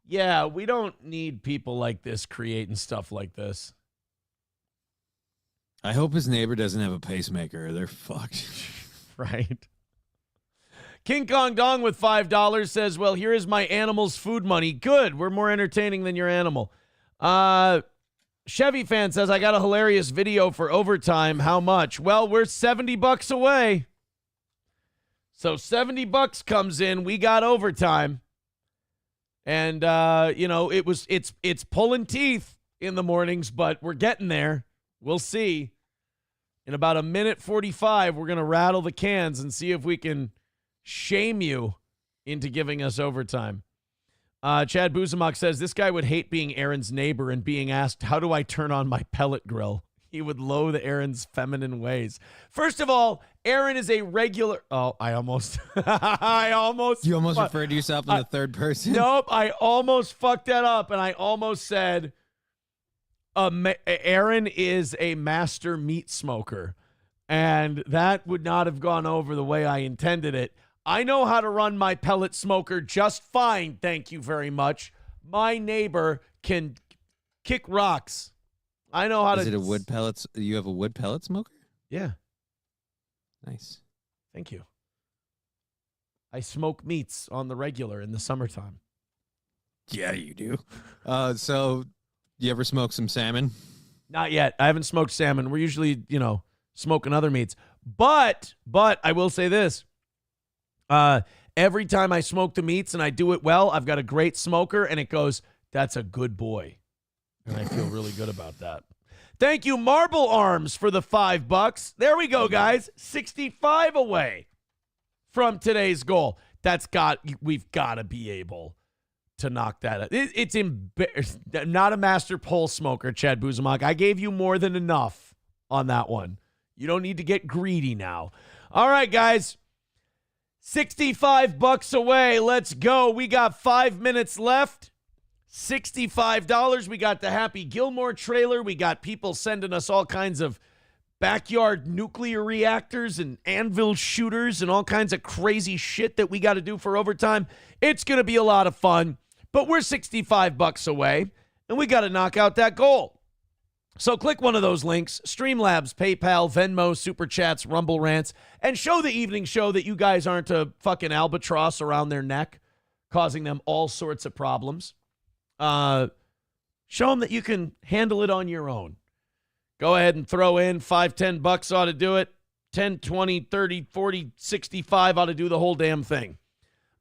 Yeah, we don't need people like this creating stuff like this. I hope his neighbor doesn't have a pacemaker. They're fucked. Right. King Kong Dong with $5 says, well, here is my animal's food money. Good. We're more entertaining than your animal. Chevy Fan says, I got a hilarious video for overtime. How much? Well, we're $70 away. So $70 comes in. We got overtime. And, it's pulling teeth in the mornings, but we're getting there. We'll see. In about a minute 45, we're going to rattle the cans and see if we can shame you into giving us overtime. Chad Buzamok says, this guy would hate being Aaron's neighbor and being asked, how do I turn on my pellet grill? He would loathe Aaron's feminine ways. First of all, Aaron is a regular... Oh, I almost... You almost referred to yourself in the third person? Nope, I almost fucked that up, and I almost said Aaron is a master meat smoker, and that would not have gone over the way I intended it. I know how to run my pellet smoker just fine, thank you very much. My neighbor can kick rocks. I know how to... Is it a wood pellets? You have a wood pellet smoker? Yeah. Nice. Thank you. I smoke meats on the regular in the summertime. Yeah, you do. So, you ever smoke some salmon? Not yet. I haven't smoked salmon. We're usually, smoking other meats. But I will say this. Every time I smoke the meats and I do it well, I've got a great smoker, and it goes, that's a good boy. And I feel really good about that. Thank you, Marble Arms, for the $5. There we go, guys. 65 away from today's goal. We've got to be able to knock that out. It's not a master pole smoker, Chad Buzamok. I gave you more than enough on that one. You don't need to get greedy now. All right, guys. $65 away. Let's go. We got 5 minutes left. $65. We got the Happy Gilmore trailer. We got people sending us all kinds of backyard nuclear reactors and anvil shooters and all kinds of crazy shit that we got to do for overtime. It's going to be a lot of fun, but we're $65 away, and we got to knock out that goal. So click one of those links, Streamlabs, PayPal, Venmo, Super Chats, Rumble Rants, and show the evening show that you guys aren't a fucking albatross around their neck, causing them all sorts of problems. Show them that you can handle it on your own. Go ahead and throw in $5, $10 ought to do it. 10, 20, 30, 40, 65 ought to do the whole damn thing.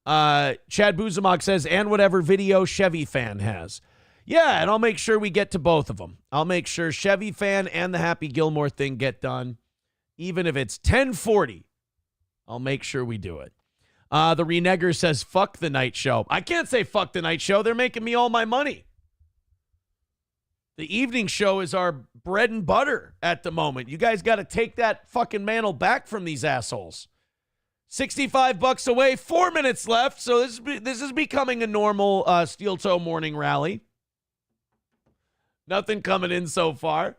Chad Buzamok says, and whatever video Chevy Fan has. Yeah, and I'll make sure we get to both of them. I'll make sure Chevy Fan and the Happy Gilmore thing get done. Even if it's 10:40, I'll make sure we do it. The Renegger says, fuck the night show. I can't say fuck the night show. They're making me all my money. The evening show is our bread and butter at the moment. You guys got to take that fucking mantle back from these assholes. $65 away, 4 minutes left. So this is becoming a normal steel toe morning rally. Nothing coming in so far.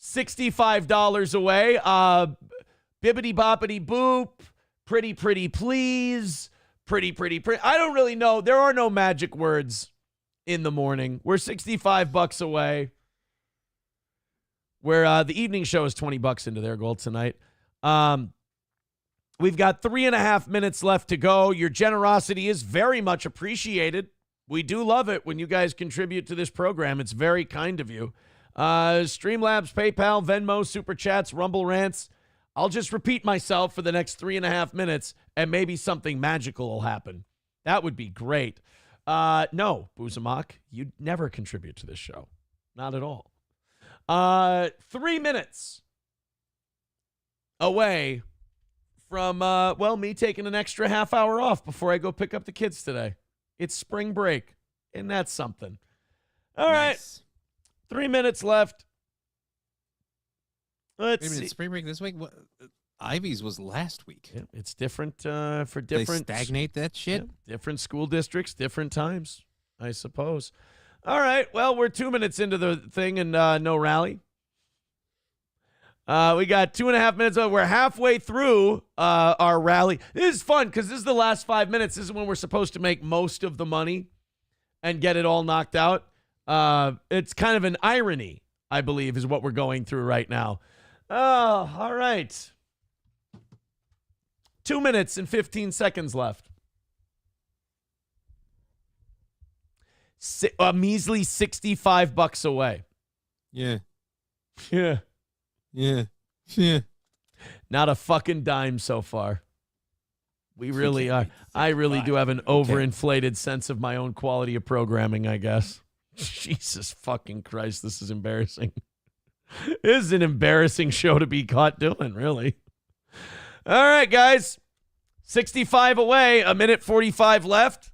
$65 away. Bibbity boppity boop. Pretty please. Pretty. I don't really know. There are no magic words in the morning. We're $65 away. where the evening show is $20 into their goal tonight. We've got 3.5 minutes left to go. Your generosity is very much appreciated. We do love it when you guys contribute to this program. It's very kind of you. Streamlabs, PayPal, Venmo, Super Chats, Rumble Rants. I'll just repeat myself for the next 3.5 minutes, and maybe something magical will happen. That would be great. No, Boozamak, you'd never contribute to this show. Not at all. 3 minutes away from, me taking an extra half hour off before I go pick up the kids today. It's spring break, and that's something. All right. 3 minutes left. Let's see. Spring break this week? What? Ivy's was last week. Yeah, it's different for different. They stagnate that shit? Yeah, different school districts, different times, I suppose. All right. Well, we're 2 minutes into the thing and no rally. We got 2.5 minutes. We're halfway through our rally. This is fun because this is the last 5 minutes. This is when we're supposed to make most of the money and get it all knocked out. It's kind of an irony, I believe, is what we're going through right now. Oh, all right. 2 minutes and 15 seconds left. A measly $65 away. Yeah. Yeah. Yeah. Yeah. Not a fucking dime so far. We really are. I really do have an overinflated sense of my own quality of programming, I guess. Jesus fucking Christ, this is embarrassing. This is an embarrassing show to be caught doing, really. All right, guys. 65 away, 1:45 left.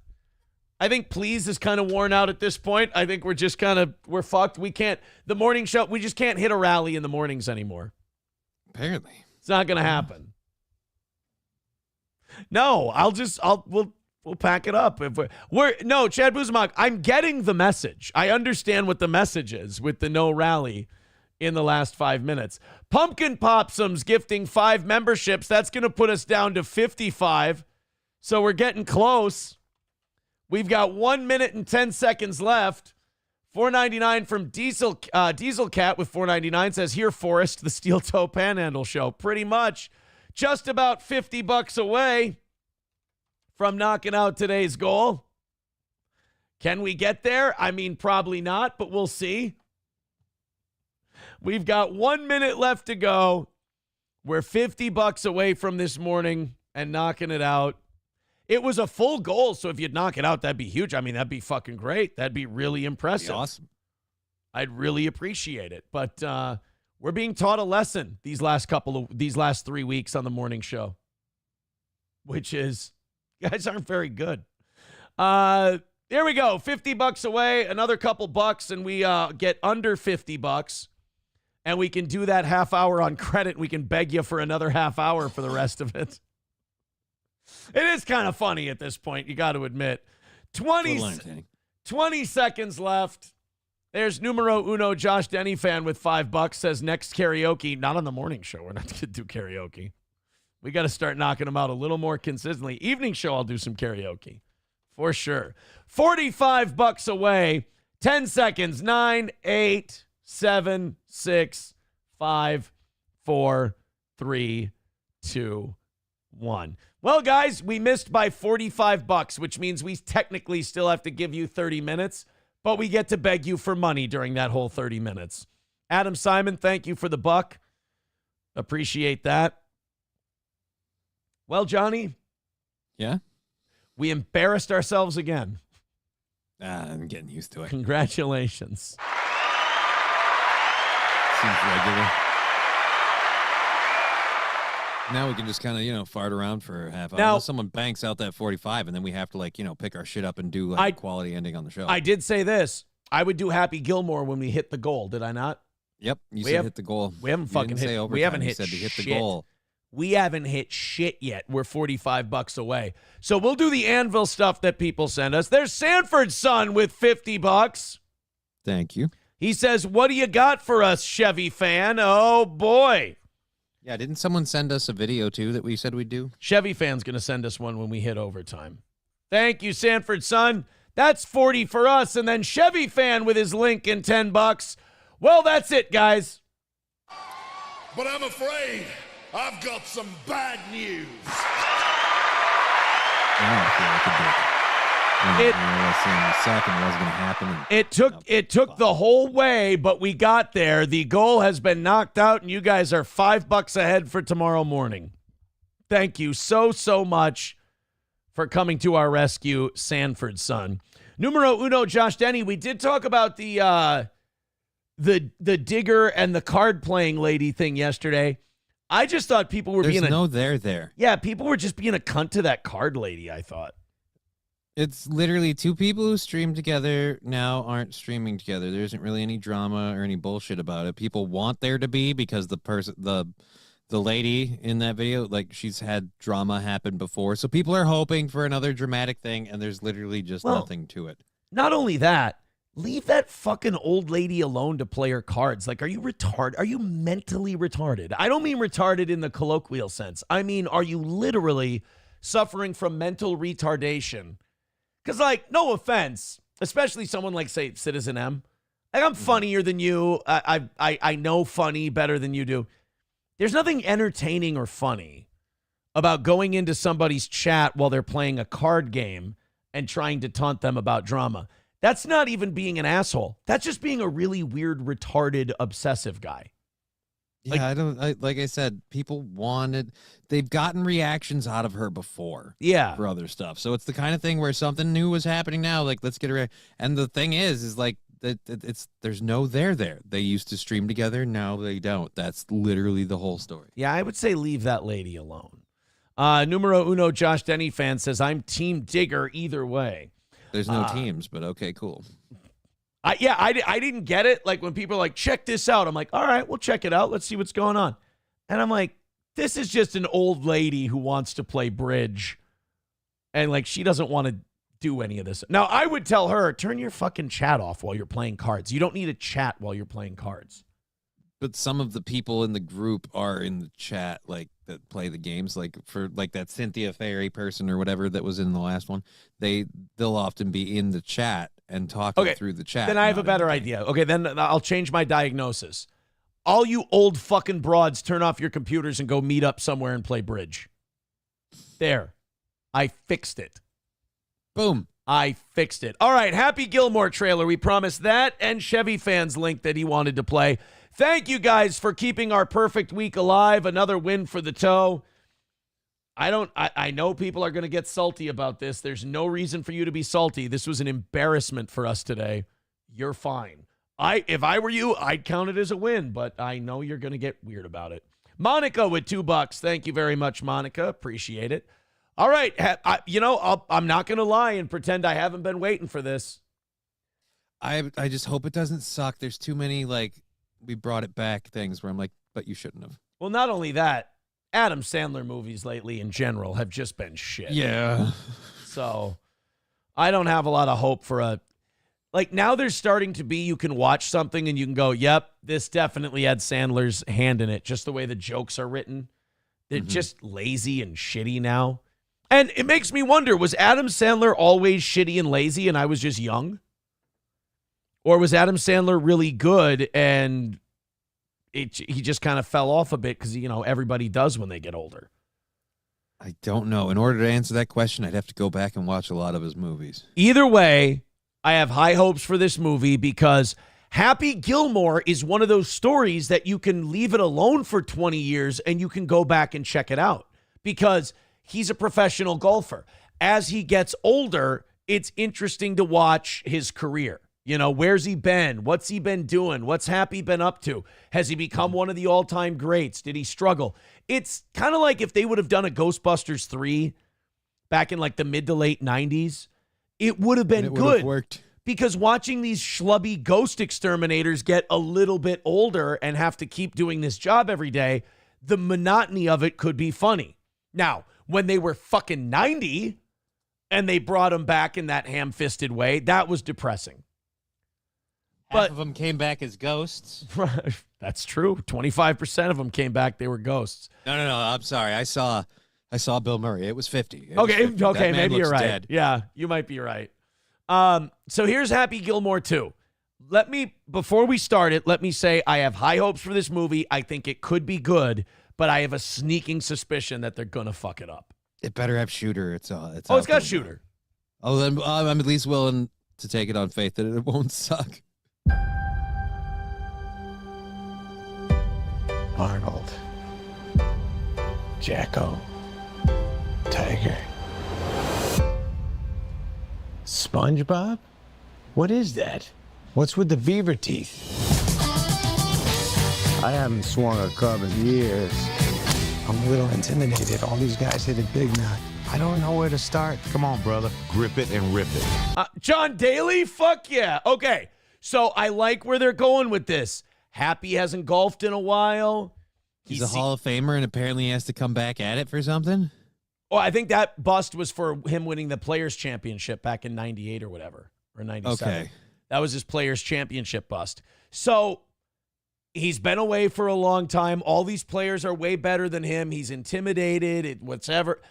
I think Please is kind of worn out at this point. I think we're fucked. We can't, the morning show, we just can't hit a rally in the mornings anymore. Apparently. It's not going to happen. No, we'll pack it up. If no, Chad Buzmak, I'm getting the message. I understand what the message is with the no rally in the last 5 minutes. Pumpkin Popsum's gifting 5 memberships. That's going to put us down to 55. So we're getting close. We've got 1 minute and 10 seconds left. $4.99 from Diesel Cat with $4.99 says, here, Forrest, the Steel Toe Panhandle Show. Pretty much just about $50 away from knocking out today's goal. Can we get there? I mean, probably not, but we'll see. We've got 1 minute left to go. We're $50 away from this morning and knocking it out. It was a full goal, so if you'd knock it out, that'd be huge. I mean, that'd be fucking great. That'd be really impressive. That'd be awesome. I'd really appreciate it. But we're being taught a lesson these last 3 weeks on the morning show, which is you guys aren't very good. There we go. $50 away, another couple bucks, and we get under $50. And we can do that half hour on credit. We can beg you for another half hour for the rest of it. It is kind of funny at this point, you got to admit. 20 seconds left. There's numero uno Josh Denny fan with $5 says next karaoke. Not on the morning show. We're not going to do karaoke. We got to start knocking them out a little more consistently. Evening show, I'll do some karaoke for sure. $45 away. 10 seconds. 9, 8, 7, 6, 5, 4, 3, 2, 1. Well, guys, we missed by $45, which means we technically still have to give you 30 minutes, but we get to beg you for money during that whole 30 minutes. Adam Simon, thank you for the buck. Appreciate that. Well, Johnny. Yeah? We embarrassed ourselves again. I'm getting used to it. Congratulations. Seems regular. Now we can just kind of, fart around for a half hour. Unless someone banks out that 45, and then we have to, pick our shit up and do a quality ending on the show. I did say this. I would do Happy Gilmore when we hit the goal, did I not? Yep, you said hit the goal. We haven't fucking hit. We haven't hit said to hit shit. The goal. We haven't hit shit yet. We're $45 away. So we'll do the Anvil stuff that people send us. There's Sanford's son with $50. Thank you. He says, what do you got for us, Chevy fan? Oh, boy. Yeah, didn't someone send us a video, too, that we said we'd do? Chevy fan's going to send us one when we hit overtime. Thank you, Sanford son. That's 40 for us. And then Chevy fan with his link and $10. Well, that's it, guys. but I'm afraid I've got some bad news. It took the whole way, but we got there. The goal has been knocked out, and you guys are $5 ahead for tomorrow morning. Thank you so much for coming to our rescue, Sanford son. Numero uno, Josh Denny. We did talk about the digger and the card playing lady thing yesterday. I just thought people were there. Yeah, people were just being a cunt to that card lady, I thought. It's literally two people who stream together now aren't streaming together. There isn't really any drama or any bullshit about it. People want there to be because the lady in that video, like, she's had drama happen before. So people are hoping for another dramatic thing, and there's literally just nothing to it. Not only that, leave that fucking old lady alone to play her cards. Like, are you retarded? Are you mentally retarded? I don't mean retarded in the colloquial sense. I mean, are you literally suffering from mental retardation? Because, like, no offense, especially someone like, say, Citizen M. Like, I'm funnier than you. I know funny better than you do. There's nothing entertaining or funny about going into somebody's chat while they're playing a card game and trying to taunt them about drama. That's not even being an asshole. That's just being a really weird, retarded, obsessive guy. Yeah, like I said, people they've gotten reactions out of her before. Yeah. For other stuff. So it's the kind of thing where something new was happening now. Like, let's get her. And the thing is like, there's no there. They used to stream together. Now they don't. That's literally the whole story. Yeah, I would say leave that lady alone. Numero uno, Josh Denny fan says, I'm team digger either way. There's no teams, but okay, cool. I didn't get it. Like, when people are like, check this out, I'm like, all right, we'll check it out. Let's see what's going on. And I'm like, this is just an old lady who wants to play bridge. And, like, she doesn't want to do any of this. Now, I would tell her, turn your fucking chat off while you're playing cards. You don't need a chat while you're playing cards. But some of the people in the group are in the chat, like, that play the games, like, for like that Cynthia Ferry person or whatever that was in the last one. They'll often be in the chat and talking through the chat. Then I have a better idea. Okay, then I'll change my diagnosis. All you old fucking broads, turn off your computers and go meet up somewhere and play bridge. There. I fixed it. Boom. I fixed it. All right, Happy Gilmore trailer. We promised that, and Chevy fans link that he wanted to play. Thank you guys for keeping our perfect week alive. Another win for the toe. I know people are going to get salty about this. There's no reason for you to be salty. This was an embarrassment for us today. You're fine. If I were you, I'd count it as a win, but I know you're going to get weird about it. Monica with $2. Thank you very much, Monica. Appreciate it. All right. I'm not going to lie and pretend I haven't been waiting for this. I just hope it doesn't suck. There's too many, like, we brought it back things where I'm like, but you shouldn't have. Well, not only that, Adam Sandler movies lately in general have just been shit. Yeah. So I don't have a lot of hope for like, now there's starting to be, you can watch something and you can go, yep, this definitely had Sandler's hand in it. Just the way the jokes are written. They're just lazy and shitty now. And it makes me wonder, was Adam Sandler always shitty and lazy and I was just young? Or was Adam Sandler really good and he just kind of fell off a bit because, everybody does when they get older? I don't know. In order to answer that question, I'd have to go back and watch a lot of his movies. Either way, I have high hopes for this movie because Happy Gilmore is one of those stories that you can leave it alone for 20 years and you can go back and check it out because he's a professional golfer. As he gets older, it's interesting to watch his career. Where's he been? What's he been doing? What's Happy been up to? Has he become one of the all-time greats? Did he struggle? It's kind of like if they would have done a Ghostbusters 3 back in like the mid to late 90s, it would have been good. Worked. Because watching these schlubby ghost exterminators get a little bit older and have to keep doing this job every day, the monotony of it could be funny. Now, when they were fucking 90 and they brought them back in that ham-fisted way, that was depressing. Half of them came back as ghosts. That's true. 25% of them came back. They were ghosts. No. I'm sorry. I saw Bill Murray. It was 50. Okay, maybe you're right. Dead. Yeah, you might be right. So here's Happy Gilmore 2. before we start it, let me say I have high hopes for this movie. I think it could be good, but I have a sneaking suspicion that they're going to fuck it up. It better have Shooter. It's got Shooter. Oh, then I'm at least willing to take it on faith that it won't suck. Arnold. Jacko. Tiger. SpongeBob? What is that? What's with the beaver teeth? I haven't swung a club in years. I'm a little intimidated. All these guys hit it big now. I don't know where to start. Come on, brother. Grip it and rip it. John Daly? Fuck yeah. Okay, so I like where they're going with this. Happy hasn't golfed in a while. He's a Hall of Famer, and apparently he has to come back at it for something? Well, I think that bust was for him winning the Players' Championship back in 98 or whatever, or 97. Okay. That was his Players' Championship bust. So he's been away for a long time. All these players are way better than him. He's intimidated, whatever.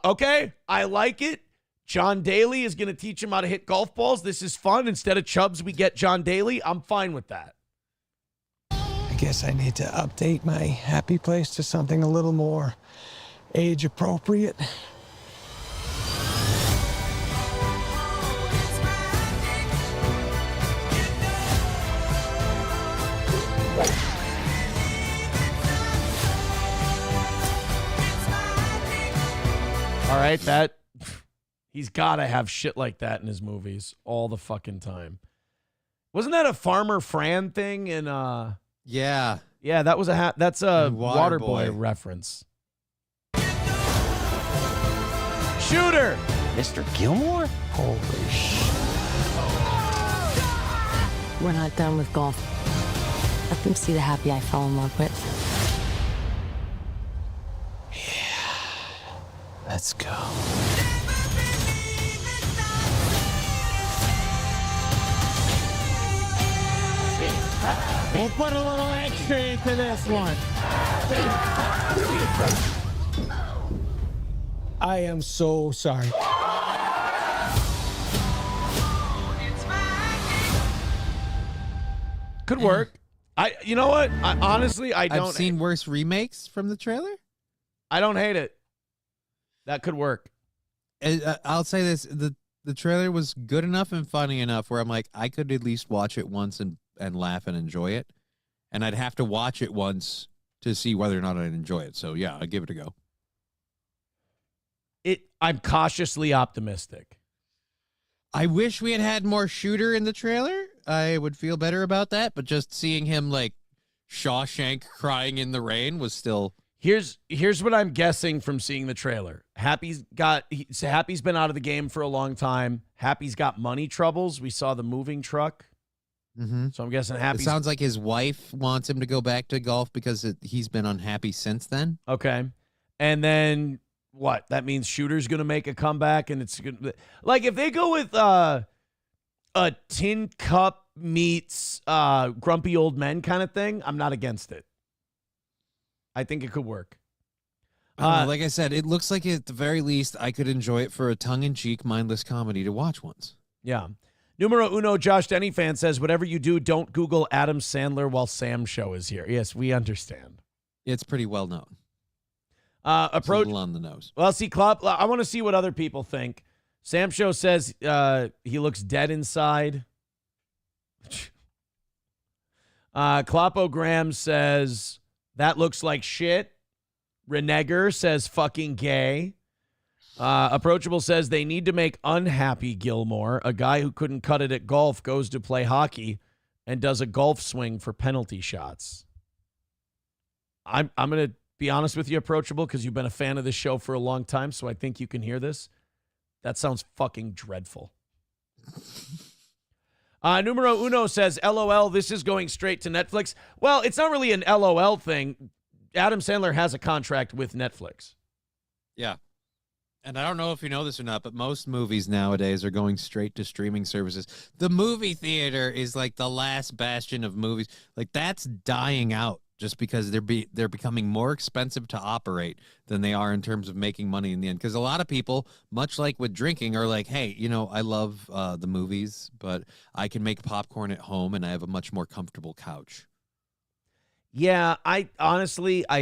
Okay, I like it. John Daly is going to teach him how to hit golf balls. This is fun. Instead of Chubbs, we get John Daly. I'm fine with that. I guess I need to update my happy place to something a little more age appropriate. All right, he's got to have shit like that in his movies all the fucking time. Wasn't that a Farmer Fran thing in Yeah. Yeah, that was that's a Waterboy reference. Shooter! Mr. Gilmore? Holy shit. We're not done with golf. Let them see the happy I fell in love with. Let's go. We'll put a little extra into this one. I am so sorry. Could work. You know what? Honestly, I've seen worse remakes from the trailer. I don't hate it. That could work. I'll say this: the trailer was good enough and funny enough where I'm like, I could at least watch it once and laugh and enjoy it, and I'd have to watch it once to see whether or not I'd enjoy it. So yeah, I'd give it a go. I'm cautiously optimistic. I wish we had had more Shooter in the trailer. I would feel better about that, but just seeing him like Shawshank crying in the rain was still. Here's what I'm guessing from seeing the trailer. Happy's been out of the game for a long time. Happy's got money troubles. We saw the moving truck. Mm-hmm. So I'm guessing Happy. It sounds like his wife wants him to go back to golf because he's been unhappy since then. Okay. And then what? That means Shooter's going to make a comeback, and it's good. Like if they go with a Tin Cup meets Grumpy Old Men kind of thing, I'm not against it. I think it could work. Like I said, it looks like at the very least I could enjoy it for a tongue-in-cheek, mindless comedy to watch once. Yeah. Numero uno, Josh Denny fan says, whatever you do, don't Google Adam Sandler while Sam's show is here. Yes, we understand. It's pretty well known. Approach it's a little on the nose. Well, see, Klopp, I want to see what other people think. Sam Show says he looks dead inside. Kloppogram says that looks like shit. Renegar says fucking gay. Approachable says they need to make unhappy Gilmore, a guy who couldn't cut it at golf, goes to play hockey and does a golf swing for penalty shots. I'm going to be honest with you, Approachable, because you've been a fan of this show for a long time, so I think you can hear this. That sounds fucking dreadful. Numero uno says, LOL, this is going straight to Netflix. Well, it's not really an LOL thing. Adam Sandler has a contract with Netflix. Yeah. And I don't know if you know this or not, but most movies nowadays are going straight to streaming services. The movie theater is like the last bastion of movies. Like that's dying out just because they're becoming more expensive to operate than they are in terms of making money in the end. Because a lot of people, much like with drinking, are like, hey, I love the movies, but I can make popcorn at home and I have a much more comfortable couch. Yeah, I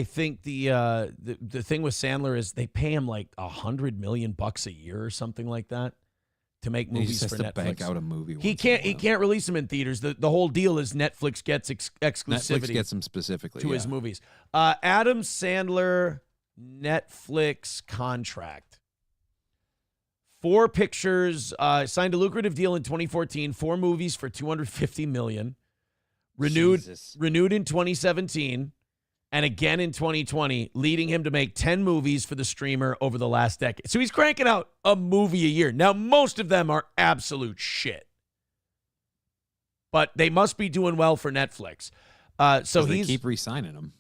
think the thing with Sandler is they pay him like $100 million a year or something like that to make movies for Netflix. Bank out a movie. He can't release them in theaters. The whole deal is Netflix gets exclusivity. Netflix gets them specifically to his movies. Adam Sandler Netflix contract. 4 pictures, signed a lucrative deal in 2014. 4 movies for $250 million. Renewed in 2017 and again in 2020, leading him to make 10 movies for the streamer over the last decade. So he's cranking out a movie a year. Now, most of them are absolute shit, but they must be doing well for Netflix. So they keep re-signing them.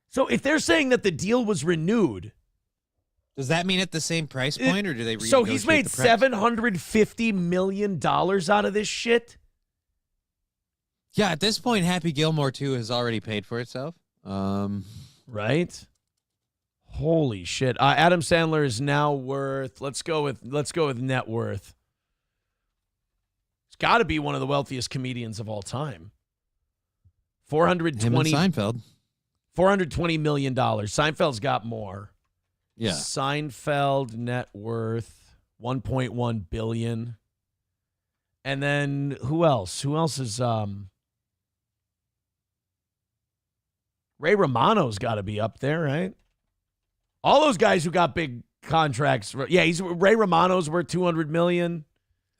So if they're saying that the deal was renewed, does that mean at the same price point, or do they renegotiate? So he's made $750 million out of this shit? Yeah, at this point, Happy Gilmore 2 has already paid for itself. Right? Holy shit. Adam Sandler is now worth, let's go with net worth. It's got to be one of the wealthiest comedians of all time. Seinfeld. $420 million. Seinfeld's got more. Yeah. Seinfeld net worth $1.1 billion. And then who else? Who else is Ray Romano's got to be up there, right? All those guys who got big contracts. Yeah, Ray Romano's worth $200 million.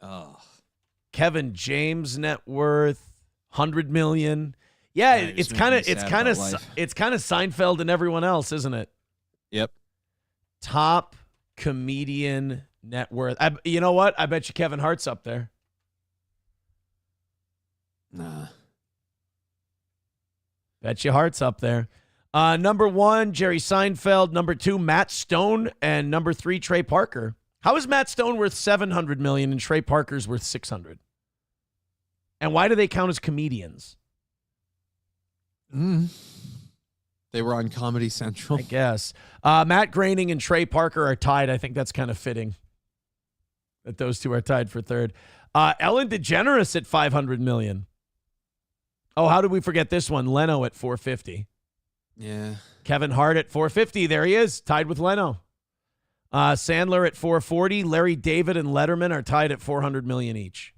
Oh. Kevin James net worth $100 million. Yeah, it's kind of Seinfeld and everyone else, isn't it? Yep. Top comedian net worth. You know what? I bet you Kevin Hart's up there. Nah. Bet your Hart's up there. Number 1, Jerry Seinfeld. Number 2, Matt Stone. And number 3, Trey Parker. How is Matt Stone worth $700 million and Trey Parker's worth $600? And why do they count as comedians? They were on Comedy Central, I guess. Matt Groening and Trey Parker are tied. I think that's kind of fitting that those two are tied for third. Ellen DeGeneres at $500 million. Oh, how did we forget this one? Leno at $450. Yeah. Kevin Hart at $450. There he is, tied with Leno. Sandler at $440. Larry David and Letterman are tied at $400 million each.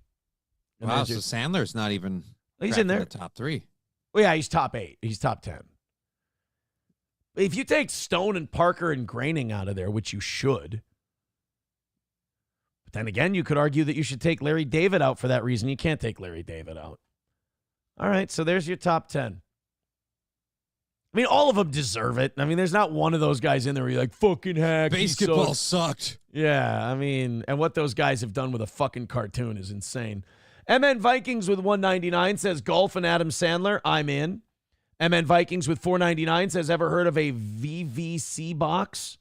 And wow, so Sandler's not even he's in there. The top 3. Well, yeah, he's top 8. He's top 10. If you take Stone and Parker and Groening out of there, which you should, but then again, you could argue that you should take Larry David out for that reason. You can't take Larry David out. All right, so there's your top 10. I mean, all of them deserve it. I mean, there's not one of those guys in there where you're like, fucking hack. Basketball sucked. Yeah, I mean, and what those guys have done with a fucking cartoon is insane. MN Vikings with $199 says golf and Adam Sandler. I'm in. MN Vikings with $499 says, ever heard of a VVC box?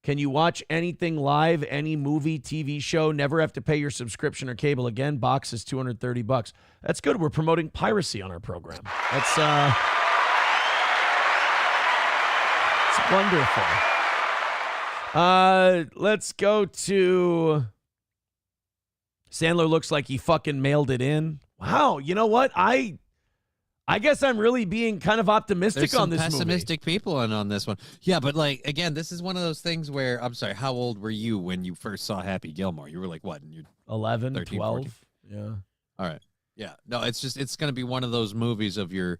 Can you watch anything live, any movie, TV show, never have to pay your subscription or cable again? Box is $230. That's good. We're promoting piracy on our program. That's wonderful. Let's go to Sandler looks like he fucking mailed it in. Wow, you know what? I guess I'm really being kind of optimistic on this movie. There's some pessimistic people on this one. Yeah, but like, again, this is one of those things where, I'm sorry, how old were you when you first saw Happy Gilmore? You were like, what? 11, 13, 12? 14? Yeah. All right. Yeah. No, it's going to be one of those movies of your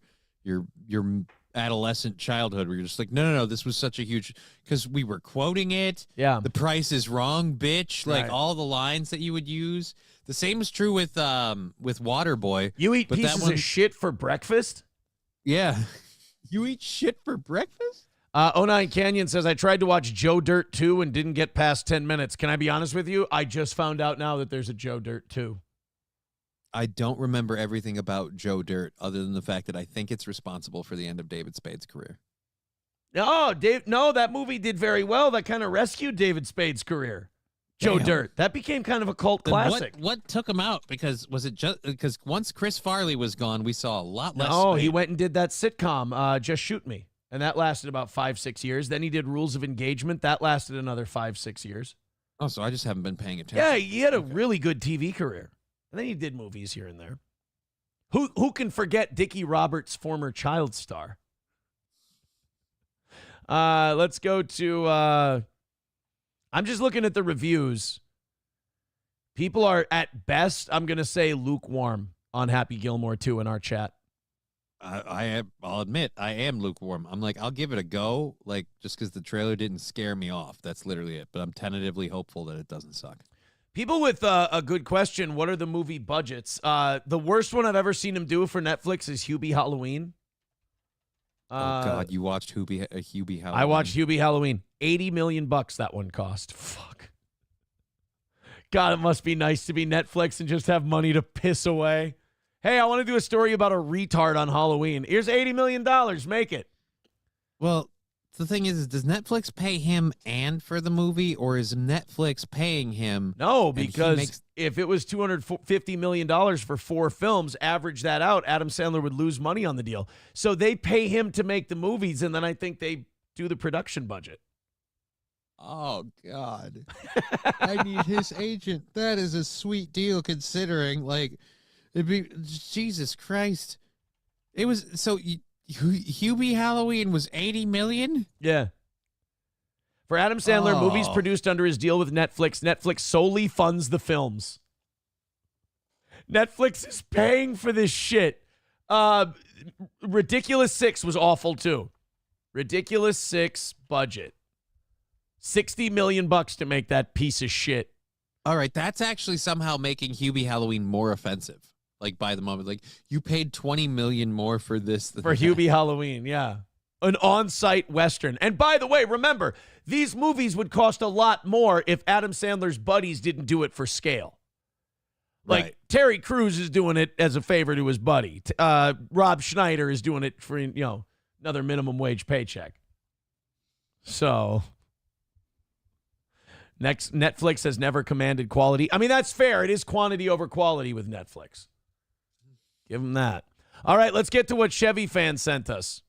adolescent childhood where you're just like, no, this was such a huge, because we were quoting it. Yeah. The price is wrong, bitch. Like Right. all the lines that you would use. The same is true with Waterboy. You eat but pieces of shit for breakfast? Yeah. You eat shit for breakfast? 09 Canyon says, I tried to watch Joe Dirt 2 and didn't get past 10 minutes. Can I be honest with you? I just found out now that there's a Joe Dirt 2. I don't remember everything about Joe Dirt other than the fact that I think it's responsible for the end of David Spade's career. No, that movie did very well. That kind of rescued David Spade's career. Joe Damn. Dirt. That became kind of a cult Then classic. What took him out? Because was it just because once Chris Farley was gone, we saw a lot less. No, he Spade. went and did that sitcom, Just Shoot Me. And that lasted about 5-6 years. Then he did Rules of Engagement. That lasted another 5-6 years. Oh, so I just haven't been paying attention. Yeah, he had a really good TV career. And then he did movies here and there. Who can forget Dickie Roberts' former child star? Let's go to... I'm just looking at the reviews. People are, at best, I'm going to say lukewarm on Happy Gilmore 2 in our chat. I'll admit, I am lukewarm. I'm like, I'll give it a go, like, just because the trailer didn't scare me off. That's literally it. But I'm tentatively hopeful that it doesn't suck. People with a good question, what are the movie budgets? The worst one I've ever seen him do for Netflix is Hubie Halloween. Oh, God, you watched Hubie Halloween? I watched Hubie Halloween. $80 million that one cost. Fuck. God, it must be nice to be Netflix and just have money to piss away. Hey, I want to do a story about a retard on Halloween. Here's $80 million. Make it. Well, the thing is, does Netflix pay him and for the movie, or is Netflix paying him? No, because if it was $250 million for 4 films, average that out, Adam Sandler would lose money on the deal. So they pay him to make the movies, and then I think they do the production budget. Oh, God. I need his agent. That is a sweet deal considering, like, it'd be, Jesus Christ. It was, so Hubie Halloween was $80 million? Yeah. For Adam Sandler, movies produced under his deal with Netflix, Netflix solely funds the films. Netflix is paying for this shit. Ridiculous 6 was awful, too. Ridiculous 6 budget. $60 million to make that piece of shit. All right, that's actually somehow making Hubie Halloween more offensive. Like, by the moment, like, you paid $20 million more for this than for Hubie Halloween, yeah. An on-site Western. And by the way, remember, these movies would cost a lot more if Adam Sandler's buddies didn't do it for scale. Like, Right. Terry Crews is doing it as a favor to his buddy. Rob Schneider is doing it for, another minimum wage paycheck. So... Netflix has never commanded quality. I mean, that's fair. It is quantity over quality with Netflix. Give them that. All right, let's get to what Chevy Fan sent us.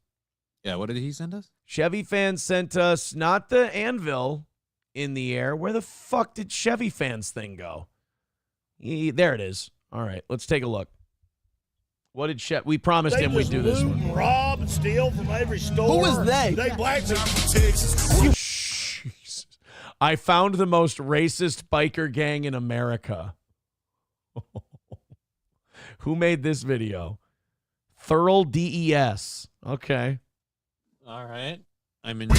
Yeah, what did he send us? Chevy Fan sent us not the anvil in the air. Where the fuck did Chevy Fan's thing go? There it is. All right, let's take a look. What did Chevy? We promised him we'd do this one. Rob and steal from every store. Who is they? They black I found the most racist biker gang in America. Who made this video? Thurl DES. Okay. All right. I'm in. Y'all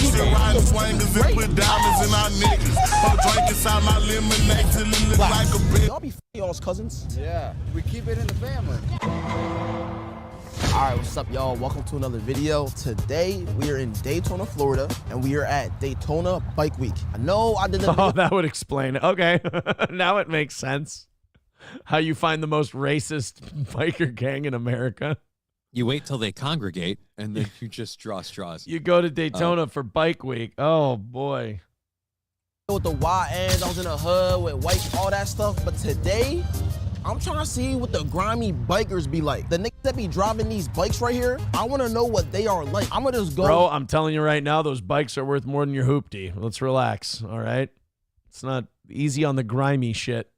be y'all's cousins? Yeah, we keep it in the family. All right, what's up, y'all? Welcome to another video. Today, we are in Daytona, Florida, and we are at Daytona Bike Week. I know I did Oh, that would explain it. Okay. Now it makes sense. How you find the most racist biker gang in America. You wait till they congregate, and then you just draw straws. You go to Daytona for Bike Week. Oh, boy. with the wide ends, I was in a hood with white, all that stuff. But today, I'm trying to see what the grimy bikers be like. The niggas that be driving these bikes right here, I want to know what they are like. I'm going to just go. Bro, I'm telling you right now, those bikes are worth more than your hoopty. Let's relax, all right? It's not easy on the grimy shit.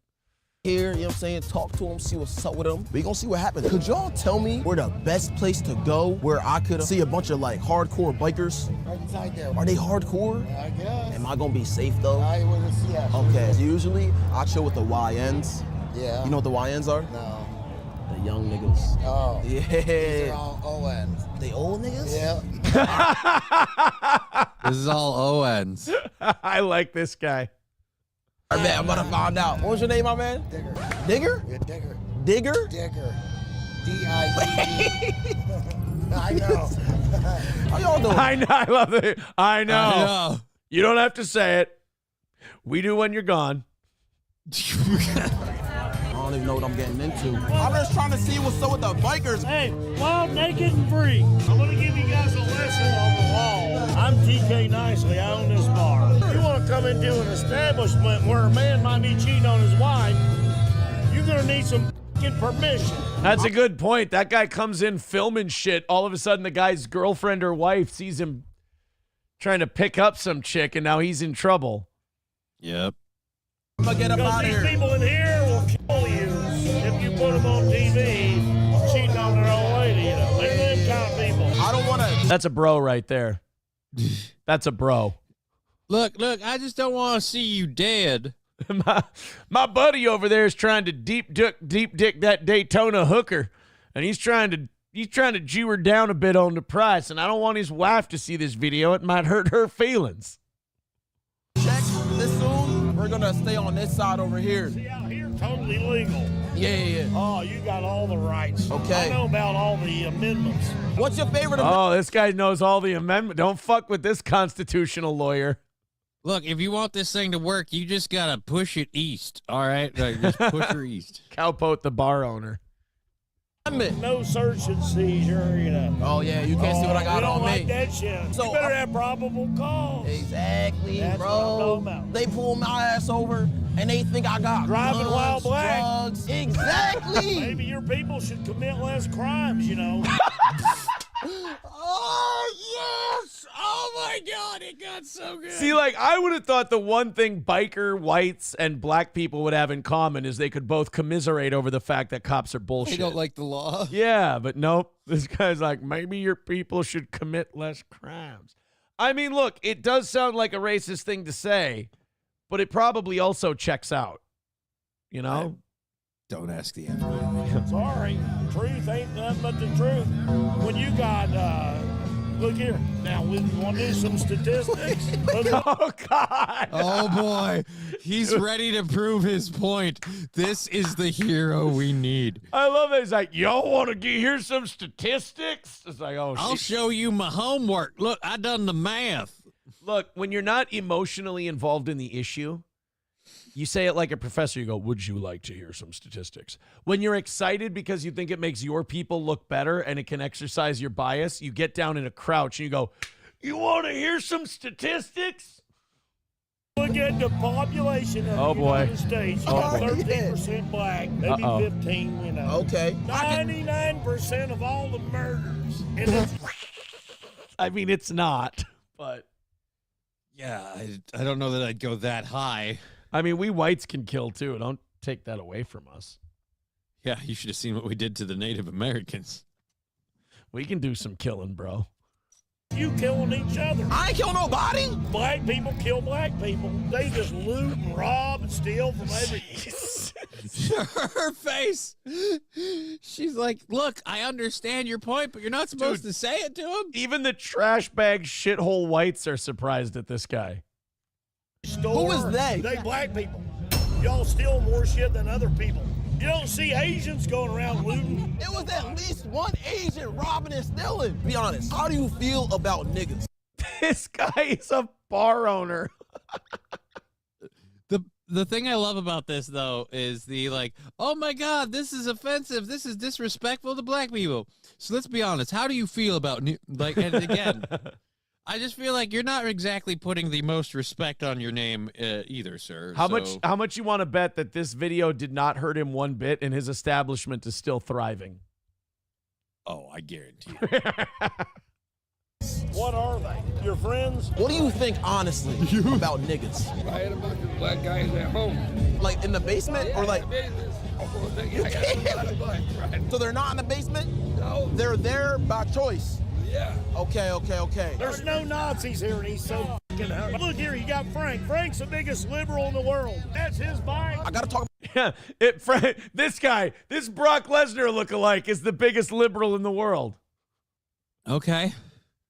Here, you know what I'm saying? Talk to them, see what's up with them. We gonna see what happens. Could y'all tell me where the best place to go where I could see a bunch of like hardcore bikers? Right inside there. Are they hardcore? I guess. Am I gonna be safe though? I wouldn't see that. Okay. Usually I chill with the YNs. Yeah. You know what the YNs are? No. The young niggas. Oh. Yeah. These are all ONs. They old niggas? Yeah. This is all ONs. I like this guy. All right, man, I'm about to find out. What was your name, my man? Digger. Digger? Yeah, Digger. Digger? Digger. D-I-G-G. I know. How y'all doing? I know. I love it. I know. You don't have to say it. We do when you're gone. I don't even know what I'm getting into. I'm just trying to see what's up with the bikers. Hey, wild, naked, and free. I'm going to give you guys a lesson on the law. I'm TK Nicely. I own this bar. You want to want to come into an establishment where a man might be cheating on his wife, you're going to need some fucking permission. That's a good point. That guy comes in filming shit. All of a sudden, the guy's girlfriend or wife sees him trying to pick up some chick, and now he's in trouble. Yep. I'm gonna get up out of here. These people in here will kill you if you put them on TV cheating on their old lady. You know, they're them kind of people. I don't want to. That's a bro right there. That's a bro. Look, I just don't want to see you dead. My buddy over there is trying to deep dick that Daytona hooker, and he's trying to Jew her down a bit on the price, and I don't want his wife to see this video. It might hurt her feelings. Check this soon. We're gonna stay on this side over here. See out here, totally legal. Yeah. Oh, you got all the rights. Okay. I know about all the amendments. What's your favorite? Oh, this guy knows all the amendments. Don't fuck with this constitutional lawyer. Look, if you want this thing to work, you just gotta push it east. All right, like, just push her east. Cowpote the bar owner. No search and seizure, you know. Oh yeah, you can't see what I got on like me. That shit. So you better have probable cause. Exactly, That's bro. what I'm talking about. They pull my ass over and they think I got Driving guns, while black. drugs. Exactly. Maybe your people should commit less crimes, you know. Oh yes! Oh my God, it got so good. See, like, I would have thought the one thing biker, whites, and black people would have in common is they could both commiserate over the fact that cops are bullshit. They don't like the law. Yeah, but nope. This guy's like, maybe your people should commit less crimes. I mean, look, it does sound like a racist thing to say, but it probably also checks out. You know? Don't ask the FBI. Sorry, truth ain't nothing but the truth. When you got, look here. Now, we want to do some statistics. Oh, God. Oh, boy. He's ready to prove his point. This is the hero we need. I love that. He's like, y'all want to hear some statistics? It's like, oh, I'll show you my homework. Look, I done the math. Look, when you're not emotionally involved in the issue, you say it like a professor. You go, would you like to hear some statistics? When you're excited because you think it makes your people look better and it can exercise your bias, you get down in a crouch and you go, you want to hear some statistics? Look at the population of the United States. 13% black, maybe 15, you know. Okay. 99% of all the murders. And it's I mean, it's not, but. Yeah, I don't know that I'd go that high. I mean, we whites can kill too. Don't take that away from us. Yeah, you should have seen what we did to the Native Americans. We can do some killing, bro. You killing each other. I ain't kill nobody. Black people kill black people. They just loot and rob and steal from everything. Her face. She's like, look, I understand your point, but you're not supposed to say it to him. Even the trash bag shithole whites are surprised at this guy. Who is they? They black people. Y'all steal more shit than other people. You don't see Asians going around looting. It was at least one Asian robbing and stealing. Be honest, how do you feel about niggas? This guy is a bar owner. The thing I love about this, though, is the like, oh my God, this is offensive. This is disrespectful to black people. So let's be honest. How do you feel about, like, and again, I just feel like you're not exactly putting the most respect on your name either, sir. How much you want to bet that this video did not hurt him one bit and his establishment is still thriving? Oh, I guarantee. What are they? Your friends? What do you think, honestly, about niggas? I had a bunch of black guys at home. Like in the basement, or like? So they're not in the basement? No. They're there by choice. Yeah. Okay. There's no Nazis here, and he's so fucking hurt. Look here, you got Frank. Frank's the biggest liberal in the world. That's his bike. I gotta talk. Yeah, this guy, this Brock Lesnar lookalike is the biggest liberal in the world. Okay.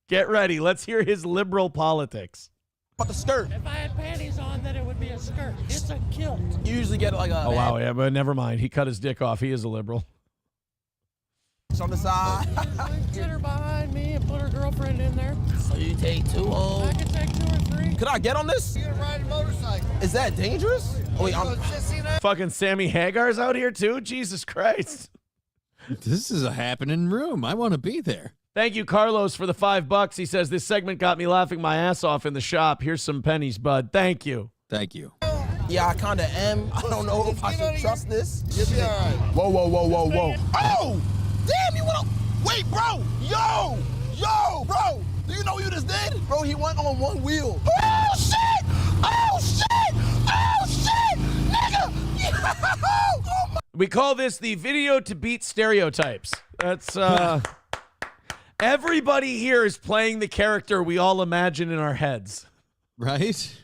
Get ready. Let's hear his liberal politics. About the skirt. If I had panties on, then it would be a skirt. It's a kilt. You usually get like a. Oh, wow. Yeah, but never mind. He cut his dick off. He is a liberal. On the side. Get her behind me and put her girlfriend in there. So you take 2 home. I could take 2 or 3. Could I get on this? You can ride a motorcycle. Is that dangerous? Oh, wait, I'm. Fucking Sammy Hagar's out here too? Jesus Christ. This is a happening room. I want to be there. Thank you, Carlos, for the $5. He says, this segment got me laughing my ass off in the shop. Here's some pennies, bud. Thank you. Thank you. Yeah, I kind of am. I don't know if I should trust this. You'll be all right. Whoa, whoa, whoa, whoa, whoa. Oh! Damn, you went on. Wait, bro! Yo, bro! Do you know what you just did? Bro, he went on one wheel. Oh, shit! Oh, shit! Oh, shit! Nigga! Oh, my. We call this the video to beat stereotypes. That's, everybody here is playing the character we all imagine in our heads. Right?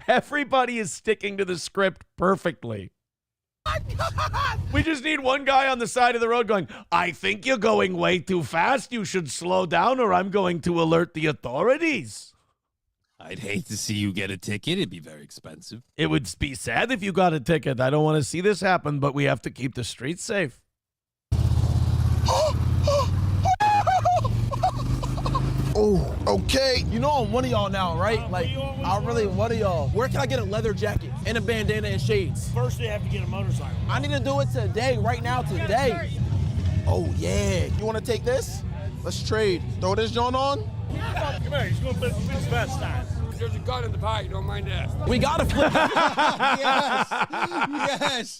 Everybody is sticking to the script perfectly. We just need one guy on the side of the road going, I think you're going way too fast. You should slow down or I'm going to alert the authorities. I'd hate to see you get a ticket. It'd be very expensive. It would be sad if you got a ticket. I don't want to see this happen, but we have to keep the streets safe. Oh, okay. You know I'm one of y'all now, right? Like, I'm really one of y'all. Where can I get a leather jacket and a bandana and shades? First, you have to get a motorcycle. I need to do it today, right now, today. Oh, yeah. You want to take this? Let's trade. Throw this joint on? Come here, he's going to put his vest on. There's a gun in the bag, don't mind that. We got to flip. Yes.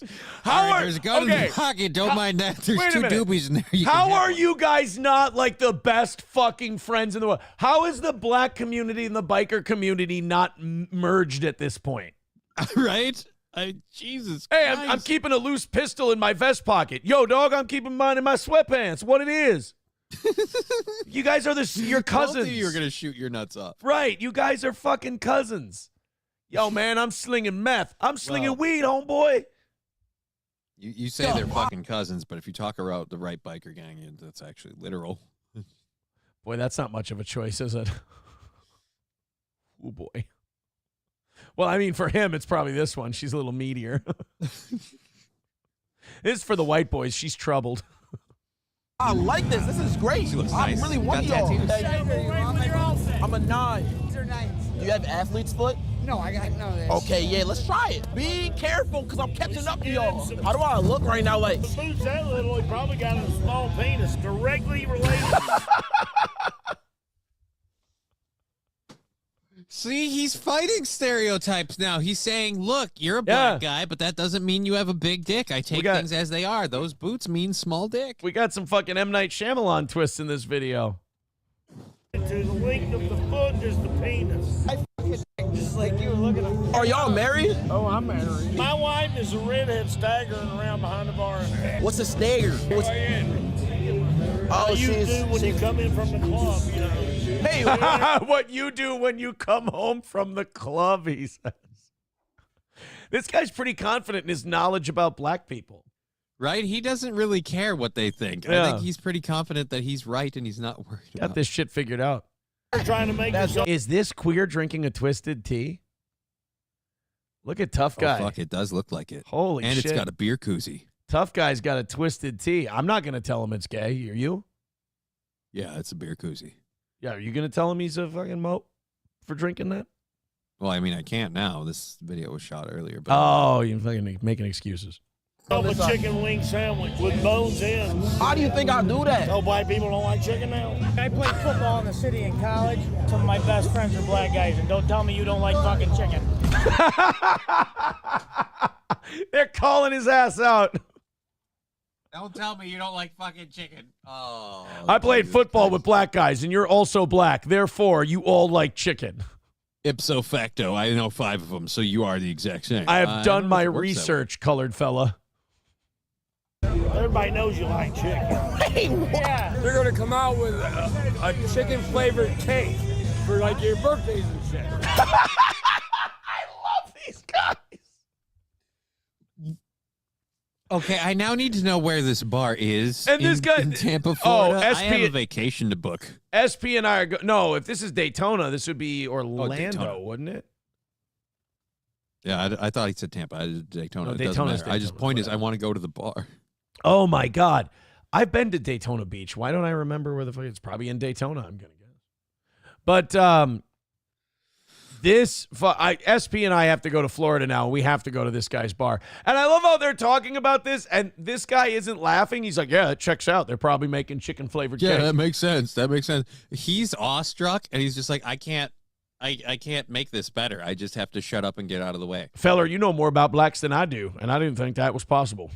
Yes. How are, there's a gun in the pocket. Don't mind that. There's two doobies in there. How are you guys not like the best fucking friends in the world? How is the black community and the biker community not merged at this point? Right? Jesus Hey, Christ. I'm keeping a loose pistol in my vest pocket. Yo, dog, I'm keeping mine in my sweatpants. What it is? You guys are your cousins. Both of you are gonna shoot your nuts off. Right, you guys are fucking cousins. Yo, man, I'm slinging meth. I'm slinging weed, homeboy. You say they're fucking cousins, but if you talk about the right biker gang, that's actually literal. Boy, that's not much of a choice, is it? Oh, boy. Well, I mean, for him, it's probably this one. She's a little meatier. This is for the white boys. She's troubled. I like this. This is great. She looks I nice. really want y'all. I'm a 9. Do you have athlete split? No, I got none of this. Okay, yeah, let's try it. Be careful, because I'm catching up to y'all. How do I look right now? Like, The boots that little, he probably got a small penis directly related. See, he's fighting stereotypes now. He's saying, look, you're a black guy, but that doesn't mean you have a big dick. I take things as they are. Those boots mean small dick. We got some fucking M. Night Shyamalan twists in this video. To the length of the foot is the penis. Just like you were looking at. are y'all married? Oh, I'm married. My wife is a redhead staggering around behind the bar. What's a stagger? What's, Oh, you do when you come in from the club, you know. Hey, what you do when you come home from the club, he says. This guy's pretty confident in his knowledge about black people. Right? He doesn't really care what they think. Yeah. I think he's pretty confident that he's right and he's not worried Got this shit figured out. We're trying to make Is this queer drinking a twisted tea? Look at Tough Guy. Oh, fuck, it does look like it. Holy and shit. it's got a beer koozie. Tough Guy's got a twisted tea. I'm not going to tell him it's gay. Are you? Yeah, it's a beer koozie. Yeah, are you going to tell him he's a fucking moat for drinking that? Well, I mean, I can't now. This video was shot earlier. But Oh, you're fucking making excuses. a chicken wing sandwich with bones in. How do you think I do that? Oh, white people don't like chicken now? I played football in the city in college. Some of my best friends are black guys, and don't tell me you don't like fucking chicken. They're calling his ass out. Don't tell me you don't like fucking chicken. Oh. I played football with black guys, and you're also black. Therefore, you all like chicken. Ipso facto, I know 5 of them, so you are the exact same. I have done my research, colored fella. Everybody knows you like chicken. Yeah. They're going to come out with a chicken-flavored cake for, like, your birthdays and shit. I love these guys. Okay, I now need to know where this bar is. And this guy in Tampa, Florida. SP, I have a vacation to book. SP and I are no. If this is Daytona, this would be Orlando, Daytona. wouldn't it? Yeah, I thought he said Tampa. I did Daytona. No, It doesn't Daytona's matter. Daytona, Point is, I want to go to the bar. Oh my God, I've been to Daytona Beach. Why don't I remember where the fuck it's probably in Daytona? I'm gonna guess. But SP and I have to go to Florida now. We have to go to this guy's bar. And I love how they're talking about this, and this guy isn't laughing. He's like, yeah, it checks out. They're probably making chicken-flavored cake. Yeah, that makes sense. That makes sense. He's awestruck, and he's just like, I can't make this better. I just have to shut up and get out of the way. Feller, you know more about blacks than I do, and I didn't think that was possible.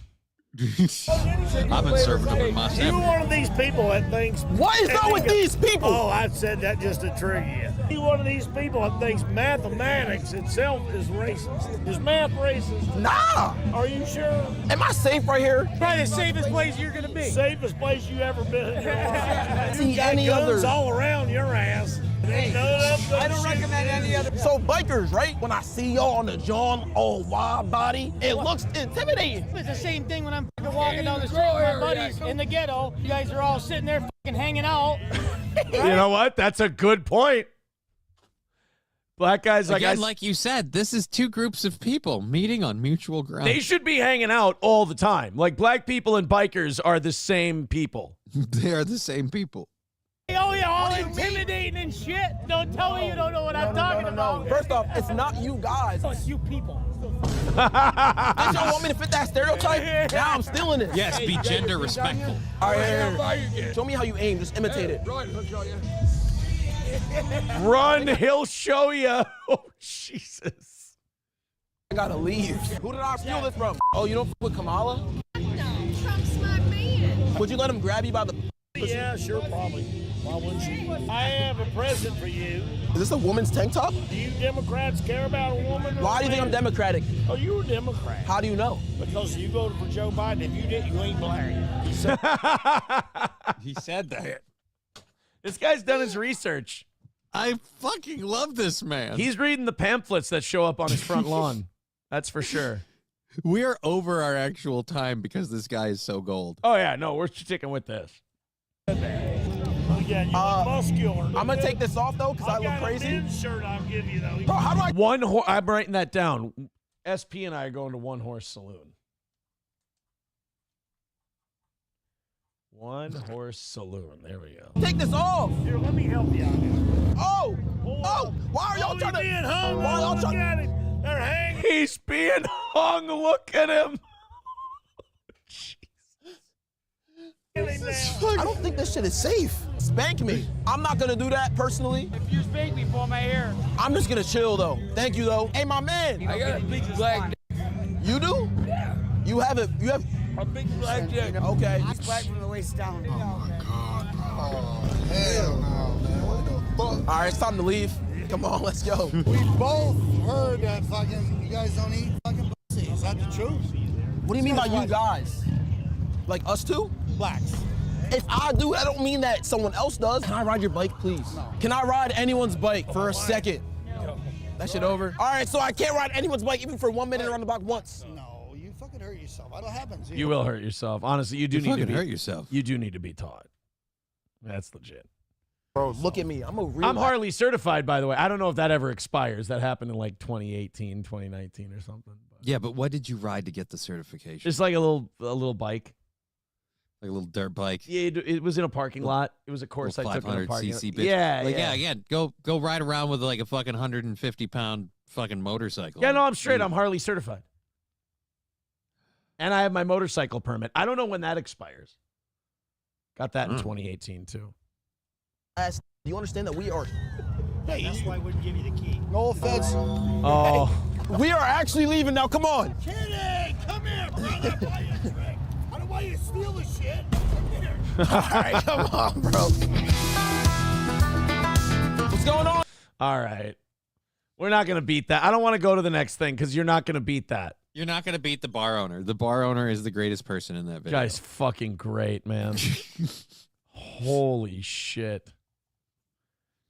I've been serving them with my You're one of these people that thinks... What is wrong with these people? Oh, I said that just to trigger you. You're one of these people that thinks mathematics itself is racist. Is math racist? Nah. Are you sure? Am I safe right here? Probably the safest place you're going to be. Safest place you ever been in your life. See You got any guns other- all around your ass. I don't recommend any other. So bikers, right? When I see y'all on the John all wide body, it looks intimidating. It's the same thing when I'm fucking walking down the street with my buddies in the ghetto. You guys are all sitting there fucking hanging out. You know what? That's a good point. Black guys, like you said, this is two groups of people meeting on mutual ground. they should be hanging out all the time. Like, black people and bikers are the same people. They are the same people. Oh, yeah, all intimidating and shit. Don't tell me you don't know what I'm talking about. First off, it's not you guys. It's you people. Did y'all want me to fit that stereotype? Now I'm stealing it. Yes, be gender respectful. All right, here. Show me how you aim. Just imitate it. Run, he'll show you. Oh, Jesus. I gotta leave. Who did I steal this from? Oh, you don't f with Kamala? No, Trump's my man. Would you let him grab you by the pussy? Yeah, sure, probably. Why wouldn't you? I have a present for you. Is this a woman's tank top? Do you Democrats care about a woman? Why do you think I'm Democratic? Oh, you're a Democrat. How do you know? Because you voted for Joe Biden. If you didn't, you ain't black. He said that. This guy's done his research. I fucking love this man. He's reading the pamphlets that show up on his front lawn. That's for sure. We are over our actual time because this guy is so gold. Oh, yeah. No, we're sticking with this. Yeah, you look muscular. I'm gonna take this off though, because I look crazy. I've got a men's shirt I'll give you though. Bro, how do I? I'm writing that down. SP and I are going to One Horse Saloon. One Horse Saloon. There we go. Take this off. Here, let me help you out. Oh, why are y'all trying to? Being hung? Why are y'all Look trying? at him. They're hanging. He's being hung. Look at him. I don't think this shit is safe. Spank me. I'm not gonna do that personally. If you spank me, pull my hair. I'm just gonna chill though. Thank you though. Hey, my man. I got a big black dick. You do? Yeah. You have it. You have A big black dick. Okay. He's black from the waist down. Oh my God. Oh, hell no, man. What the fuck? All right, it's time to leave. Come on, let's go. We both heard that fucking, you guys don't eat fucking pussy. Is that the truth? What do you mean by you guys? Like us two? Blacks. If I do, I don't mean that someone else does. Can I ride your bike, please? No. Can I ride anyone's bike for a second? That shit over. All right, so I can't ride anyone's bike even for 1 minute around the block once. No, you fucking hurt yourself. What happens? You will hurt yourself. Honestly, you do need to hurt yourself. You do need to be taught. That's legit. Bro, look at me. I'm a real. I'm Harley certified, by the way. I don't know if that ever expires. That happened in like 2018, 2019 or something. But Yeah, but what did you ride to get the certification? just like a little bike. Like a little dirt bike. Yeah, it was in a parking lot. It was a course I took in a parking lot. 500cc bitch. Yeah, like, yeah. Again, go ride around with like a fucking 150-pound fucking motorcycle. Yeah, no, I'm straight. I'm Harley certified. And I have my motorcycle permit. I don't know when that expires. Got that in 2018, too. Do you understand that we are? Hey, that's why I wouldn't give you the key. No offense. Oh. Hey, we are actually leaving now. Come on. Kitty, come here, brother. Buy you a drink. I don't want you to steal the shit. Come here. All right, come on, bro. What's going on? All right. We're not going to beat that. I don't want to go to the next thing because you're not going to beat that. You're not going to beat the bar owner. The bar owner is the greatest person in that video. Guy's fucking great, man. Holy shit.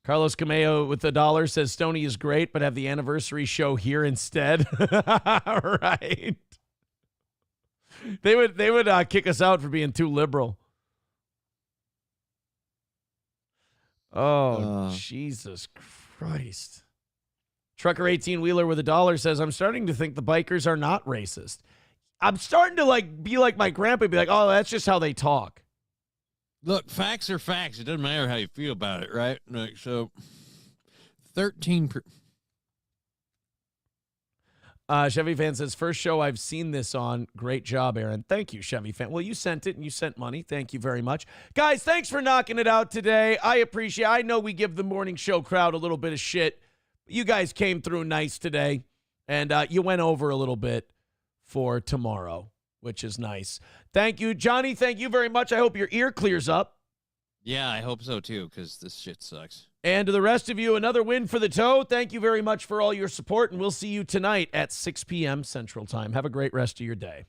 Carlos Cameo with $1 says Stoney is great, but have the anniversary show here instead. Right. They would kick us out for being too liberal. Oh, Jesus Christ. Trucker 18-wheeler with $1 says, I'm starting to think the bikers are not racist. I'm starting to be like my grandpa, be like, oh, that's just how they talk. Look, facts are facts. It doesn't matter how you feel about it, right? Like, so 13 Chevy Fan says, first show I've seen this on. Great job, Aaron. Thank you, Chevy Fan. Well, you sent it and you sent money. Thank you very much. Guys, thanks for knocking it out today. I appreciate it. I know we give the morning show crowd a little bit of shit. You guys came through nice today, and you went over a little bit for tomorrow, which is nice. Thank you. Johnny, thank you very much. I hope your ear clears up. Yeah, I hope so, too, because this shit sucks. And to the rest of you, another win for the toe. Thank you very much for all your support, and we'll see you tonight at 6 p.m. Central Time. Have a great rest of your day.